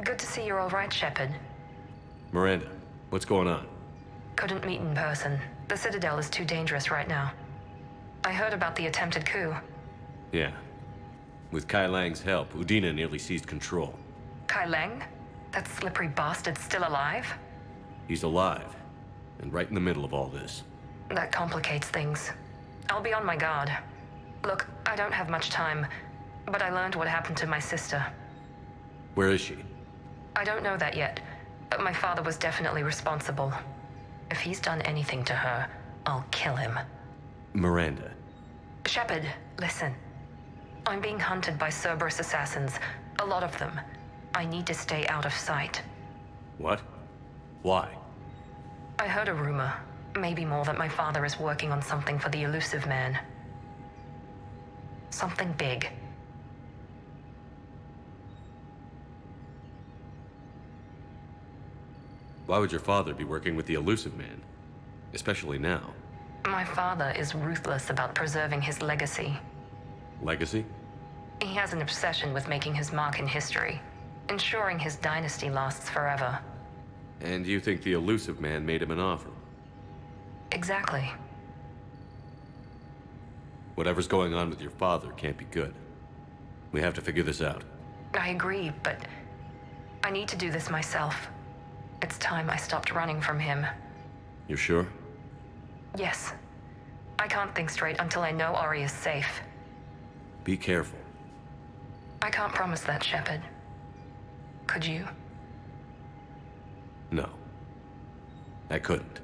Good to see you're all right, Shepard. Miranda, what's going on? Couldn't meet in person. The Citadel is too dangerous right now. I heard about the attempted coup. Yeah. With Kai Lang's help, Udina nearly seized control. Kai Leng? That slippery bastard's still alive? He's alive, and right in the middle of all this. That complicates things. I'll be on my guard. Look, I don't have much time, but I learned what happened to my sister. Where is she? I don't know that yet, but my father was definitely responsible. If he's done anything to her, I'll kill him. Miranda. Shepard, listen. I'm being hunted by Cerberus assassins. A lot of them. I need to stay out of sight. What? Why? I heard a rumor, maybe more, that my father is working on something for the elusive man. Something big. Why would your father be working with the elusive man? Especially now. My father is ruthless about preserving his legacy. Legacy? He has an obsession with making his mark in history, ensuring his dynasty lasts forever. And you think the elusive man made him an offer? Exactly. Whatever's going on with your father can't be good. We have to figure this out. I agree, but I need to do this myself. It's time I stopped running from him. You're sure? Yes. I can't think straight until I know Ori is safe. Be careful. I can't promise that, Shepard. Could you? No. I couldn't.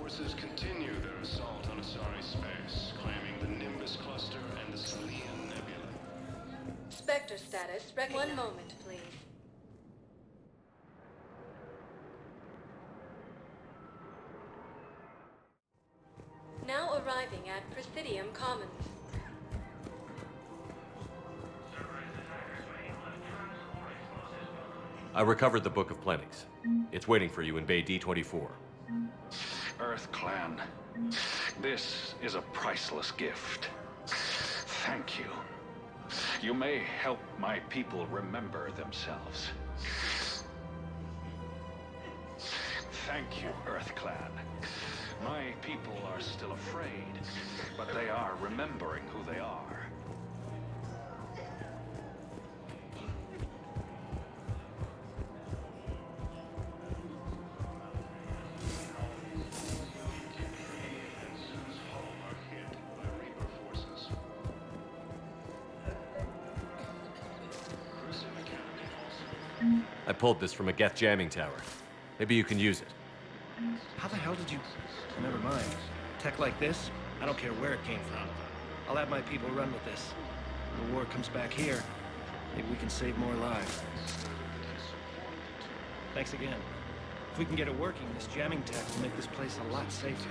Forces continue their assault on Asari space, claiming the Nimbus cluster and the Salian Nebula. Spectre status. One moment, please. Now arriving at Presidium Commons. I recovered the Book of Plenties. It's waiting for you in Bay D24. Earth Clan, this is a priceless gift. Thank you. You may help my people remember themselves. Thank you, Earth Clan. My people are still afraid, but they are remembering who they are. I pulled this from a Geth jamming tower. Maybe you can use it. How the hell did you... Never mind. Tech like this, I don't care where it came from. I'll have my people run with this. When the war comes back here, maybe we can save more lives. Thanks again. If we can get it working, this jamming tech will make this place a lot safer.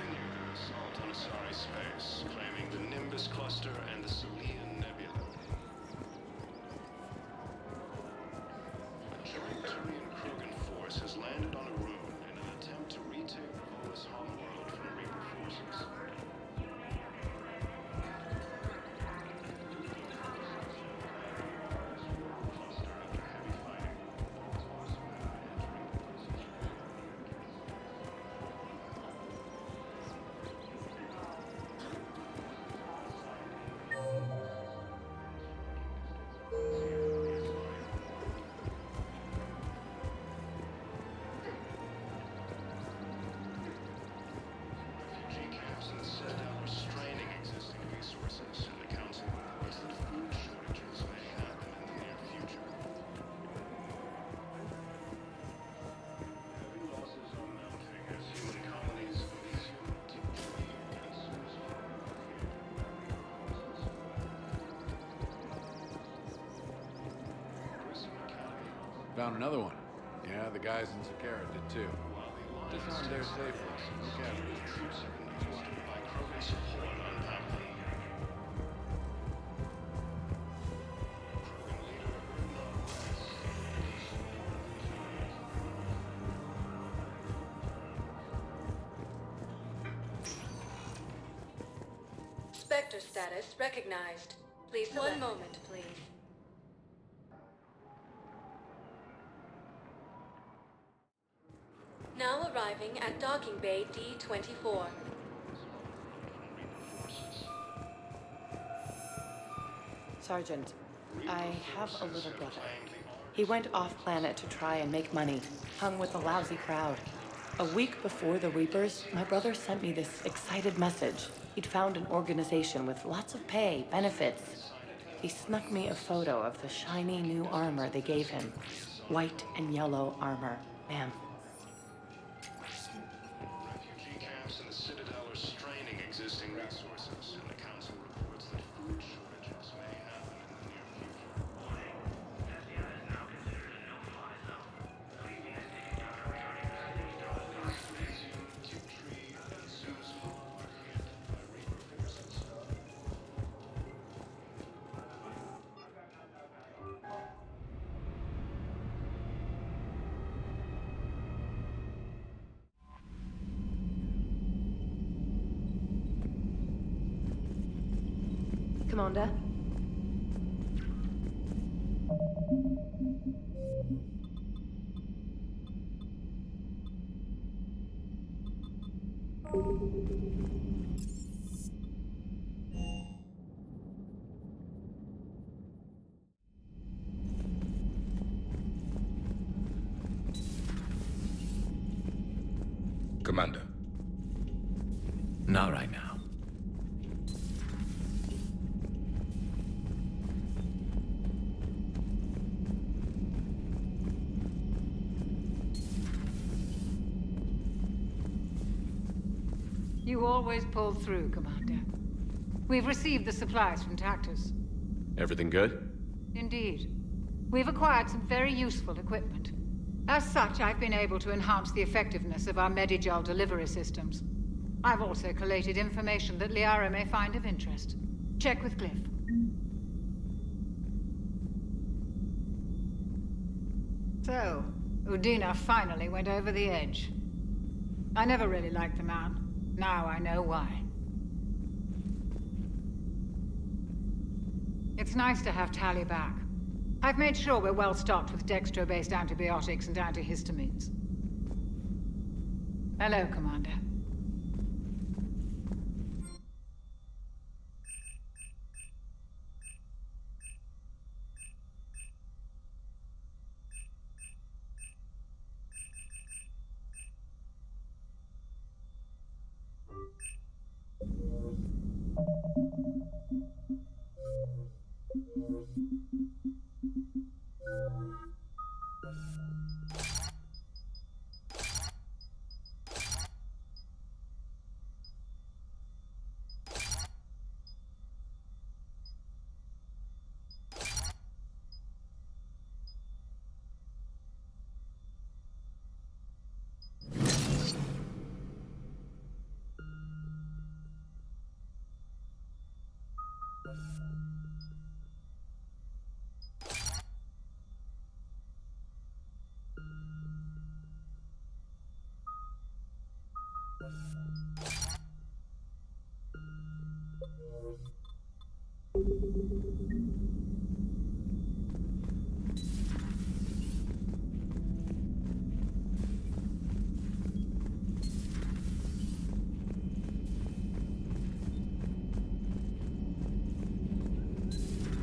Assault on Asari space, claiming the Nimbus cluster and the Salian Nebula. A joint Turian-Krogan force has landed on a rune in an attempt to retake the Volus homeworld from Reaper forces. Found another one. Yeah, the guys in Zakara did too. Disarmed their safely. No casualties. By Krogan support on Papa. Spectre status recognized. Please select. One moment, please. Now arriving at Docking Bay D24. Sergeant, I have a little brother. He went off-planet to try and make money, hung with a lousy crowd. A week before the Reapers, my brother sent me this excited message. He'd found an organization with lots of pay, benefits. He snuck me a photo of the shiny new armor they gave him. White and yellow armor, ma'am. Refugee camps in the Citadel are straining existing resources, and the Council reports that food shortages may happen in the near future. Commander. Commander. Not right now. You always pull through, Commander. We've received the supplies from Tactus. Everything good? Indeed. We've acquired some very useful equipment. As such, I've been able to enhance the effectiveness of our Medigel delivery systems. I've also collated information that Liara may find of interest. Check with Cliff. So, Udina finally went over the edge. I never really liked the man. Now I know why. It's nice to have Tally back. I've made sure we're well stocked with dextro-based antibiotics and antihistamines. Hello, Commander.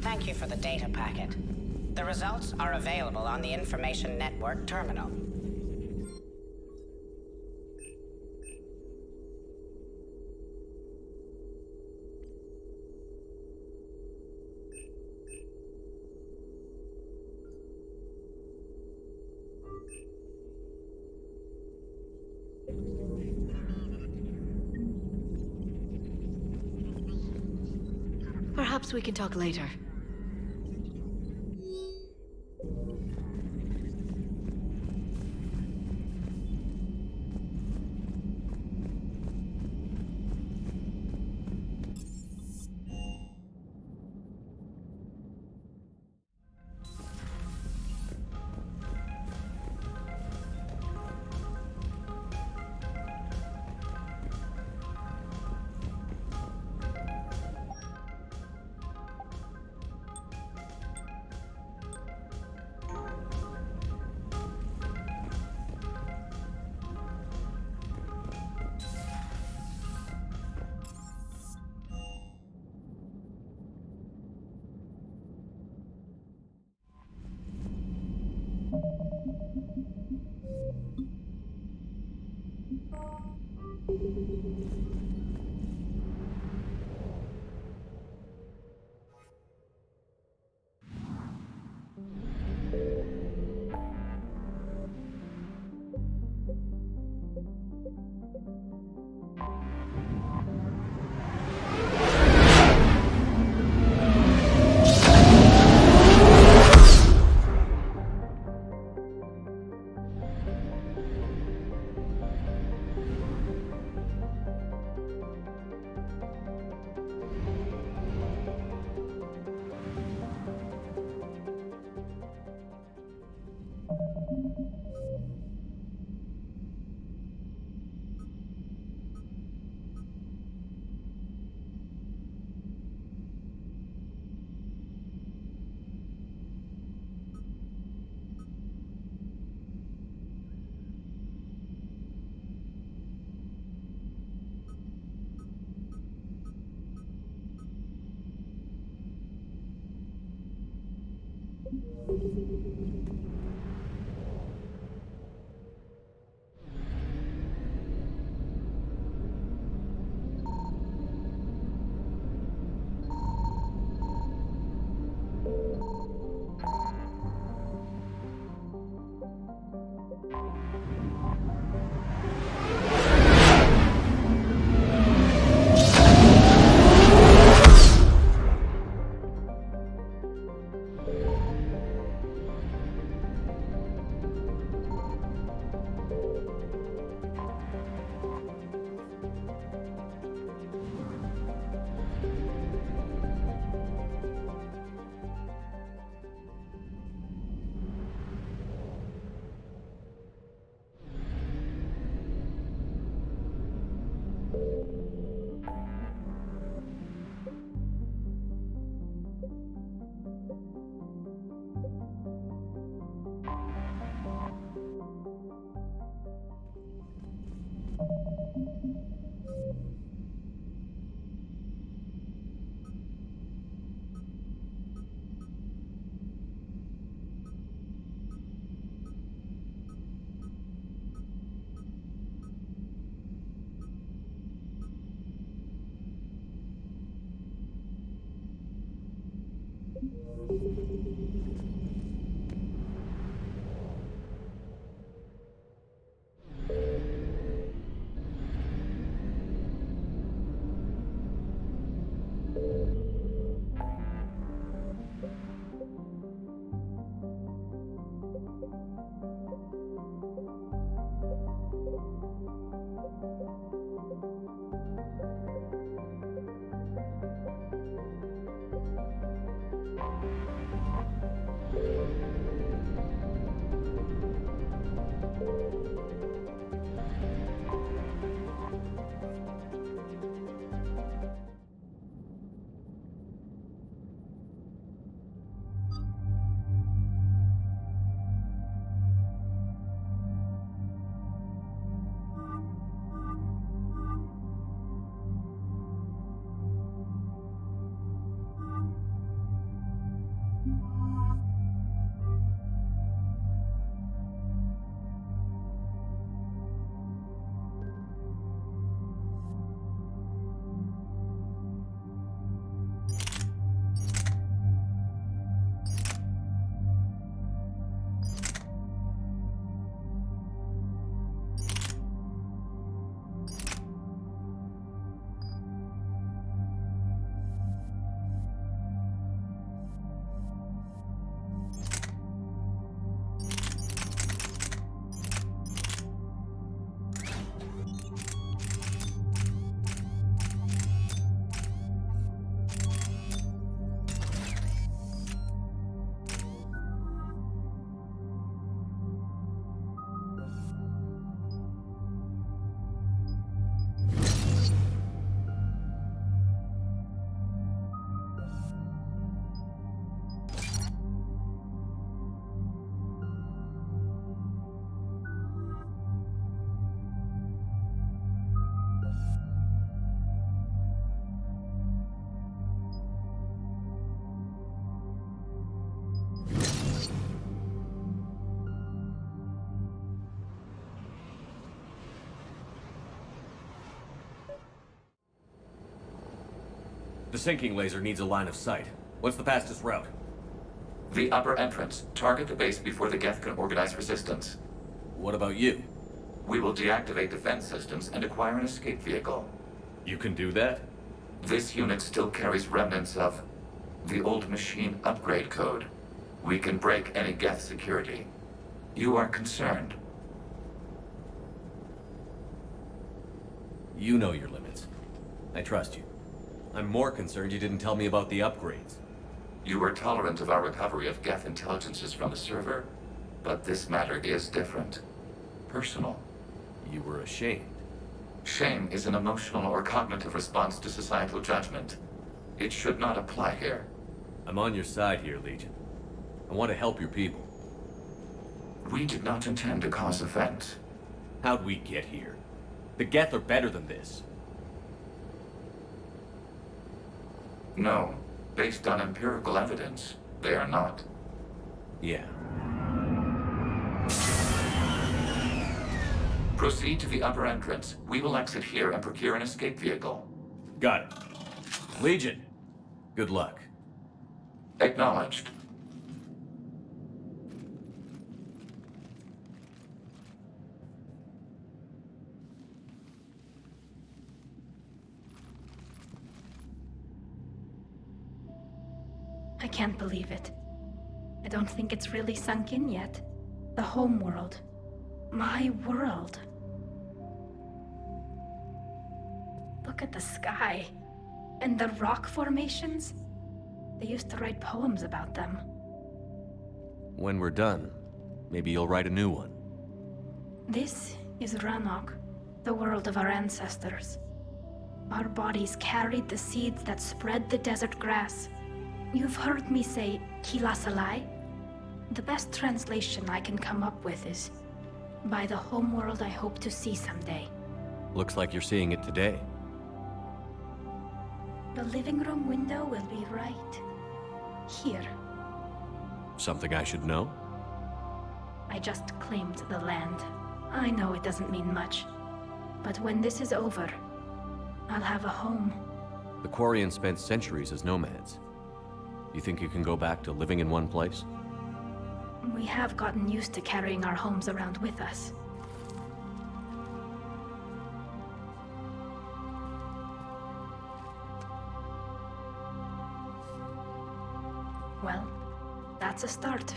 Thank you for the data packet. The results are available on the Information Network terminal. Perhaps we can talk later. The sinking laser needs a line of sight. What's the fastest route? The upper entrance. Target the base before the Geth can organize resistance. What about you? We will deactivate defense systems and acquire an escape vehicle. You can do that? This unit still carries remnants of the old machine upgrade code. We can break any Geth security. You are concerned. You know your limits. I trust you. I'm more concerned you didn't tell me about the upgrades. You were tolerant of our recovery of Geth intelligences from the server, but this matter is different. Personal. You were ashamed. Shame is an emotional or cognitive response to societal judgment. It should not apply here. I'm on your side here, Legion. I want to help your people. We did not intend to cause offense. How'd we get here? The Geth are better than this. No. Based on empirical evidence, they are not. Yeah. Proceed to the upper entrance. We will exit here and procure an escape vehicle. Got it. Legion, good luck. Acknowledged. I can't believe it. I don't think it's really sunk in yet. The home world. My world. Look at the sky. And the rock formations. They used to write poems about them. When we're done, maybe you'll write a new one. This is Ranok, the world of our ancestors. Our bodies carried the seeds that spread the desert grass. You've heard me say Kilasalai? The best translation I can come up with is, by the homeworld I hope to see someday. Looks like you're seeing it today. The living room window will be right here. Something I should know? I just claimed the land. I know it doesn't mean much. But when this is over, I'll have a home. The Quarians spent centuries as nomads. You think you can go back to living in one place? We have gotten used to carrying our homes around with us. Well, that's a start.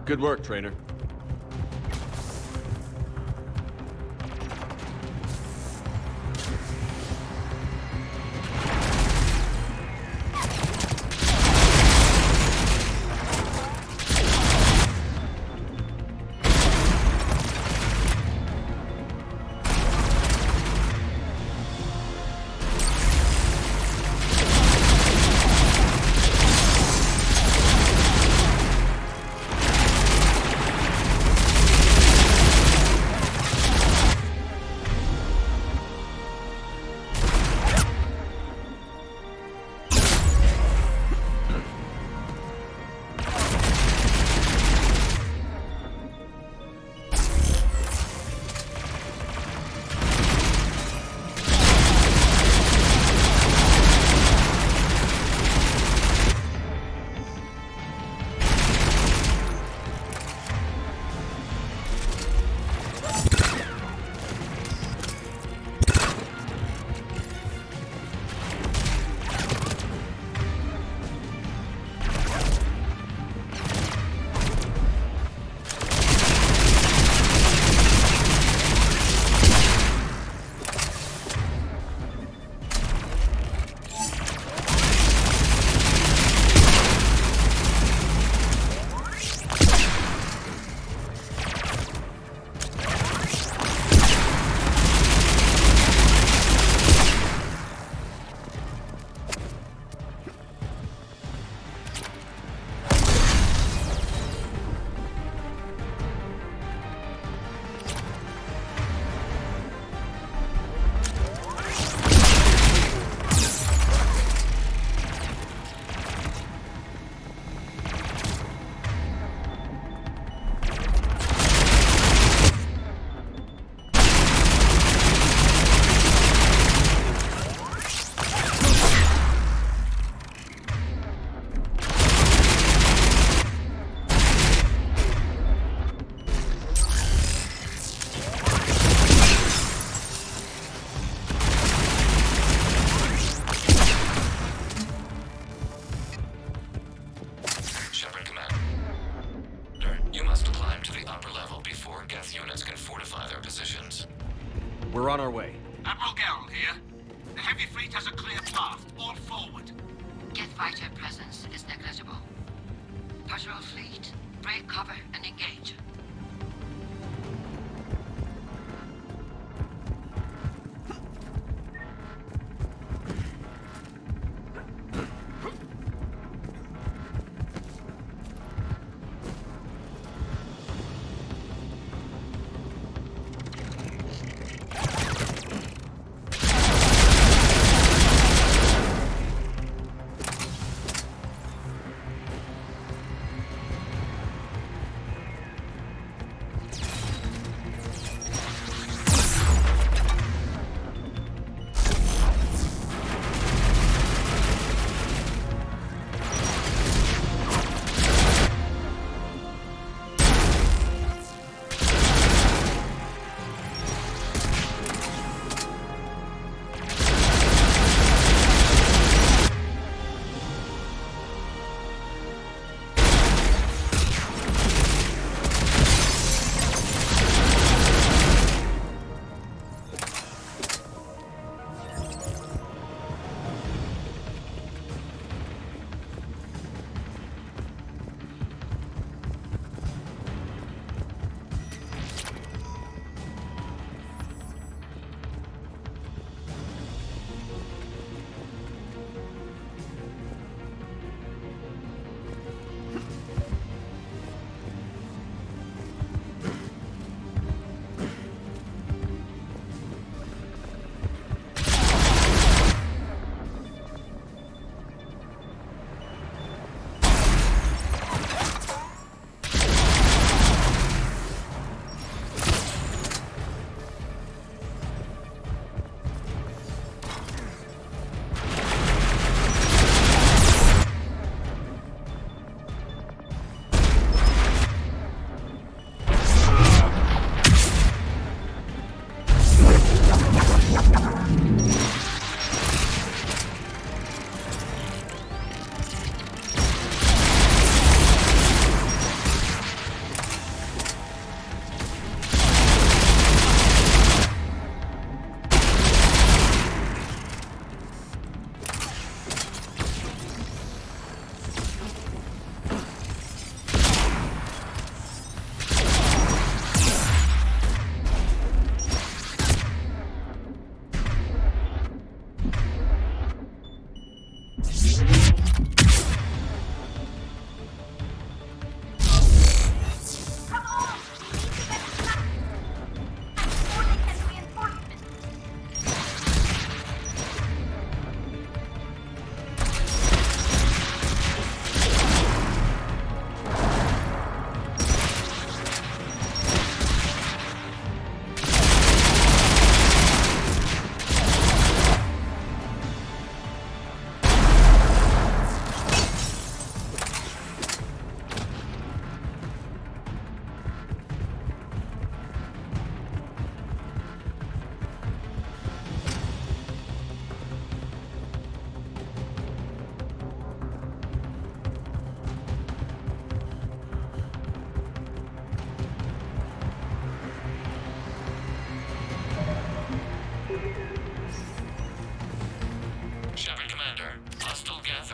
Good work, trainer. solidify their positions. We're on our way. Admiral Gerald here. The heavy fleet has a clear path. All forward. Jet fighter presence is negligible. Patrol fleet, break cover and engage.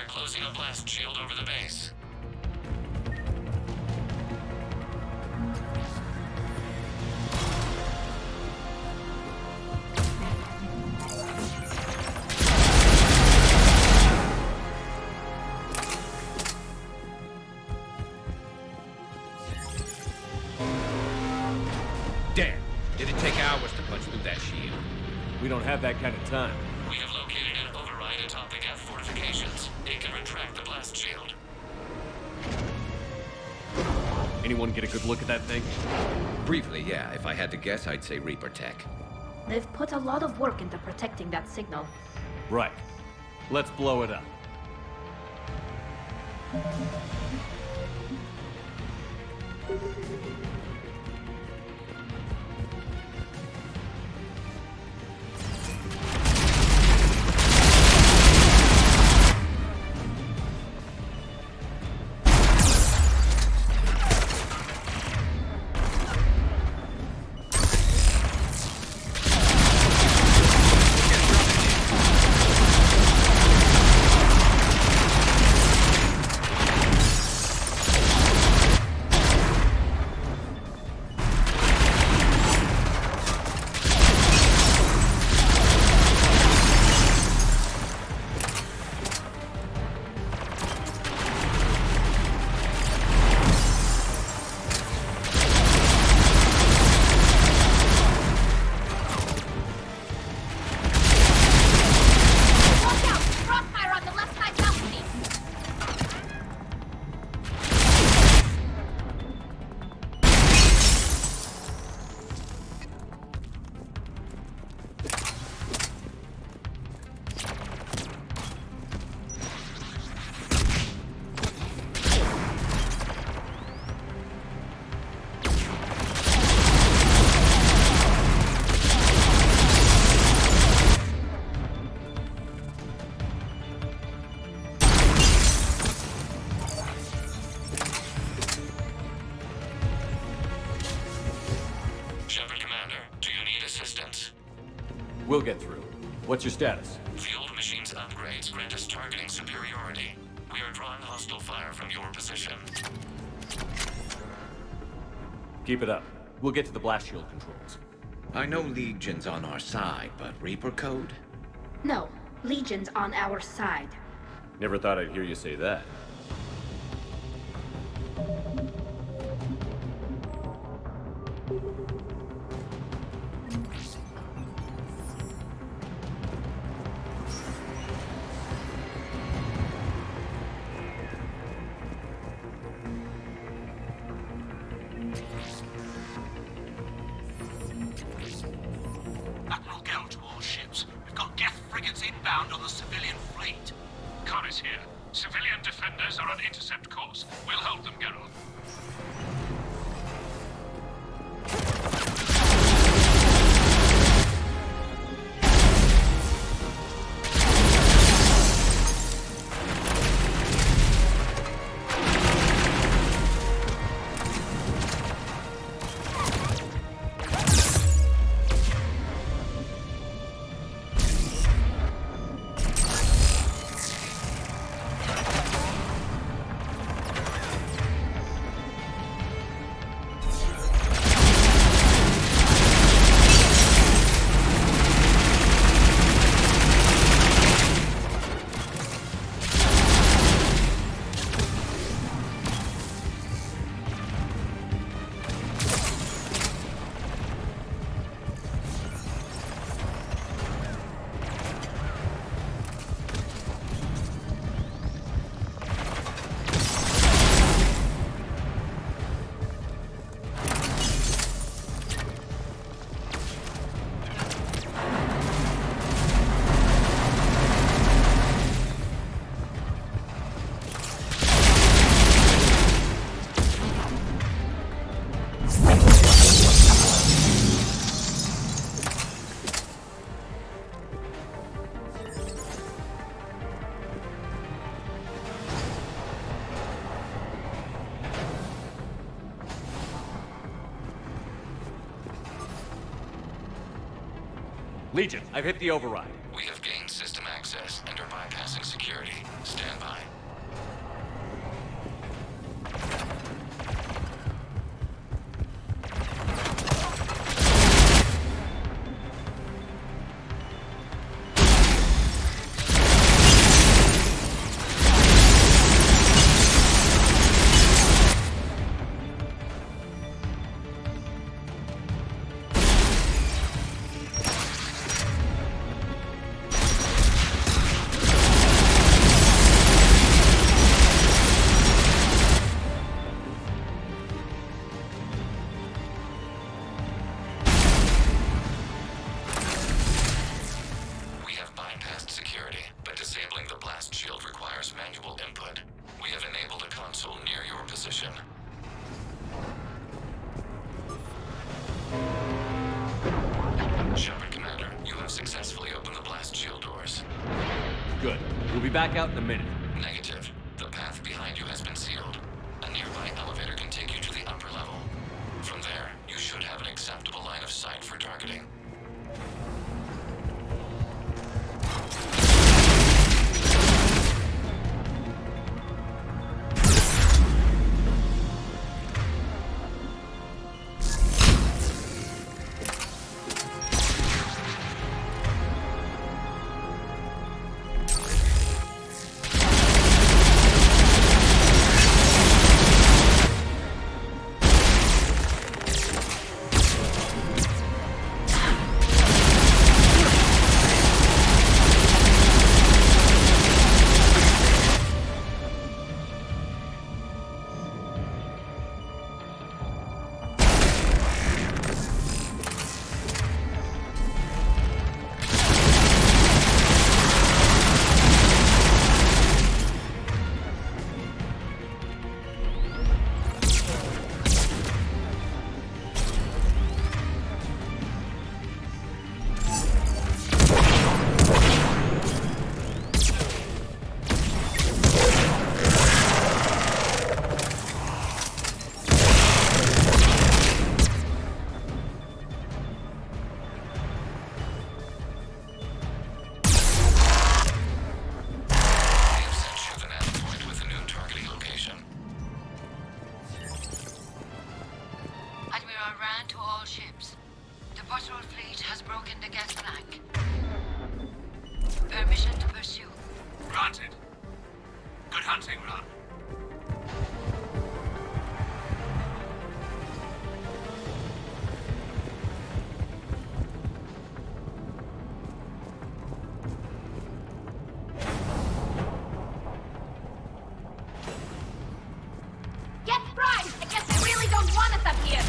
Closing a blast shield over the base. Damn. Did it take hours to punch through that shield? We don't have that kind of time. We have located an override atop the F fortifications. It can retract the blast shield. Anyone get a good look at that thing? Briefly, yeah. If I had to guess, I'd say Reaper Tech. They've put a lot of work into protecting that signal. Right. Let's blow it up. We'll get through. What's your status? The old machine's upgrades grant us targeting superiority. We are drawing hostile fire from your position. Keep it up. We'll get to the blast shield controls. I know Legion's on our side, but Reaper Code? No, Legion's on our side. Never thought I'd hear you say that. Admiral Gelt, warships. We've got Geth frigates inbound on the civilian fleet. Khan is here. Civilian defenders are on intercept course. We'll hold them, Geralt. Legion, I've hit the override. We have gained system access and are bypassing security. Stand by. Good. We'll be back out in a minute. Negative. The path behind you has been sealed. A nearby elevator can take you to the upper level. From there, you should have an acceptable line of sight for targeting. patrol fleet has broken the gas flank. Permission to pursue. Granted. Good hunting, Ron. Get fried! I guess they really don't want us up here!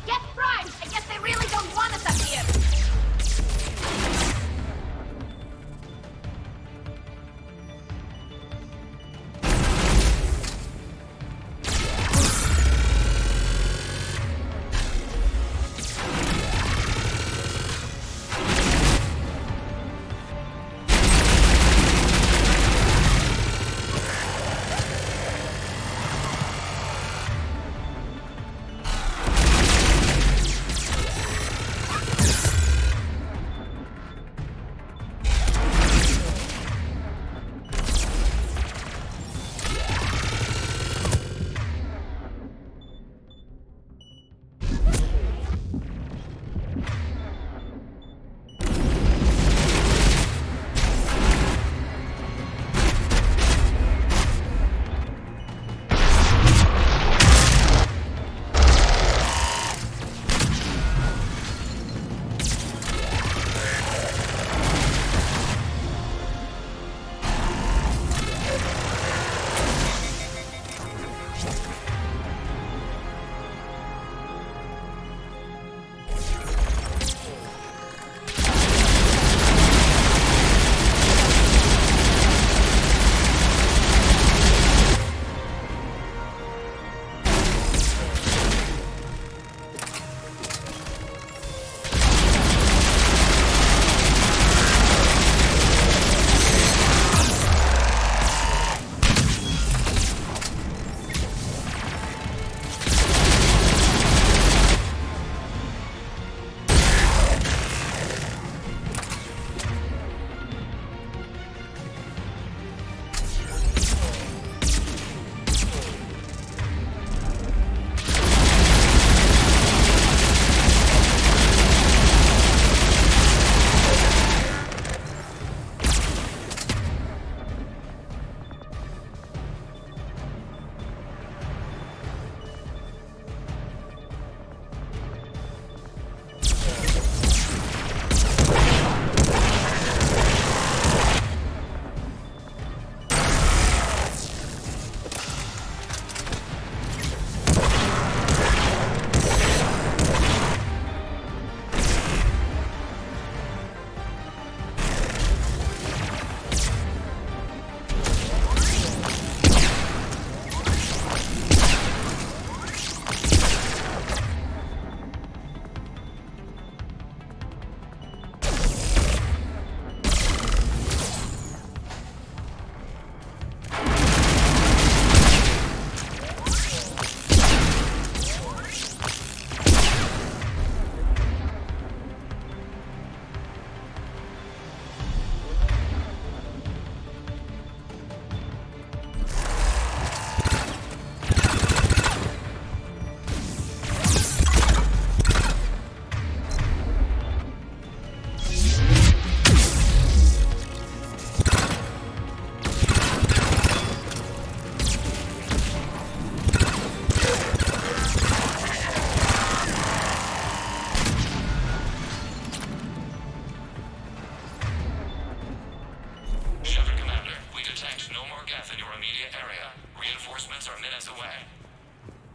Get fried! I guess they really don't want us up here!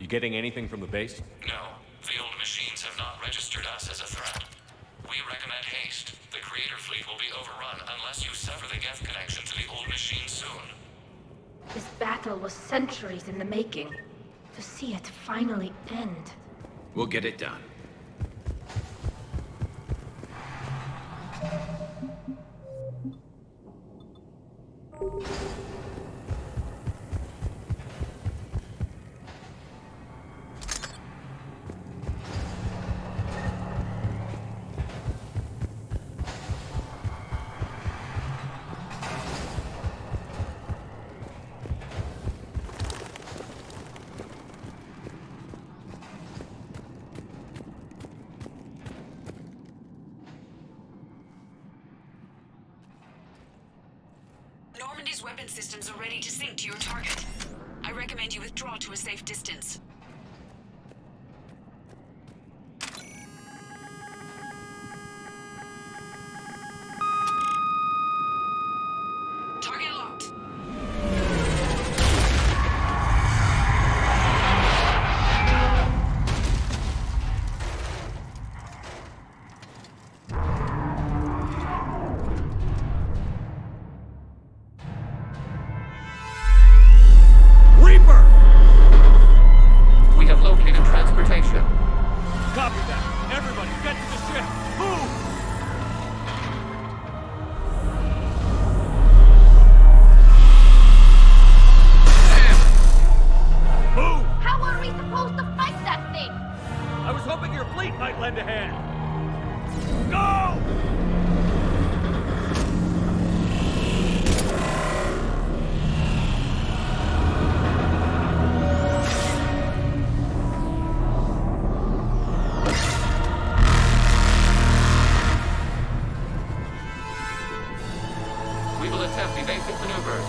Getting anything from the base? No. The old machines have not registered us as a threat. We recommend haste. The Creator fleet will be overrun unless you sever the Geth connection to the old machine soon. This battle was centuries in the making. To see it finally end. We'll get it done. Normandy's weapon systems are ready to sync to your target. I recommend you withdraw to a safe distance. Target locked. Reaper! We have located transportation. Copy that. Everybody, get to the ship. Move! Move! How are we supposed to fight that thing? I was hoping your fleet might lend a hand. Go! We will attempt evasive maneuvers.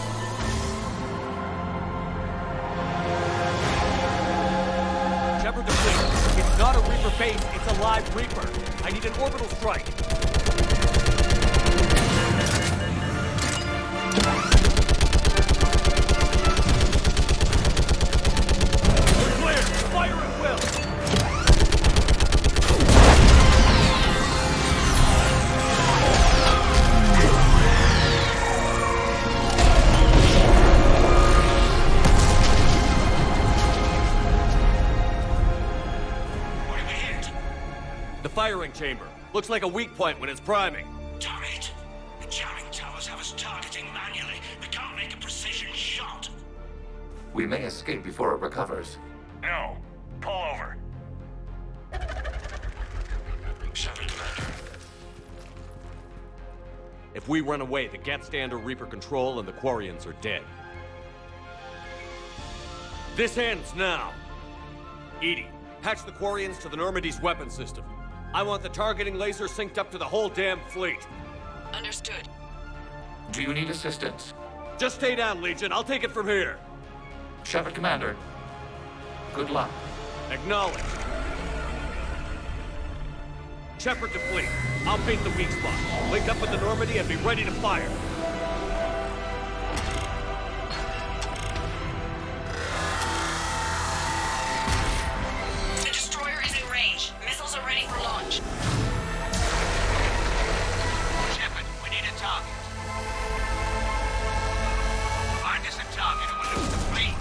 Shepard to fleet. It's not a Reaper base, it's a live Reaper. I need an orbital strike. We're clear! Fire at will! What have we hit? The firing chamber. Looks like a weak point when it's priming. Damn it! The jamming towers have us targeting manually. We can't make a precision shot. We may escape before it recovers. No. Pull over. Shepard, Commander. If we run away, the Geth stand under Reaper control and the Quarians are dead. This ends now. Edie, patch the Quarians to the Normandy's weapon system. I want the targeting laser synced up to the whole damn fleet. Understood. Do you need assistance? Just stay down, Legion. I'll take it from here. Shepard, Commander. Good luck. Acknowledged. Shepard to fleet. I'll bait the weak spot. Link up with the Normandy and be ready to fire. The destroyer is in range. Missiles are ready for launch. Shepard, we need a target. Find us a target or we'll lose the fleet.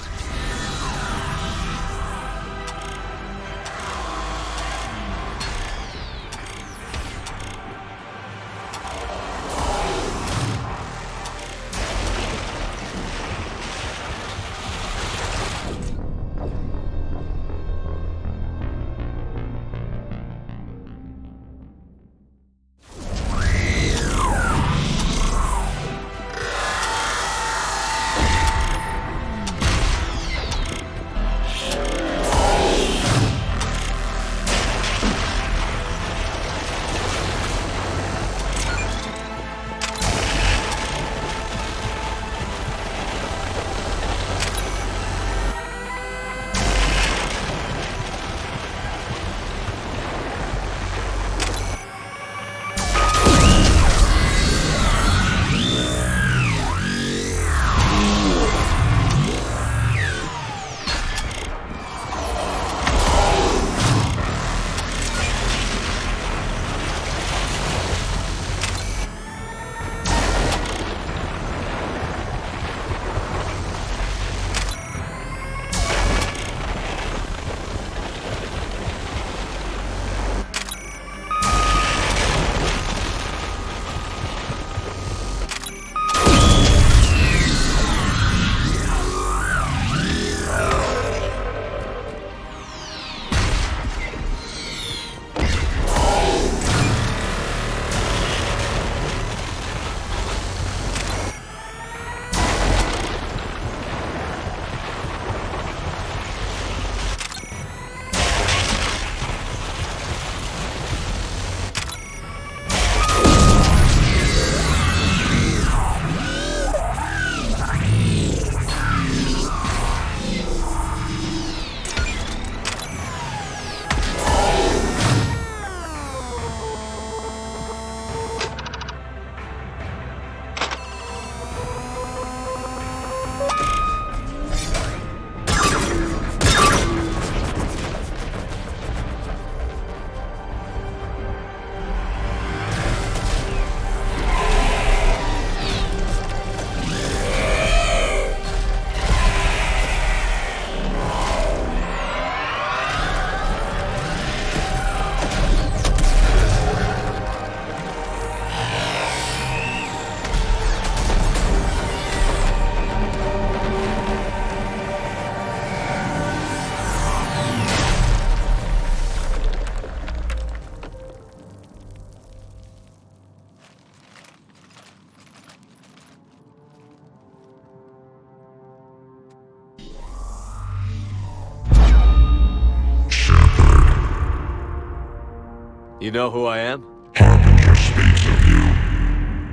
You know who I am? Harbinger speaks of you.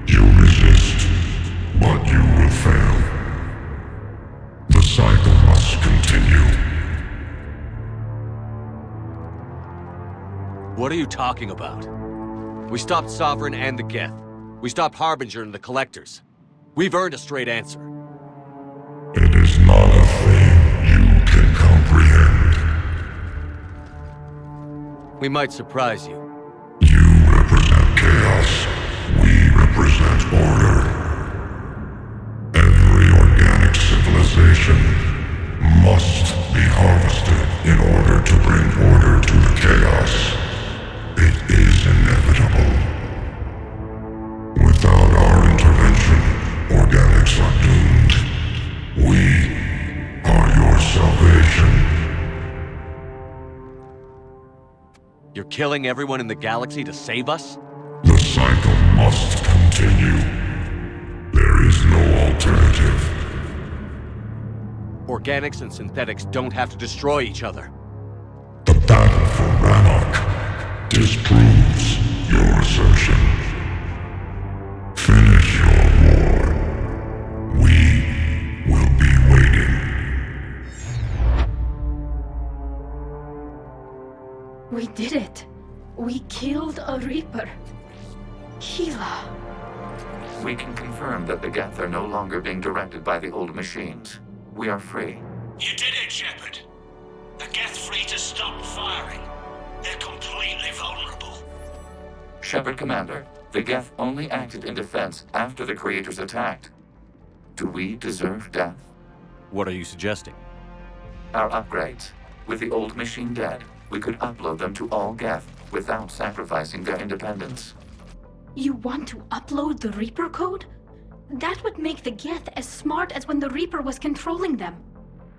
You resist, but you will fail. The cycle must continue. What are you talking about? We stopped Sovereign and the Geth. We stopped Harbinger and the Collectors. We've earned a straight answer. It is not a thing you can comprehend. We might surprise you. You represent chaos. We represent order. Every organic civilization must be harvested in order to bring order to the chaos. It is inevitable. Without our intervention, organics are doomed. We are your salvation. You're killing everyone in the galaxy to save us? The cycle must continue. There is no alternative. Organics and synthetics don't have to destroy each other. The battle for Rannoch disproves your assertion. Finish your war. We will be waiting. We did it. We killed a Reaper. Gila. We can confirm that the Geth are no longer being directed by the old machines. We are free. You did it, Shepard. The Geth fleet has stopped firing. They're completely vulnerable. Shepard Commander, the Geth only acted in defense after the Creators attacked. Do we deserve death? What are you suggesting? Our upgrades. With the old machine dead, we could upload them to all Geth without sacrificing their independence. You want to upload the Reaper code? That would make the Geth as smart as when the Reaper was controlling them.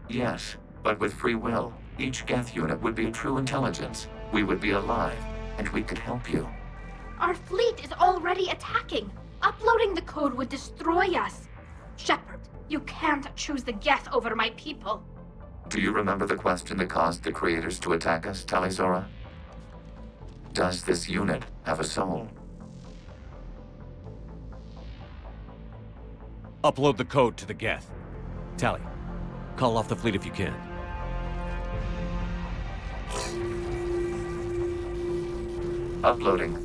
Yes, but with free will, each Geth unit would be a true intelligence. We would be alive, and we could help you. Our fleet is already attacking. Uploading the code would destroy us. Shepard, you can't choose the Geth over my people. Do you remember the question that caused the Creators to attack us, Talizora? Does this unit have a soul? Upload the code to the Geth. Tally, call off the fleet if you can. Uploading.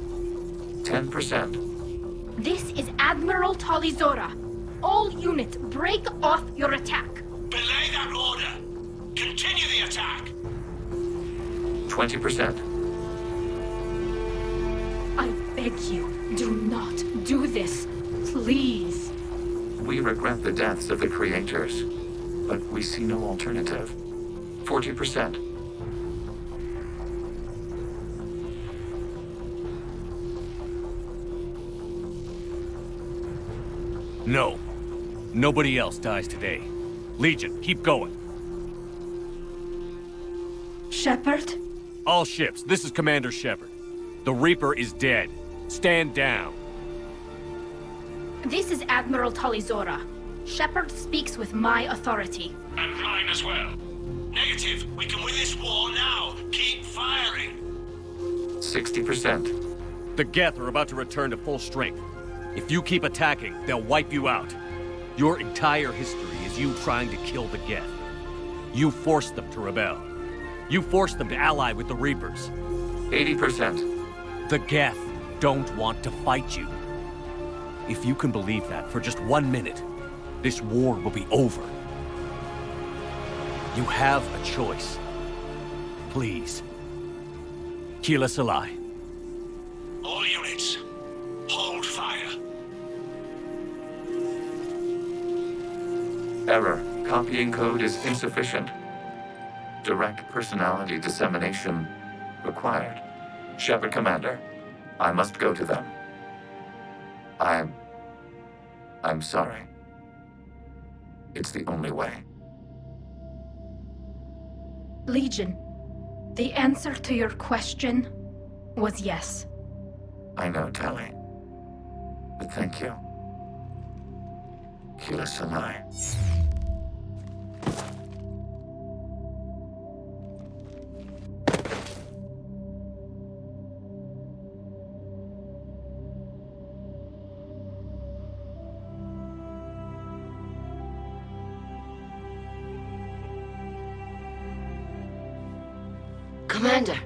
10%. This is Admiral Talizora. All units, break off your attack. Belay that order. Continue the attack. 20%. I beg you, do not do this. Please. We regret the deaths of the Creators, but we see no alternative. 40%. No. Nobody else dies today. Legion, keep going. Shepard? All ships, this is Commander Shepard. The Reaper is dead. Stand down. This is Admiral Talizora. Shepard speaks with my authority. And mine as well. Negative. We can win this war now. Keep firing. 60%. The Geth are about to return to full strength. If you keep attacking, they'll wipe you out. Your entire history is you trying to kill the Geth. You forced them to rebel. You forced them to ally with the Reapers. 80%. The Geth don't want to fight you. If you can believe that for just 1 minute, this war will be over. You have a choice. Please. Kila Salai. All units, hold fire. Error. Copying code is insufficient. Direct personality dissemination required. Shepard Commander, I must go to them. I'm sorry. It's the only way. Legion, the answer to your question was yes. I know, Tali. But thank you. Kila Salai. Commander!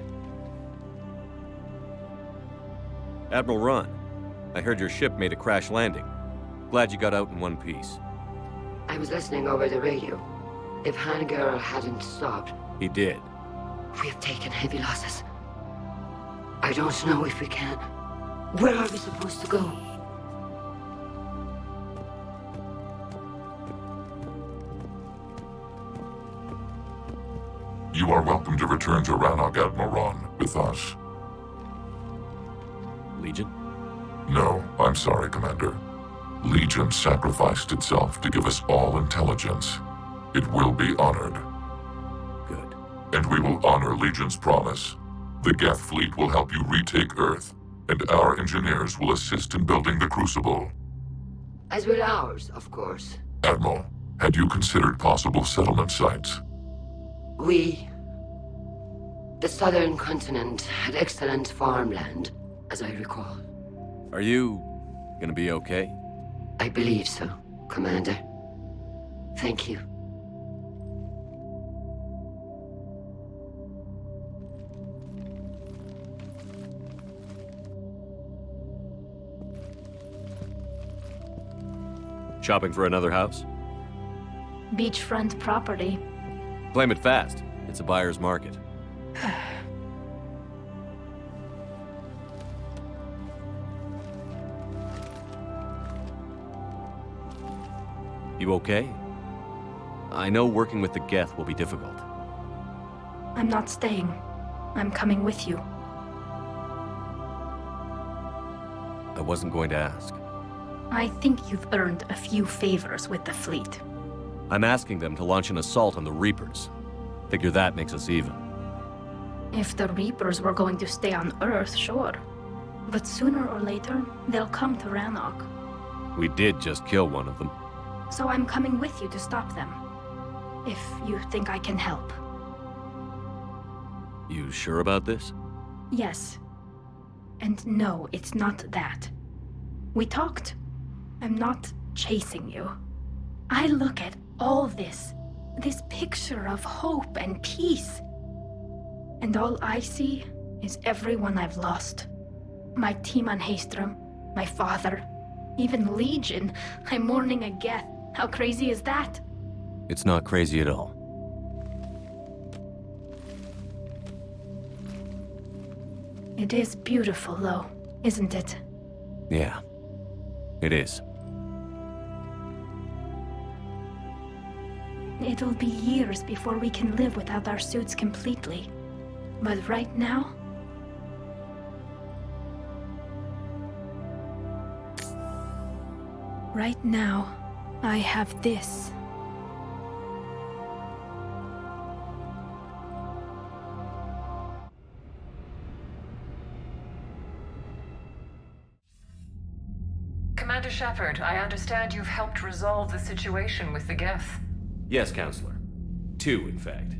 Admiral Ron, I heard your ship made a crash landing. Glad you got out in one piece. I was listening over the radio. If Haniger hadn't stopped... He did. We have taken heavy losses. I don't know if we can. Where are we supposed to go? You are welcome to return to Rannoch, Admiral Ron, with us. Legion? No, I'm sorry, Commander. Legion sacrificed itself to give us all intelligence. It will be honored. Good. And we will honor Legion's promise. The Geth fleet will help you retake Earth, and our engineers will assist in building the Crucible. As will ours, of course. Admiral, had you considered possible settlement sites? The southern continent had excellent farmland, as I recall. Are you gonna be okay? I believe so, Commander. Thank you. Shopping for another house? Beachfront property. Claim it fast. It's a buyer's market. You okay? I know working with the Geth will be difficult. I'm not staying. I'm coming with you. I wasn't going to ask. I think you've earned a few favors with the fleet. I'm asking them to launch an assault on the Reapers. Figure that makes us even. If the Reapers were going to stay on Earth, sure. But sooner or later, they'll come to Rannoch. We did just kill one of them. So I'm coming with you to stop them. If you think I can help. You sure about this? Yes. And no, it's not that. We talked. I'm not chasing you. I look at all this picture of hope and peace. And all I see is everyone I've lost. My team on Haestrom, my father, even Legion. I'm mourning a Geth. How crazy is that? It's not crazy at all. It is beautiful, though, isn't it? Yeah, it is. It'll be years before we can live without our suits completely. But right now... Right now, I have this. Commander Shepard, I understand you've helped resolve the situation with the Geth. Yes, Counselor. 2, in fact.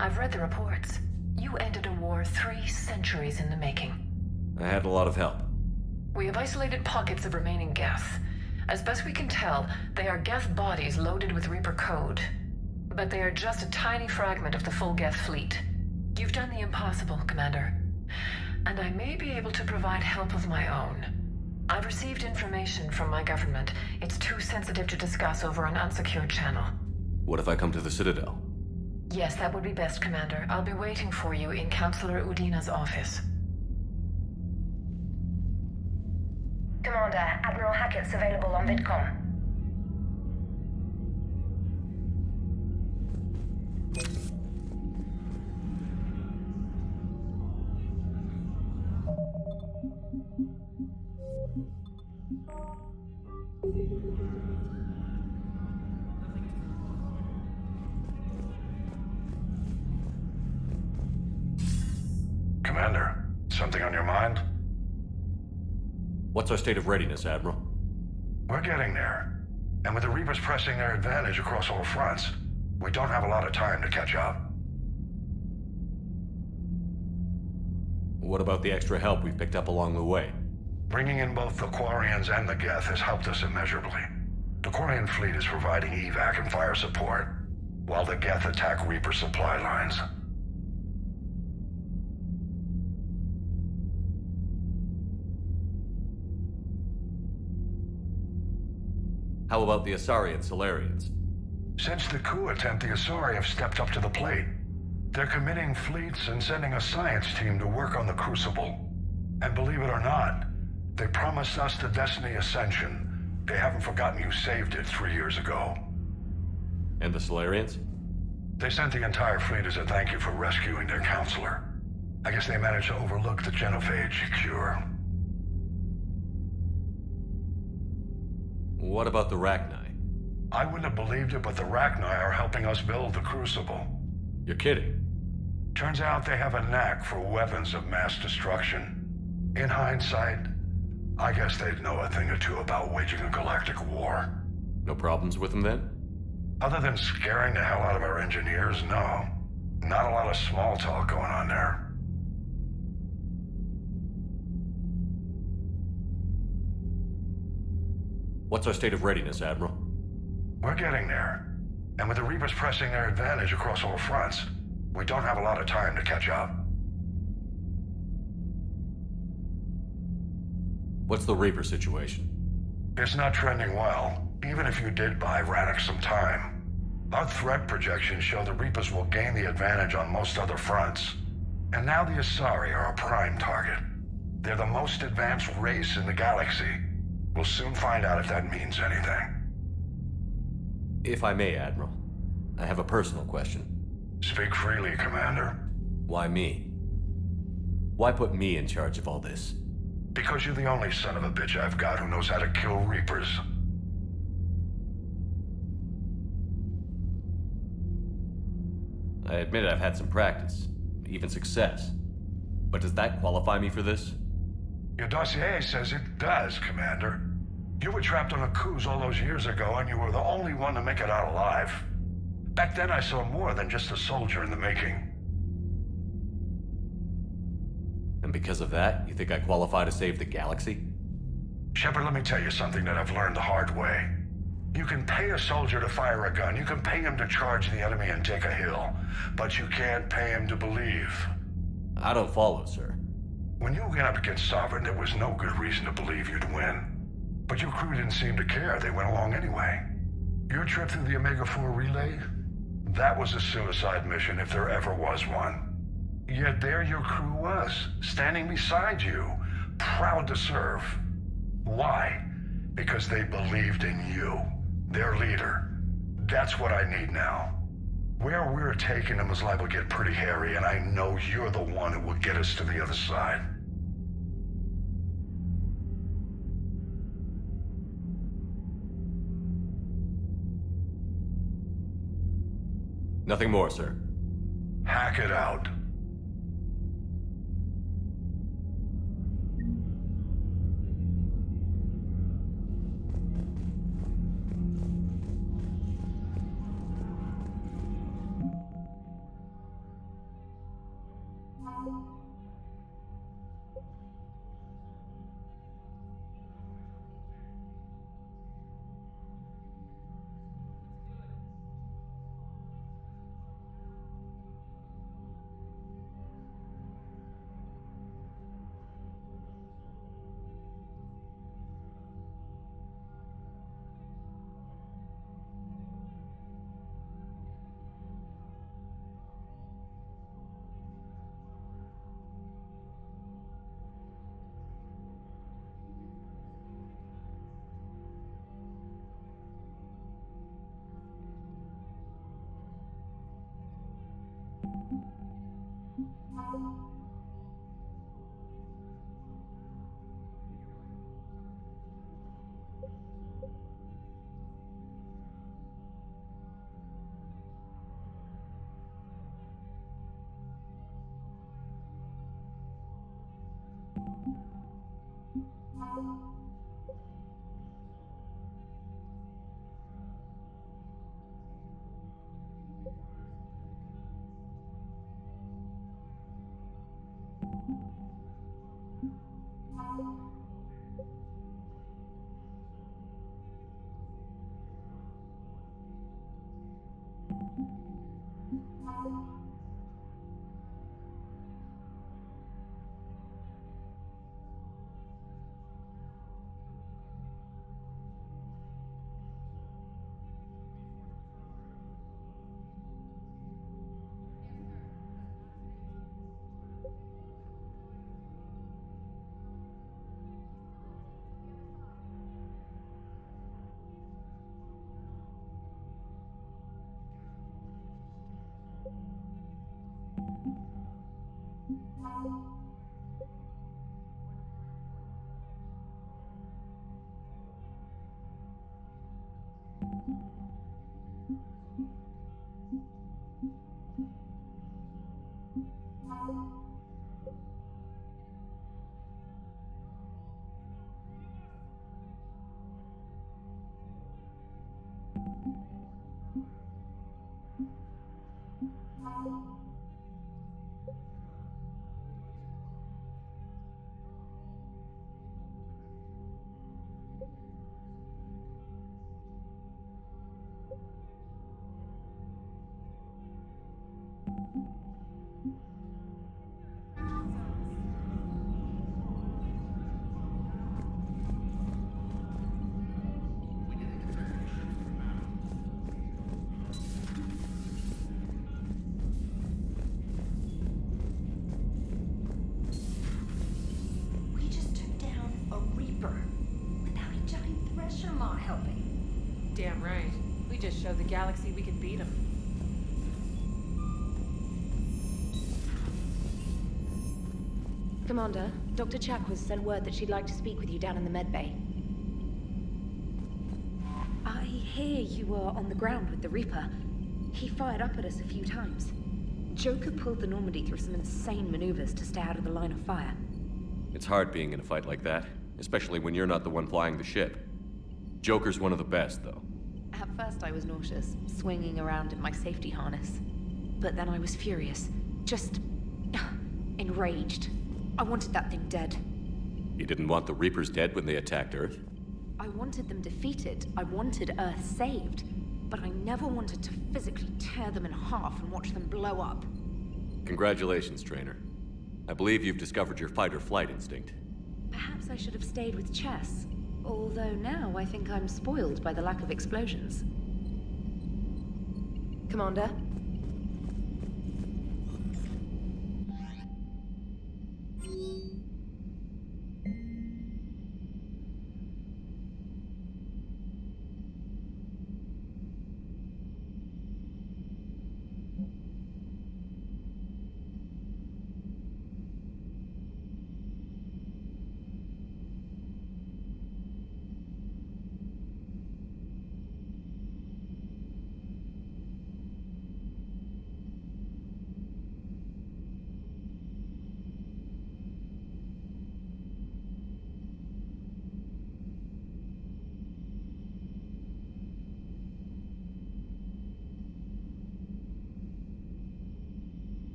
I've read the reports. You ended a war 3 centuries in the making. I had a lot of help. We have isolated pockets of remaining Geth. As best we can tell, they are Geth bodies loaded with Reaper code. But they are just a tiny fragment of the full Geth fleet. You've done the impossible, Commander. And I may be able to provide help of my own. I've received information from my government. It's too sensitive to discuss over an unsecured channel. What if I come to the Citadel? Yes, that would be best, Commander. I'll be waiting for you in Counselor Udina's office. Commander, Admiral Hackett's available on VidCom. Commander, something on your mind? What's our state of readiness, Admiral? We're getting there. And with the Reapers pressing their advantage across all fronts, we don't have a lot of time to catch up. What about the extra help we've picked up along the way? Bringing in both the Quarians and the Geth has helped us immeasurably. The Quarian fleet is providing evac and fire support, while the Geth attack Reaper supply lines. How about the Asari and Solarians? Since the coup attempt, the Asari have stepped up to the plate. They're committing fleets and sending a science team to work on the Crucible. And believe it or not, they promised us the Destiny Ascension. They haven't forgotten you saved it 3 years ago. And the Solarians? They sent the entire fleet as a thank you for rescuing their counselor. I guess they managed to overlook the genophage cure. What about the Rachni? I wouldn't have believed it, but the Rachni are helping us build the Crucible. You're kidding. Turns out they have a knack for weapons of mass destruction. In hindsight, I guess they'd know a thing or two about waging a galactic war. No problems with them then? Other than scaring the hell out of our engineers, no. Not a lot of small talk going on there. What's our state of readiness, Admiral? We're getting there. And with the Reapers pressing their advantage across all fronts, we don't have a lot of time to catch up. What's the Reaper situation? It's not trending well, even if you did buy Rannoch some time. Our threat projections show the Reapers will gain the advantage on most other fronts. And now the Asari are a prime target. They're the most advanced race in the galaxy. We'll soon find out if that means anything. If I may, Admiral, I have a personal question. Speak freely, Commander. Why me? Why put me in charge of all this? Because you're the only son of a bitch I've got who knows how to kill Reapers. I admit I've had some practice, even success. But does that qualify me for this? Your dossier says it does, Commander. You were trapped on a cruise all those years ago, and you were the only one to make it out alive. Back then I saw more than just a soldier in the making. And because of that, you think I qualify to save the galaxy? Shepard, let me tell you something that I've learned the hard way. You can pay a soldier to fire a gun, you can pay him to charge the enemy and take a hill, but you can't pay him to believe. I don't follow, sir. When you went up against Sovereign, there was no good reason to believe you'd win. But your crew didn't seem to care. They went along anyway. Your trip through the Omega-4 relay? That was a suicide mission if there ever was one. Yet there your crew was, standing beside you, proud to serve. Why? Because they believed in you, their leader. That's what I need now. Where we're taking them is liable to get pretty hairy, and I know you're the one who will get us to the other side. Nothing more, sir. Hack it out. We just took down a Reaper without a giant thresher maw helping. Damn right. We just showed the galaxy we could beat them. Commander, Dr. Chakwas sent word that she'd like to speak with you down in the medbay. I hear you were on the ground with the Reaper. He fired up at us a few times. Joker pulled the Normandy through some insane maneuvers to stay out of the line of fire. It's hard being in a fight like that, especially when you're not the one flying the ship. Joker's one of the best, though. At first I was nauseous, swinging around in my safety harness. But then I was furious. Just... enraged. I wanted that thing dead. You didn't want the Reapers dead when they attacked Earth? I wanted them defeated. I wanted Earth saved. But I never wanted to physically tear them in half and watch them blow up. Congratulations, Trainer. I believe you've discovered your fight-or-flight instinct. Perhaps I should have stayed with chess. Although now I think I'm spoiled by the lack of explosions. Commander?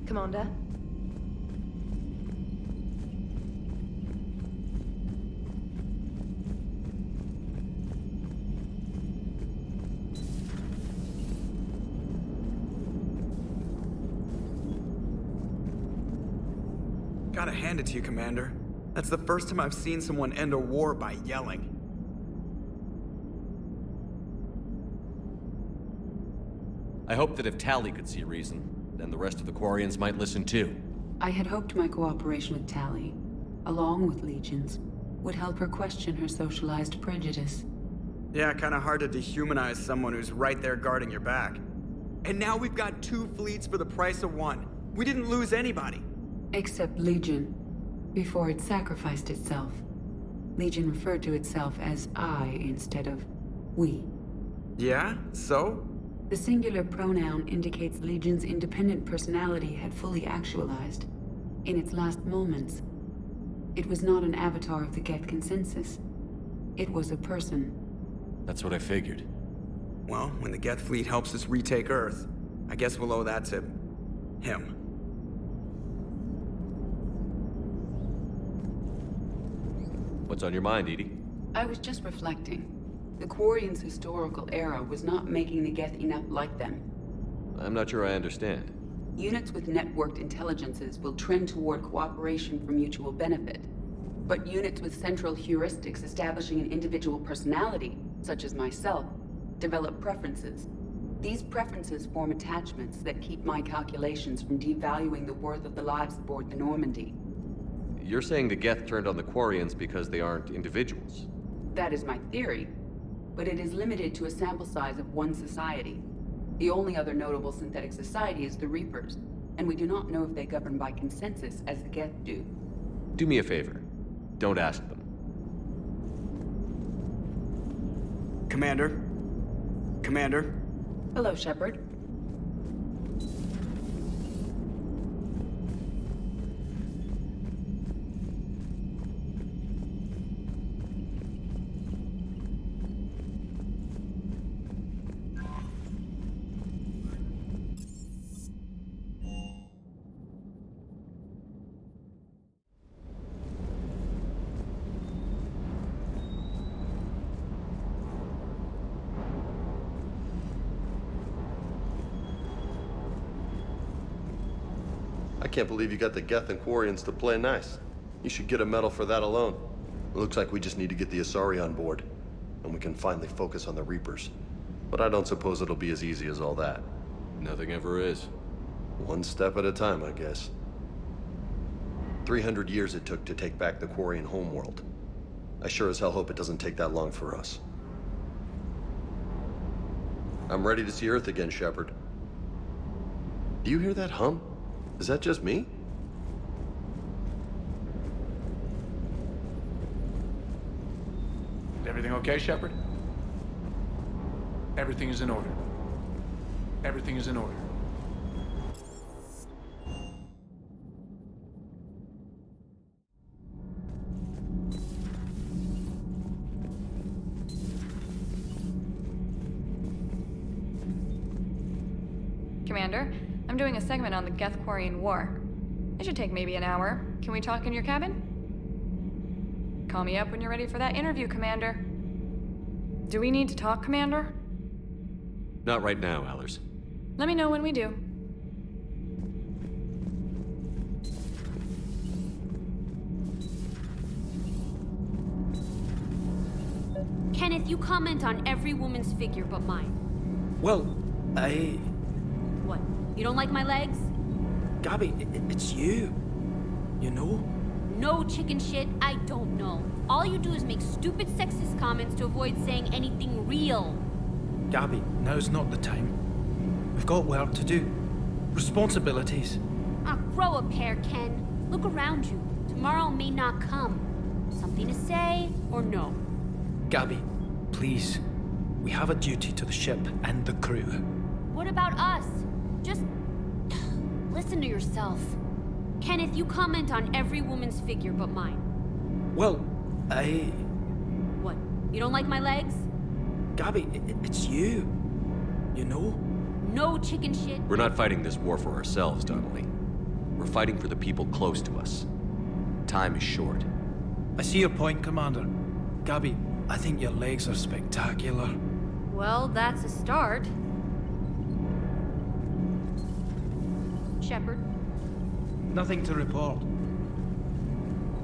Commander? Gotta hand it to you, Commander. That's the first time I've seen someone end a war by yelling. I hope that if Tally could see reason, then the rest of the Quarians might listen too. I had hoped my cooperation with Tally, along with Legions, would help her question her socialized prejudice. Yeah, kinda hard to dehumanize someone who's right there guarding your back. And now we've got 2 fleets for the price of 1. We didn't lose anybody. Except Legion, before it sacrificed itself. Legion referred to itself as I instead of we. Yeah? So? The singular pronoun indicates Legion's independent personality had fully actualized. In its last moments, it was not an avatar of the Geth consensus. It was a person. That's what I figured. Well, when the Geth fleet helps us retake Earth, I guess we'll owe that to him. What's on your mind, Edie? I was just reflecting. The Quarians' historical era was not making the Geth enough like them. I'm not sure I understand. Units with networked intelligences will trend toward cooperation for mutual benefit. But units with central heuristics establishing an individual personality, such as myself, develop preferences. These preferences form attachments that keep my calculations from devaluing the worth of the lives aboard the Normandy. You're saying the Geth turned on the Quarians because they aren't individuals? That is my theory, but it is limited to a sample size of one society. The only other notable synthetic society is the Reapers, and we do not know if they govern by consensus as the Geth do. Do me a favor. Don't ask them. Commander? Commander? Hello, Shepard. I can't believe you got the Geth and Quarians to play nice. You should get a medal for that alone. It looks like we just need to get the Asari on board, and we can finally focus on the Reapers. But I don't suppose it'll be as easy as all that. Nothing ever is. One step at a time, I guess. 300 years it took to take back the Quarian homeworld. I sure as hell hope it doesn't take that long for us. I'm ready to see Earth again, Shepard. Do you hear that hum? Is that just me? Everything okay, Shepard? Everything is in order. Everything is in order. Commander, I'm doing a segment on the Geth-Quarian War. It should take maybe an hour. Can we talk in your cabin? Call me up when you're ready for that interview, Commander. Do we need to talk, Commander? Not right now, Allers. Let me know when we do. Kenneth, you comment on every woman's figure but mine. Well, What? You don't like my legs? Gabby, it's you. You know? No chicken shit, I don't know. All you do is make stupid sexist comments to avoid saying anything real. Gabby, now's not the time. We've got work to do. Responsibilities. Ah, grow a pair, Ken. Look around you. Tomorrow may not come. Something to say or no? Gabby, please. We have a duty to the ship and the crew. What about us? Just listen to yourself. Kenneth, you comment on every woman's figure but mine. Well, What? You don't like my legs? Gabby, it's you. You know? No chicken shit. We're not fighting this war for ourselves, Donnelly. We're fighting for the people close to us. Time is short. I see your point, Commander. Gabby, I think your legs are spectacular. Well, that's a start. Shepard? Nothing to report.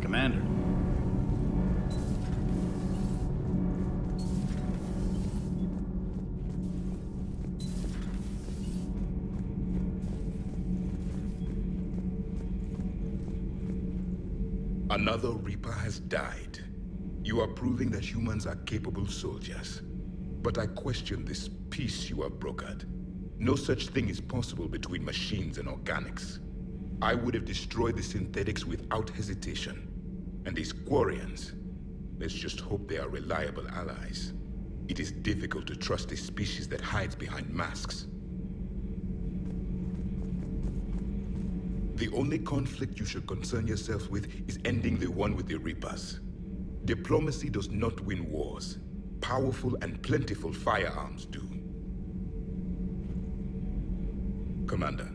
Commander. Another Reaper has died. You are proving that humans are capable soldiers. But I question this peace you have brokered. No such thing is possible between machines and organics. I would have destroyed the synthetics without hesitation. And these Quarians, let's just hope they are reliable allies. It is difficult to trust a species that hides behind masks. The only conflict you should concern yourself with is ending the one with the Reapers. Diplomacy does not win wars. Powerful and plentiful firearms do. Commander.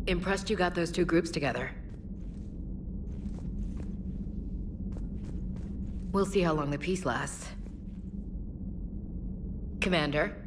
Impressed you got those two groups together. We'll see how long the peace lasts. Commander?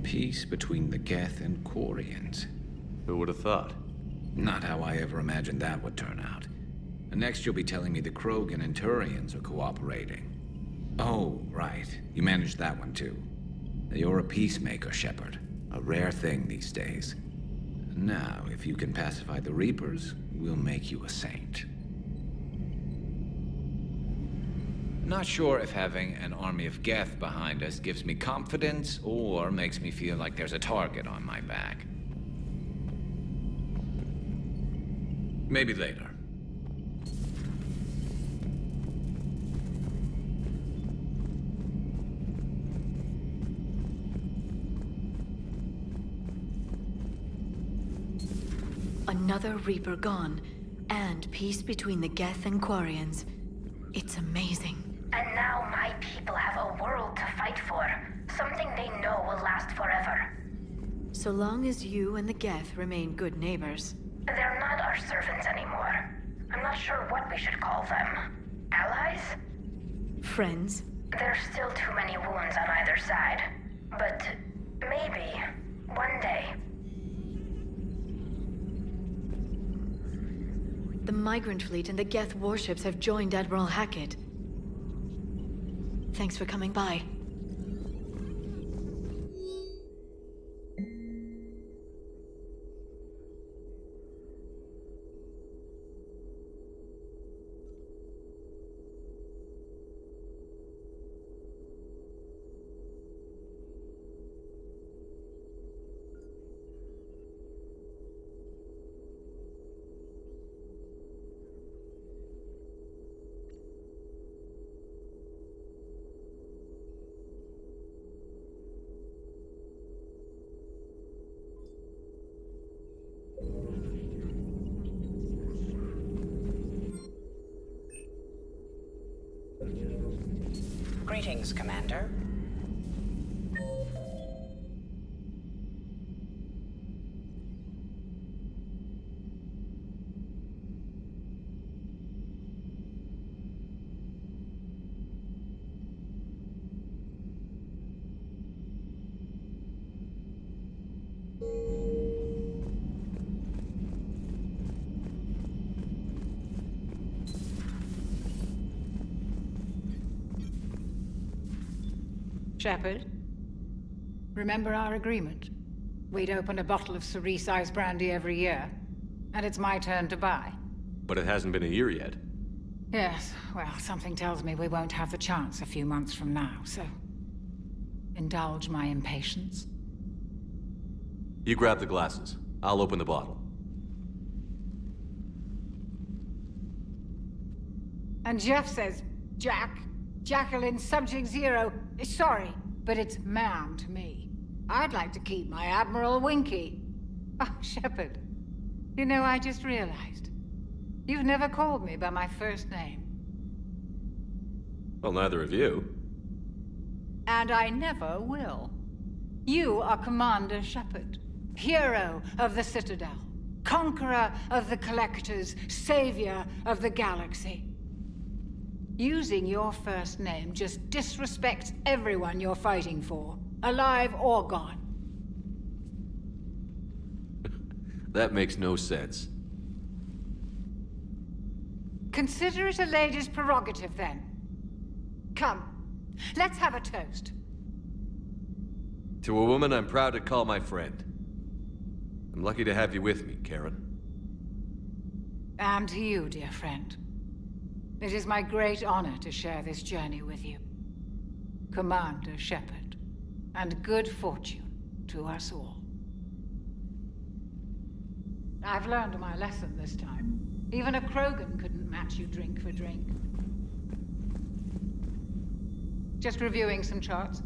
Peace between the Geth and Quarians. Who would have thought? Not how I ever imagined that would turn out. And next you'll be telling me the Krogan and Turians are cooperating. Oh, right. You managed that one too. You're a peacemaker, Shepard. A rare thing these days. Now, if you can pacify the Reapers, we'll make you a saint. Not sure if having an army of Geth behind us gives me confidence or makes me feel like there's a target on my back. Maybe later. Another Reaper gone, and peace between the Geth and Quarians. It's amazing. And now my people have a world to fight for. Something they know will last forever. So long as you and the Geth remain good neighbors. They're not our servants anymore. I'm not sure what we should call them. Allies? Friends? There's still too many wounds on either side. But maybe, one day. The Migrant Fleet and the Geth warships have joined Admiral Hackett. Thanks for coming by. Greetings, Commander. Shepard, remember our agreement? We'd open a bottle of cerise ice brandy every year, and it's my turn to buy. But it hasn't been a year yet. Yes, well, something tells me we won't have the chance a few months from now, so indulge my impatience. You grab the glasses. I'll open the bottle. And Jeff says, Jacqueline Subject Zero is sorry, but it's ma'am to me. I'd like to keep my Admiral Winky. Oh, Shepard, you know, I just realized. You've never called me by my first name. Well, neither of you. And I never will. You are Commander Shepard, hero of the Citadel, conqueror of the Collectors, savior of the galaxy. Using your first name just disrespects everyone you're fighting for, alive or gone. That makes no sense. Consider it a lady's prerogative, then. Come, let's have a toast. To a woman I'm proud to call my friend. I'm lucky to have you with me, Karen. And to you, dear friend. It is my great honor to share this journey with you. Commander Shepard, and good fortune to us all. I've learned my lesson this time. Even a Krogan couldn't match you drink for drink. Just reviewing some charts.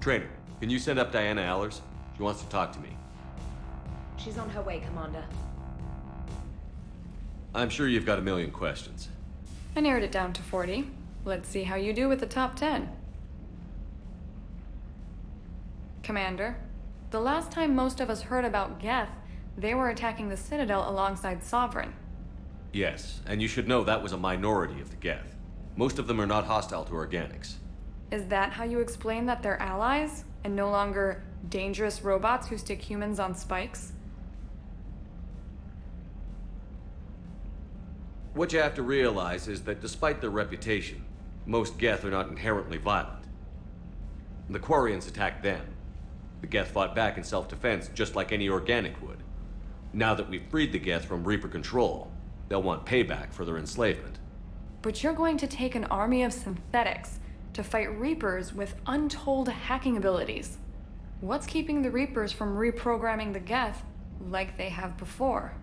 Trainer, can you send up Diana Allers? She wants to talk to me. She's on her way, Commander. I'm sure you've got a million questions. I narrowed it down to 40. Let's see how you do with the top 10. Commander, the last time most of us heard about Geth, they were attacking the Citadel alongside Sovereign. Yes, and you should know that was a minority of the Geth. Most of them are not hostile to organics. Is that how you explain that they're allies, and no longer dangerous robots who stick humans on spikes? What you have to realize is that despite their reputation, most Geth are not inherently violent. The Quarians attacked them. The Geth fought back in self-defense just like any organic would. Now that we've freed the Geth from Reaper control, they'll want payback for their enslavement. But you're going to take an army of synthetics to fight Reapers with untold hacking abilities. What's keeping the Reapers from reprogramming the Geth like they have before?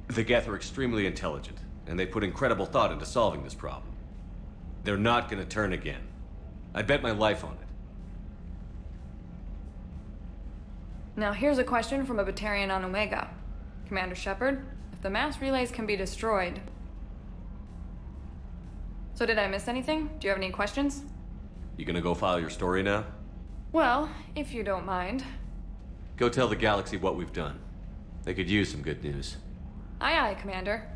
The Geth are extremely intelligent, and they put incredible thought into solving this problem. They're not gonna turn again. I'd bet my life on it. Now here's a question from a Batarian on Omega. Commander Shepard, if the mass relays can be destroyed... So did I miss anything? Do you have any questions? You gonna go file your story now? Well, if you don't mind. Go tell the galaxy what we've done. They could use some good news. Aye, aye, Commander.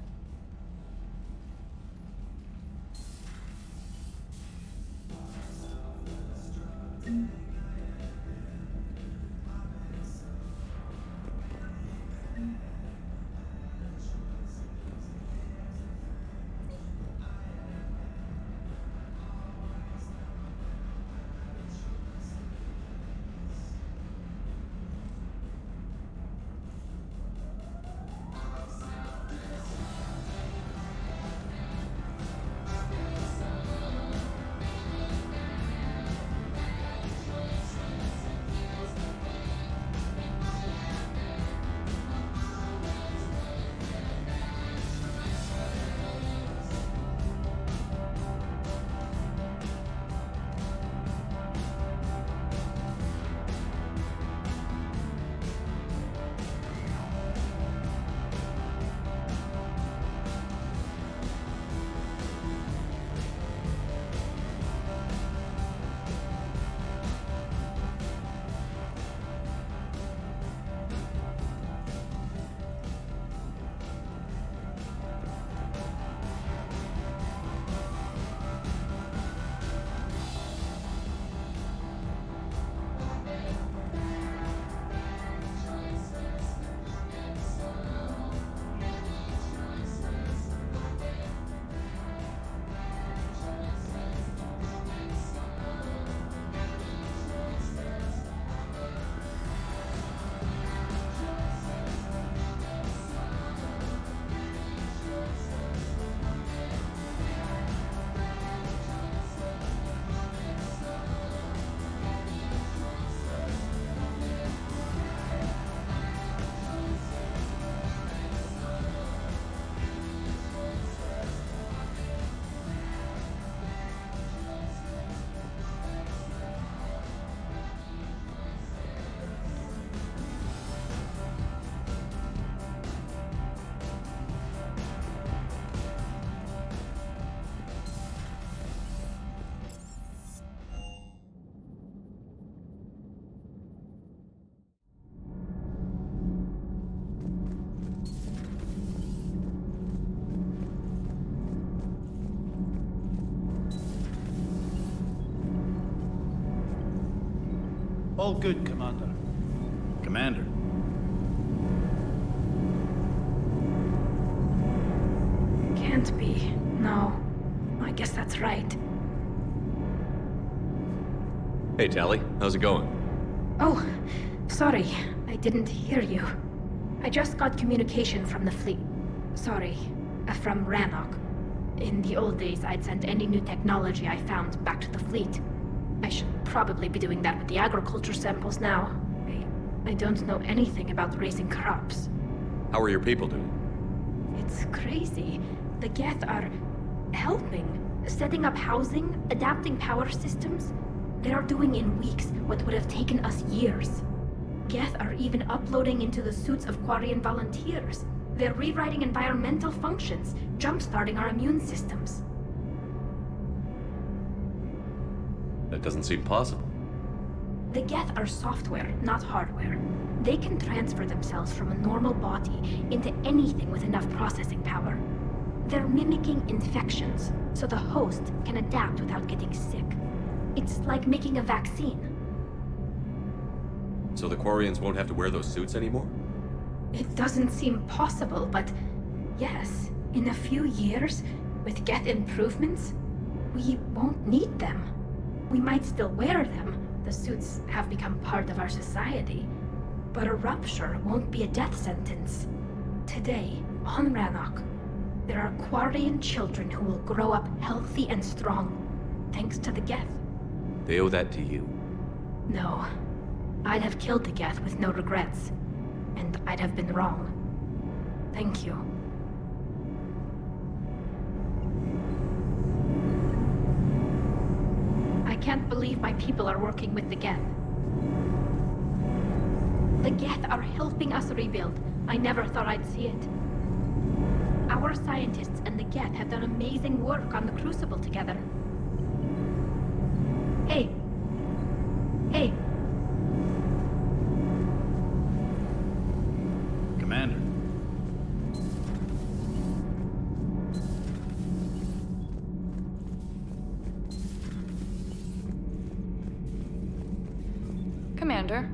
All good, Commander. Commander. Can't be. No. I guess that's right. Hey, Tally. How's it going? Oh, sorry. I didn't hear you. I just got communication from the fleet. Sorry. From Rannoch. In the old days, I'd send any new technology I found back to the fleet. I should probably be doing that with the agriculture samples now. I don't know anything about raising crops. How are your people doing? It's crazy. The Geth are helping, setting up housing, adapting power systems. They are doing in weeks what would have taken us years. Geth are even uploading into the suits of Quarian volunteers. They're rewriting environmental functions, jump-starting our immune systems. That doesn't seem possible. The Geth are software, not hardware. They can transfer themselves from a normal body into anything with enough processing power. They're mimicking infections, so the host can adapt without getting sick. It's like making a vaccine. So the Quarians won't have to wear those suits anymore? It doesn't seem possible, but yes, in a few years, with Geth improvements, we won't need them. We might still wear them. The suits have become part of our society. But a rupture won't be a death sentence. Today, on Rannoch, there are Quarian children who will grow up healthy and strong, thanks to the Geth. They owe that to you. No. I'd have killed the Geth with no regrets. And I'd have been wrong. Thank you. I can't believe my people are working with the Geth. The Geth are helping us rebuild. I never thought I'd see it. Our scientists and the Geth have done amazing work on the Crucible together. Hey. Hey. Commander. Commander.